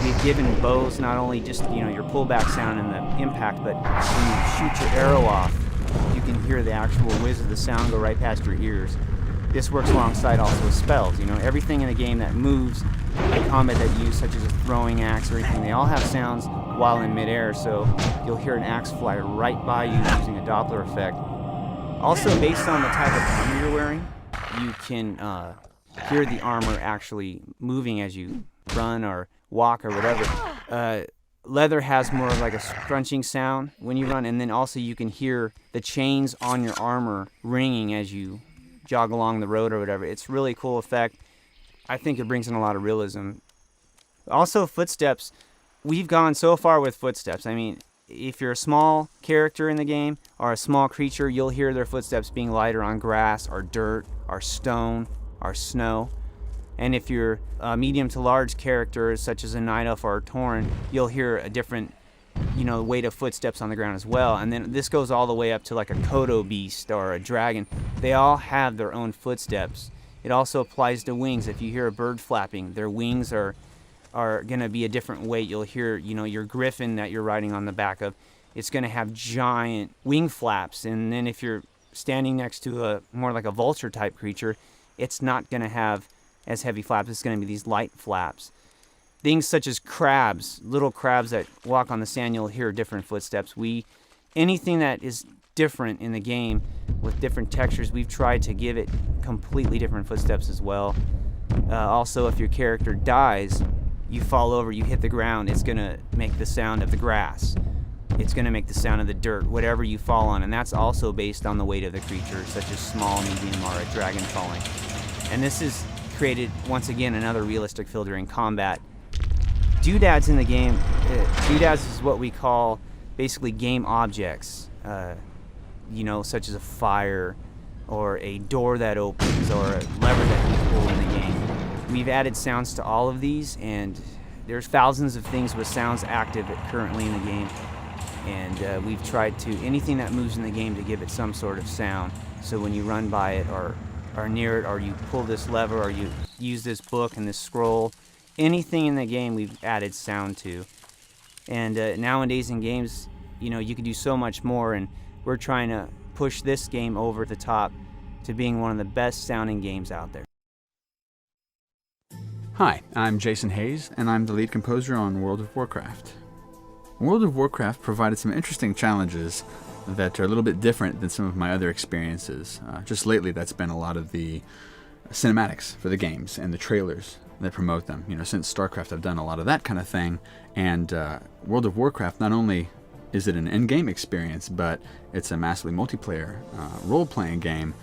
we've given bows not only just, your pullback sound and the impact, but when you shoot your arrow off, you can hear the actual whiz of the sound go right past your ears. This works alongside also with spells. Everything in the game that moves, in combat that you use, such as a throwing axe or anything, they all have sounds while in midair, so you'll hear an axe fly right by you using a Doppler effect. Also, based on the type of armor you're wearing, you can hear the armor actually moving as you run or walk or whatever. Leather has more of like a scrunching sound when you run, and then also you can hear the chains on your armor ringing as you jog along the road or whatever. It's a really cool effect. I think it brings in a lot of realism. Also, footsteps. We've gone so far with footsteps. I mean, if you're a small character in the game or a small creature, you'll hear their footsteps being lighter on grass or dirt or stone or snow. And if you're a medium to large character, such as a night elf or a tauren, you'll hear a different, weight of footsteps on the ground as well. And then this goes all the way up to like a Kodo beast or a dragon. They all have their own footsteps. It also applies to wings. If you hear a bird flapping, their wings are going to be a different weight. You'll hear, your griffin that you're riding on the back of, it's going to have giant wing flaps. And then if you're standing next to a more like a vulture type creature, it's not going to have as heavy flaps. It's going to be these light flaps. Things such as crabs, little crabs that walk on the sand, you'll hear different footsteps. Anything that is different in the game with different textures, we've tried to give it completely different footsteps as well. Also, if your character dies, you fall over, you hit the ground, it's going to make the sound of the grass. It's going to make the sound of the dirt, whatever you fall on. And that's also based on the weight of the creature, such as small, medium, or a dragon falling. And this is created, once again, another realistic feel during combat. Doodads in the game, doodads is what we call basically game objects, such as a fire or a door that opens or a lever that you pull in the game. We've added sounds to all of these, and there's thousands of things with sounds active currently in the game. And we've tried to, anything that moves in the game, to give it some sort of sound. So when you run by it or near it, or you pull this lever, or you use this book and this scroll, anything in the game we've added sound to. And nowadays in games, you can do so much more, and we're trying to push this game over the top to being one of the best sounding games out there. Hi, I'm Jason Hayes, and I'm the lead composer on World of Warcraft. World of Warcraft provided some interesting challenges that are a little bit different than some of my other experiences. Just lately, that's been a lot of the cinematics for the games and the trailers that promote them. Since StarCraft, I've done a lot of that kind of thing, and World of Warcraft, not only is it an in-game experience, but it's a massively multiplayer role-playing game,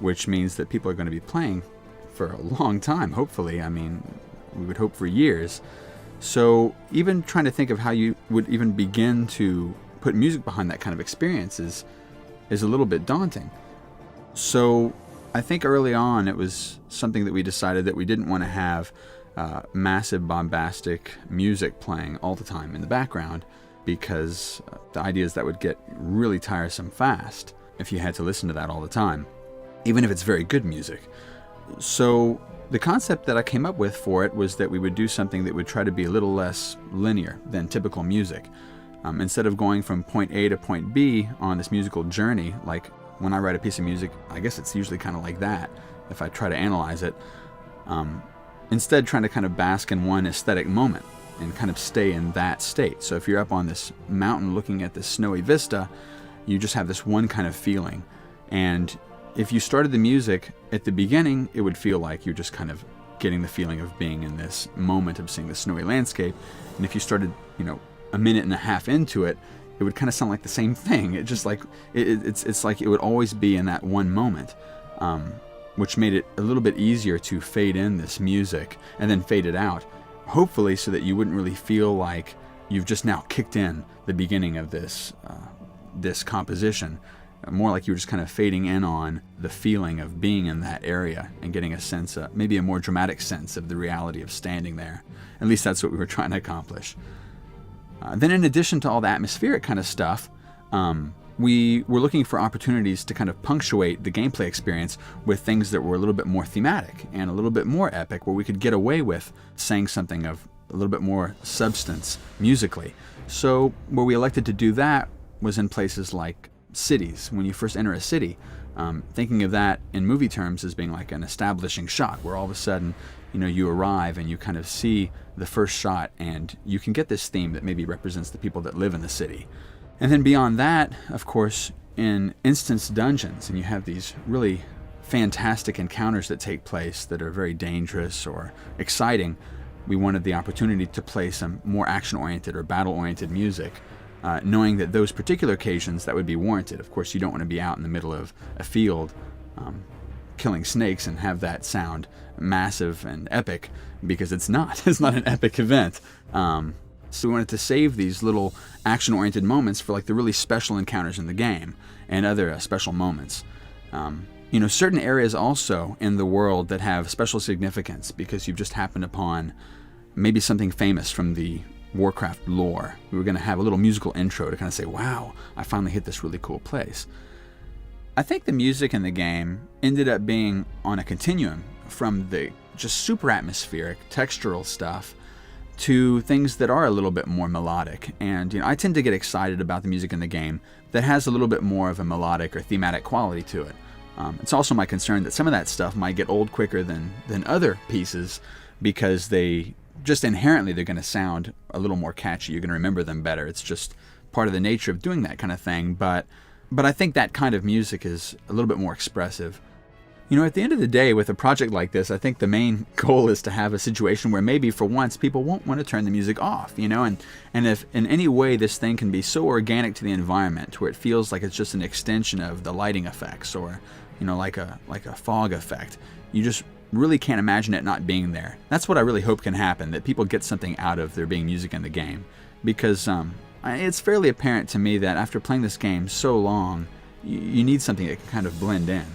which means that people are going to be playing for a long time, hopefully. I mean, we would hope for years. So even trying to think of how you would even begin to put music behind that kind of experience is a little bit daunting. So I think early on it was something that we decided that we didn't want to have massive bombastic music playing all the time in the background, because the idea is that would get really tiresome fast if you had to listen to that all the time, even if it's very good music. So the concept that I came up with for it was that we would do something that would try to be a little less linear than typical music. Instead of going from point A to point B on this musical journey, like when I write a piece of music, I guess it's usually kind of like that if I try to analyze it. Instead, trying to kind of bask in one aesthetic moment and kind of stay in that state. So if you're up on this mountain looking at this snowy vista, you just have this one kind of feeling. And if you started the music at the beginning, it would feel like you're just kind of getting the feeling of being in this moment of seeing the snowy landscape. And if you started, a minute and a half into it, it would kind of sound like the same thing. It just like it's like it would always be in that one moment, which made it a little bit easier to fade in this music and then fade it out, hopefully so that you wouldn't really feel like you've just now kicked in the beginning of this composition. More like you were just kind of fading in on the feeling of being in that area and getting a sense, maybe a more dramatic sense of the reality of standing there. At least that's what we were trying to accomplish. Then in addition to all the atmospheric kind of stuff, we were looking for opportunities to kind of punctuate the gameplay experience with things that were a little bit more thematic and a little bit more epic, where we could get away with saying something of a little bit more substance musically. So where we elected to do that was in places like cities. When you first enter a city, thinking of that in movie terms as being like an establishing shot, where all of a sudden, you arrive and you kind of see the first shot and you can get this theme that maybe represents the people that live in the city. And then beyond that, of course, in instance dungeons, and you have these really fantastic encounters that take place that are very dangerous or exciting, we wanted the opportunity to play some more action-oriented or battle-oriented music, knowing that those particular occasions that would be warranted. Of course, you don't want to be out in the middle of a field killing snakes and have that sound massive and epic, because it's not. It's not an epic event. So we wanted to save these little action-oriented moments for like the really special encounters in the game and other special moments. Certain areas also in the world that have special significance because you've just happened upon maybe something famous from the Warcraft lore. We were going to have a little musical intro to kind of say, wow, I finally hit this really cool place. I think the music in the game ended up being on a continuum from the just super atmospheric, textural stuff to things that are a little bit more melodic. And I tend to get excited about the music in the game that has a little bit more of a melodic or thematic quality to it. It's also my concern that some of that stuff might get old quicker than other pieces, because they just inherently they're going to sound a little more catchy. You're going to remember them better. It's just part of the nature of doing that kind of thing. But I think that kind of music is a little bit more expressive. At the end of the day, with a project like this, I think the main goal is to have a situation where maybe for once people won't want to turn the music off, and if in any way this thing can be so organic to the environment where it feels like it's just an extension of the lighting effects or, like a fog effect, you just really can't imagine it not being there. That's what I really hope can happen, that people get something out of there being music in the game, because it's fairly apparent to me that after playing this game so long, you need something that can kind of blend in.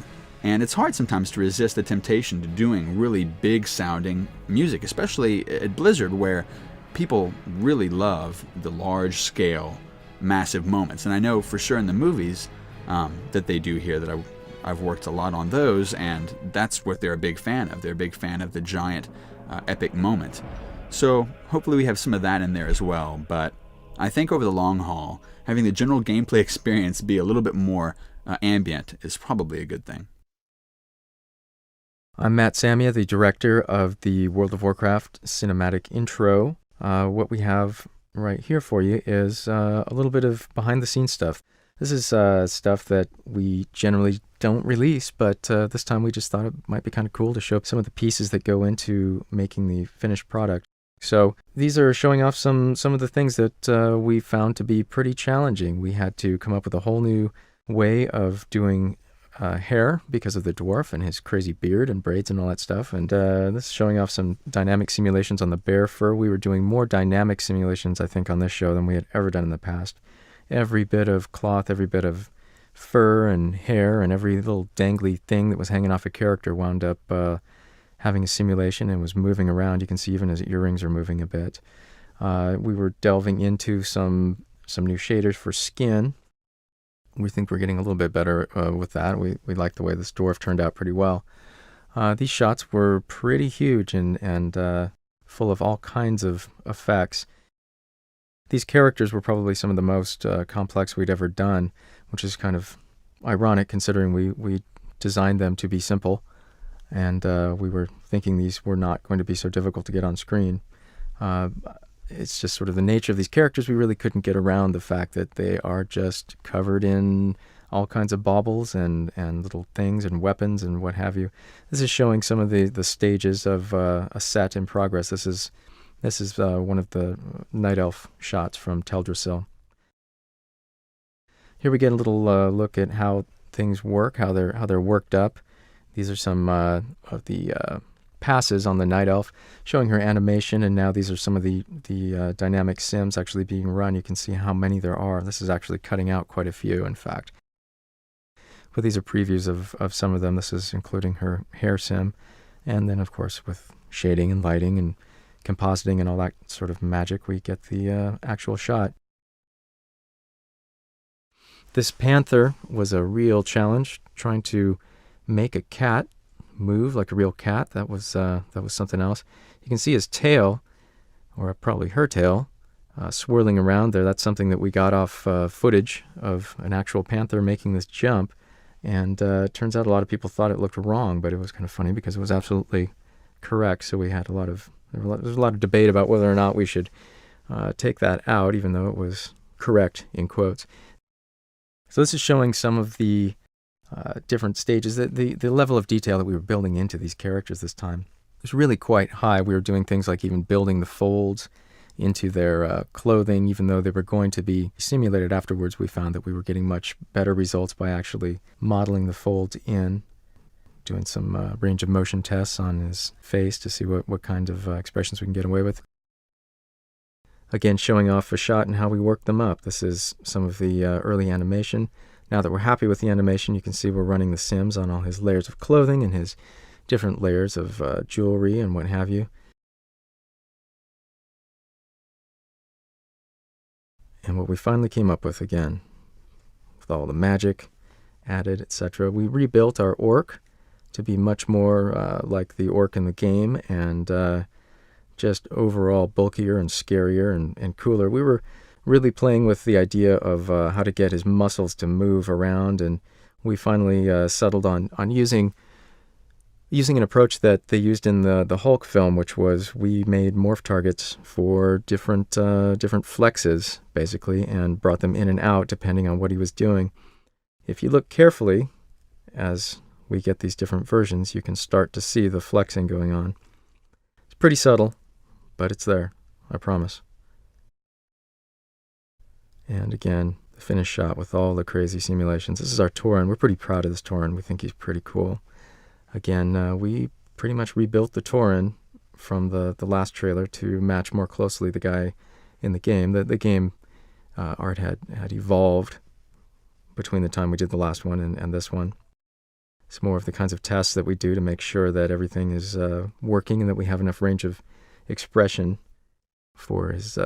And it's hard sometimes to resist the temptation to doing really big sounding music, especially at Blizzard, where people really love the large scale, massive moments. And I know for sure in the movies that they do here, that I've worked a lot on those, and that's what they're a big fan of. They're a big fan of the giant, epic moment. So hopefully we have some of that in there as well. But I think over the long haul, having the general gameplay experience be a little bit more ambient is probably a good thing. I'm Matt Samia, the director of the World of Warcraft cinematic intro. What we have right here for you is a little bit of behind-the-scenes stuff. This is stuff that we generally don't release, but this time we just thought it might be kind of cool to show some of the pieces that go into making the finished product. So these are showing off some of the things that we found to be pretty challenging. We had to come up with a whole new way of doing hair because of the dwarf and his crazy beard and braids and all that stuff. And this is showing off some dynamic simulations on the bear fur. We were doing more dynamic simulations, I think, on this show than we had ever done in the past. Every bit of cloth, every bit of fur and hair, and every little dangly thing that was hanging off a character wound up having a simulation and was moving around. You can see even his earrings are moving a bit. We were delving into some new shaders for skin. We think we're getting a little bit better with that. We like the way this dwarf turned out pretty well. These shots were pretty huge and full of all kinds of effects. These characters were probably some of the most complex we'd ever done, which is kind of ironic considering we designed them to be simple, and we were thinking these were not going to be so difficult to get on screen. It's just sort of the nature of these characters. We really couldn't get around the fact that they are just covered in all kinds of baubles and little things and weapons and what have you. This is showing some of the stages of a set in progress. This is one of the Night Elf shots from Teldrassil. Here we get a little look at how things work, how they're worked up. These are some of the passes on the Night Elf, showing her animation, and now these are some of the dynamic sims actually being run. You can see how many there are. This is actually cutting out quite a few, in fact. But these are previews of some of them. This is including her hair sim, and then of course with shading and lighting and compositing and all that sort of magic, we get the actual shot. This panther was a real challenge, trying to make a cat move like a real cat. That was something else. You can see his tail, or probably her tail, swirling around there. That's something that we got off footage of an actual panther making this jump, and it turns out a lot of people thought it looked wrong, but it was kind of funny because it was absolutely correct. So we had there was a lot of debate about whether or not we should take that out, even though it was correct in quotes. So this is showing some of the different stages. The level of detail that we were building into these characters this time was really quite high. We were doing things like even building the folds into their clothing, even though they were going to be simulated afterwards. We found that we were getting much better results by actually modeling the folds in, doing some range of motion tests on his face to see what kind of expressions we can get away with. Again, showing off a shot and how we work them up. This is some of the early animation. Now that we're happy with the animation, you can see we're running the sims on all his layers of clothing and his different layers of jewelry and what have you. And what we finally came up with, again, with all the magic added, etc., we rebuilt our orc to be much more like the orc in the game, and just overall bulkier and scarier and cooler. We were really playing with the idea of how to get his muscles to move around, and we finally settled on using an approach that they used in the Hulk film, which was we made morph targets for different flexes, basically, and brought them in and out depending on what he was doing. If you look carefully, as we get these different versions, you can start to see the flexing going on. It's pretty subtle, but it's there, I promise. And again, the finished shot with all the crazy simulations. This is our Tauren. We're pretty proud of this Tauren. We think he's pretty cool. Again, we pretty much rebuilt the Tauren from the last trailer to match more closely the guy in the game. The game art had evolved between the time we did the last one and this one. It's more of the kinds of tests that we do to make sure that everything is working and that we have enough range of expression for his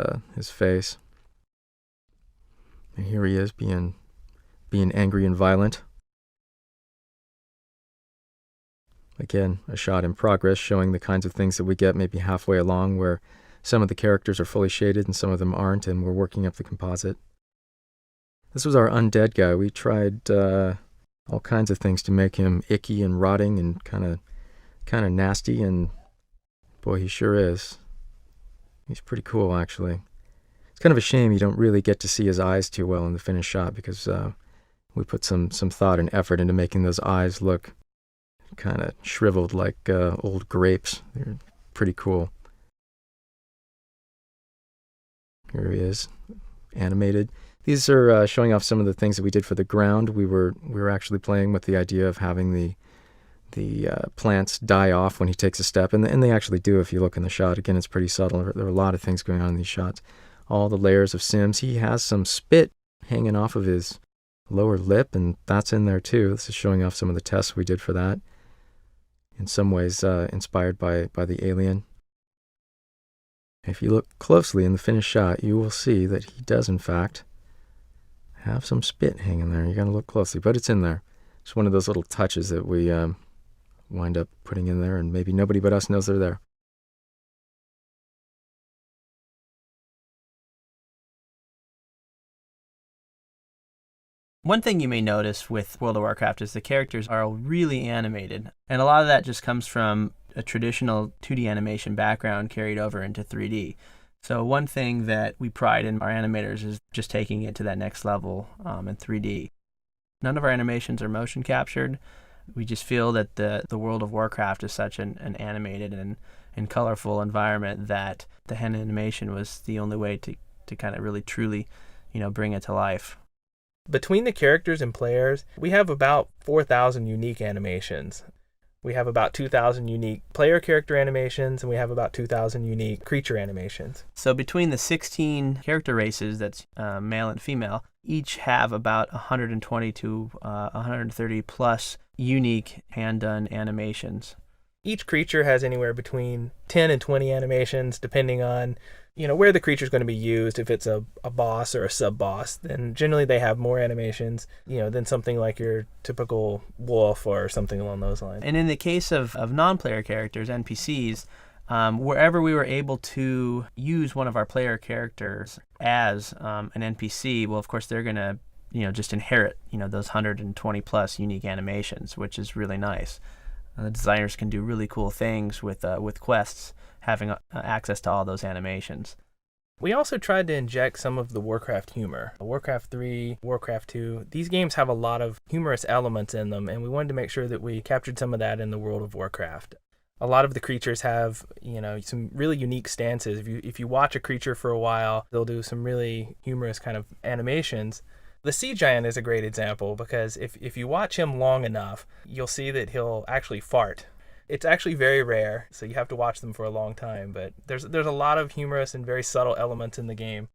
face. And here he is being angry and violent. Again, a shot in progress showing the kinds of things that we get maybe halfway along, where some of the characters are fully shaded and some of them aren't, and we're working up the composite. This was our undead guy. We tried all kinds of things to make him icky and rotting and kind of nasty, and boy, he sure is. He's pretty cool, actually. It's kind of a shame you don't really get to see his eyes too well in the finished shot, because we put some thought and effort into making those eyes look kind of shriveled like old grapes. They're pretty cool. Here he is, animated. These are showing off some of the things that we did for the ground. We were actually playing with the idea of having the plants die off when he takes a step, and they actually do if you look in the shot. Again, it's pretty subtle. There are a lot of things going on in these shots. All the layers of sims. He has some spit hanging off of his lower lip, and that's in there too. This is showing off some of the tests we did for that. In some ways inspired by the alien. If you look closely in the finished shot, you will see that he does, in fact, have some spit hanging there. You got to look closely, but it's in there. It's one of those little touches that we wind up putting in there, and maybe nobody but us knows they're there. One thing you may notice with World of Warcraft is the characters are really animated, and a lot of that just comes from a traditional 2D animation background carried over into 3D. So one thing that we pride in our animators is just taking it to that next level in 3D. None of our animations are motion captured. We just feel that the World of Warcraft is such an animated and colorful environment that the hand animation was the only way to kind of really truly, bring it to life. Between the characters and players, we have about 4,000 unique animations. We have about 2,000 unique player character animations, and we have about 2,000 unique creature animations. So between the 16 character races, that's male and female, each have about 120 to 130 plus unique hand-done animations. Each creature has anywhere between 10 and 20 animations, depending on where the creature is going to be used. If it's a boss or a sub-boss, then generally they have more animations, than something like your typical wolf or something along those lines. And in the case of non-player characters, NPCs, wherever we were able to use one of our player characters as an NPC, well, of course, they're going to, just inherit, those 120 plus unique animations, which is really nice. The designers can do really cool things with quests, having access to all those animations. We also tried to inject some of the Warcraft humor. Warcraft 3, Warcraft 2, these games have a lot of humorous elements in them, and we wanted to make sure that we captured some of that in the World of Warcraft. A lot of the creatures have, some really unique stances. If you watch a creature for a while, they'll do some really humorous kind of animations. The Sea Giant is a great example because if you watch him long enough, you'll see that he'll actually fart. It's actually very rare, so you have to watch them for a long time, but there's a lot of humorous and very subtle elements in the game.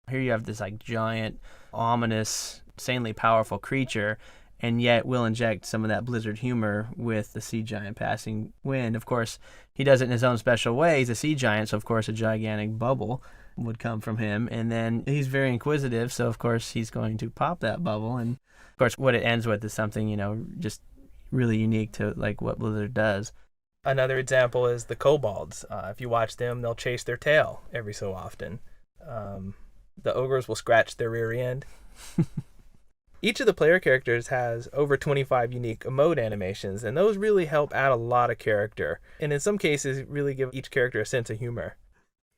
Here you have this giant, ominous, insanely powerful creature, and yet we'll inject some of that Blizzard humor with the Sea Giant passing wind. Of course, he does it in his own special way. He's a sea giant, so of course a gigantic bubble would come from him, and then he's very inquisitive, so of course he's going to pop that bubble, and of course what it ends with is something just really unique to what Blizzard does. Another example is the kobolds. If you watch them, they'll chase their tail every so often. The ogres will scratch their rear end. Each of the player characters has over 25 unique emote animations, and those really help add a lot of character, and in some cases really give each character a sense of humor.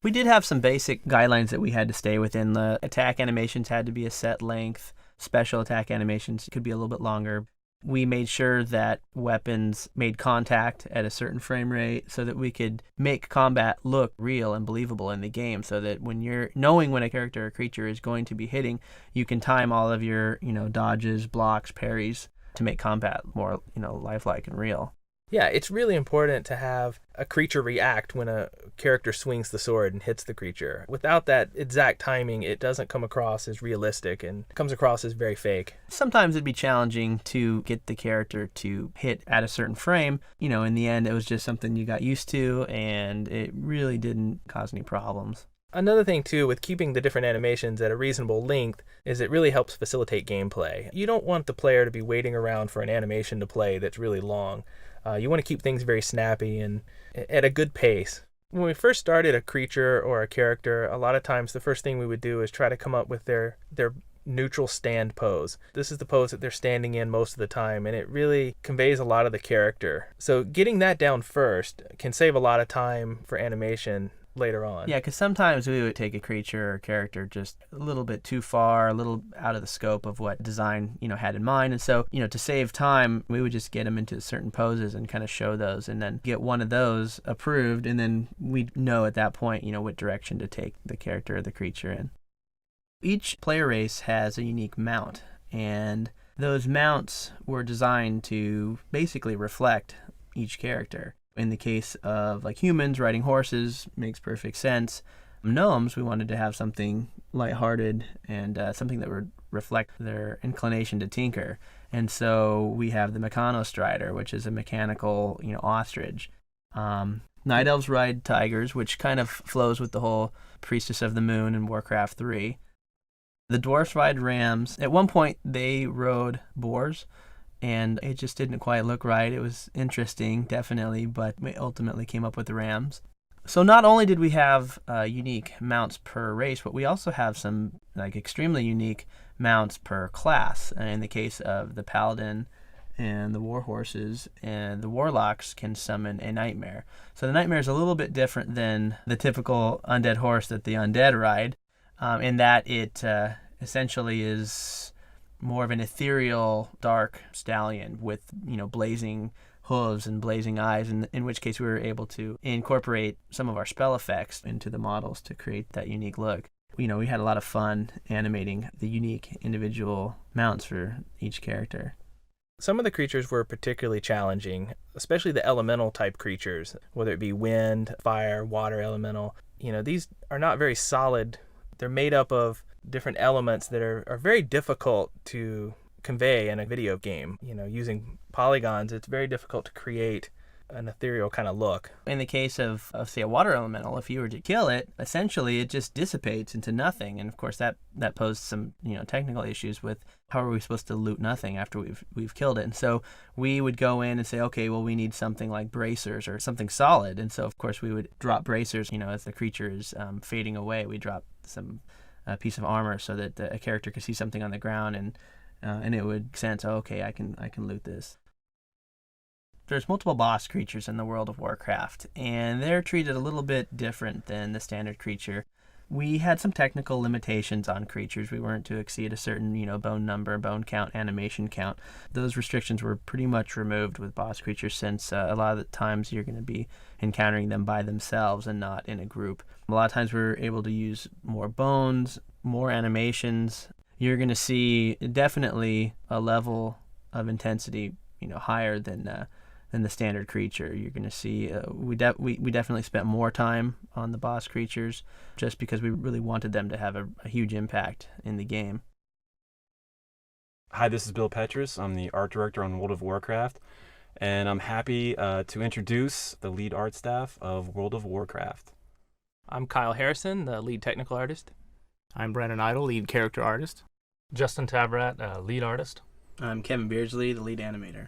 We did have some basic guidelines that we had to stay within. The attack animations had to be a set length. Special attack animations could be a little bit longer. We made sure that weapons made contact at a certain frame rate so that we could make combat look real and believable in the game, so that when you're knowing when a character or creature is going to be hitting, you can time all of your, dodges, blocks, parries to make combat more, lifelike and real. Yeah, it's really important to have a creature react when a character swings the sword and hits the creature. Without that exact timing, it doesn't come across as realistic and comes across as very fake. Sometimes it'd be challenging to get the character to hit at a certain frame. In the end, it was just something you got used to, and it really didn't cause any problems. Another thing, too, with keeping the different animations at a reasonable length is it really helps facilitate gameplay. You don't want the player to be waiting around for an animation to play that's really long. You want to keep things very snappy and at a good pace. When we first started a creature or a character, a lot of times the first thing we would do is try to come up with their neutral stand pose. This is the pose that they're standing in most of the time, and it really conveys a lot of the character. So getting that down first can save a lot of time for animation later on. Yeah, because sometimes we would take a creature or character just a little bit too far, a little out of the scope of what design, had in mind. And so, to save time, we would just get them into certain poses and kind of show those, and then get one of those approved, and then we'd know at that point, what direction to take the character or the creature in. Each player race has a unique mount, and those mounts were designed to basically reflect each character. In the case of humans, riding horses makes perfect sense. Gnomes, we wanted to have something lighthearted and something that would reflect their inclination to tinker. And so we have the Mechanostrider, which is a mechanical, ostrich. Night Elves ride tigers, which kind of flows with the whole Priestess of the Moon in Warcraft 3. The Dwarfs ride rams. At one point, they rode boars, and it just didn't quite look right. It was interesting, definitely, but we ultimately came up with the rams. So not only did we have unique mounts per race, but we also have some extremely unique mounts per class. In the case of the Paladin and the Warhorses, and the Warlocks can summon a Nightmare. So the Nightmare is a little bit different than the typical undead horse that the undead ride, in that it essentially is more of an ethereal, dark stallion with, blazing hooves and blazing eyes, in which case we were able to incorporate some of our spell effects into the models to create that unique look. we had a lot of fun animating the unique individual mounts for each character. Some of the creatures were particularly challenging, especially the elemental type creatures, whether it be wind, fire, water elemental. These are not very solid. They're made up of different elements that are very difficult to convey in a video game. Using polygons, it's very difficult to create an ethereal kind of look. In the case of say, a water elemental, if you were to kill it, essentially it just dissipates into nothing. And of course that posed some technical issues with how are we supposed to loot nothing after we've killed it. And so we would go in and say, okay, well, we need something like bracers or something solid. And so of course we would drop bracers. As the creature is fading away, we drop some piece of armor so that a character could see something on the ground and it would sense, oh, okay, I can loot this. There's multiple boss creatures in the World of Warcraft, and they're treated a little bit different than the standard creature. We had some technical limitations on creatures. We weren't to exceed a certain, bone number, bone count, animation count. Those restrictions were pretty much removed with boss creatures since a lot of the times you're going to be encountering them by themselves and not in a group. A lot of times we're able to use more bones, more animations. You're going to see definitely a level of intensity, higher than the standard creature. You're going to see we definitely spent more time on the boss creatures just because we really wanted them to have a huge impact in the game. Hi, this is Bill Petrus. I'm the art director on World of Warcraft, and I'm happy to introduce the lead art staff of World of Warcraft. I'm Kyle Harrison, the lead technical artist. I'm Brandon Idle, lead character artist. Justin Tabrat, lead artist. I'm Kevin Beardsley, the lead animator.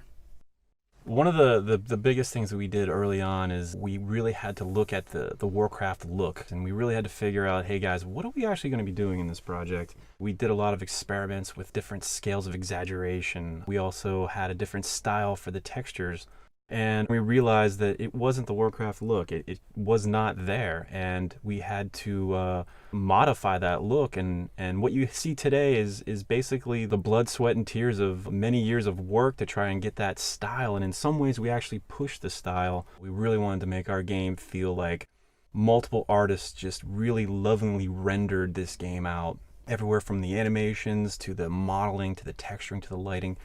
One of the biggest things that we did early on is we really had to look at the Warcraft look, and we really had to figure out, hey guys, what are we actually going to be doing in this project? We did a lot of experiments with different scales of exaggeration. We also had a different style for the textures, and we realized that it wasn't the Warcraft look. It was not there, and we had to modify that look, and what you see today is basically the blood, sweat, and tears of many years of work to try and get that style, and in some ways we actually pushed the style. We really wanted to make our game feel like multiple artists just really lovingly rendered this game out, everywhere from the animations to the modeling to the texturing to the lighting,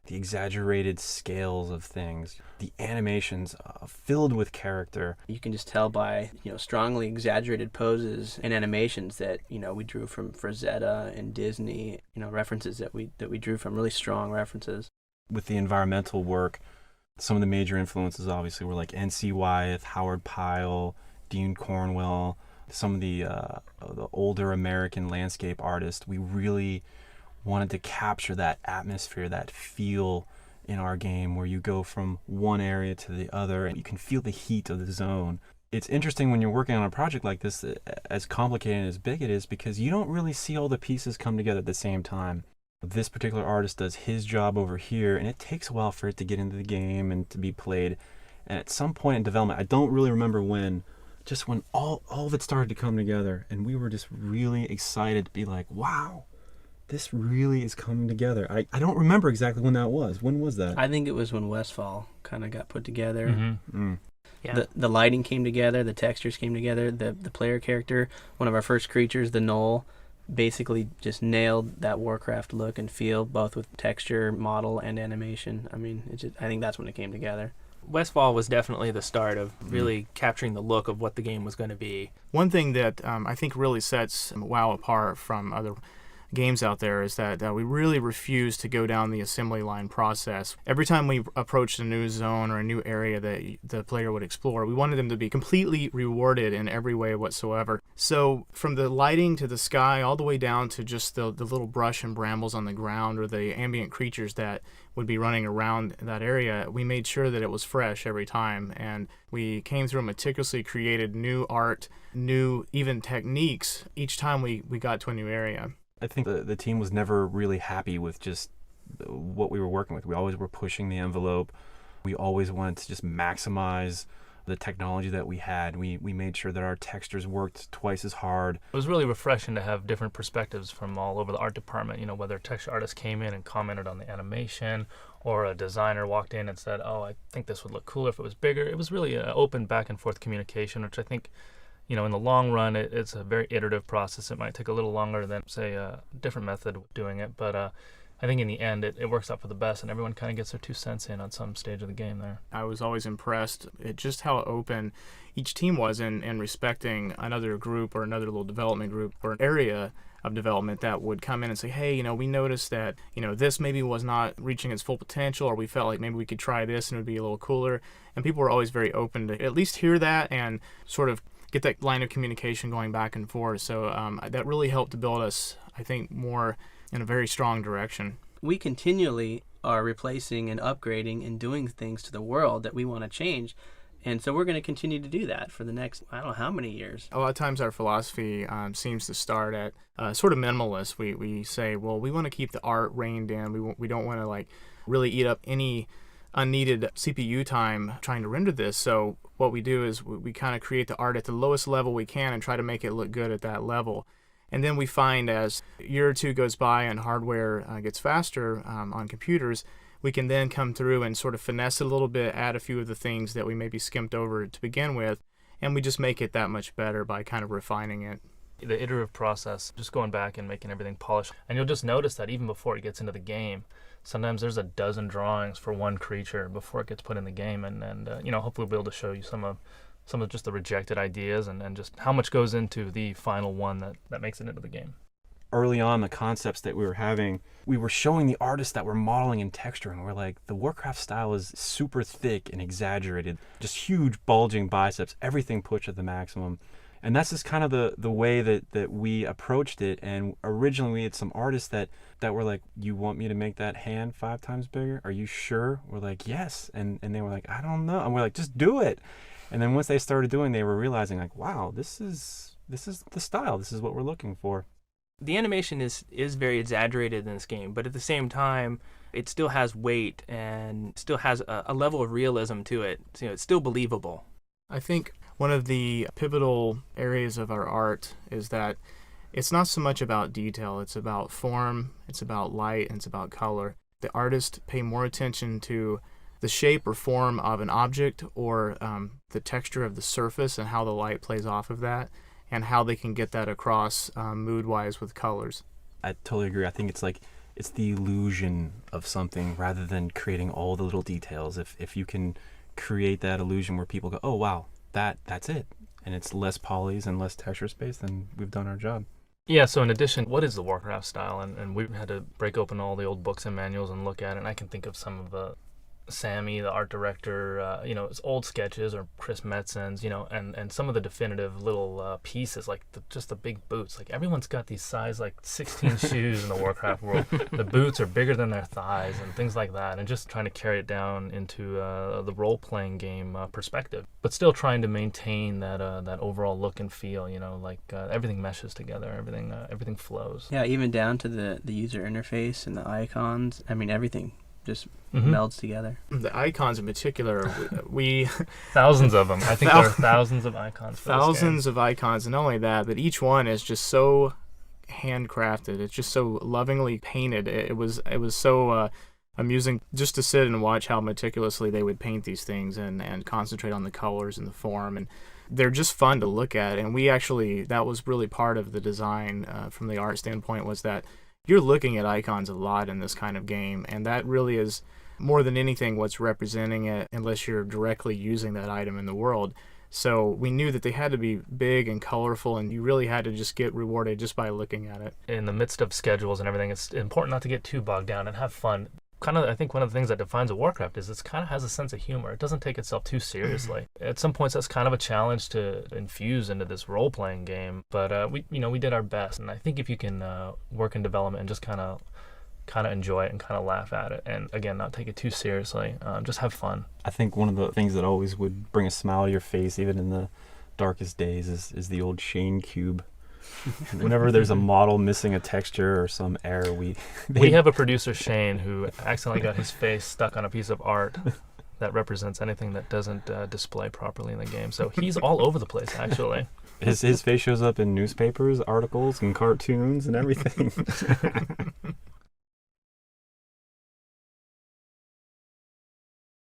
the exaggerated scales of things, the animations filled with character. You can just tell by strongly exaggerated poses and animations that we drew from Frazetta and Disney, references that we drew from, really strong references. With the environmental work, some of the major influences obviously were like N.C. Wyeth, Howard Pyle, Dean Cornwell, some of the older American landscape artists. We really wanted to capture that atmosphere, that feel in our game where you go from one area to the other and you can feel the heat of the zone. It's interesting when you're working on a project like this, as complicated and as big it is, because you don't really see all the pieces come together at the same time. This particular artist does his job over here, and it takes a while for it to get into the game and to be played. And at some point in development, I don't really remember when, just when all of it started to come together, and we were just really excited to be like, wow, this really is coming together. I don't remember exactly when that was. When was that? I think it was when Westfall kind of got put together. Mm-hmm. Mm. Yeah. The lighting came together, the textures came together, the player character, one of our first creatures, the Knoll, basically just nailed that Warcraft look and feel, both with texture, model, and animation. I mean, I think that's when it came together. Westfall was definitely the start of really capturing the look of what the game was going to be. One thing that I think really sets WoW apart from other games out there is that we really refuse to go down the assembly line process. Every time we approached a new zone or a new area that the player would explore, we wanted them to be completely rewarded in every way whatsoever. So from the lighting to the sky all the way down to just the little brush and brambles on the ground or the ambient creatures that would be running around that area, we made sure that it was fresh every time, and we came through and meticulously created new art, new even techniques each time we got to a new area. I think the team was never really happy with just what we were working with. We always were pushing the envelope. We always wanted to just maximize the technology that we had. We made sure that our textures worked twice as hard. It was really refreshing to have different perspectives from all over the art department, whether a texture artist came in and commented on the animation, or a designer walked in and said, oh, I think this would look cooler if it was bigger. It was really an open back and forth communication, which I think in the long run, it's a very iterative process. It might take a little longer than, say, a different method of doing it, but I think in the end, it works out for the best, and everyone kind of gets their 2 cents in on some stage of the game there. I was always impressed at just how open each team was in respecting another group or another little development group or an area of development that would come in and say, hey, we noticed that, this maybe was not reaching its full potential, or we felt like maybe we could try this and it would be a little cooler. And people were always very open to at least hear that and sort of get that line of communication going back and forth. So that really helped to build us, I think, more in a very strong direction. We continually are replacing and upgrading and doing things to the world that we want to change. And so we're going to continue to do that for the next, I don't know how many years. A lot of times our philosophy seems to start at sort of minimalist. We say, well, we want to keep the art reined in. We don't want to really eat up any unneeded CPU time trying to render this. So what we do is we kind of create the art at the lowest level we can and try to make it look good at that level. And then we find as a year or two goes by and hardware gets faster on computers, we can then come through and sort of finesse it a little bit, add a few of the things that we maybe skimped over to begin with, and we just make it that much better by kind of refining it. The iterative process, just going back and making everything polished. And you'll just notice that even before it gets into the game, sometimes there's a dozen drawings for one creature before it gets put in the game, and hopefully we'll be able to show you some of just the rejected ideas and just how much goes into the final one that makes it into the game. Early on, the concepts that we were having, we were showing the artists that were modeling and texturing. We're like, the Warcraft style is super thick and exaggerated, just huge bulging biceps, everything pushed at the maximum. And that's just kind of the way that we approached it. And originally we had some artists that were like, you want me to make that hand 5 times bigger? Are you sure? We're like, yes. And they were like, I don't know. And we're like, just do it. And then once they started doing, they were realizing like, wow, this is the style. This is what we're looking for. The animation is very exaggerated in this game, but at the same time, it still has weight and still has a level of realism to it. So, it's still believable. I think one of the pivotal areas of our art is that it's not so much about detail. It's about form, it's about light, and it's about color. The artists pay more attention to the shape or form of an object or the texture of the surface and how the light plays off of that, and how they can get that across mood-wise with colors. I totally agree. I think it's the illusion of something rather than creating all the little details. If you can create that illusion where people go, oh wow, that's it, and it's less polys and less texture space, then we've done our job. Yeah, so in addition, what is the Warcraft style? And we had to break open all the old books and manuals and look at it, and I can think of some of Sammy, the art director, it's old sketches, or Chris Metzen's, and some of the definitive little pieces, like just the big boots. Like everyone's got these size 16 shoes in the Warcraft world. The boots are bigger than their thighs and things like that, and just trying to carry it down into the role-playing game perspective, but still trying to maintain that overall look and feel. Everything meshes together, everything flows. Yeah, even down to the user interface and the icons. I mean, everything just melds together. The icons in particular, we thousands of them. I think there are thousands of icons. Thousands of icons, and not only that, but each one is just so handcrafted. It's just so lovingly painted. It was so amusing just to sit and watch how meticulously they would paint these things and concentrate on the colors and the form, and they're just fun to look at. And that was really part of the design from the art standpoint, was that you're looking at icons a lot in this kind of game, and that really is more than anything what's representing it, unless you're directly using that item in the world. So we knew that they had to be big and colorful, and you really had to just get rewarded just by looking at it. In the midst of schedules and everything, it's important not to get too bogged down and have fun. I think one of the things that defines a Warcraft is it kind of has a sense of humor. It doesn't take itself too seriously. At some points, that's kind of a challenge to infuse into this role-playing game. But we did our best, and I think if you can work in development and just kind of enjoy it and kind of laugh at it, and again, not take it too seriously, just have fun. I think one of the things that always would bring a smile to your face, even in the darkest days, is the old Shane cube. Whenever there's a model missing a texture or some error, we have a producer, Shane, who accidentally got his face stuck on a piece of art that represents anything that doesn't display properly in the game. So he's all over the place, actually. His face shows up in newspapers, articles, and cartoons and everything.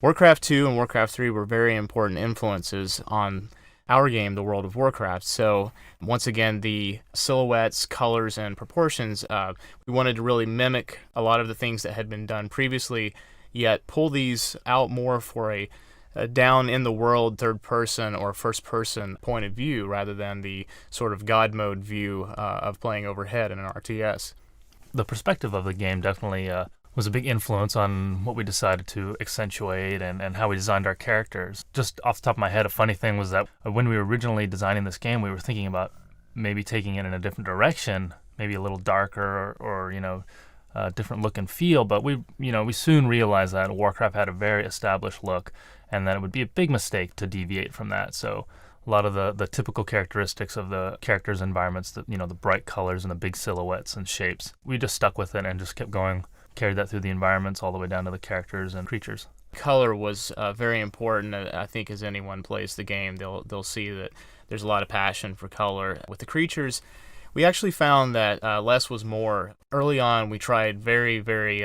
Warcraft 2 and Warcraft 3 were very important influences on our game, the World of Warcraft. So once again, the silhouettes, colors, and proportions, we wanted to really mimic a lot of the things that had been done previously, yet pull these out more for a down in the world third person or first person point of view rather than the sort of God mode view of playing overhead in an RTS. The perspective of the game definitely was a big influence on what we decided to accentuate and how we designed our characters. Just off the top of my head, a funny thing was that when we were originally designing this game, we were thinking about maybe taking it in a different direction, maybe a little darker or different look and feel, but we soon realized that Warcraft had a very established look and that it would be a big mistake to deviate from that. So a lot of the typical characteristics of the characters' environments, the bright colors and the big silhouettes and shapes, we just stuck with it and just kept going, carried that through the environments all the way down to the characters and creatures. Color was very important. I think as anyone plays the game, they'll see that there's a lot of passion for color. With the creatures, we actually found that less was more. Early on, we tried very, very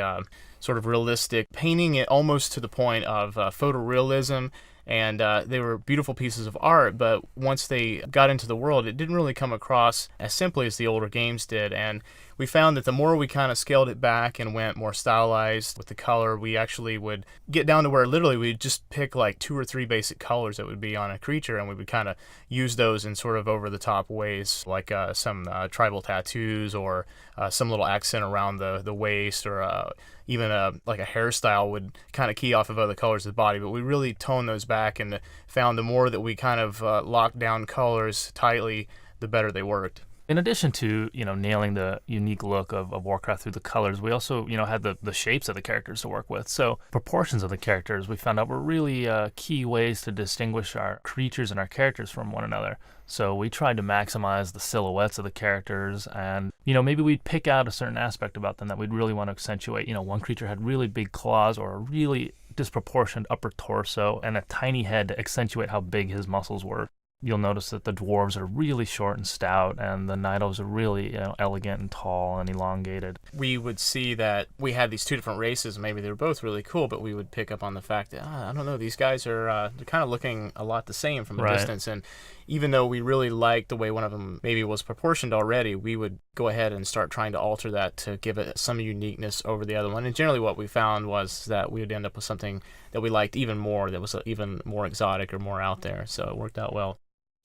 sort of realistic, painting it almost to the point of photorealism, and they were beautiful pieces of art, but once they got into the world, it didn't really come across as simply as the older games did, and we found that the more we kind of scaled it back and went more stylized with the color, we actually would get down to where literally we'd just pick like 2 or 3 basic colors that would be on a creature, and we would kind of use those in sort of over-the-top ways, like some tribal tattoos or some little accent around the waist, or even like a hairstyle would kind of key off of other colors of the body. But we really toned those back and found the more that we kind of locked down colors tightly, the better they worked. In addition to nailing the unique look of Warcraft through the colors, we also had the shapes of the characters to work with. So proportions of the characters we found out were really key ways to distinguish our creatures and our characters from one another. So we tried to maximize the silhouettes of the characters, and maybe we'd pick out a certain aspect about them that we'd really want to accentuate. One creature had really big claws or a really disproportionate upper torso and a tiny head to accentuate how big his muscles were. You'll notice that the dwarves are really short and stout, and the night elves are really elegant and tall and elongated. We would see that we had these 2 different races. Maybe they were both really cool, but we would pick up on the fact that, I don't know, these guys are they're kind of looking a lot the same from a distance. And even though we really liked the way one of them maybe was proportioned already, we would go ahead and start trying to alter that to give it some uniqueness over the other one. And generally what we found was that we would end up with something that we liked even more, that was even more exotic or more out there. So it worked out well.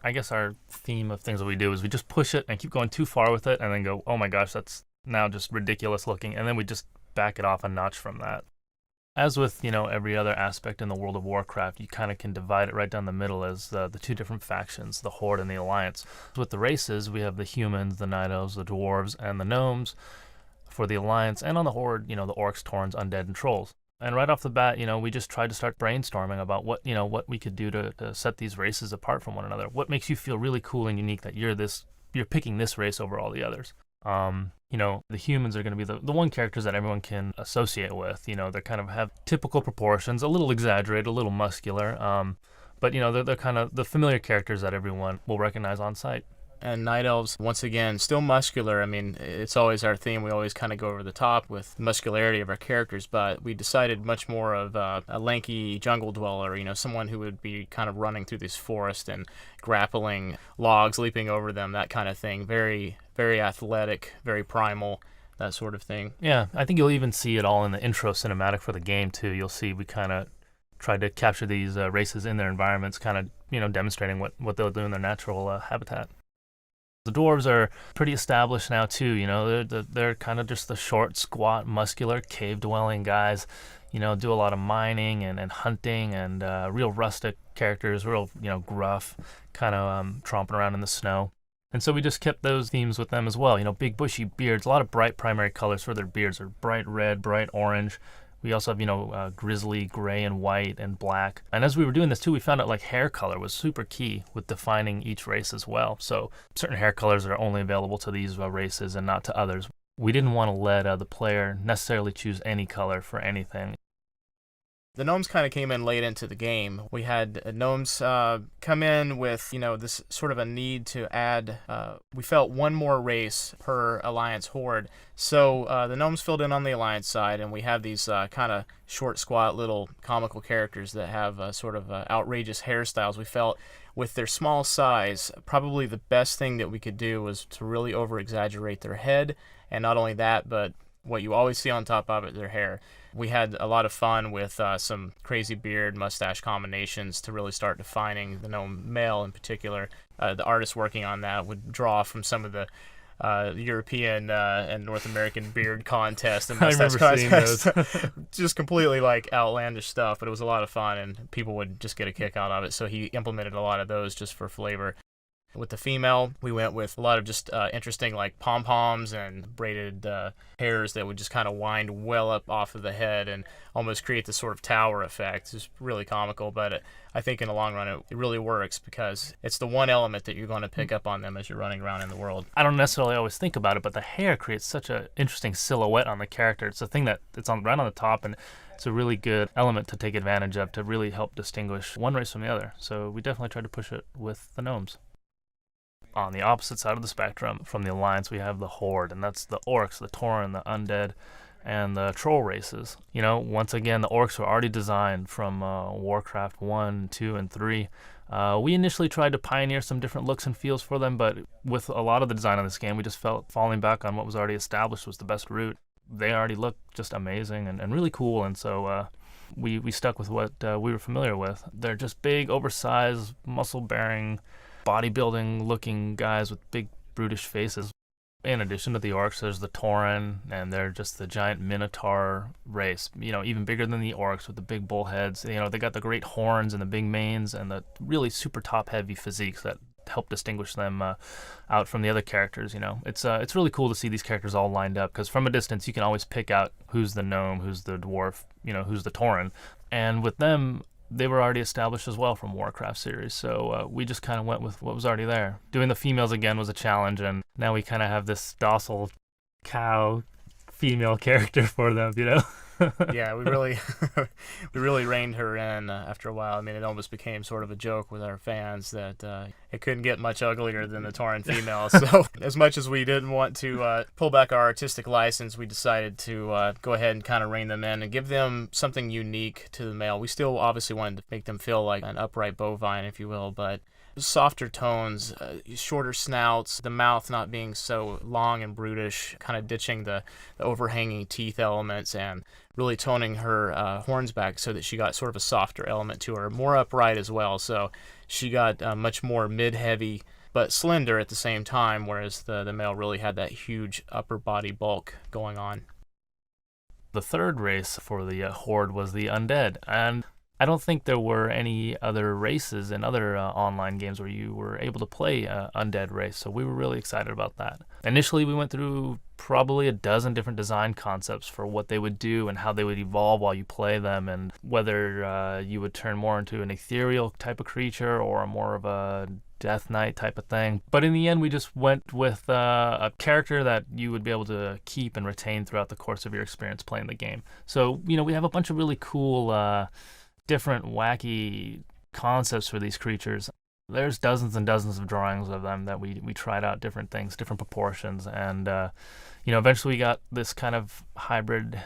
I guess our theme of things that we do is we just push it and keep going too far with it and then go, oh my gosh, that's now just ridiculous looking. And then we just back it off a notch from that. As with, every other aspect in the World of Warcraft, you kind of can divide it right down the middle as the 2 different factions, the Horde and the Alliance. With the races, we have the humans, the Night Elves, the Dwarves, and the Gnomes. For the Alliance, and on the Horde, the Orcs, Taurens, Undead, and Trolls. And right off the bat, we just tried to start brainstorming about what we could do to set these races apart from one another. What makes you feel really cool and unique that you're picking this race over all the others? The humans are going to be the one characters that everyone can associate with. They kind of have typical proportions, a little exaggerated, a little muscular, but they're kind of the familiar characters that everyone will recognize on sight. And Night Elves, once again, still muscular. I mean, it's always our theme. We always kind of go over the top with muscularity of our characters, but we decided much more of a lanky jungle dweller, someone who would be kind of running through this forest and grappling logs, leaping over them, that kind of thing. Very, very athletic, very primal, that sort of thing. Yeah, I think you'll even see it all in the intro cinematic for the game, too. You'll see we kind of tried to capture these races in their environments, kind of, demonstrating what they'll do in their natural habitat. The dwarves are pretty established now too, they're kind of just the short, squat, muscular, cave-dwelling guys, do a lot of mining and hunting and real rustic characters, real, gruff, kind of tromping around in the snow. And so we just kept those themes with them as well, big bushy beards, a lot of bright primary colors for their beards are bright red, bright orange. We also have, grizzly, gray and white and black. And as we were doing this too, we found out like hair color was super key with defining each race as well. So certain hair colors are only available to these races and not to others. We didn't want to let the player necessarily choose any color for anything. The gnomes kind of came in late into the game. We had gnomes come in with, this sort of a need to add, we felt one more race per Alliance horde. So the gnomes filled in on the Alliance side, and we have these kind of short, squat little comical characters that have sort of outrageous hairstyles. We felt with their small size, probably the best thing that we could do was to really over-exaggerate their head, and not only that, but what you always see on top of it, their hair. We had a lot of fun with some crazy beard, mustache combinations to really start defining the gnome male in particular. The artists working on that would draw from some of the European and North American beard contest and mustache contest. Just completely like outlandish stuff, but it was a lot of fun and people would just get a kick out of it. So he implemented a lot of those just for flavor. With the female, we went with a lot of just interesting like pom-poms and braided hairs that would just kind of wind well up off of the head and almost create this sort of tower effect. It's really comical, but I think in the long run it really works because it's the one element that you're going to pick up on them as you're running around in the world. I don't necessarily always think about it, but the hair creates such an interesting silhouette on the character. It's a thing that it's right on the top, and it's a really good element to take advantage of to really help distinguish one race from the other. So we definitely tried to push it with the gnomes. On the opposite side of the spectrum from the Alliance, we have the Horde, and that's the Orcs, the Tauren, the Undead, and the Troll races. Once again, the Orcs were already designed from Warcraft 1, 2, and 3. We initially tried to pioneer some different looks and feels for them, but with a lot of the design on this game, we just felt falling back on what was already established was the best route. They already looked just amazing and really cool, and so we stuck with what we were familiar with. They're just big, oversized, muscle-bearing, bodybuilding looking guys with big brutish faces. In addition to the Orcs, there's the Tauren, and they're just the giant Minotaur race, even bigger than the Orcs with the big bull heads. They got the great horns and the big manes and the really super top heavy physiques that help distinguish them out from the other characters. It's really cool to see these characters all lined up because from a distance you can always pick out who's the gnome, who's the dwarf, who's the Tauren. And with them, they were already established as well from Warcraft series, so we just kind of went with what was already there. Doing the females again was a challenge, and now we kind of have this docile cow female character for them, Yeah, we really reined her in after a while. I mean, it almost became sort of a joke with our fans that it couldn't get much uglier than the Tauren female. So as much as we didn't want to pull back our artistic license, we decided to go ahead and kind of rein them in and give them something unique to the male. We still obviously wanted to make them feel like an upright bovine, if you will, but softer tones, shorter snouts, the mouth not being so long and brutish, kind of ditching the overhanging teeth elements and really toning her horns back so that she got sort of a softer element to her, more upright as well. So she got much more mid-heavy but slender at the same time, whereas the male really had that huge upper body bulk going on. The third race for the Horde was the Undead, and I don't think there were any other races in other online games where you were able to play Undead race, so we were really excited about that. Initially, we went through probably a dozen different design concepts for what they would do and how they would evolve while you play them, and whether you would turn more into an ethereal type of creature or more of a Death Knight type of thing. But in the end, we just went with a character that you would be able to keep and retain throughout the course of your experience playing the game. So, we have a bunch of really cool different wacky concepts for these creatures. There's dozens and dozens of drawings of them that we tried out different things, different proportions, and eventually we got this kind of hybrid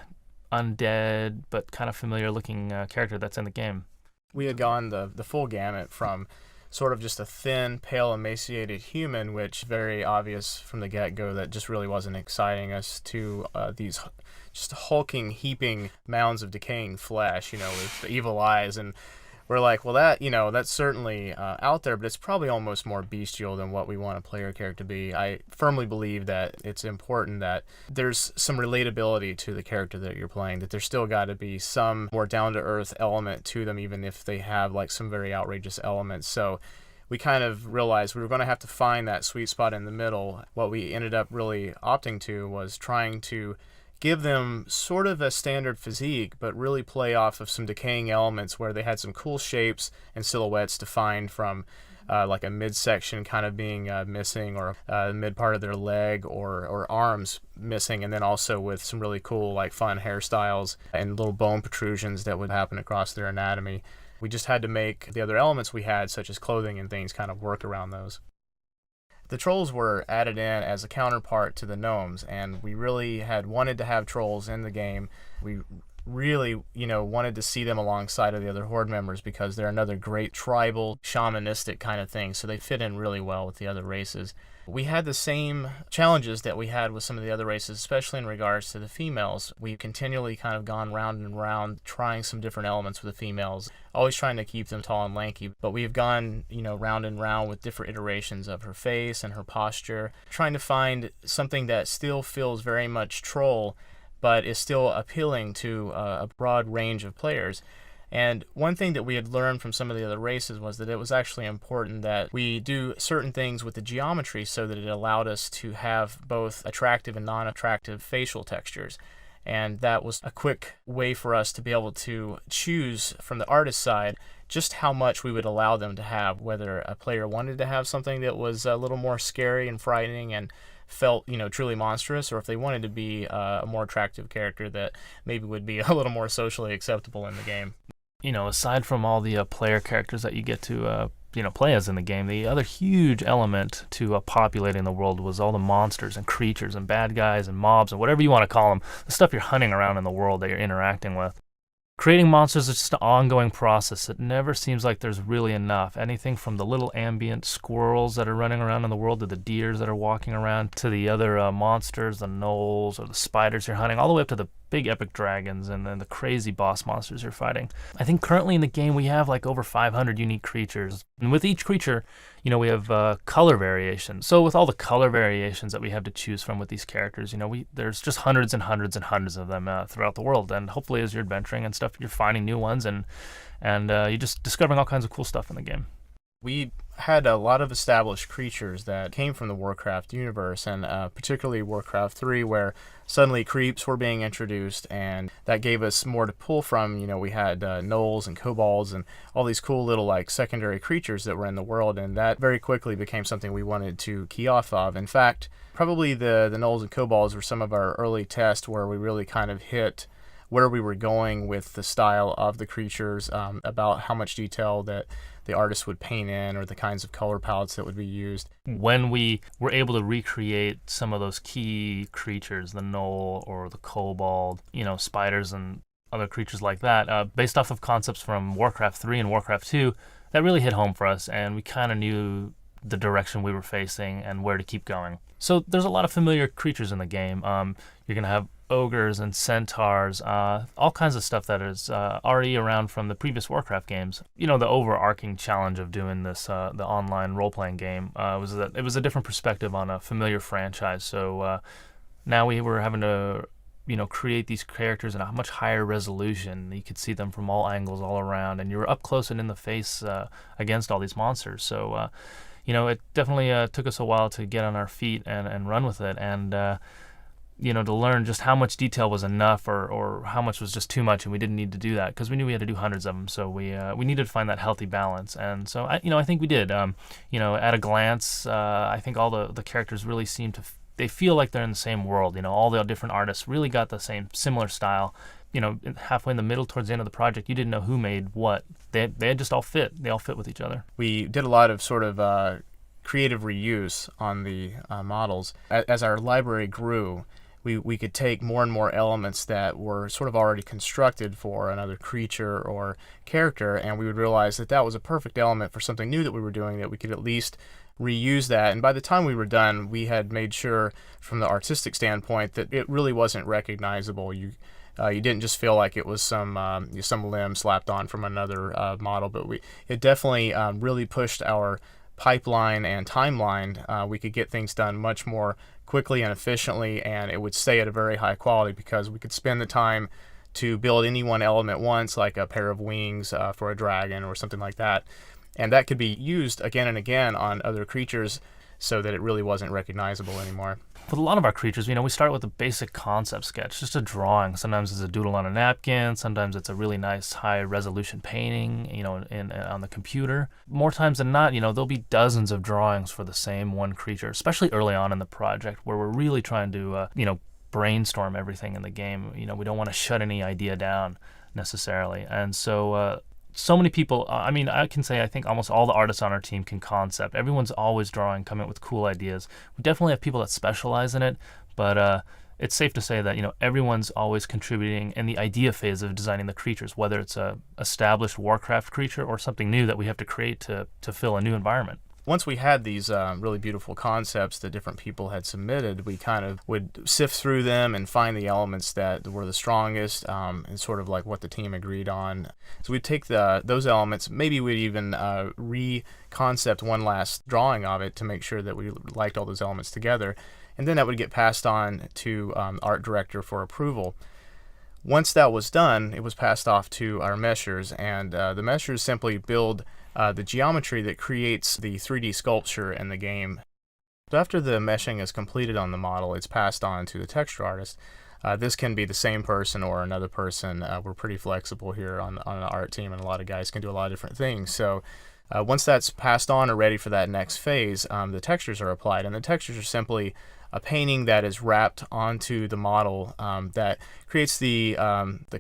undead but kind of familiar looking character that's in the game. We had gone the full gamut from sort of just a thin, pale, emaciated human, which very obvious from the get-go that just really wasn't exciting us, to these just hulking, heaping mounds of decaying flesh, with the evil eyes. And we're like, well, that's certainly out there, but it's probably almost more bestial than what we want a player character to be. I firmly believe that it's important that there's some relatability to the character that you're playing, that there's still got to be some more down-to-earth element to them, even if they have like some very outrageous elements. So we kind of realized we were going to have to find that sweet spot in the middle. What we ended up really opting to was trying to give them sort of a standard physique, but really play off of some decaying elements where they had some cool shapes and silhouettes defined from like a midsection kind of being missing, or mid part of their leg or arms missing, and then also with some really cool like fun hairstyles and little bone protrusions that would happen across their anatomy. We just had to make the other elements we had, such as clothing and things, kind of work around those. The trolls were added in as a counterpart to the gnomes, and we really had wanted to have trolls in the game. We really, wanted to see them alongside of the other Horde members because they're another great tribal, shamanistic kind of thing, so they fit in really well with the other races. We had the same challenges that we had with some of the other races, especially in regards to the females. We've continually kind of gone round and round trying some different elements with the females, always trying to keep them tall and lanky, but we've gone, round and round with different iterations of her face and her posture, trying to find something that still feels very much troll, but is still appealing to a broad range of players. And one thing that we had learned from some of the other races was that it was actually important that we do certain things with the geometry so that it allowed us to have both attractive and non-attractive facial textures. And that was a quick way for us to be able to choose from the artist side just how much we would allow them to have, whether a player wanted to have something that was a little more scary and frightening and felt, truly monstrous, or if they wanted to be a more attractive character that maybe would be a little more socially acceptable in the game. Aside from all the player characters that you get to, play as in the game, the other huge element to populating the world was all the monsters and creatures and bad guys and mobs and whatever you want to call them, the stuff you're hunting around in the world that you're interacting with. Creating monsters is just an ongoing process. It never seems like there's really enough. Anything from the little ambient squirrels that are running around in the world to the deers that are walking around to the other monsters, the gnolls or the spiders you're hunting, all the way up to the big epic dragons and then the crazy boss monsters you're fighting. I think currently in the game we have like over 500 unique creatures. And with each creature, we have color variations. So with all the color variations that we have to choose from with these characters, there's just hundreds and hundreds and hundreds of them throughout the world. And hopefully as you're adventuring and stuff, you're finding new ones and you're just discovering all kinds of cool stuff in the game. We had a lot of established creatures that came from the Warcraft universe, and particularly Warcraft 3, where suddenly creeps were being introduced, and that gave us more to pull from. We had gnolls and kobolds and all these cool little like secondary creatures that were in the world, and that very quickly became something we wanted to key off of. In fact, probably the gnolls and kobolds were some of our early tests where we really kind of hit where we were going with the style of the creatures, about how much detail that the artist would paint in or the kinds of color palettes that would be used. When we were able to recreate some of those key creatures, the gnoll or the kobold, spiders and other creatures like that, based off of concepts from Warcraft 3 and Warcraft 2, that really hit home for us, and we kind of knew the direction we were facing and where to keep going. So there's a lot of familiar creatures in the game. You're going to have ogres and centaurs, all kinds of stuff that is already around from the previous Warcraft games. The overarching challenge of doing this, the online role-playing game, was that it was a different perspective on a familiar franchise. So now we were having to, create these characters in a much higher resolution. You could see them from all angles all around, and you were up close and in the face against all these monsters. So, it definitely took us a while to get on our feet and run with it, and to learn just how much detail was enough or how much was just too much, and we didn't need to do that because we knew we had to do hundreds of them. So we needed to find that healthy balance, and so I think we did. At a glance, I think all the characters really seem to they feel like they're in the same world. All the different artists really got the similar style. Halfway in the middle, towards the end of the project, you didn't know who made what. They just all fit. They all fit with each other. We did a lot of sort of creative reuse on the models. As our library grew, we could take more and more elements that were sort of already constructed for another creature or character, and we would realize that was a perfect element for something new that we were doing, that we could at least reuse that. And by the time we were done, we had made sure from the artistic standpoint that it really wasn't recognizable. You didn't just feel like it was some limb slapped on from another model, but it definitely really pushed our pipeline and timeline. We could get things done much more quickly and efficiently, and it would stay at a very high quality because we could spend the time to build any one element once, like a pair of wings for a dragon or something like that, and that could be used again and again on other creatures so that it really wasn't recognizable anymore. With a lot of our creatures, we start with a basic concept sketch, just a drawing. Sometimes it's a doodle on a napkin, sometimes it's a really nice high-resolution painting, on the computer. More times than not, there'll be dozens of drawings for the same one creature, especially early on in the project where we're really trying to, brainstorm everything in the game. We don't want to shut any idea down necessarily. And so many people, I can say I think almost all the artists on our team can concept. Everyone's always drawing, coming up with cool ideas. We definitely have people that specialize in it, but it's safe to say that, everyone's always contributing in the idea phase of designing the creatures, whether it's a established Warcraft creature or something new that we have to create to fill a new environment. Once we had these really beautiful concepts that different people had submitted, we kind of would sift through them and find the elements that were the strongest and sort of like what the team agreed on. So we'd take those elements, maybe we'd even re-concept one last drawing of it to make sure that we liked all those elements together, and then that would get passed on to art director for approval. Once that was done, it was passed off to our meshers, and the meshers simply build the geometry that creates the 3D sculpture in the game. So after the meshing is completed on the model, it's passed on to the texture artist. This can be the same person or another person. We're pretty flexible here on an art team, and a lot of guys can do a lot of different things. So once that's passed on or ready for that next phase, the textures are applied, and the textures are simply a painting that is wrapped onto the model that creates the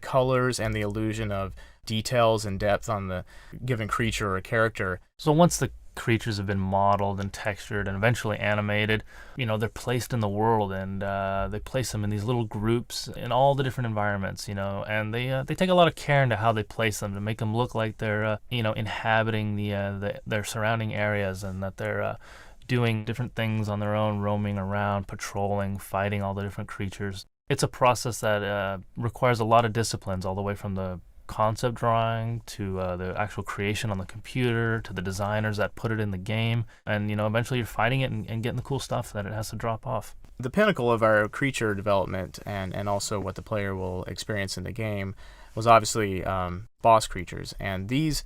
colors and the illusion of details and depth on the given creature or character. So once the creatures have been modeled and textured and eventually animated, they're placed in the world, and they place them in these little groups in all the different environments, and they take a lot of care into how they place them to make them look like they're inhabiting their surrounding areas, and that they're doing different things on their own, roaming around, patrolling, fighting all the different creatures. It's a process that requires a lot of disciplines, all the way from the concept drawing to the actual creation on the computer to the designers that put it in the game, and eventually you're fighting it and getting the cool stuff that it has to drop off. The pinnacle of our creature development and also what the player will experience in the game was obviously boss creatures, and these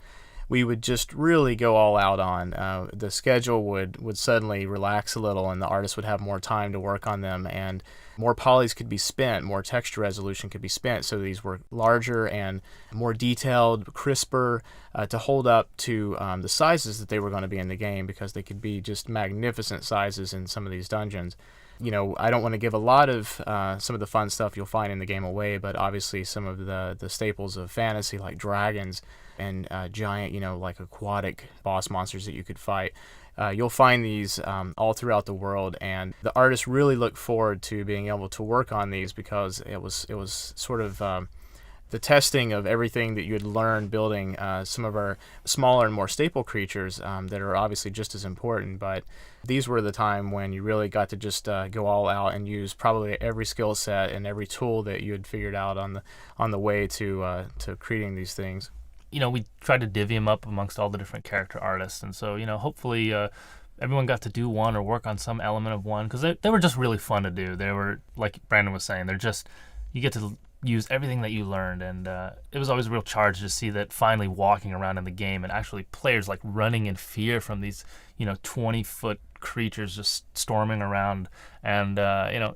we would just really go all out on. The schedule would suddenly relax a little, and the artists would have more time to work on them, and more polys could be spent, more texture resolution could be spent, so these were larger and more detailed, crisper, to hold up to the sizes that they were going to be in the game, because they could be just magnificent sizes in some of these dungeons. I don't want to give a lot of some of the fun stuff you'll find in the game away, but obviously some of the staples of fantasy, like dragons and giant, like aquatic boss monsters that you could fight. You'll find these all throughout the world, and the artists really look forward to being able to work on these, because it was sort of the testing of everything that you had learned building some of our smaller and more staple creatures that are obviously just as important. But these were the time when you really got to just go all out and use probably every skill set and every tool that you had figured out on the way to creating these things. We tried to divvy them up amongst all the different character artists, and so hopefully everyone got to do one or work on some element of one, because they were just really fun to do. They were, like Brandon was saying, you get to use everything that you learned, and it was always a real charge to see that finally walking around in the game, and actually players like running in fear from these 20-foot creatures just storming around, and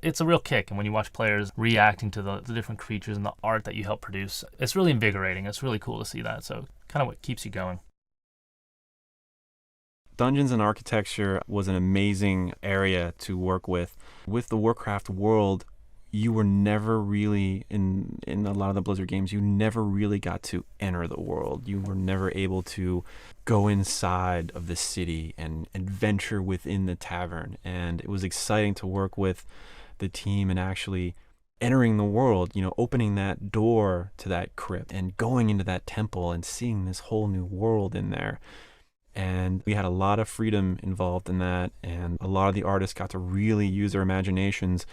it's a real kick. And when you watch players reacting to the different creatures and the art that you help produce, it's really invigorating. It's really cool to see that, so kind of what keeps you going. Dungeons and architecture was an amazing area to work with. With the Warcraft world, you were never really, in a lot of the Blizzard games, you never really got to enter the world. You were never able to go inside of the city and adventure within the tavern. And it was exciting to work with the team and actually entering the world, opening that door to that crypt and going into that temple and seeing this whole new world in there. And we had a lot of freedom involved in that, and a lot of the artists got to really use their imaginations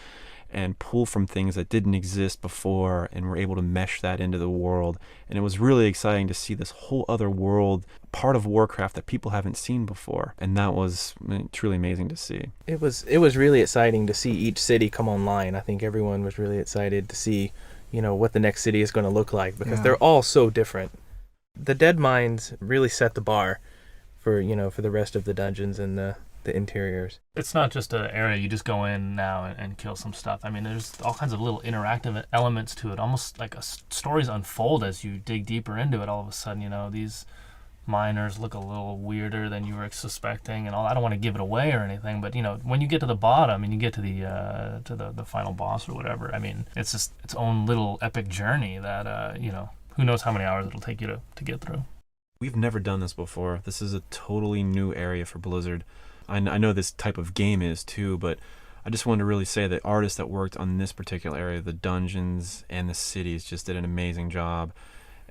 and pull from things that didn't exist before, and were able to mesh that into the world. And it was really exciting to see this whole other world, part of Warcraft that people haven't seen before, and that was truly amazing to see. It was really exciting to see each city come online. I think everyone was really excited to see, what the next city is going to look like, because they're all so different. The Dead Mines really set the bar for the rest of the dungeons and the the interiors. It's not just an area you just go in now and kill some stuff. I mean, there's all kinds of little interactive elements to it, almost like stories unfold as you dig deeper into it. All of a sudden, you know, these miners look a little weirder than you were suspecting and all. I don't want to give it away or anything, but you know, when you get to the bottom and you get to the final boss or whatever, I mean, it's just its own little epic journey that you know, who knows how many hours it'll take you to get through. We've never done this before. This is a totally new area for Blizzard. I know this type of game is too, but I just wanted to really say that artists that worked on this particular area, the dungeons and the cities, just did an amazing job.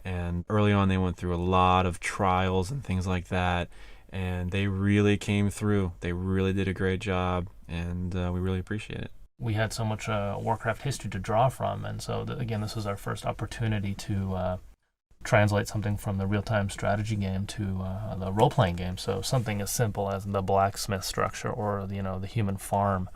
And early on, they went through a lot of trials and things like that, and they really came through. They really did a great job, and we really appreciate it. We had so much Warcraft history to draw from, and so again, this was our first opportunity to translate something from the real-time strategy game to the role-playing game. So something as simple as the blacksmith structure or the human farm.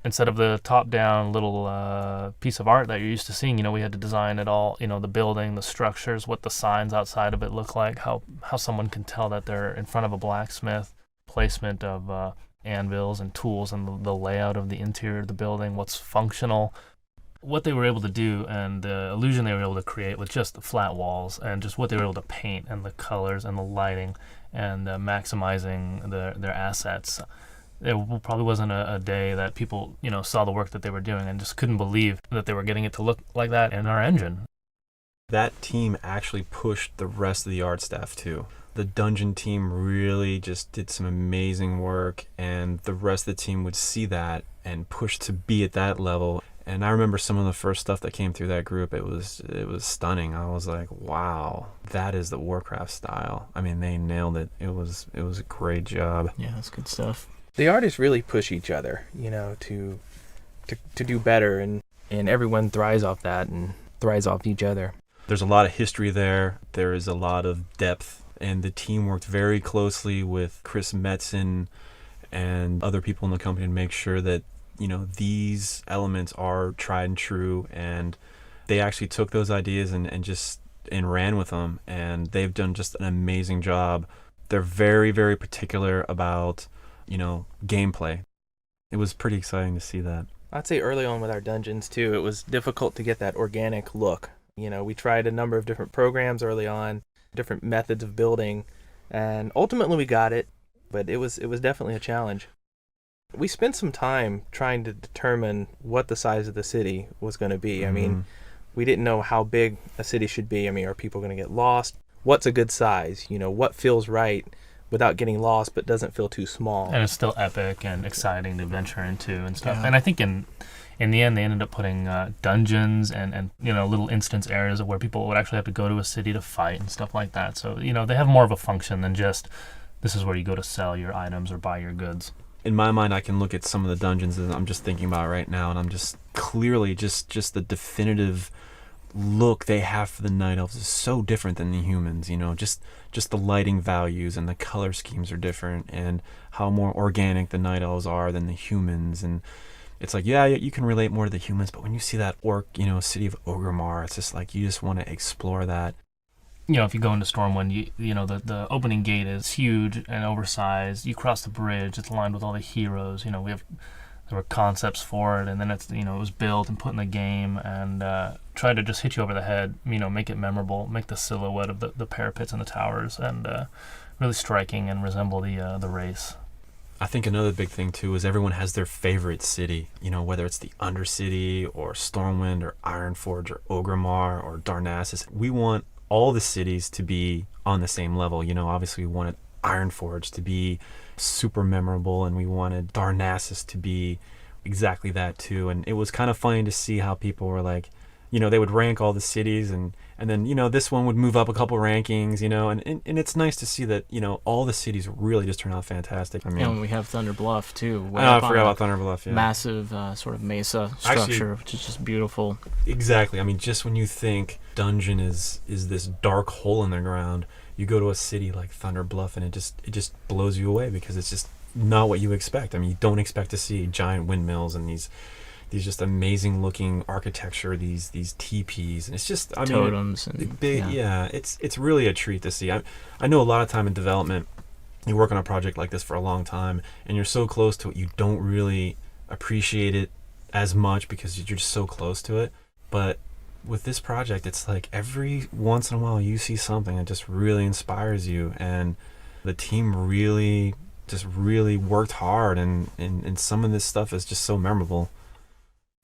Instead of the top-down little piece of art that you're used to seeing, we had to design it all, the building, the structures, what the signs outside of it look like, how someone can tell that they're in front of a blacksmith, placement of anvils and tools, and the layout of the interior of the building, what's functional. What they were able to do and the illusion they were able to create with just the flat walls and just what they were able to paint and the colors and the lighting and maximizing their assets. There probably wasn't a day that people, saw the work that they were doing and just couldn't believe that they were getting it to look like that in our engine. That team actually pushed the rest of the art staff too. The dungeon team really just did some amazing work, and the rest of the team would see that and push to be at that level. And I remember some of the first stuff that came through that group. It was stunning. I was like, wow, that is the Warcraft style. I mean, they nailed it. It was a great job. Yeah, that's good stuff. The artists really push each other, to do better, and everyone thrives off that and thrives off each other. There's a lot of history there. There is a lot of depth, and the team worked very closely with Chris Metzen and other people in the company to make sure that these elements are tried and true, and they actually took those ideas and ran with them, and they've done just an amazing job. They're very, very particular about gameplay. It was pretty exciting to see that. I'd say early on with our dungeons too, it was difficult to get that organic look. We tried a number of different programs early on, different methods of building, and ultimately we got it, but it was definitely a challenge. We spent some time trying to determine what the size of the city was going to be. Mm-hmm. I mean, we didn't know how big a city should be. I mean, are people going to get lost? What's a good size? What feels right without getting lost but doesn't feel too small? And it's still epic and exciting to venture into and stuff. Yeah. And I think in the end, they ended up putting dungeons and little instance areas where people would actually have to go to a city to fight and stuff like that. So, they have more of a function than just this is where you go to sell your items or buy your goods. In my mind, I can look at some of the dungeons that I'm just thinking about right now, and I'm just clearly just the definitive look they have for the Night Elves is so different than the humans. Just the lighting values and the color schemes are different, and how more organic the Night Elves are than the humans. And it's like, yeah, you can relate more to the humans, but when you see that orc, city of Orgrimmar, it's just like you just want to explore that. If you go into Stormwind, the opening gate is huge and oversized. You cross the bridge; it's lined with all the heroes. There were concepts for it, and then it was built and put in the game, and try to just hit you over the head. Make it memorable, make the silhouette of the parapets and the towers, and really striking and resemble the race. I think another big thing too is everyone has their favorite city. Whether it's the Undercity or Stormwind or Ironforge or Orgrimmar or Darnassus. We want all the cities to be on the same level. Obviously we wanted Ironforge to be super memorable, and we wanted Darnassus to be exactly that too. And it was kind of funny to see how people were like, they would rank all the cities, and then this one would move up a couple rankings, and it's nice to see that all the cities really just turn out fantastic. I mean, and we have Thunder Bluff too. I forgot about Thunder Bluff. Yeah. Massive sort of mesa structure, actually, which is just beautiful. Exactly. I mean, just when you think dungeon is this dark hole in the ground, you go to a city like Thunder Bluff, and it just blows you away, because it's just not what you expect. I mean, you don't expect to see giant windmills and these just amazing looking architecture, these teepees, and it's just totems and big. Yeah, it's really a treat to see. I know a lot of time in development, you work on a project like this for a long time and you're so close to it, you don't really appreciate it as much because you're just so close to it. But with this project, it's like every once in a while you see something that just really inspires you, and the team really worked hard, and some of this stuff is just so memorable.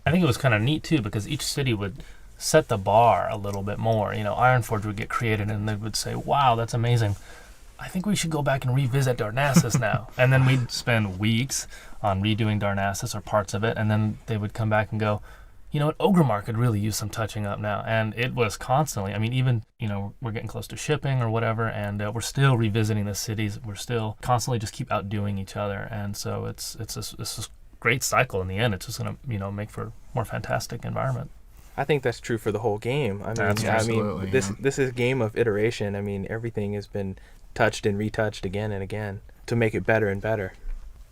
I think it was kind of neat too, because each city would set the bar a little bit more. You know, Ironforge would get created and they would say, wow, that's amazing. I think we should go back and revisit Darnassus now. And then we'd spend weeks on redoing Darnassus or parts of it, and then they would come back and go, you know what, Ogremar could really use some touching up now. And it was constantly, I mean, even, you know, we're getting close to shipping or whatever, and we're still revisiting the cities. We're still constantly just keep outdoing each other. And so it's this great cycle in the end. It's just going to, you know, make for more fantastic environment. I think that's true for the whole game. This is a game of iteration. I mean, everything has been touched and retouched again and again to make it better and better.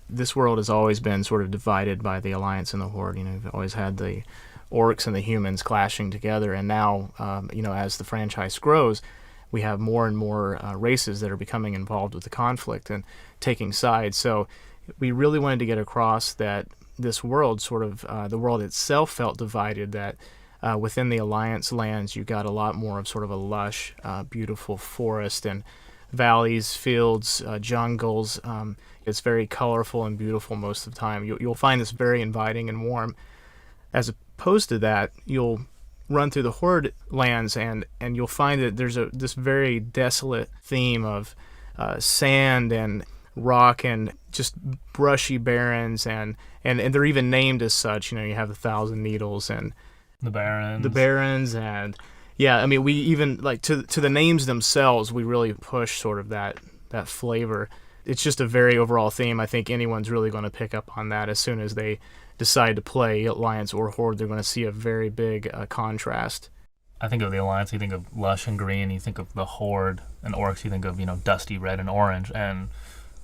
This world has always been sort of divided by the Alliance and the Horde. You know, you've always had the orcs and the humans clashing together, and now, you know, as the franchise grows, we have more and more races that are becoming involved with the conflict and taking sides. So we really wanted to get across that this world, sort of the world itself, felt divided, that within the Alliance lands you got a lot more of sort of a lush, beautiful forest and valleys, fields, jungles. It's very colorful and beautiful most of the time. You'll find this very inviting and warm. As opposed to that, you'll run through the Horde lands and you'll find that there's this very desolate theme of sand and rock and just brushy barrens, and they're even named as such. You know, you have the Thousand Needles and the Barrens, and yeah, I mean, we even, like, to the names themselves, we really push sort of that flavor. It's just a very overall theme. I think anyone's really going to pick up on that as soon as they decide to play Alliance or Horde. They're going to see a very big contrast. I think of the Alliance, you think of lush and green. You think of the Horde and orcs, you think of, you know, dusty red and orange. And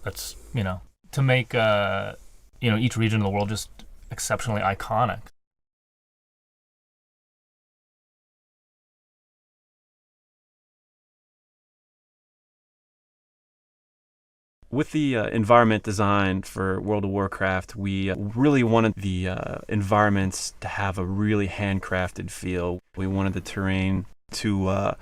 that's, you know, to make, you know, each region of the world just exceptionally iconic. With the environment design for World of Warcraft, we really wanted the environments to have a really handcrafted feel. We wanted the terrain to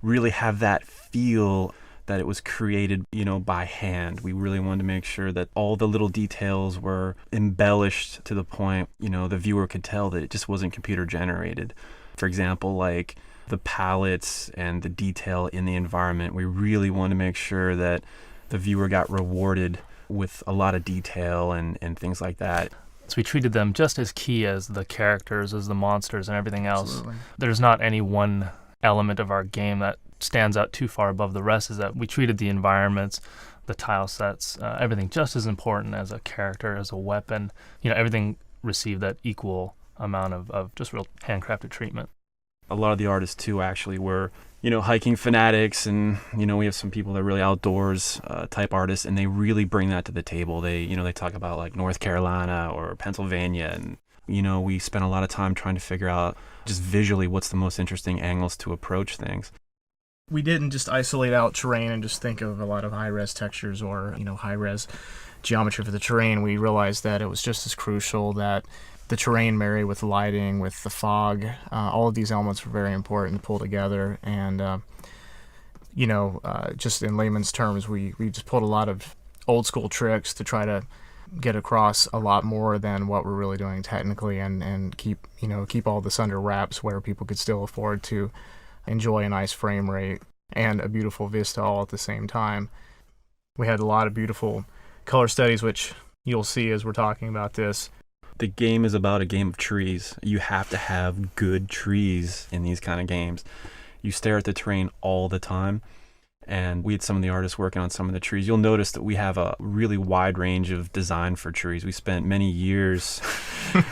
really have that feel that it was created, you know, by hand. We really wanted to make sure that all the little details were embellished to the point, you know, the viewer could tell that it just wasn't computer generated. For example, like the palettes and the detail in the environment, we really wanted to make sure that the viewer got rewarded with a lot of detail and things like that. So we treated them just as key as the characters, as the monsters, and everything else. Absolutely. There's not any one element of our game that stands out too far above the rest. Is that we treated the environments, the tile sets, everything just as important as a character, as a weapon. You know, everything received that equal amount of just real handcrafted treatment. A lot of the artists, too, actually were, you know, hiking fanatics, and, you know, we have some people that are really outdoors type artists, and they really bring that to the table. They, you know, they talk about like North Carolina or Pennsylvania, and, you know, we spent a lot of time trying to figure out just visually what's the most interesting angles to approach things. We didn't just isolate out terrain and just think of a lot of high-res textures or, you know, high-res geometry for the terrain. We realized that it was just as crucial that the terrain marry with lighting, with the fog. All of these elements were very important to pull together. And, you know, just in layman's terms, we just pulled a lot of old-school tricks to try to get across a lot more than what we're really doing technically, and keep all this under wraps where people could still afford to enjoy a nice frame rate and a beautiful vista all at the same time. We had a lot of beautiful color studies, which you'll see as we're talking about this. The game is about a game of trees. You have to have good trees in these kind of games. You stare at the terrain all the time, and we had some of the artists working on some of the trees. You'll notice that we have a really wide range of design for trees. We spent many years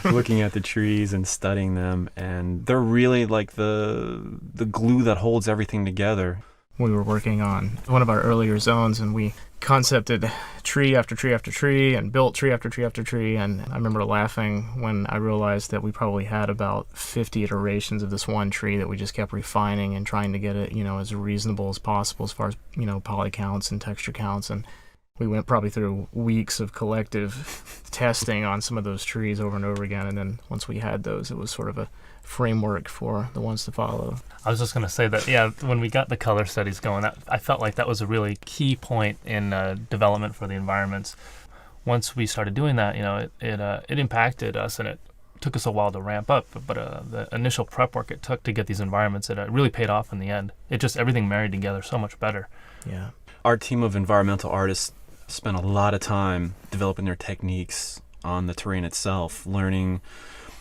looking at the trees and studying them, and they're really like the glue that holds everything together. We were working on one of our earlier zones, and we concepted tree after tree after tree and built tree after tree after tree. And I remember laughing when I realized that we probably had about 50 iterations of this one tree that we just kept refining and trying to get it, you know, as reasonable as possible as far as, you know, poly counts and texture counts. And We went probably through weeks of collective testing on some of those trees over and over again, and then once we had those, it was sort of a framework for the ones to follow. I was just going to say that, yeah, when we got the color studies going, I felt like that was a really key point in development for the environments. Once we started doing that, it impacted us, and it took us a while to ramp up. But the initial prep work it took to get these environments, it really paid off in the end. Everything married together so much better. Yeah. Our team of environmental artists spent a lot of time developing their techniques on the terrain itself, learning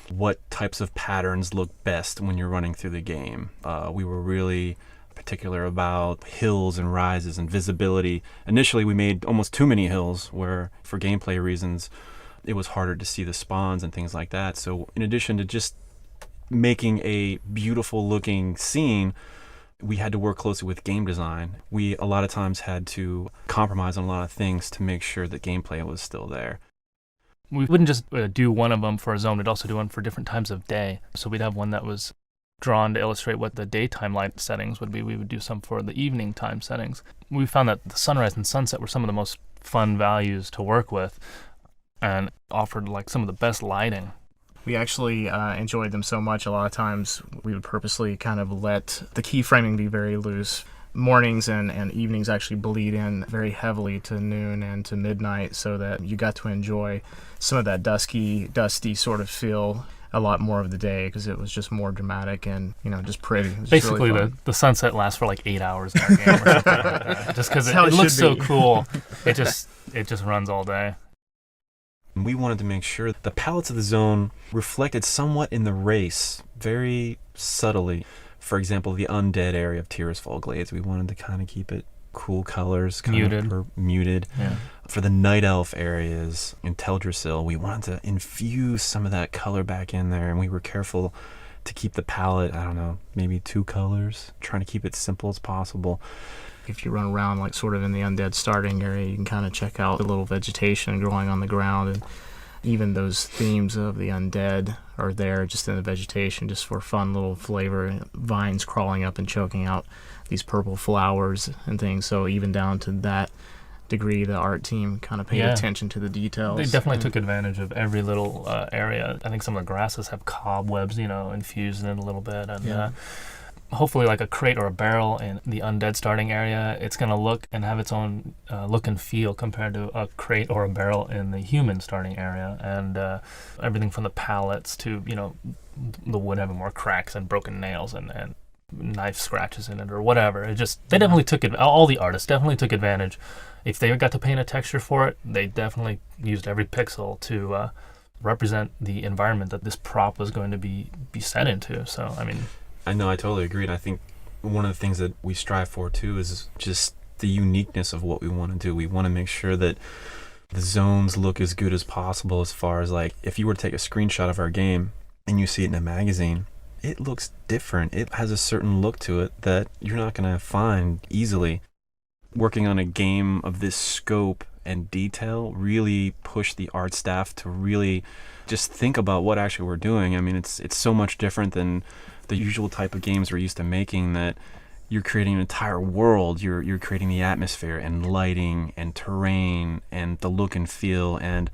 what types of patterns look best when you're running through the game. We were really particular about hills and rises and visibility. Initially, we made almost too many hills where, for gameplay reasons, it was harder to see the spawns and things like that. So in addition to just making a beautiful looking scene, we had to work closely with game design. We a lot of times had to compromise on a lot of things to make sure that gameplay was still there. We wouldn't just do one of them for a zone, we'd also do one for different times of day. So we'd have one that was drawn to illustrate what the daytime light settings would be. We would do some for the evening time settings. We found that the sunrise and sunset were some of the most fun values to work with and offered like some of the best lighting. We actually enjoyed them so much, a lot of times we would purposely kind of let the keyframing be very loose. Mornings and evenings actually bleed in very heavily to noon and to midnight, so that you got to enjoy some of that dusty sort of feel a lot more of the day, because it was just more dramatic and just pretty. It was basically really the sunset lasts for like 8 hours in our game or something like that. Just because it looks so cool, it just runs all day. We wanted to make sure the palettes of the zone reflected somewhat in the race, very subtly. For example, the undead area of Tirisfal Glades, we wanted to kind of keep it cool colors, muted. Yeah. For the night elf areas in Teldrassil, we wanted to infuse some of that color back in there, and we were careful to keep the palette, I don't know, maybe 2 colors, trying to keep it simple as possible. If you run around like sort of in the undead starting area, you can kind of check out the little vegetation growing on the ground, and even those themes of the undead are there just in the vegetation, just for fun little flavor. Vines crawling up and choking out these purple flowers and things. So even down to that degree, the art team kind of paid attention to the details. They definitely took advantage of every little area. I think some of the grasses have cobwebs, infused in it a little bit, and hopefully like a crate or a barrel in the undead starting area, it's going to look and have its own look and feel compared to a crate or a barrel in the human starting area. And everything from the pallets to, the wood having more cracks and broken nails and knife scratches in it or whatever. They definitely took it. All the artists definitely took advantage. If they got to paint a texture for it, they definitely used every pixel to represent the environment that this prop was going to be set into. So, I know, I totally agree. And I think one of the things that we strive for too is just the uniqueness of what we want to do. We want to make sure that the zones look as good as possible, as far as like if you were to take a screenshot of our game and you see it in a magazine, it looks different. It has a certain look to it that you're not going to find easily. Working on a game of this scope and detail really pushed the art staff to really just think about what actually we're doing. It's so much different than the usual type of games we're used to making, that you're creating an entire world. You're creating the atmosphere and lighting and terrain and the look and feel. And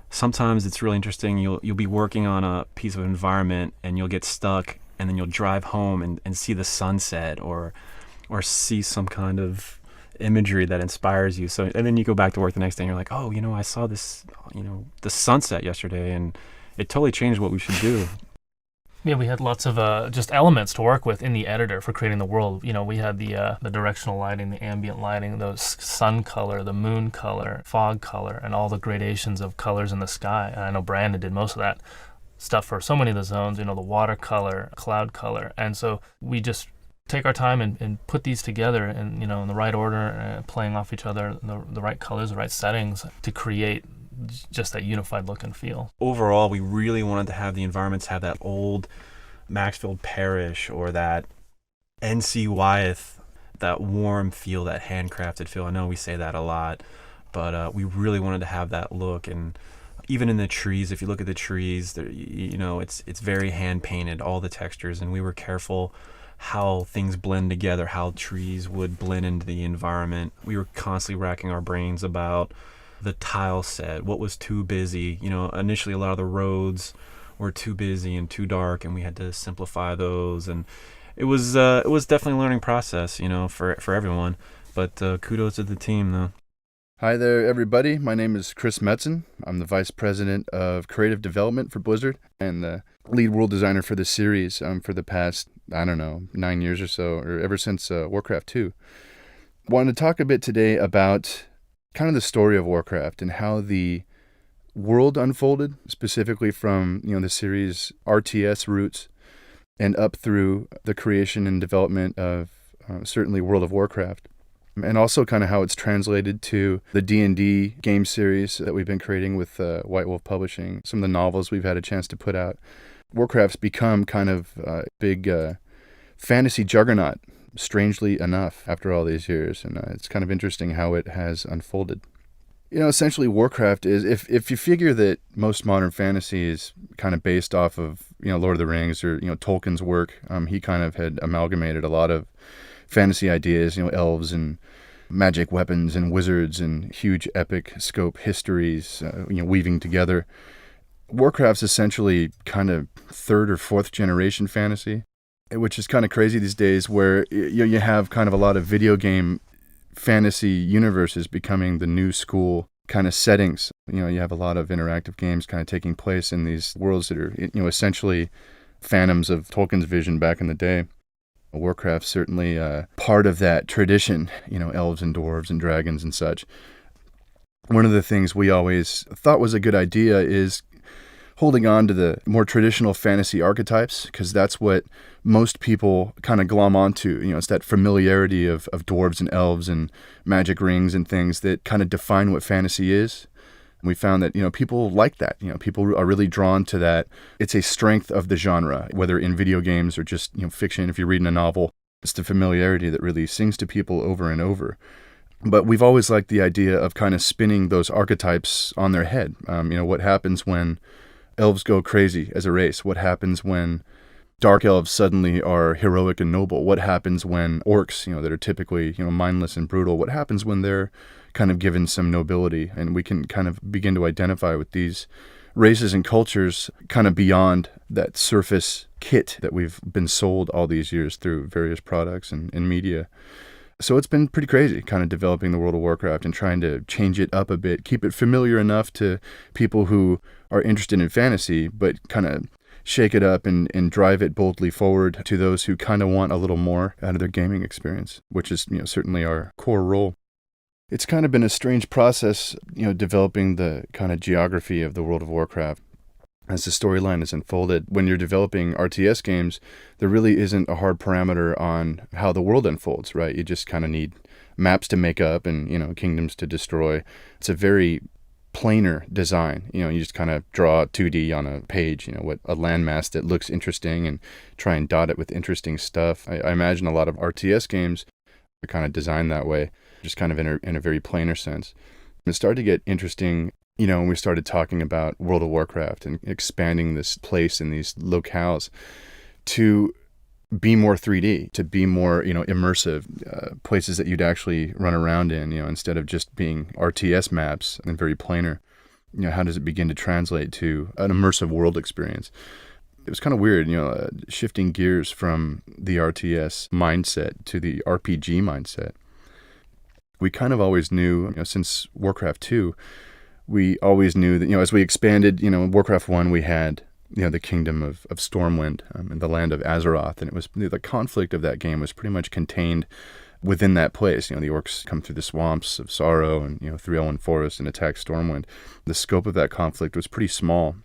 sometimes it's really interesting. You'll be working on a piece of environment and you'll get stuck, and then you'll drive home and see the sunset or see some kind of imagery that inspires you. So, and then you go back to work the next day and you're like, oh, I saw this, the sunset yesterday, and it totally changed what we should do. Yeah, we had lots of just elements to work with in the editor for creating the world. We had the directional lighting, the ambient lighting, the sun color, the moon color, fog color, and all the gradations of colors in the sky. And I know Brandon did most of that stuff for so many of the zones, the watercolor, cloud color. And so we just take our time and put these together and, in the right order, playing off each other, the right colors, the right settings to create just that unified look and feel. Overall, we really wanted to have the environments have that old Maxfield Parish or that NC Wyeth, that warm feel, that handcrafted feel. I know we say that a lot, but we really wanted to have that look. And even in the trees, if you look at the trees, it's very hand painted, all the textures, and we were careful how things blend together, how trees would blend into the environment. We were constantly racking our brains about the tile set, what was too busy. Initially a lot of the roads were too busy and too dark, and we had to simplify those. And it was definitely a learning process, for everyone. But kudos to the team, though. Hi there, everybody. My name is Chris Metzen. I'm the Vice President of Creative Development for Blizzard and the lead world designer for the series for the past, 9 years or so, or ever since Warcraft 2. Wanted to talk a bit today about kind of the story of Warcraft and how the world unfolded, specifically from the series RTS roots and up through the creation and development of certainly World of Warcraft. And also kind of how it's translated to the D&D game series that we've been creating with White Wolf Publishing, some of the novels we've had a chance to put out. Warcraft's become kind of a big fantasy juggernaut, strangely enough, after all these years. And it's kind of interesting how it has unfolded. Essentially Warcraft is, if you figure that most modern fantasy is kind of based off of, Lord of the Rings or, Tolkien's work, he kind of had amalgamated a lot of fantasy ideas, elves and magic weapons and wizards and huge epic scope histories, weaving together. Warcraft's essentially kind of third or fourth generation fantasy, which is kind of crazy these days, where you have kind of a lot of video game fantasy universes becoming the new school kind of settings. You have a lot of interactive games kind of taking place in these worlds that are, essentially phantoms of Tolkien's vision back in the day. Warcraft's certainly part of that tradition, elves and dwarves and dragons and such. One of the things we always thought was a good idea is holding on to the more traditional fantasy archetypes, because that's what most people kind of glom onto. It's that familiarity of dwarves and elves and magic rings and things that kind of define what fantasy is. We found that, people like that. People are really drawn to that. It's a strength of the genre, whether in video games or just, fiction. If you're reading a novel, it's the familiarity that really sings to people over and over. But we've always liked the idea of kind of spinning those archetypes on their head. What happens when elves go crazy as a race? What happens when dark elves suddenly are heroic and noble? What happens when orcs, that are typically, mindless and brutal, what happens when they're kind of given some nobility? And we can kind of begin to identify with these races and cultures kind of beyond that surface kit that we've been sold all these years through various products and media. So it's been pretty crazy kind of developing the World of Warcraft and trying to change it up a bit, keep it familiar enough to people who are interested in fantasy, but kind of shake it up and drive it boldly forward to those who kind of want a little more out of their gaming experience, which is, certainly our core role. It's kind of been a strange process, developing the kind of geography of the World of Warcraft as the storyline is unfolded. When you're developing RTS games, there really isn't a hard parameter on how the world unfolds, right? You just kind of need maps to make up and, kingdoms to destroy. It's a very planar design. You just kind of draw 2D on a page, what a landmass that looks interesting and try and dot it with interesting stuff. I imagine a lot of RTS games are kind of designed that way, just kind of in a very planar sense. It started to get interesting, when we started talking about World of Warcraft and expanding this place and these locales to be more 3D, to be more, immersive, places that you'd actually run around in, instead of just being RTS maps and very planar. How does it begin to translate to an immersive world experience? It was kind of weird, shifting gears from the RTS mindset to the RPG mindset. We kind of always knew, since Warcraft 2, we always knew that, as we expanded, in Warcraft 1, we had, the kingdom of Stormwind and the land of Azeroth. And it was the conflict of that game was pretty much contained within that place. The orcs come through the swamps of Sorrow and, through Elwynn Forest and attack Stormwind. The scope of that conflict was pretty small.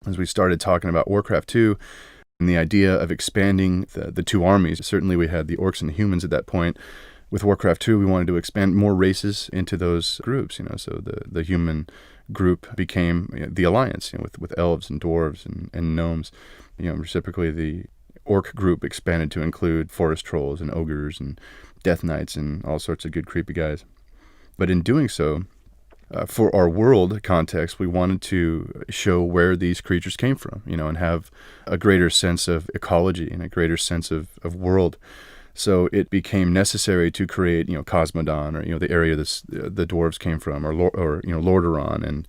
As we started talking about Warcraft 2 and the idea of expanding the two armies, certainly we had the orcs and the humans at that point. With Warcraft 2, we wanted to expand more races into those groups, so the human group became the alliance, with elves and dwarves and gnomes. Reciprocally, the orc group expanded to include forest trolls and ogres and death knights and all sorts of good creepy guys. But in doing so, For our world context, we wanted to show where these creatures came from, and have a greater sense of ecology and a greater sense of world. So it became necessary to create, Cosmodon, or the area the dwarves came from, or Lordaeron,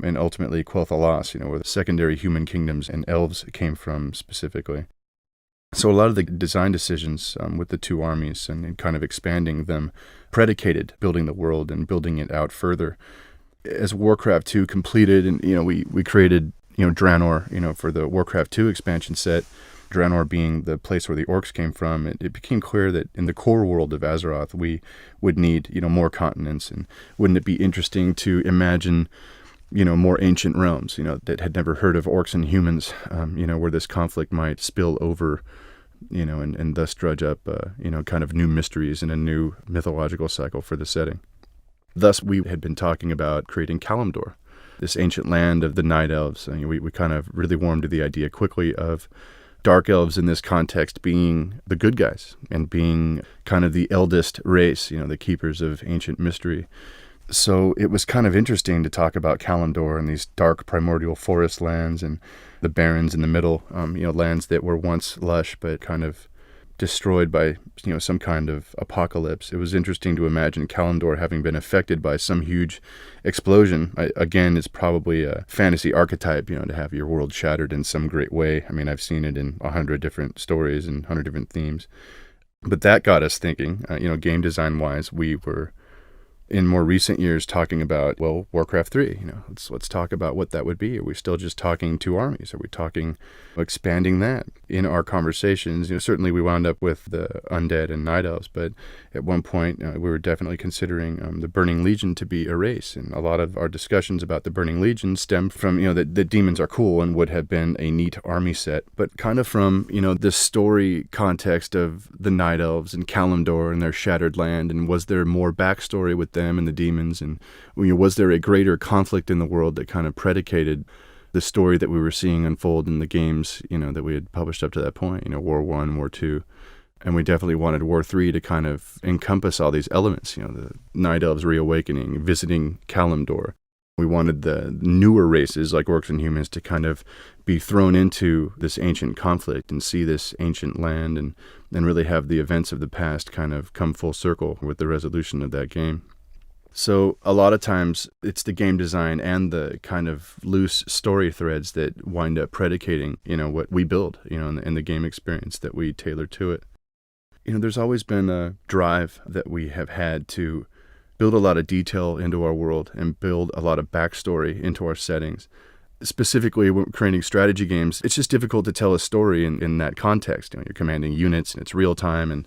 and ultimately Quel'Thalas, where the secondary human kingdoms and elves came from specifically. So a lot of the design decisions with the two armies and kind of expanding them predicated building the world and building it out further. As Warcraft 2 completed, and we created Draenor, for the Warcraft 2 expansion set, Draenor being the place where the orcs came from, it became clear that in the core world of Azeroth we would need more continents, and wouldn't it be interesting to imagine more ancient realms, that had never heard of orcs and humans, where this conflict might spill over, and thus drudge up, kind of new mysteries and a new mythological cycle for the setting. Thus, we had been talking about creating Kalimdor, this ancient land of the Night Elves. We kind of really warmed to the idea quickly of Dark Elves in this context being the good guys and being kind of the eldest race, the keepers of ancient mystery. So it was kind of interesting to talk about Kalimdor and these dark primordial forest lands and the barrens in the middle, lands that were once lush but kind of destroyed by some kind of apocalypse. It was interesting to imagine Kalimdor having been affected by some huge explosion. Again, it's probably a fantasy archetype, to have your world shattered in some great way. I mean, I've seen it in 100 different stories and 100 different themes. But that got us thinking, game design-wise, we were in more recent years talking about, Warcraft 3, let's talk about what that would be. Are we still just talking two armies? Are we talking expanding that? In our conversations, certainly we wound up with the undead and night elves, but at one point we were definitely considering the Burning Legion to be a race. And a lot of our discussions about the Burning Legion stemmed from, that the demons are cool and would have been a neat army set, but kind of from, the story context of the night elves and Kalimdor and their shattered land. And was there more backstory with them and the demons? And was there a greater conflict in the world that kind of predicated the story that we were seeing unfold in the games, that we had published up to that point, War 1, War 2. And we definitely wanted War 3 to kind of encompass all these elements, the Night Elves reawakening, visiting Kalimdor. We wanted the newer races like orcs and humans to kind of be thrown into this ancient conflict and see this ancient land and really have the events of the past kind of come full circle with the resolution of that game. So a lot of times it's the game design and the kind of loose story threads that wind up predicating, what we build, and the game experience that we tailor to it. There's always been a drive that we have had to build a lot of detail into our world and build a lot of backstory into our settings. Specifically, when creating strategy games, it's just difficult to tell a story in that context. You're commanding units and it's real time, and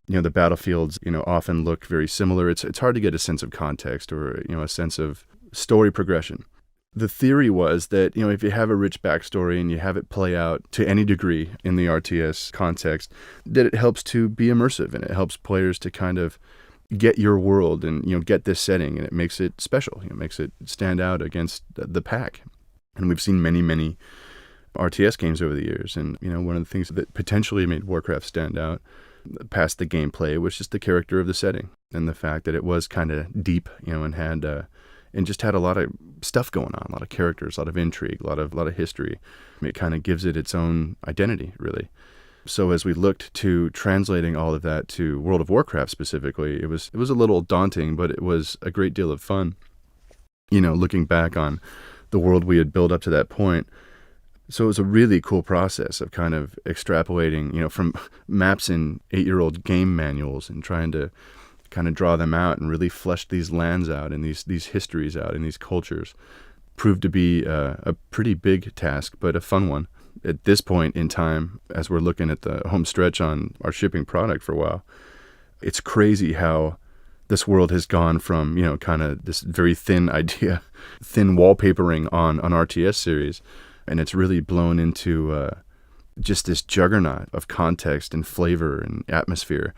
the battlefields, often look very similar. It's hard to get a sense of context or, a sense of story progression. The theory was that, if you have a rich backstory and you have it play out to any degree in the RTS context, that it helps to be immersive and it helps players to kind of get your world and, get this setting, and it makes it special. It makes it stand out against the pack. And we've seen many, many RTS games over the years. And, one of the things that potentially made Warcraft stand out past the gameplay was just the character of the setting and the fact that it was kind of deep, and had and just had a lot of stuff going on, a lot of characters, a lot of intrigue, a lot of history. It kind of gives it its own identity, really. So as we looked to translating all of that to World of Warcraft specifically, it was a little daunting, but it was a great deal of fun. Looking back on the world we had built up to that point. So it was a really cool process of kind of extrapolating, from maps in 8-year-old game manuals and trying to kind of draw them out and really flesh these lands out and these histories out and these cultures. Proved to be a pretty big task, but a fun one. At this point in time, as we're looking at the home stretch on our shipping product for a while, it's crazy how this world has gone from, kind of this very thin idea, thin wallpapering on an RTS series, and it's really blown into just this juggernaut of context and flavor and atmosphere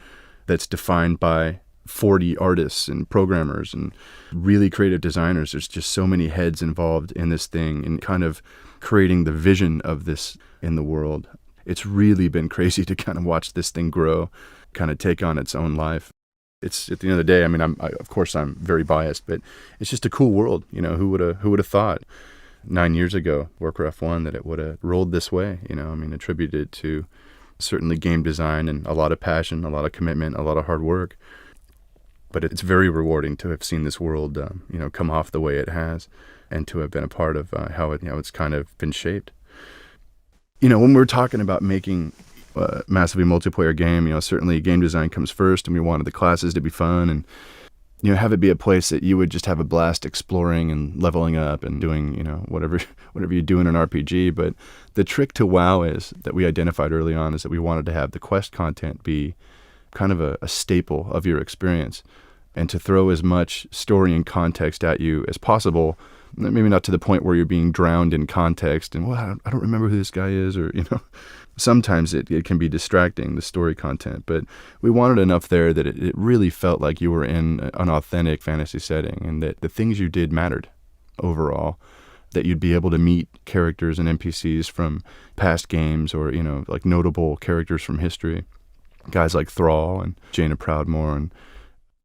that's defined by 40 artists and programmers and really creative designers. There's just so many heads involved in this thing and kind of creating the vision of this in the world. It's really been crazy to kind of watch this thing grow, kind of take on its own life. It's at the end of the day, I mean, of course I'm very biased, but it's just a cool world. You know, who would have thought 9 years ago, Warcraft 1, that it would have rolled this way? You know, I mean, attributed to certainly game design and a lot of passion, a lot of commitment, a lot of hard work. But it's very rewarding to have seen this world, you know, come off the way it has, and to have been a part of how it's kind of been shaped. You know, when we're talking about making a massively multiplayer game, you know, certainly game design comes first, and we wanted the classes to be fun and, you know, have it be a place that you would just have a blast exploring and leveling up and doing, you know, whatever you do in an RPG. But the trick to WoW is that we identified early on is that we wanted to have the quest content be kind of a staple of your experience, and to throw as much story and context at you as possible. Maybe not to the point where you're being drowned in context and, well, I don't remember who this guy is, or, you know, sometimes it can be distracting, the story content, but we wanted enough there that it really felt like you were in an authentic fantasy setting, and that the things you did mattered overall, that you'd be able to meet characters and NPCs from past games, or, you know, like notable characters from history, guys like Thrall and Jaina Proudmoore, and,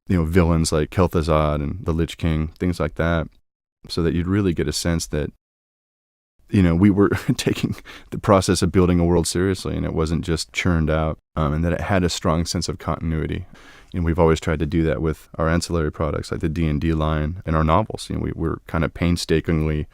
you know, villains like Kel'Thuzad and the Lich King, things like that, so that you'd really get a sense that, you know, we were taking the process of building a world seriously, and it wasn't just churned out, and that it had a strong sense of continuity. And we've always tried to do that with our ancillary products like the D&D line and our novels. You know, we're kind of painstakingly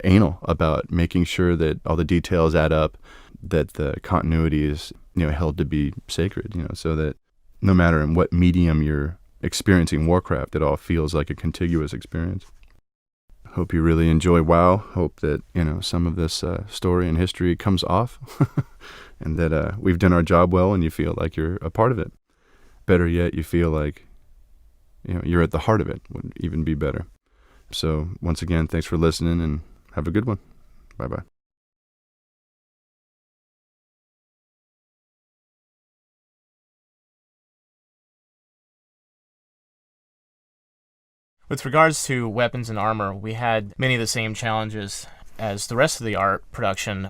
anal about making sure that all the details add up, that the continuity is, you know, held to be sacred, you know, so that no matter in what medium you're experiencing Warcraft, it all feels like a contiguous experience. Hope you really enjoy WoW. Hope that, you know, some of this story and history comes off and that we've done our job well and you feel like you're a part of it. Better yet, you feel like, you know, you're at the heart of it, would even be better. So once again, thanks for listening and have a good one. Bye-bye. With regards to weapons and armor, we had many of the same challenges as the rest of the art production.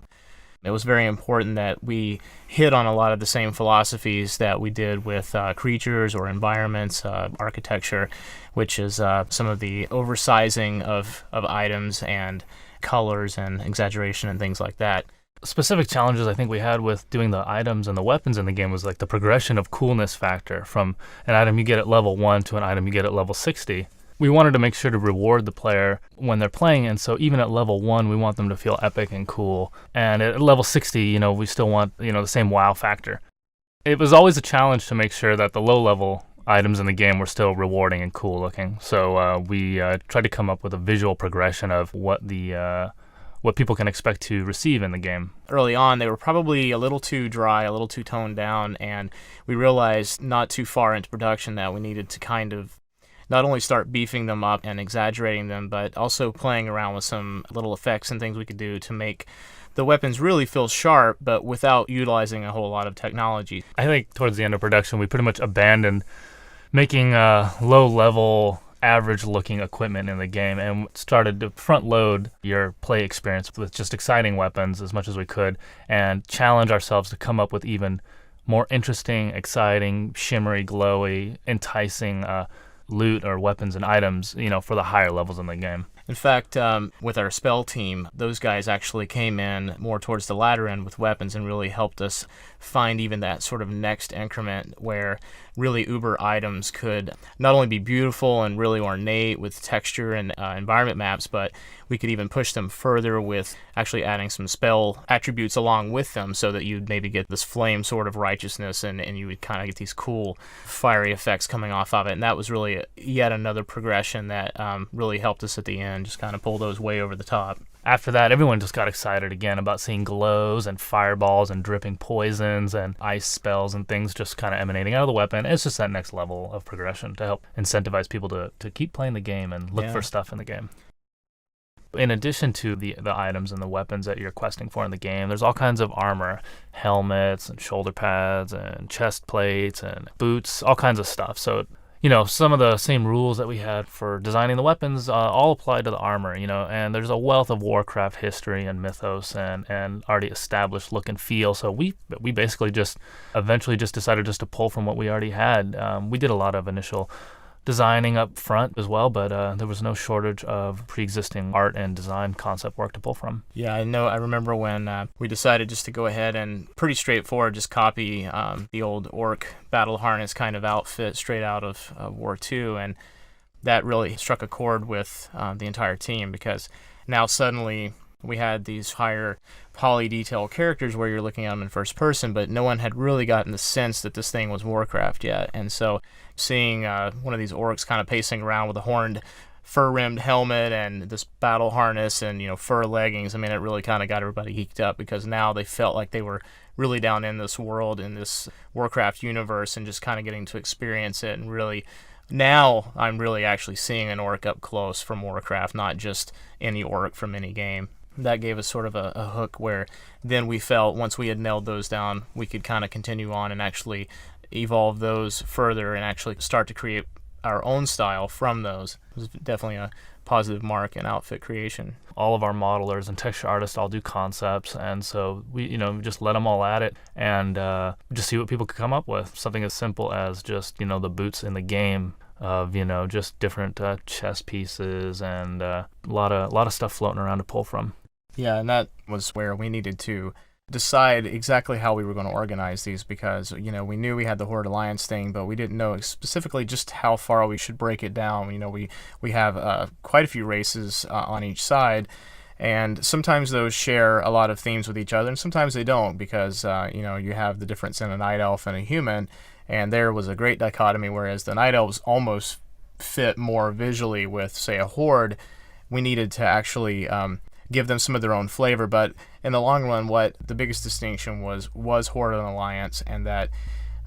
It was very important that we hit on a lot of the same philosophies that we did with creatures or environments, architecture, which is some of the oversizing of items and colors and exaggeration and things like that. Specific challenges I think we had with doing the items and the weapons in the game was like the progression of coolness factor from an item you get at level 1 to an item you get at level 60. We wanted to make sure to reward the player when they're playing, and so even at level 1, we want them to feel epic and cool. And at level 60, you know, we still want, you know, the same wow factor. It was always a challenge to make sure that the low-level items in the game were still rewarding and cool looking. So we tried to come up with a visual progression of what people can expect to receive in the game. Early on, they were probably a little too dry, a little too toned down, and we realized not too far into production that we needed to kind of not only start beefing them up and exaggerating them, but also playing around with some little effects and things we could do to make the weapons really feel sharp, but without utilizing a whole lot of technology. I think towards the end of production, we pretty much abandoned making low-level, average-looking equipment in the game and started to front-load your play experience with just exciting weapons as much as we could and challenge ourselves to come up with even more interesting, exciting, shimmery, glowy, enticing loot or weapons and items, you know, for the higher levels in the game. In fact, with our spell team, those guys actually came in more towards the latter end with weapons and really helped us find even that sort of next increment where really uber items could not only be beautiful and really ornate with texture and environment maps, but we could even push them further with actually adding some spell attributes along with them so that you'd maybe get this flame sort of righteousness and you would kind of get these cool fiery effects coming off of it. And that was really yet another progression that really helped us at the end, just kind of pull those way over the top. After that, everyone just got excited again about seeing glows and fireballs and dripping poisons and ice spells and things just kind of emanating out of the weapon. It's just that next level of progression to help incentivize people to keep playing the game and look for stuff in the game. In addition to the items and the weapons that you're questing for in the game, there's all kinds of armor, helmets and shoulder pads and chest plates and boots, all kinds of stuff. So some of the same rules that we had for designing the weapons all apply to the armor, and there's a wealth of Warcraft history and mythos and already established look and feel. So we basically just eventually just decided just to pull from what we already had. We did a lot of initial designing up front as well, but there was no shortage of pre-existing art and design concept work to pull from. Yeah, I remember when we decided just to go ahead and pretty straightforward just copy the old orc battle harness kind of outfit straight out of War II, and that really struck a chord with the entire team, because now suddenly we had these higher poly detail characters where you're looking at them in first person, but no one had really gotten the sense that this thing was Warcraft yet. And so seeing one of these orcs kind of pacing around with a horned fur-rimmed helmet and this battle harness and fur leggings, I mean, it really kind of got everybody geeked up, because now they felt like they were really down in this world, in this Warcraft universe, and just kind of getting to experience it. And really, now I'm really actually seeing an orc up close from Warcraft, not just any orc from any game. That gave us sort of a hook where then we felt once we had nailed those down, we could kind of continue on and actually evolve those further and actually start to create our own style from those. It was definitely a positive mark in outfit creation. All of our modelers and texture artists all do concepts, and so we just let them all at it and just see what people could come up with. Something as simple as just the boots in the game of just different chess pieces and a lot of stuff floating around to pull from. Yeah, and that was where we needed to decide exactly how we were going to organize these, because we knew we had the Horde Alliance thing, but we didn't know specifically just how far we should break it down. We have quite a few races on each side, and sometimes those share a lot of themes with each other, and sometimes they don't, because you have the difference in a night elf and a human, and there was a great dichotomy. Whereas the night elves almost fit more visually with, say, a horde, we needed to actually give them some of their own flavor. But in the long run, what the biggest distinction was Horde and Alliance, and that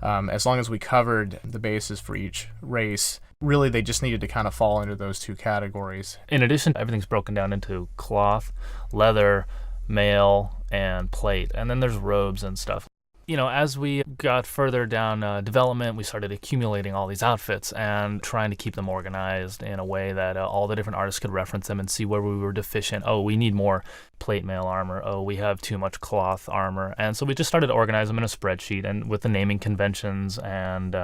as long as we covered the bases for each race, really they just needed to kind of fall into those two categories. In addition, everything's broken down into cloth, leather, mail, and plate, and then there's robes and stuff. As we got further down development, we started accumulating all these outfits and trying to keep them organized in a way that all the different artists could reference them and see where we were deficient. Oh, we need more plate mail armor. Oh, we have too much cloth armor. And so we just started to organize them in a spreadsheet, and with the naming conventions and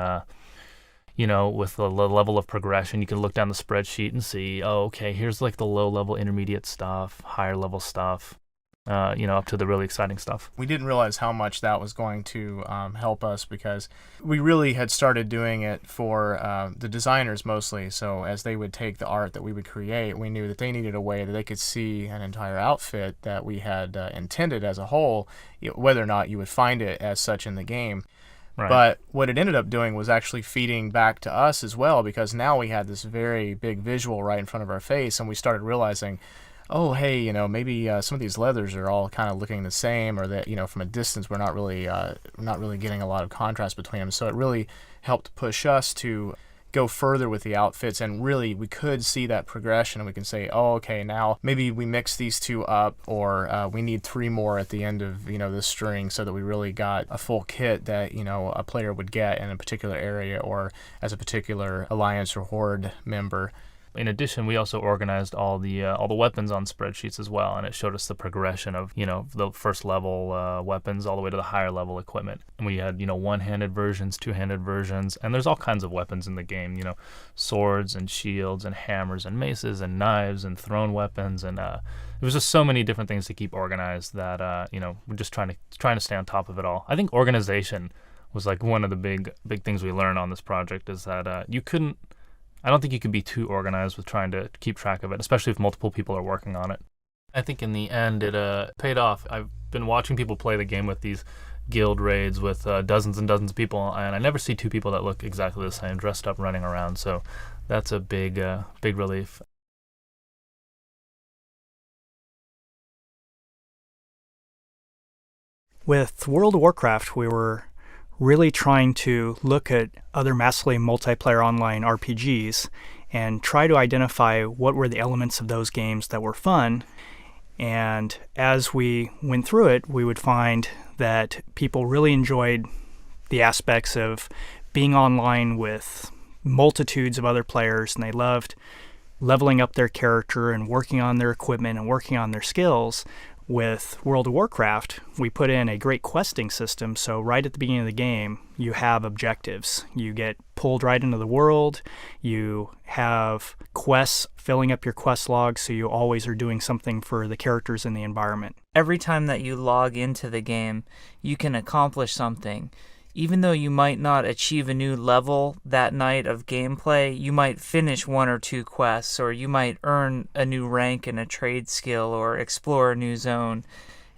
with the level of progression, you can look down the spreadsheet and see, oh, okay, here's like the low-level intermediate stuff, higher-level stuff. Up to the really exciting stuff. We didn't realize how much that was going to help us, because we really had started doing it for the designers mostly. So as they would take the art that we would create, we knew that they needed a way that they could see an entire outfit that we had intended as a whole, whether or not you would find it as such in the game. Right. But what it ended up doing was actually feeding back to us as well, because now we had this very big visual right in front of our face, and we started realizing, oh, hey, maybe some of these leathers are all kind of looking the same, or that, from a distance we're not really getting a lot of contrast between them. So it really helped push us to go further with the outfits, and really we could see that progression, and we can say, oh, okay, now maybe we mix these two up, or we need 3 more at the end of this string, so that we really got a full kit that a player would get in a particular area or as a particular Alliance or Horde member. In addition, we also organized all the weapons on spreadsheets as well, and it showed us the progression of the first level weapons all the way to the higher level equipment. And we had one-handed versions, two-handed versions, and there's all kinds of weapons in the game. Swords and shields and hammers and maces and knives and thrown weapons, and it was just so many different things to keep organized that we're just trying to stay on top of it all. I think organization was like one of the big things we learned on this project, is that I don't think you can be too organized with trying to keep track of it, especially if multiple people are working on it. I think in the end it paid off. I've been watching people play the game with these guild raids with dozens and dozens of people, and I never see 2 people that look exactly the same dressed up running around, so that's a big relief. With World of Warcraft, we were really trying to look at other massively multiplayer online RPGs and try to identify what were the elements of those games that were fun. And as we went through it, we would find that people really enjoyed the aspects of being online with multitudes of other players, and they loved leveling up their character and working on their equipment and working on their skills. With World of Warcraft, we put in a great questing system, so right at the beginning of the game, you have objectives. You get pulled right into the world, you have quests filling up your quest log, so you always are doing something for the characters in the environment. Every time that you log into the game, you can accomplish something. Even though you might not achieve a new level that night of gameplay, you might finish 1 or 2 quests, or you might earn a new rank in a trade skill or explore a new zone.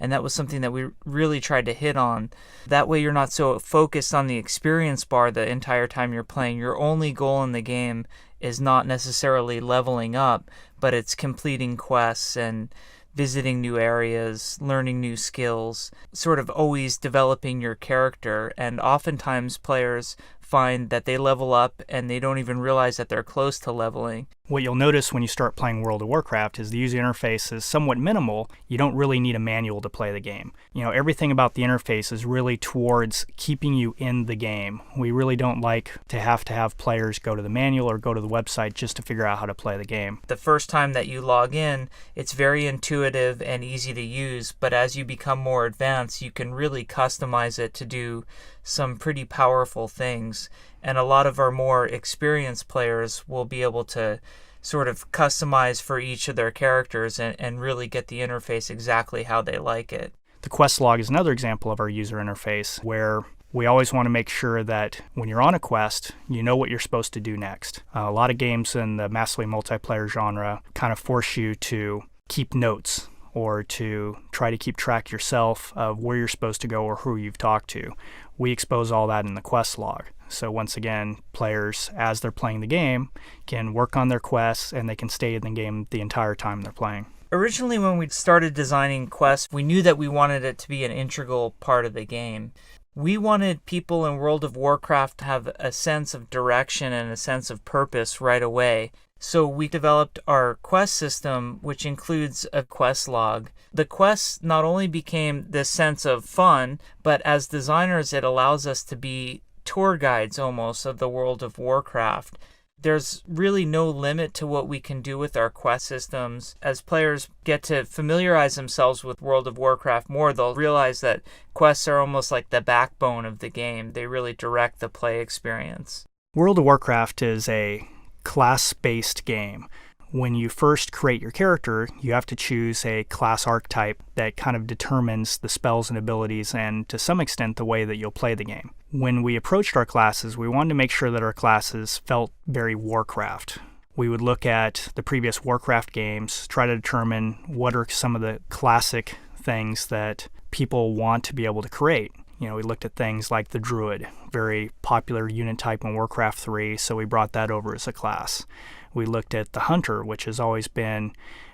And that was something that we really tried to hit on. That way you're not so focused on the experience bar the entire time you're playing. Your only goal in the game is not necessarily leveling up, but it's completing quests and visiting new areas, learning new skills, sort of always developing your character. And oftentimes players find that they level up and they don't even realize that they're close to leveling. What you'll notice when you start playing World of Warcraft is the user interface is somewhat minimal. You don't really need a manual to play the game. Everything about the interface is really towards keeping you in the game. We really don't like to have players go to the manual or go to the website just to figure out how to play the game. The first time that you log in, it's very intuitive and easy to use, but as you become more advanced, you can really customize it to do some pretty powerful things. And a lot of our more experienced players will be able to sort of customize for each of their characters and really get the interface exactly how they like it. The quest log is another example of our user interface where we always want to make sure that when you're on a quest, you know what you're supposed to do next. A lot of games in the massively multiplayer genre kind of force you to keep notes or to try to keep track yourself of where you're supposed to go or who you've talked to. We expose all that in the quest log. So once again, players, as they're playing the game, can work on their quests and they can stay in the game the entire time they're playing. Originally, when we started designing quests, we knew that we wanted it to be an integral part of the game. We wanted people in World of Warcraft to have a sense of direction and a sense of purpose right away. So we developed our quest system, which includes a quest log. The quests not only became this sense of fun, but as designers, it allows us to be tour guides almost of the World of Warcraft. There's really no limit to what we can do with our quest systems. As players get to familiarize themselves with World of Warcraft more, they'll realize that quests are almost like the backbone of the game. They really direct the play experience. World of Warcraft is a class-based game. When you first create your character, you have to choose a class archetype that kind of determines the spells and abilities and to some extent the way that you'll play the game. When we approached our classes, we wanted to make sure that our classes felt very Warcraft. We would look at the previous Warcraft games, try to determine what are some of the classic things that people want to be able to create. We looked at things like the Druid, very popular unit type in Warcraft 3, so we brought that over as a class. We looked at the Hunter, which has always been,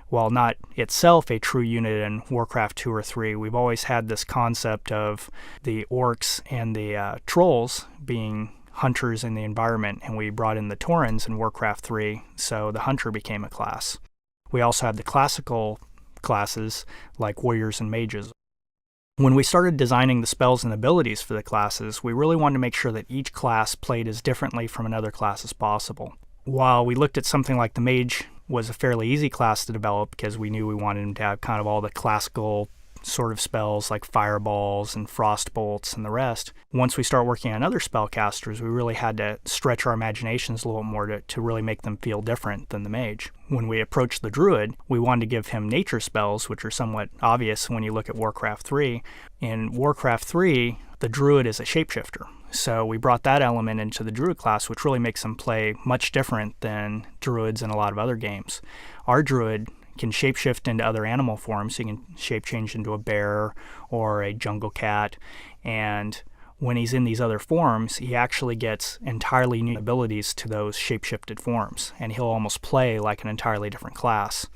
while not itself a true unit in Warcraft 2 or 3, we've always had this concept of the orcs and the trolls being hunters in the environment, and we brought in the Taurens in Warcraft 3, so the Hunter became a class. We also had the classical classes like warriors and mages. When we started designing the spells and abilities for the classes, we really wanted to make sure that each class played as differently from another class as possible. While we looked at something like the mage was a fairly easy class to develop because we knew we wanted him to have kind of all the classical sort of spells like fireballs and frost bolts and the rest. Once we start working on other spellcasters, we really had to stretch our imaginations a little more to really make them feel different than the mage. When we approached the druid, we wanted to give him nature spells, which are somewhat obvious when you look at Warcraft 3. In Warcraft 3, the druid is a shapeshifter. So we brought that element into the druid class, which really makes him play much different than druids in a lot of other games. Our druid can shapeshift into other animal forms. He can shape change into a bear or a jungle cat. And when he's in these other forms, he actually gets entirely new abilities to those shapeshifted forms. And he'll almost play like an entirely different class.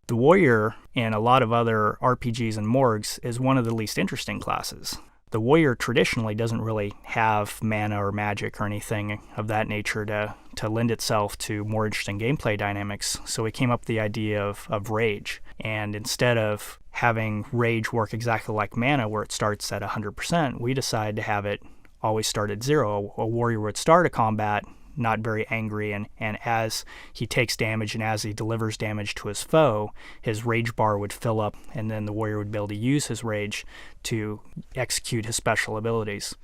The warrior in a lot of other RPGs and morgs is one of the least interesting classes. The warrior traditionally doesn't really have mana or magic or anything of that nature to lend itself to more interesting gameplay dynamics, so we came up with the idea of rage. And instead of having rage work exactly like mana where it starts at 100%, we decided to have it always start at 0. A warrior would start a combat not very angry, and as he takes damage and as he delivers damage to his foe, his rage bar would fill up, and then the warrior would be able to use his rage to execute his special abilities.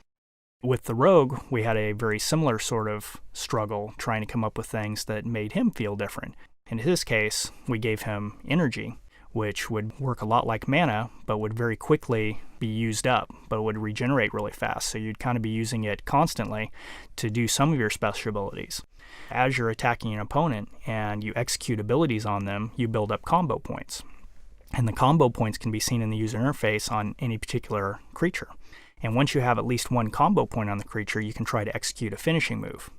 With the rogue, we had a very similar sort of struggle trying to come up with things that made him feel different. In his case, we gave him energy, which would work a lot like mana, but would very quickly be used up, but would regenerate really fast. So you'd kind of be using it constantly to do some of your special abilities. As you're attacking an opponent and you execute abilities on them, you build up combo points. And the combo points can be seen in the user interface on any particular creature. And once you have at least one combo point on the creature, you can try to execute a finishing move.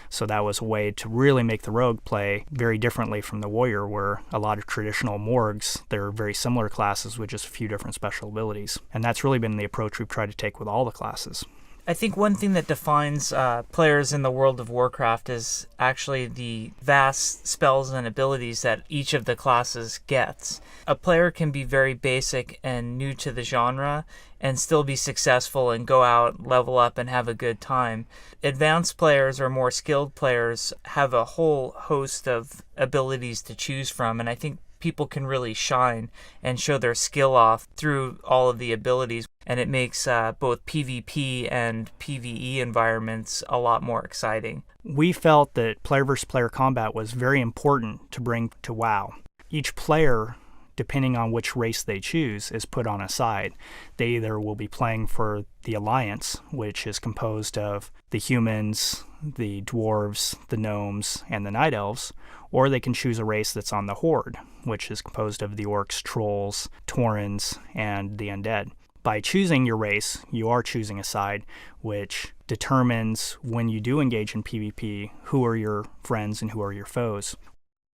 So that was a way to really make the rogue play very differently from the warrior, where a lot of traditional morgs, they're very similar classes with just a few different special abilities. And that's really been the approach we've tried to take with all the classes. I think one thing that defines players in the World of Warcraft is actually the vast spells and abilities that each of the classes gets. A player can be very basic and new to the genre and still be successful and go out, level up, and have a good time. Advanced players or more skilled players have a whole host of abilities to choose from, and I think people can really shine and show their skill off through all of the abilities, and it makes both PvP and PvE environments a lot more exciting. We felt that player versus player combat was very important to bring to WoW. Each player, depending on which race they choose, is put on a side. They either will be playing for the Alliance, which is composed of the humans, the dwarves, the gnomes, and the night elves, or they can choose a race that's on the Horde, which is composed of the orcs, trolls, taurens, and the undead. By choosing your race, you are choosing a side, which determines when you do engage in PvP, who are your friends and who are your foes.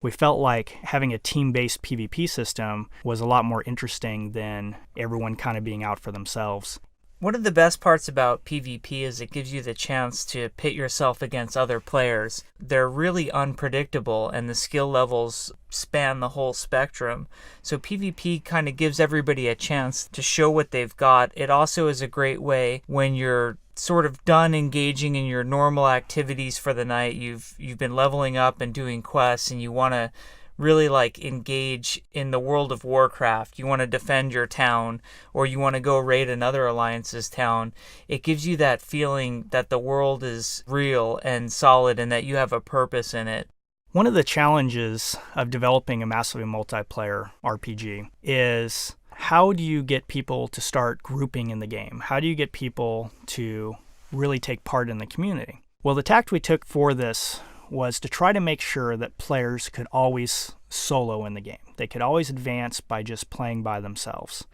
We felt like having a team-based PvP system was a lot more interesting than everyone kind of being out for themselves. One of the best parts about PvP is it gives you the chance to pit yourself against other players. They're really unpredictable, and the skill levels span the whole spectrum. So PvP kind of gives everybody a chance to show what they've got. It also is a great way when you're sort of done engaging in your normal activities for the night. You've been leveling up and doing quests, and you want to really engage in the World of Warcraft. You want to defend your town, or you want to go raid another alliance's town. It gives you that feeling that the world is real and solid and that you have a purpose in it. One of the challenges of developing a massively multiplayer RPG is, how do you get people to start grouping in the game? How do you get people to really take part in the community? Well, the tact we took for this was to try to make sure that players could always solo in the game. They could always advance by just playing by themselves,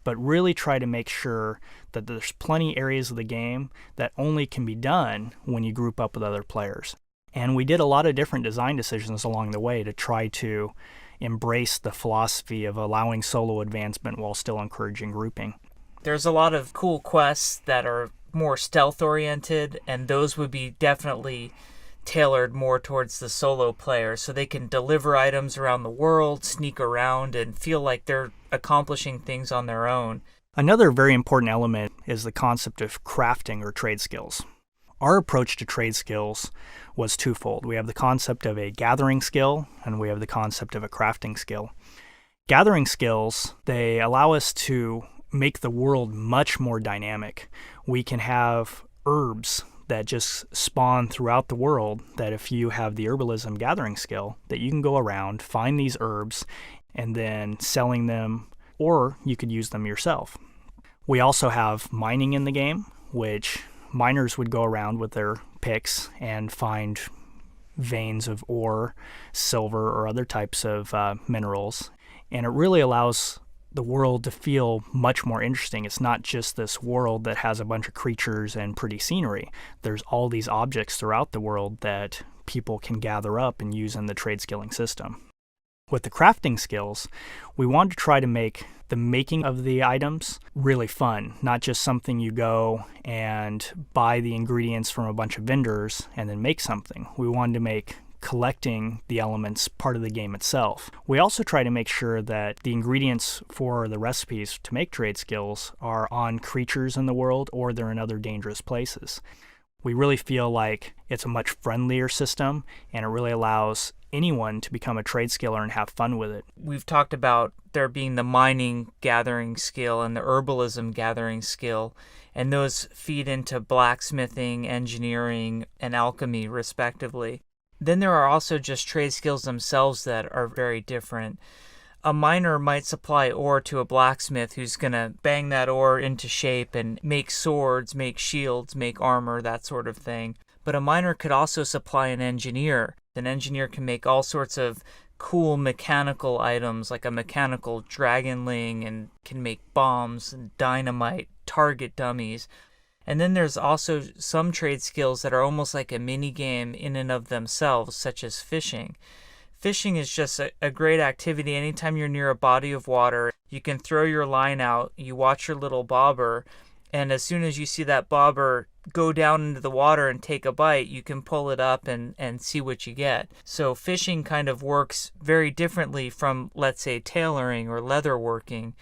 but really try to make sure that there's plenty areas of the game that only can be done when you group up with other players. And we did a lot of different design decisions along the way to try to embrace the philosophy of allowing solo advancement while still encouraging grouping. There's a lot of cool quests that are more stealth-oriented, and those would be definitely tailored more towards the solo player, so they can deliver items around the world, sneak around, and feel like they're accomplishing things on their own. Another very important element is the concept of crafting or trade skills. Our approach to trade skills was twofold. We have the concept of a gathering skill, and we have the concept of a crafting skill. Gathering skills, they allow us to make the world much more dynamic. We can have herbs that just spawn throughout the world, that if you have the herbalism gathering skill, that you can go around, find these herbs, and then selling them, or you could use them yourself. We also have mining in the game, which miners would go around with their picks and find veins of ore, silver, or other types of minerals. And it really allows the world to feel much more interesting. It's not just this world that has a bunch of creatures and pretty scenery. There's all these objects throughout the world that people can gather up and use in the trade skilling system. With the crafting skills, we wanted to try to make the making of the items really fun, not just something you go and buy the ingredients from a bunch of vendors and then make something. We wanted to make collecting the elements part of the game itself. We also try to make sure that the ingredients for the recipes to make trade skills are on creatures in the world, or they're in other dangerous places. We really feel like it's a much friendlier system, and it really allows anyone to become a trade skiller and have fun with it. We've talked about there being the mining gathering skill and the herbalism gathering skill, and those feed into blacksmithing, engineering, and alchemy, respectively. Then there are also just trade skills themselves that are very different. A miner might supply ore to a blacksmith who's going to bang that ore into shape and make swords, make shields, make armor, that sort of thing. But a miner could also supply an engineer. An engineer can make all sorts of cool mechanical items, like a mechanical dragonling, and can make bombs and dynamite, target dummies. And then there's also some trade skills that are almost like a mini game in and of themselves, such as fishing. Fishing is just a great activity. Anytime you're near a body of water, you can throw your line out, you watch your little bobber, and as soon as you see that bobber go down into the water and take a bite, you can pull it up and see what you get. So fishing kind of works very differently from, let's say, tailoring or leatherworking,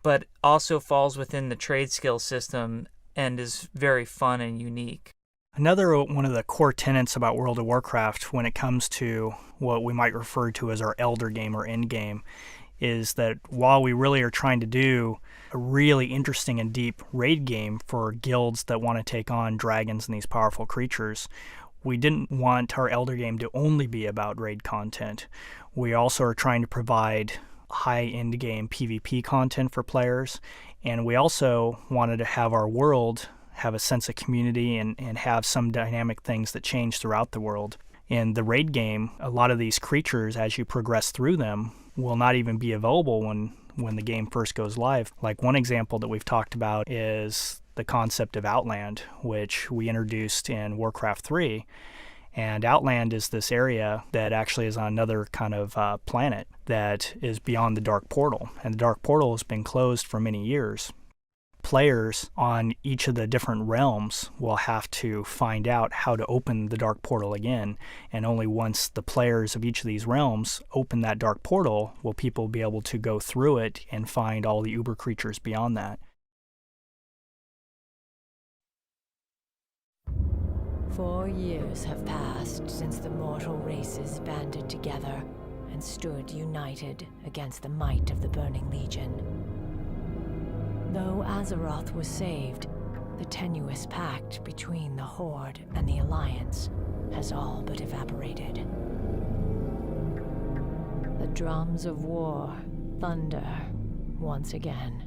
but also falls within the trade skill system and is very fun and unique. Another one of the core tenets about World of Warcraft when it comes to what we might refer to as our elder game or end game is that while we really are trying to do a really interesting and deep raid game for guilds that want to take on dragons and these powerful creatures, we didn't want our elder game to only be about raid content. We also are trying to provide high-end game PvP content for players, and we also wanted to have our world have a sense of community and have some dynamic things that change throughout the world. In the raid game, a lot of these creatures, as you progress through them, will not even be available when the game first goes live. Like one example that we've talked about is the concept of Outland, which we introduced in Warcraft 3. And Outland is this area that actually is on another kind of planet that is beyond the Dark Portal. And the Dark Portal has been closed for many years. Players on each of the different realms will have to find out how to open the Dark Portal again, and only once the players of each of these realms open that Dark Portal will people be able to go through it and find all the uber creatures beyond that. 4 years have passed since the mortal races banded together and stood united against the might of the Burning Legion. Though Azeroth was saved, the tenuous pact between the Horde and the Alliance has all but evaporated. The drums of war thunder once again.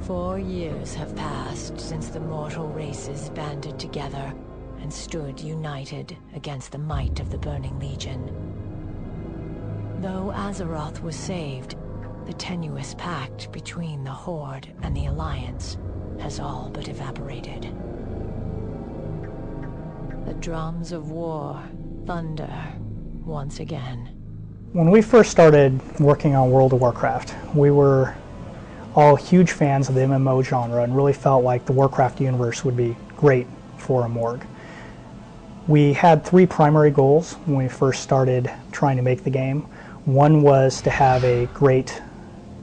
4 years have passed since the mortal races banded together and stood united against the might of the Burning Legion. Though Azeroth was saved, the tenuous pact between the Horde and the Alliance has all but evaporated. The drums of war thunder once again. When we first started working on World of Warcraft, we were all huge fans of the MMO genre and really felt like the Warcraft universe would be great for a Morg. We had 3 primary goals when we first started trying to make the game. One was to have a great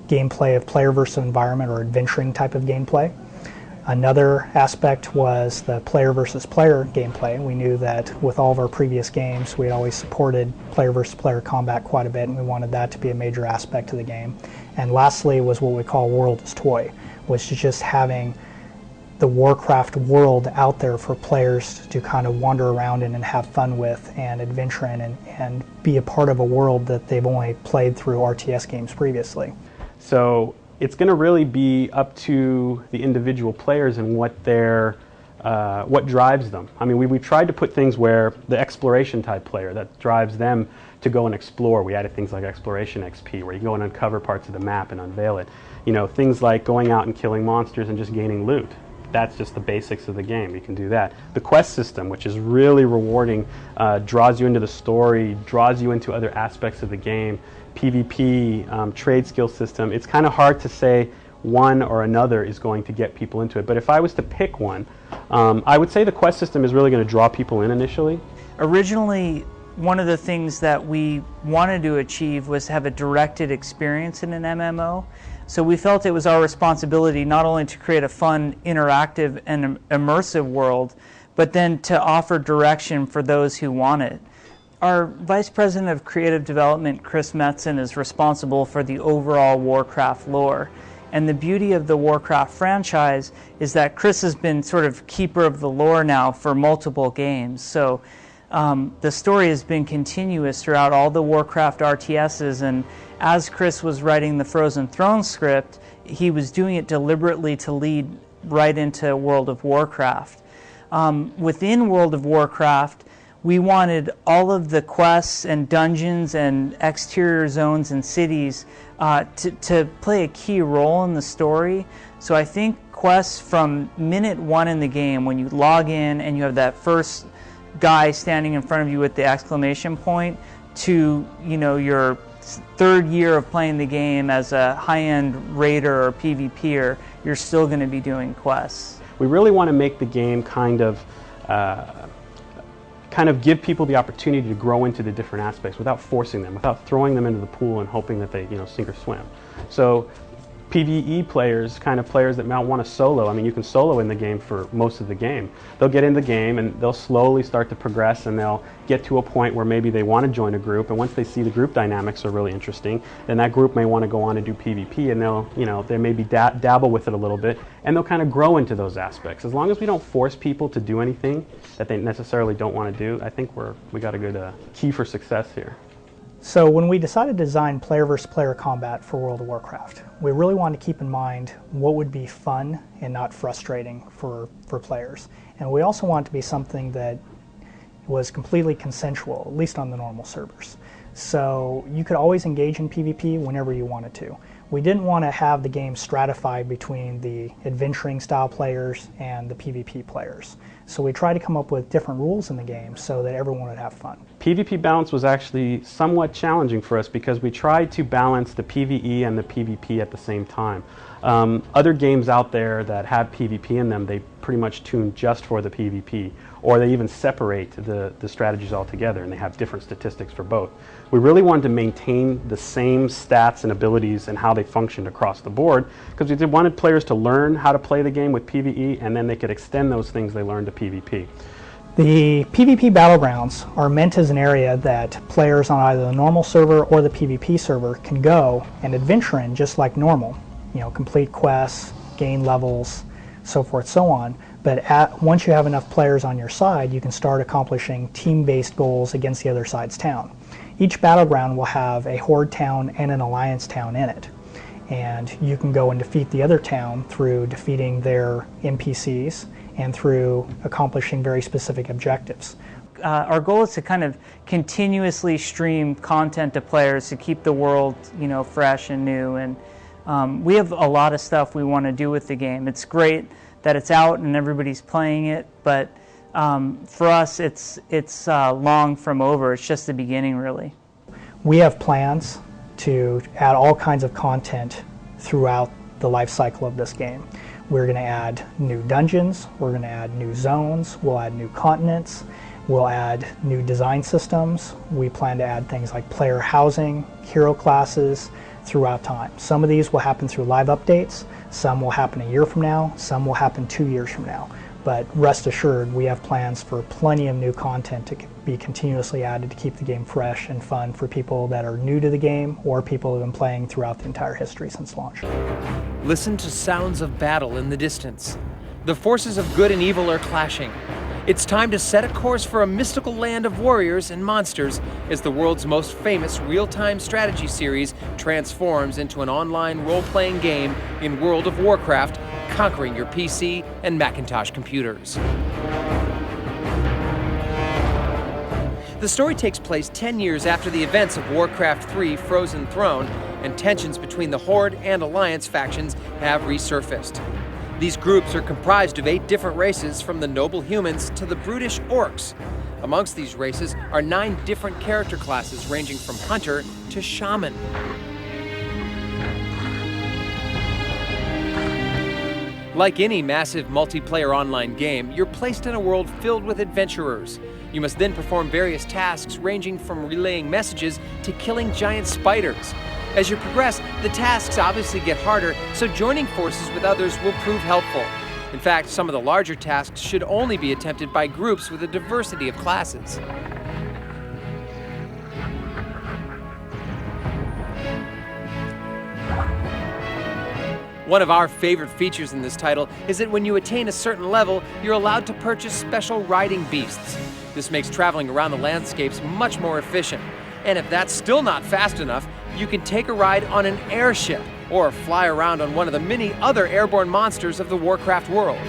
gameplay of player versus environment or adventuring type of gameplay. Another aspect was the player versus player gameplay. We knew that with all of our previous games we had always supported player versus player combat quite a bit, and we wanted that to be a major aspect of the game. And lastly was what we call World as Toy, which is just having the Warcraft world out there for players to kind of wander around in and have fun with and adventure in and be a part of a world that they've only played through RTS games previously. So it's going to really be up to the individual players and what drives them. I mean, we tried to put things where the exploration type player that drives them to go and explore. We added things like exploration XP, where you can go and uncover parts of the map and unveil it. You know, things like going out and killing monsters and just gaining loot. That's just the basics of the game. You can do that. The quest system, which is really rewarding, draws you into the story, draws you into other aspects of the game. PvP, trade skill system. It's kind of hard to say one or another is going to get people into it. But if I was to pick one, I would say the quest system is really going to draw people in initially. Originally, one of the things that we wanted to achieve was have a directed experience in an MMO. So we felt it was our responsibility not only to create a fun, interactive, and immersive world, but then to offer direction for those who want it. Our Vice President of Creative Development, Chris Metzen, is responsible for the overall Warcraft lore. And the beauty of the Warcraft franchise is that Chris has been sort of keeper of the lore now for multiple games. So the story has been continuous throughout all the Warcraft RTSs, and as Chris was writing the Frozen Throne script, he was doing it deliberately to lead right into World of Warcraft. Within World of Warcraft, we wanted all of the quests and dungeons and exterior zones and cities to play a key role in the story. So I think quests from minute 1 in the game, when you log in and you have that first guy standing in front of you with the exclamation point, to your 3rd year of playing the game as a high-end raider or PvPer, you're still going to be doing quests. We really want to make the game kind of give people the opportunity to grow into the different aspects without forcing them, without throwing them into the pool and hoping that they sink or swim. So PvE players, kind of players that might want to solo, I mean, you can solo in the game for most of the game. They'll get in the game and they'll slowly start to progress, and they'll get to a point where maybe they want to join a group, and once they see the group dynamics are really interesting, then that group may want to go on and do PvP, and they'll maybe dabble with it a little bit, and they'll kind of grow into those aspects. As long as we don't force people to do anything that they necessarily don't want to do, I think we got a good key for success here. So when we decided to design player versus player combat for World of Warcraft, we really wanted to keep in mind what would be fun and not frustrating for players. And we also wanted to be something that was completely consensual, at least on the normal servers. So you could always engage in PvP whenever you wanted to. We didn't want to have the game stratified between the adventuring style players and the PvP players. So we tried to come up with different rules in the game so that everyone would have fun. PvP balance was actually somewhat challenging for us because we tried to balance the PvE and the PvP at the same time. Other games out there that have PvP in them, they pretty much tune just for the PvP, or they even separate the strategies altogether and they have different statistics for both. We really wanted to maintain the same stats and abilities and how they functioned across the board, because we wanted players to learn how to play the game with PvE, and then they could extend those things they learned to PvP. The PvP battlegrounds are meant as an area that players on either the normal server or the PvP server can go and adventure in just like normal. Complete quests, gain levels, so forth, so on. But once you have enough players on your side, you can start accomplishing team-based goals against the other side's town. Each battleground will have a Horde town and an Alliance town in it. and you can go and defeat the other town through defeating their NPCs and through accomplishing very specific objectives. Our goal is to kind of continuously stream content to players to keep the world, fresh and new. And we have a lot of stuff we want to do with the game. It's great that it's out and everybody's playing it, but for us, it's long from over. It's just the beginning, really. We have plans to add all kinds of content throughout the life cycle of this game. We're going to add new dungeons, we're going to add new zones, we'll add new continents, we'll add new design systems. We plan to add things like player housing, hero classes throughout time. Some of these will happen through live updates, some will happen a year from now, some will happen 2 years from now. But rest assured, we have plans for plenty of new content to be continuously added to keep the game fresh and fun for people that are new to the game or people who have been playing throughout the entire history since launch. Listen to sounds of battle in the distance. The forces of good and evil are clashing. It's time to set a course for a mystical land of warriors and monsters as the world's most famous real-time strategy series transforms into an online role-playing game in World of Warcraft, conquering your PC and Macintosh computers. The story takes place 10 years after the events of Warcraft 3 Frozen Throne, and tensions between the Horde and Alliance factions have resurfaced. These groups are comprised of 8 different races, from the noble humans to the brutish orcs. Amongst these races are 9 different character classes ranging from hunter to shaman. Like any massive multiplayer online game, you're placed in a world filled with adventurers. You must then perform various tasks ranging from relaying messages to killing giant spiders. As you progress, the tasks obviously get harder, so joining forces with others will prove helpful. In fact, some of the larger tasks should only be attempted by groups with a diversity of classes. One of our favorite features in this title is that when you attain a certain level, you're allowed to purchase special riding beasts. This makes traveling around the landscapes much more efficient. And if that's still not fast enough, you can take a ride on an airship or fly around on one of the many other airborne monsters of the Warcraft world.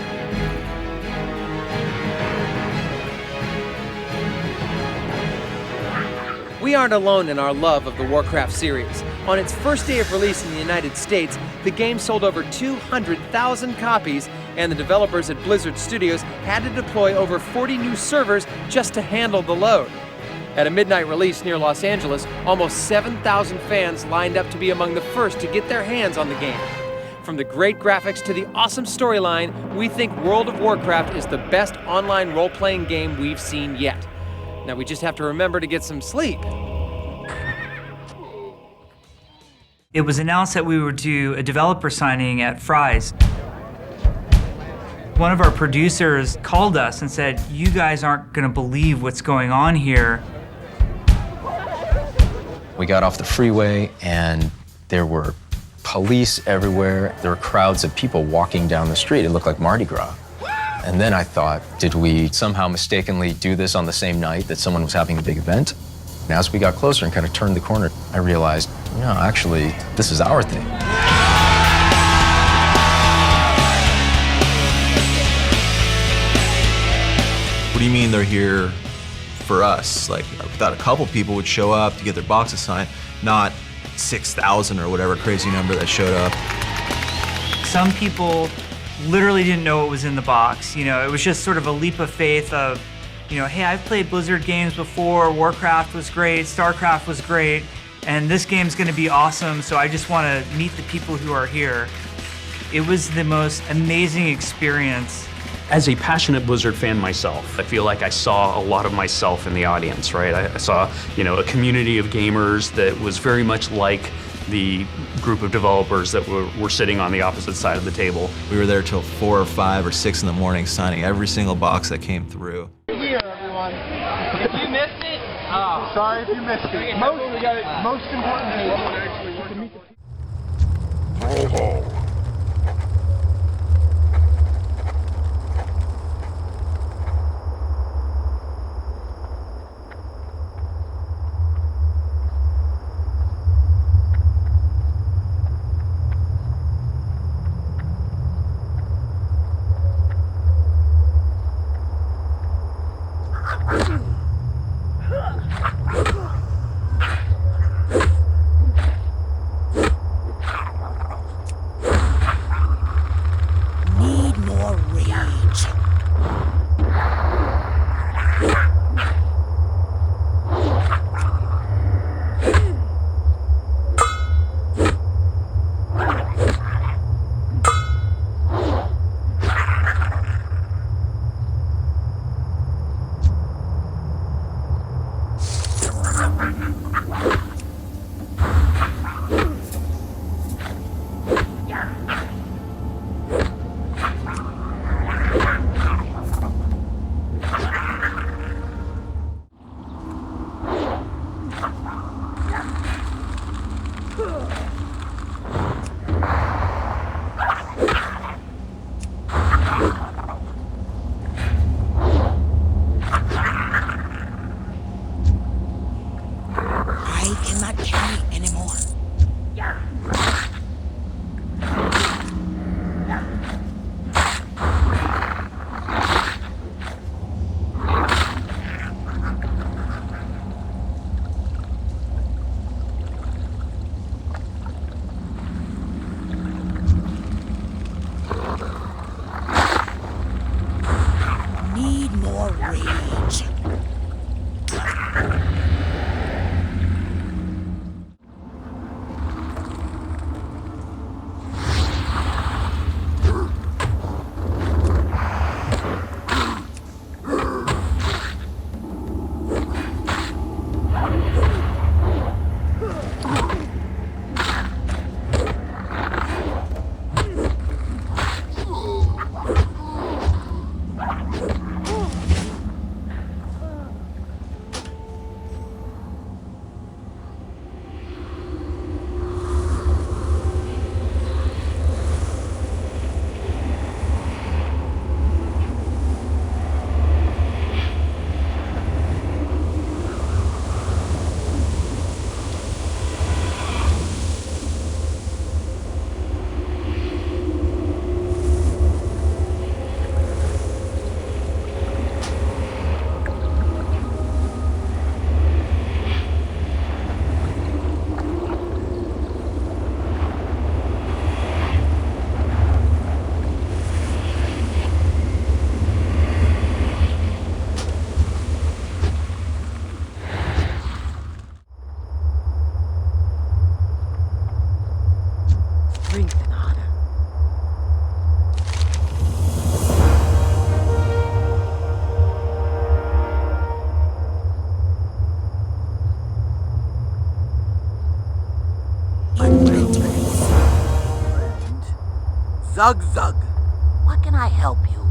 We aren't alone in our love of the Warcraft series. On its first day of release in the United States, the game sold over 200,000 copies, and the developers at Blizzard Studios had to deploy over 40 new servers just to handle the load. At a midnight release near Los Angeles, almost 7,000 fans lined up to be among the first to get their hands on the game. From the great graphics to the awesome storyline, we think World of Warcraft is the best online role-playing game we've seen yet. Now we just have to remember to get some sleep. It was announced that we would do a developer signing at Fry's. One of our producers called us and said, "You guys aren't going to believe what's going on here." We got off the freeway and there were police everywhere. There were crowds of people walking down the street. It looked like Mardi Gras. And then I thought, did we somehow mistakenly do this on the same night that someone was having a big event? And as we got closer and kind of turned the corner, I realized, actually, this is our thing. What do you mean they're here for us? Like, I thought a couple people would show up to get their boxes signed, not 6,000 or whatever crazy number that showed up. Some people literally didn't know what was in the box. It was just sort of a leap of faith of, hey, I've played Blizzard games before, Warcraft was great, StarCraft was great, and this game's gonna be awesome, so I just wanna meet the people who are here. It was the most amazing experience. As a passionate Blizzard fan myself, I feel like I saw a lot of myself in the audience, right? I saw, a community of gamers that was very much like the group of developers that were sitting on the opposite side of the table. We were there till 4 or 5 or 6 in the morning signing every single box that came through. Here, everyone. If you missed it, sorry if you missed it. Most importantly, you can meet the rage. I cannot carry anymore. Need more rage. Strength and honor. Zug Zug. What can I help you with?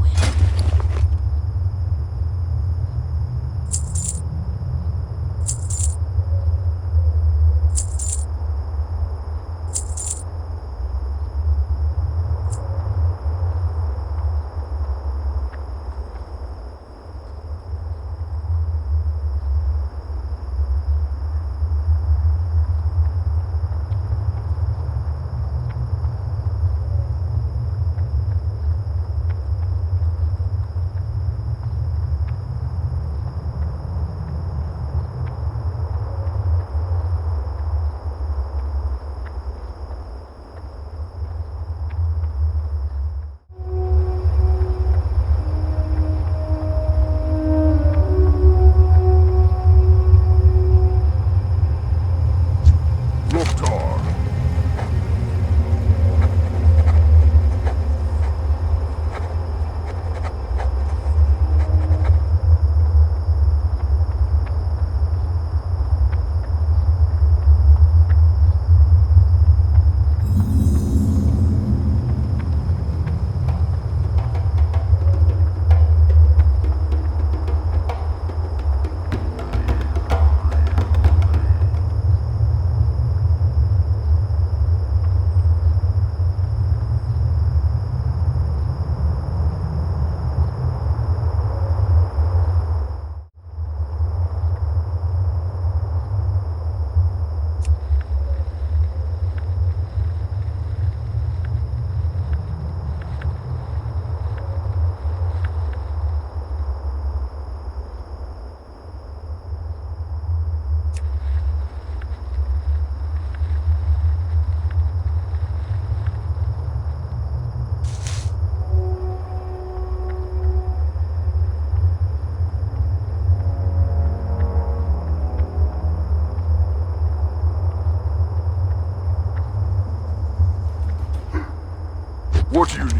What do you need?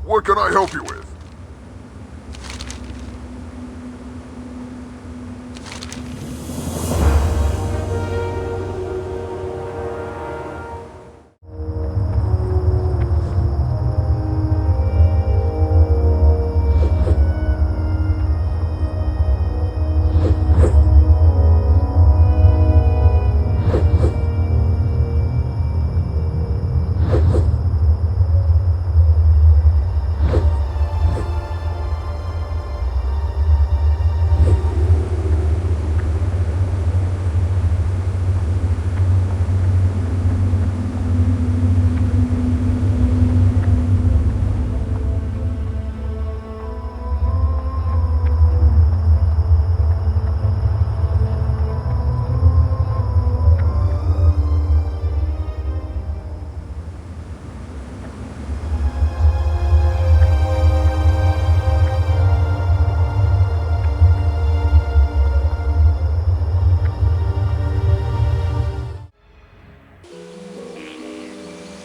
What can I help you with?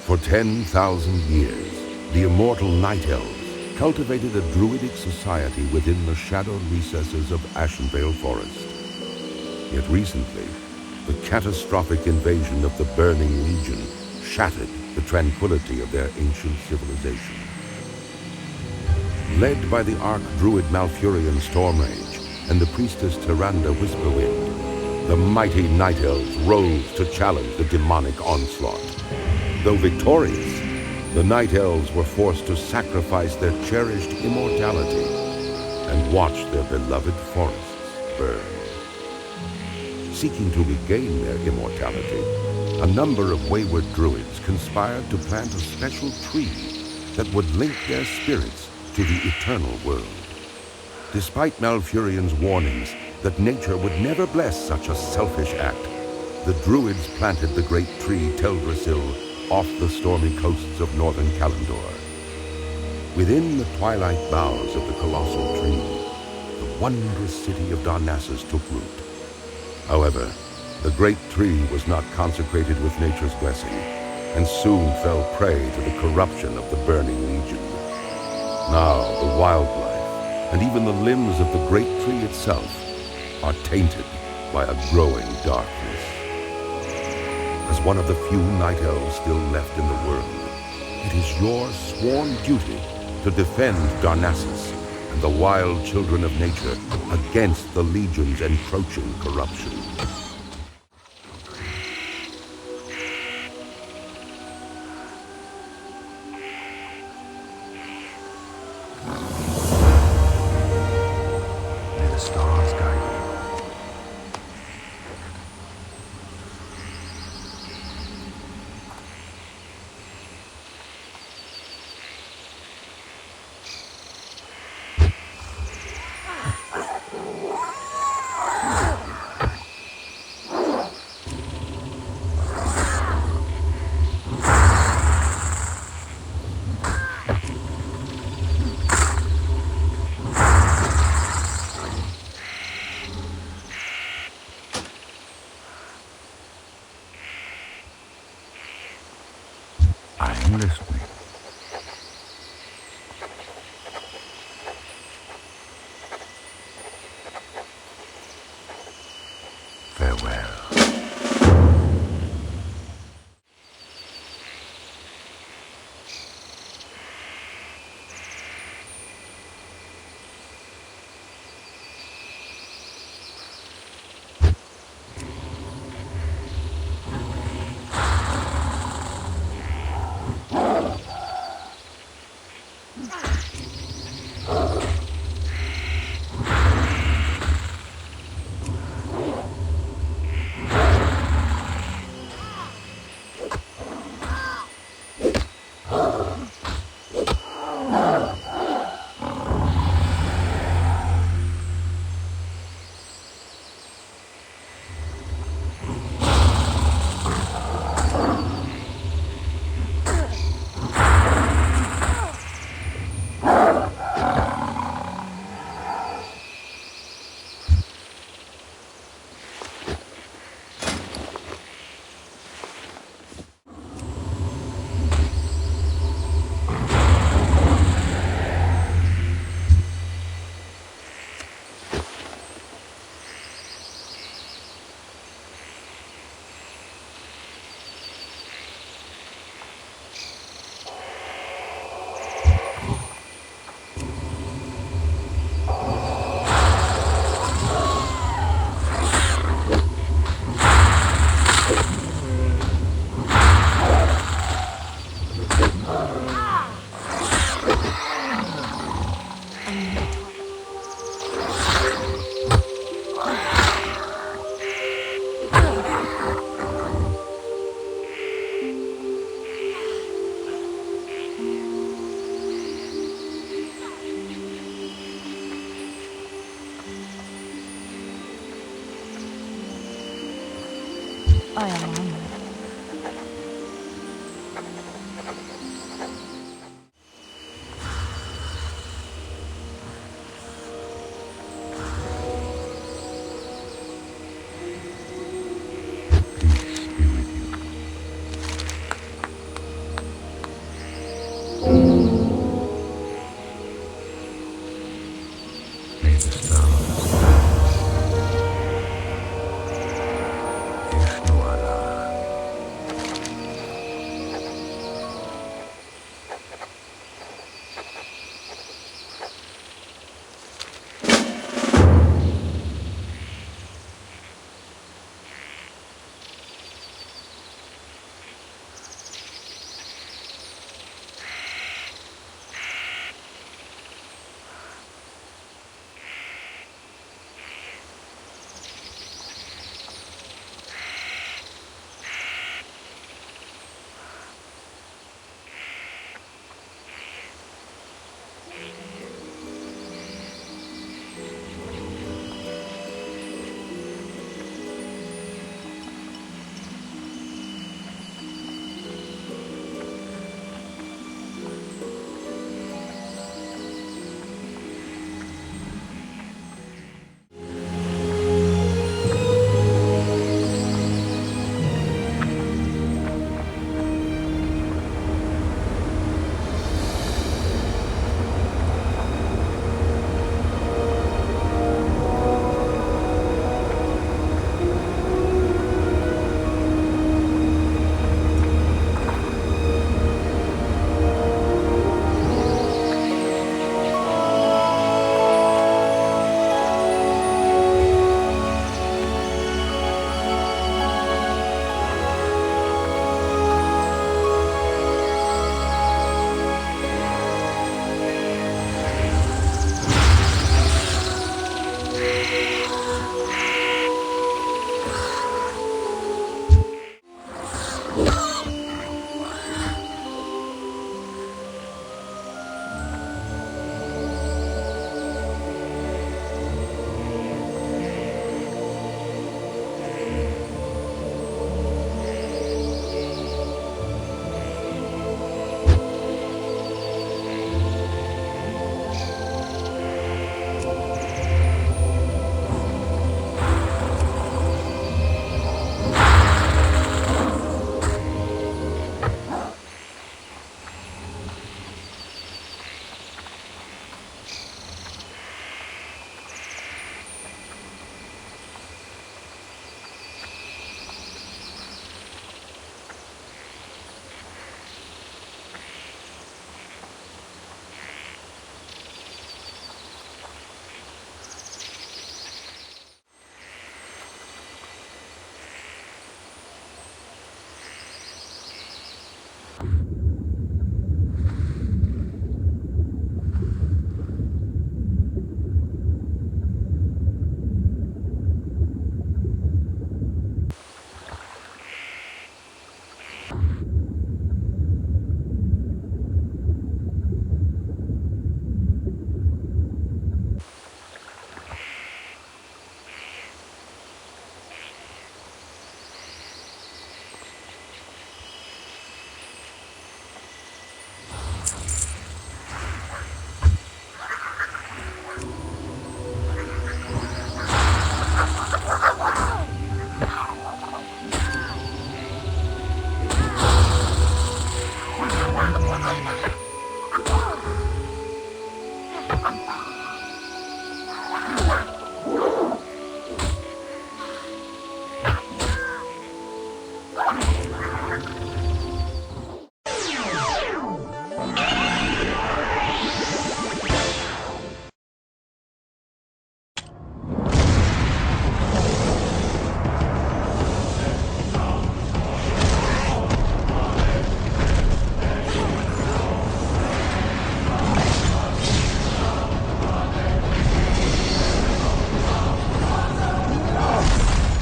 For 10,000 years, the immortal Night Elves cultivated a druidic society within the shadowed recesses of Ashenvale Forest. Yet recently, the catastrophic invasion of the Burning Legion shattered the tranquility of their ancient civilization. Led by the Archdruid Malfurion Stormrage and the priestess Tyrande Whisperwind, the mighty Night Elves rose to challenge the demonic onslaught. Though victorious, the Night Elves were forced to sacrifice their cherished immortality and watch their beloved forests burn. Seeking to regain their immortality, a number of wayward druids conspired to plant a special tree that would link their spirits to the eternal world. Despite Malfurion's warnings that nature would never bless such a selfish act, the druids planted the great tree Teldrassil off the stormy coasts of northern Kalimdor. Within the twilight boughs of the colossal tree, the wondrous city of Darnassus took root. However, the great tree was not consecrated with nature's blessing, and soon fell prey to the corruption of the Burning Legion. Now the wildlife, and even the limbs of the great tree itself, are tainted by a growing darkness. As one of the few Night Elves still left in the world, it is your sworn duty to defend Darnassus and the wild children of nature against the Legion's encroaching corruption. May the stars guide you. I am listening. Farewell. I am honored. May the stars Vishnu Allah.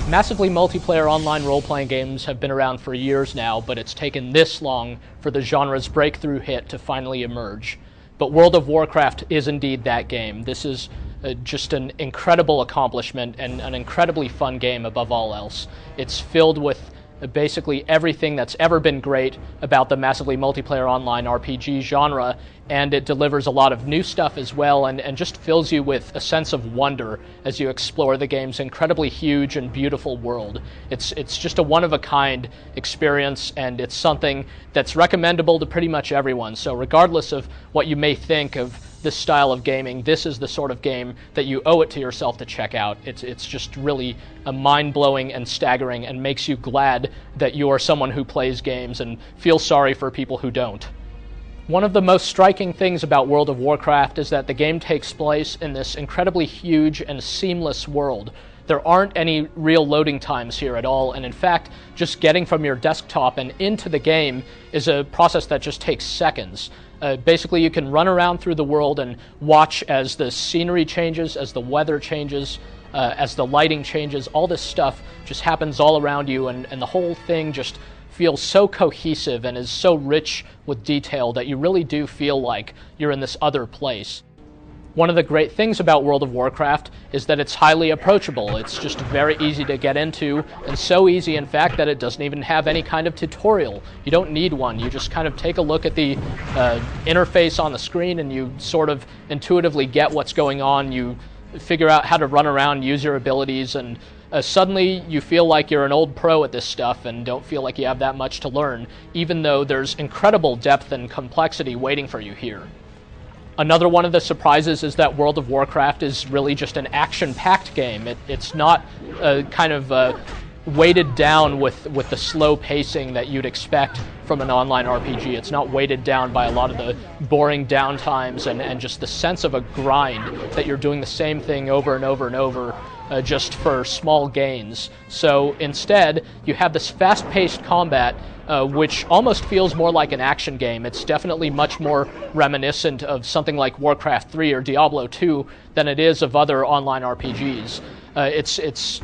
Massively multiplayer online role-playing games have been around for years now, but it's taken this long for the genre's breakthrough hit to finally emerge. But World of Warcraft is indeed that game. This is just an incredible accomplishment and an incredibly fun game above all else. It's filled with basically everything that's ever been great about the massively multiplayer online RPG genre, and it delivers a lot of new stuff as well, and just fills you with a sense of wonder as you explore the game's incredibly huge and beautiful world. It's just a one-of-a-kind experience, and it's something that's recommendable to pretty much everyone. So regardless of what you may think of this style of gaming, this is the sort of game that you owe it to yourself to check out. It's just really a mind-blowing and staggering, and makes you glad that you are someone who plays games and feels sorry for people who don't. One of the most striking things about World of Warcraft is that the game takes place in this incredibly huge and seamless world. There aren't any real loading times here at all, and in fact, just getting from your desktop and into the game is a process that just takes seconds. Basically, you can run around through the world and watch as the scenery changes, as the weather changes, as the lighting changes. All this stuff just happens all around you, and the whole thing just feels so cohesive and is so rich with detail that you really do feel like you're in this other place. One of the great things about World of Warcraft is that it's highly approachable. It's just very easy to get into, and so easy, in fact, that it doesn't even have any kind of tutorial. You don't need one. You just kind of take a look at the interface on the screen, and you sort of intuitively get what's going on. You figure out how to run around, use your abilities, and suddenly you feel like you're an old pro at this stuff and don't feel like you have that much to learn, even though there's incredible depth and complexity waiting for you here. Another one of the surprises is that World of Warcraft is really just an action-packed game. It's not kind of weighted down with the slow pacing that you'd expect from an online RPG. It's not weighted down by a lot of the boring downtimes and just the sense of a grind that you're doing the same thing over and over and over just for small gains. So instead, you have this fast-paced combat which almost feels more like an action game. It's definitely much more reminiscent of something like Warcraft 3 or Diablo 2 than it is of other online RPGs. It's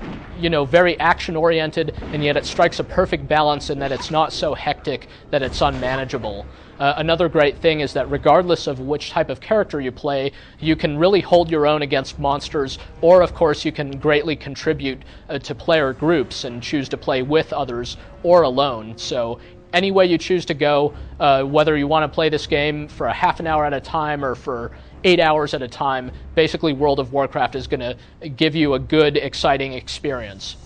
very action-oriented, and yet it strikes a perfect balance in that it's not so hectic that it's unmanageable. Another great thing is that regardless of which type of character you play, you can really hold your own against monsters, or of course you can greatly contribute to player groups and choose to play with others or alone. So any way you choose to go, whether you want to play this game for a half an hour at a time or for 8 hours at a time, basically World of Warcraft is going to give you a good, exciting experience.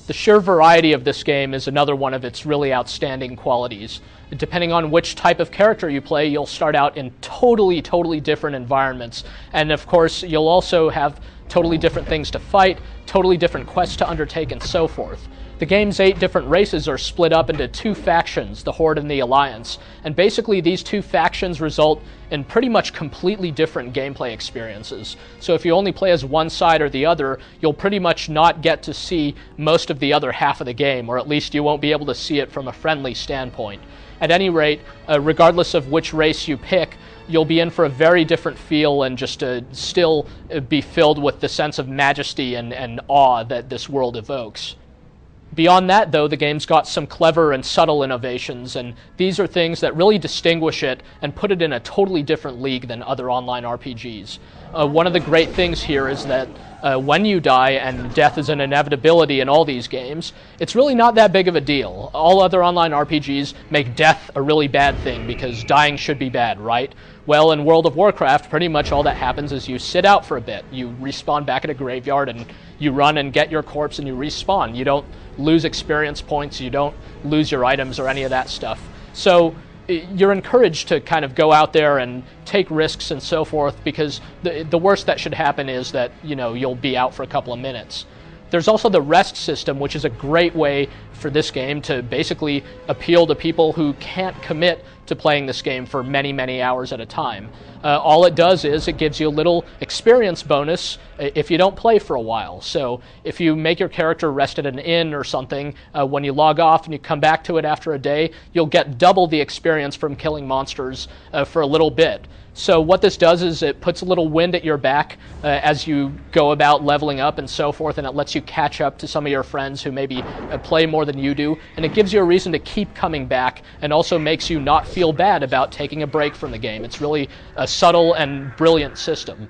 The sheer variety of this game is another one of its really outstanding qualities. Depending on which type of character you play, you'll start out in totally different environments. And of course, you'll also have totally different things to fight, totally different quests to undertake, and so forth. The game's 8 different races are split up into 2 factions, the Horde and the Alliance, and basically these 2 factions result in pretty much completely different gameplay experiences. So if you only play as one side or the other, you'll pretty much not get to see most of the other half of the game, or at least you won't be able to see it from a friendly standpoint. At any rate, regardless of which race you pick, you'll be in for a very different feel and just still be filled with the sense of majesty and awe that this world evokes. Beyond that, though, the game's got some clever and subtle innovations, and these are things that really distinguish it and put it in a totally different league than other online RPGs. One of the great things here is that when you die, and death is an inevitability in all these games, it's really not that big of a deal. All other online RPGs make death a really bad thing because dying should be bad, right? Well, in World of Warcraft, pretty much all that happens is you sit out for a bit. You respawn back at a graveyard and you run and get your corpse and you respawn. You don't lose experience points, you don't lose your items or any of that stuff. So you're encouraged to kind of go out there and take risks and so forth, because the worst that should happen is that, you'll be out for a couple of minutes. There's also the rest system, which is a great way for this game to basically appeal to people who can't commit to playing this game for many hours at a time. All it does is it gives you a little experience bonus if you don't play for a while. So if you make your character rest at an inn or something, when you log off and you come back to it after a day, you'll get double the experience from killing monsters for a little bit. So what this does is it puts a little wind at your back as you go about leveling up and so forth, and it lets you catch up to some of your friends who maybe play more than you do, and it gives you a reason to keep coming back, and also makes you not feel bad about taking a break from the game. It's really a subtle and brilliant system.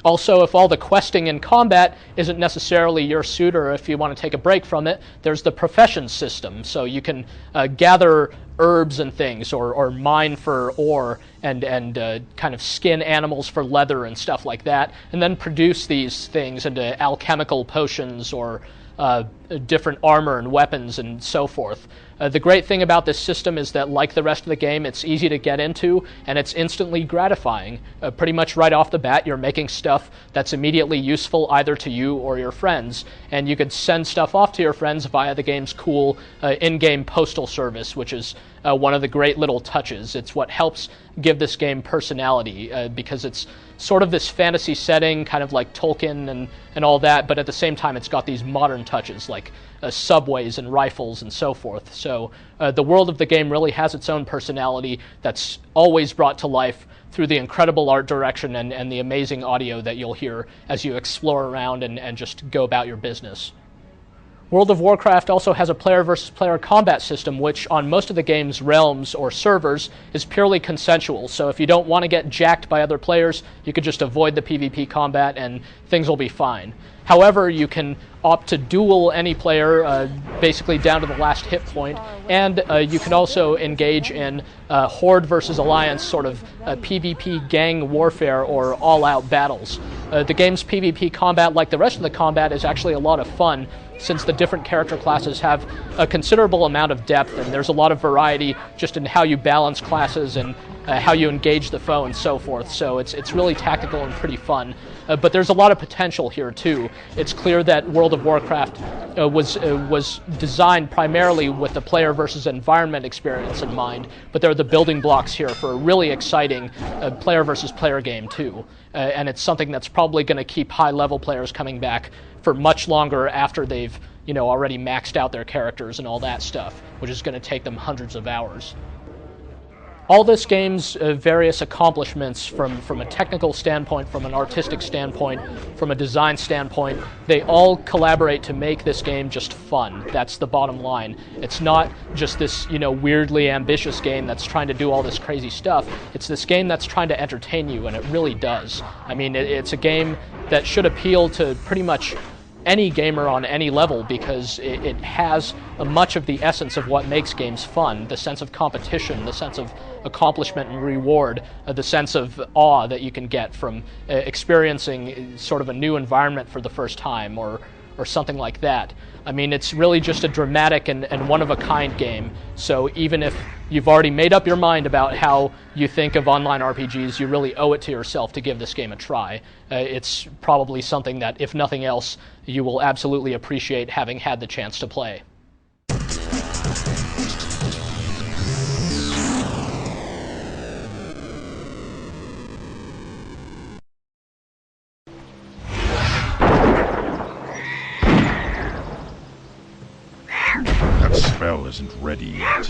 Also, if all the questing in combat isn't necessarily your suit, or if you want to take a break from it, there's the professions system. So you can gather herbs and things, or mine for ore, and kind of skin animals for leather and stuff like that, and then produce these things into alchemical potions or different armor and weapons and so forth. The great thing about this system is that, like the rest of the game, it's easy to get into and it's instantly gratifying. Pretty much right off the bat, you're making stuff that's immediately useful either to you or your friends, and you could send stuff off to your friends via the game's cool in-game postal service, which is one of the great little touches. It's what helps give this game personality, because it's sort of this fantasy setting, kind of like Tolkien and all that, but at the same time it's got these modern touches like subways and rifles and so forth. So the world of the game really has its own personality that's always brought to life through the incredible art direction and the amazing audio that you'll hear as you explore around and just go about your business. World of Warcraft also has a player versus player combat system, which on most of the game's realms or servers is purely consensual. So if you don't want to get jacked by other players, you could just avoid the PvP combat and things will be fine. However, you can opt to duel any player, basically down to the last hit point, and you can also engage in Horde versus Alliance sort of PvP gang warfare or all-out battles. The game's PvP combat, like the rest of the combat, is actually a lot of fun, since the different character classes have a considerable amount of depth, and there's a lot of variety just in how you balance classes and how you engage the foe and so forth. So it's really tactical and pretty fun. But there's a lot of potential here too. It's clear that World of Warcraft was designed primarily with the player versus environment experience in mind, but there are the building blocks here for a really exciting player versus player game too. And it's something that's probably going to keep high-level players coming back for much longer after they've already maxed out their characters and all that stuff, which is going to take them hundreds of hours. All this game's various accomplishments from a technical standpoint, from an artistic standpoint, from a design standpoint, they all collaborate to make this game just fun. That's the bottom line. It's not just this, weirdly ambitious game that's trying to do all this crazy stuff. It's this game that's trying to entertain you, and it really does. I mean, it's a game that should appeal to pretty much any gamer on any level, because it has much of the essence of what makes games fun: the sense of competition, the sense of accomplishment and reward, the sense of awe that you can get from experiencing sort of a new environment for the first time, or something like that. I mean, it's really just a dramatic and one-of-a-kind game. So even if you've already made up your mind about how you think of online RPGs, you really owe it to yourself to give this game a try. It's probably something that, if nothing else, you will absolutely appreciate having had the chance to play. That spell isn't ready yet.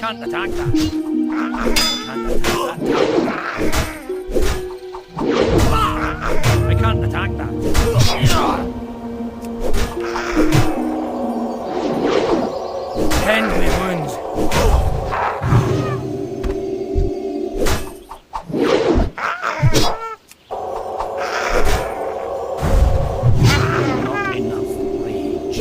can't attack that. I can't attack that. Tend me wounds. Not enough rage.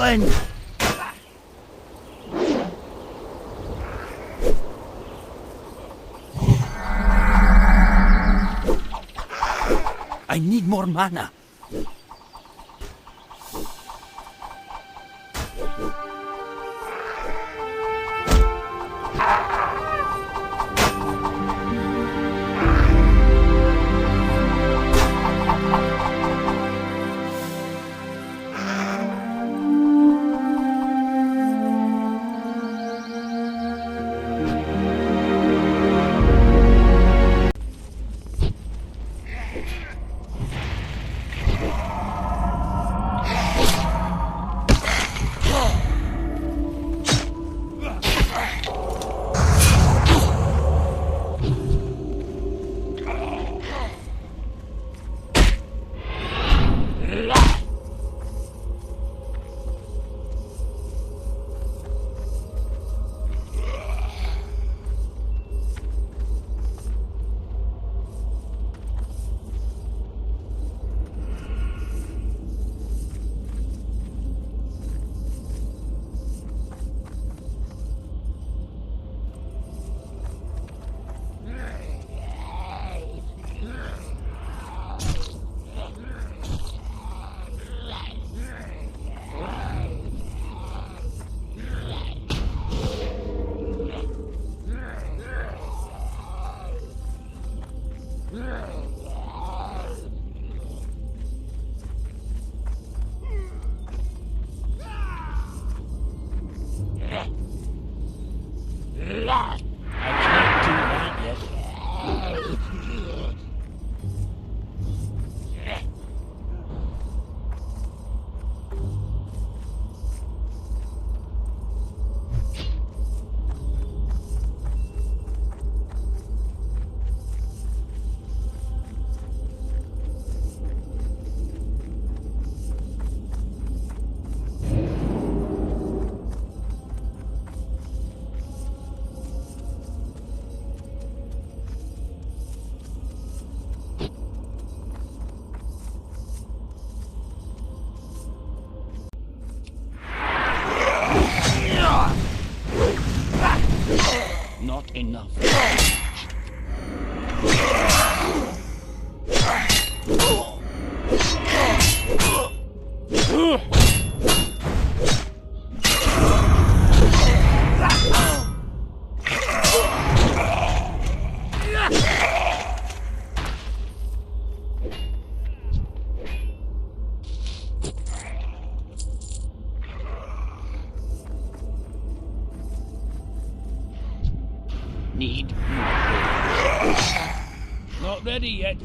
England! I need more mana. Not enough. Need more. Not ready yet.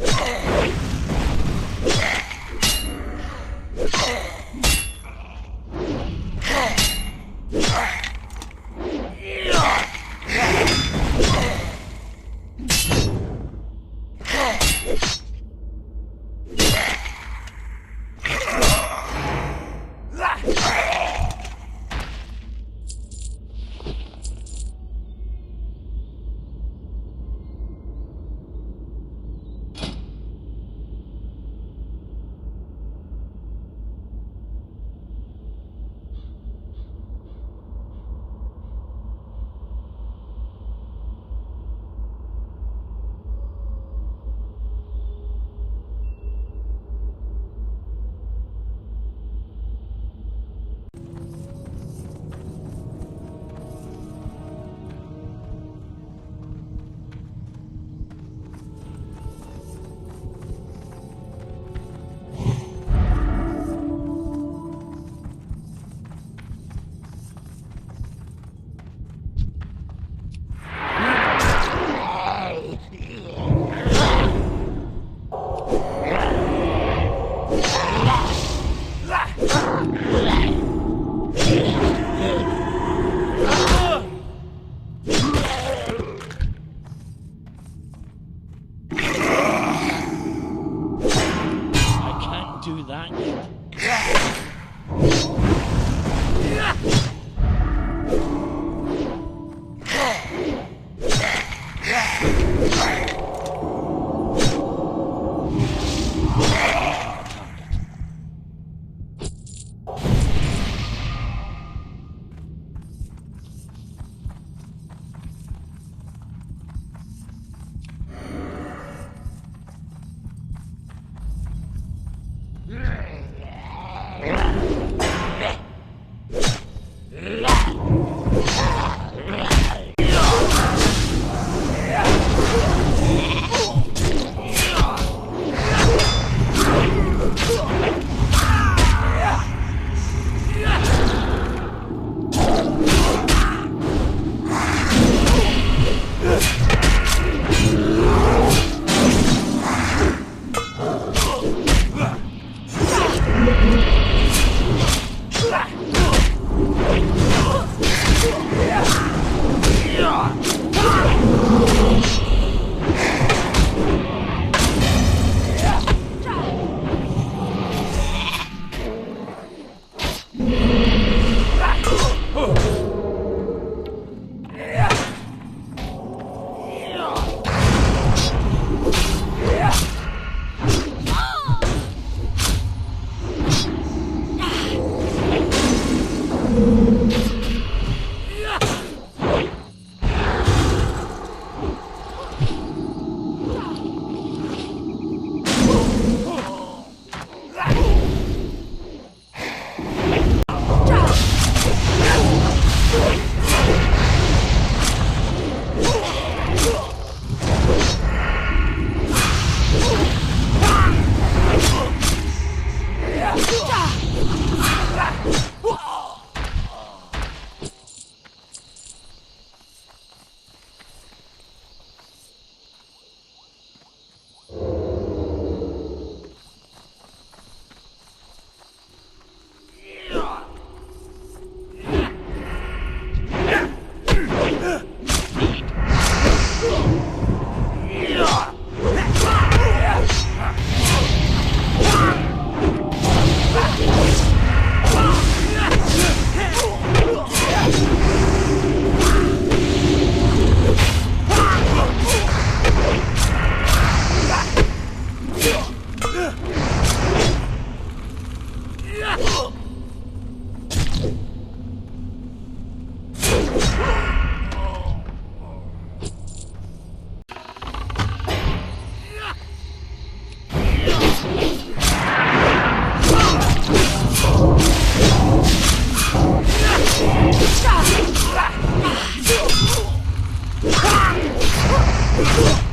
Ugh!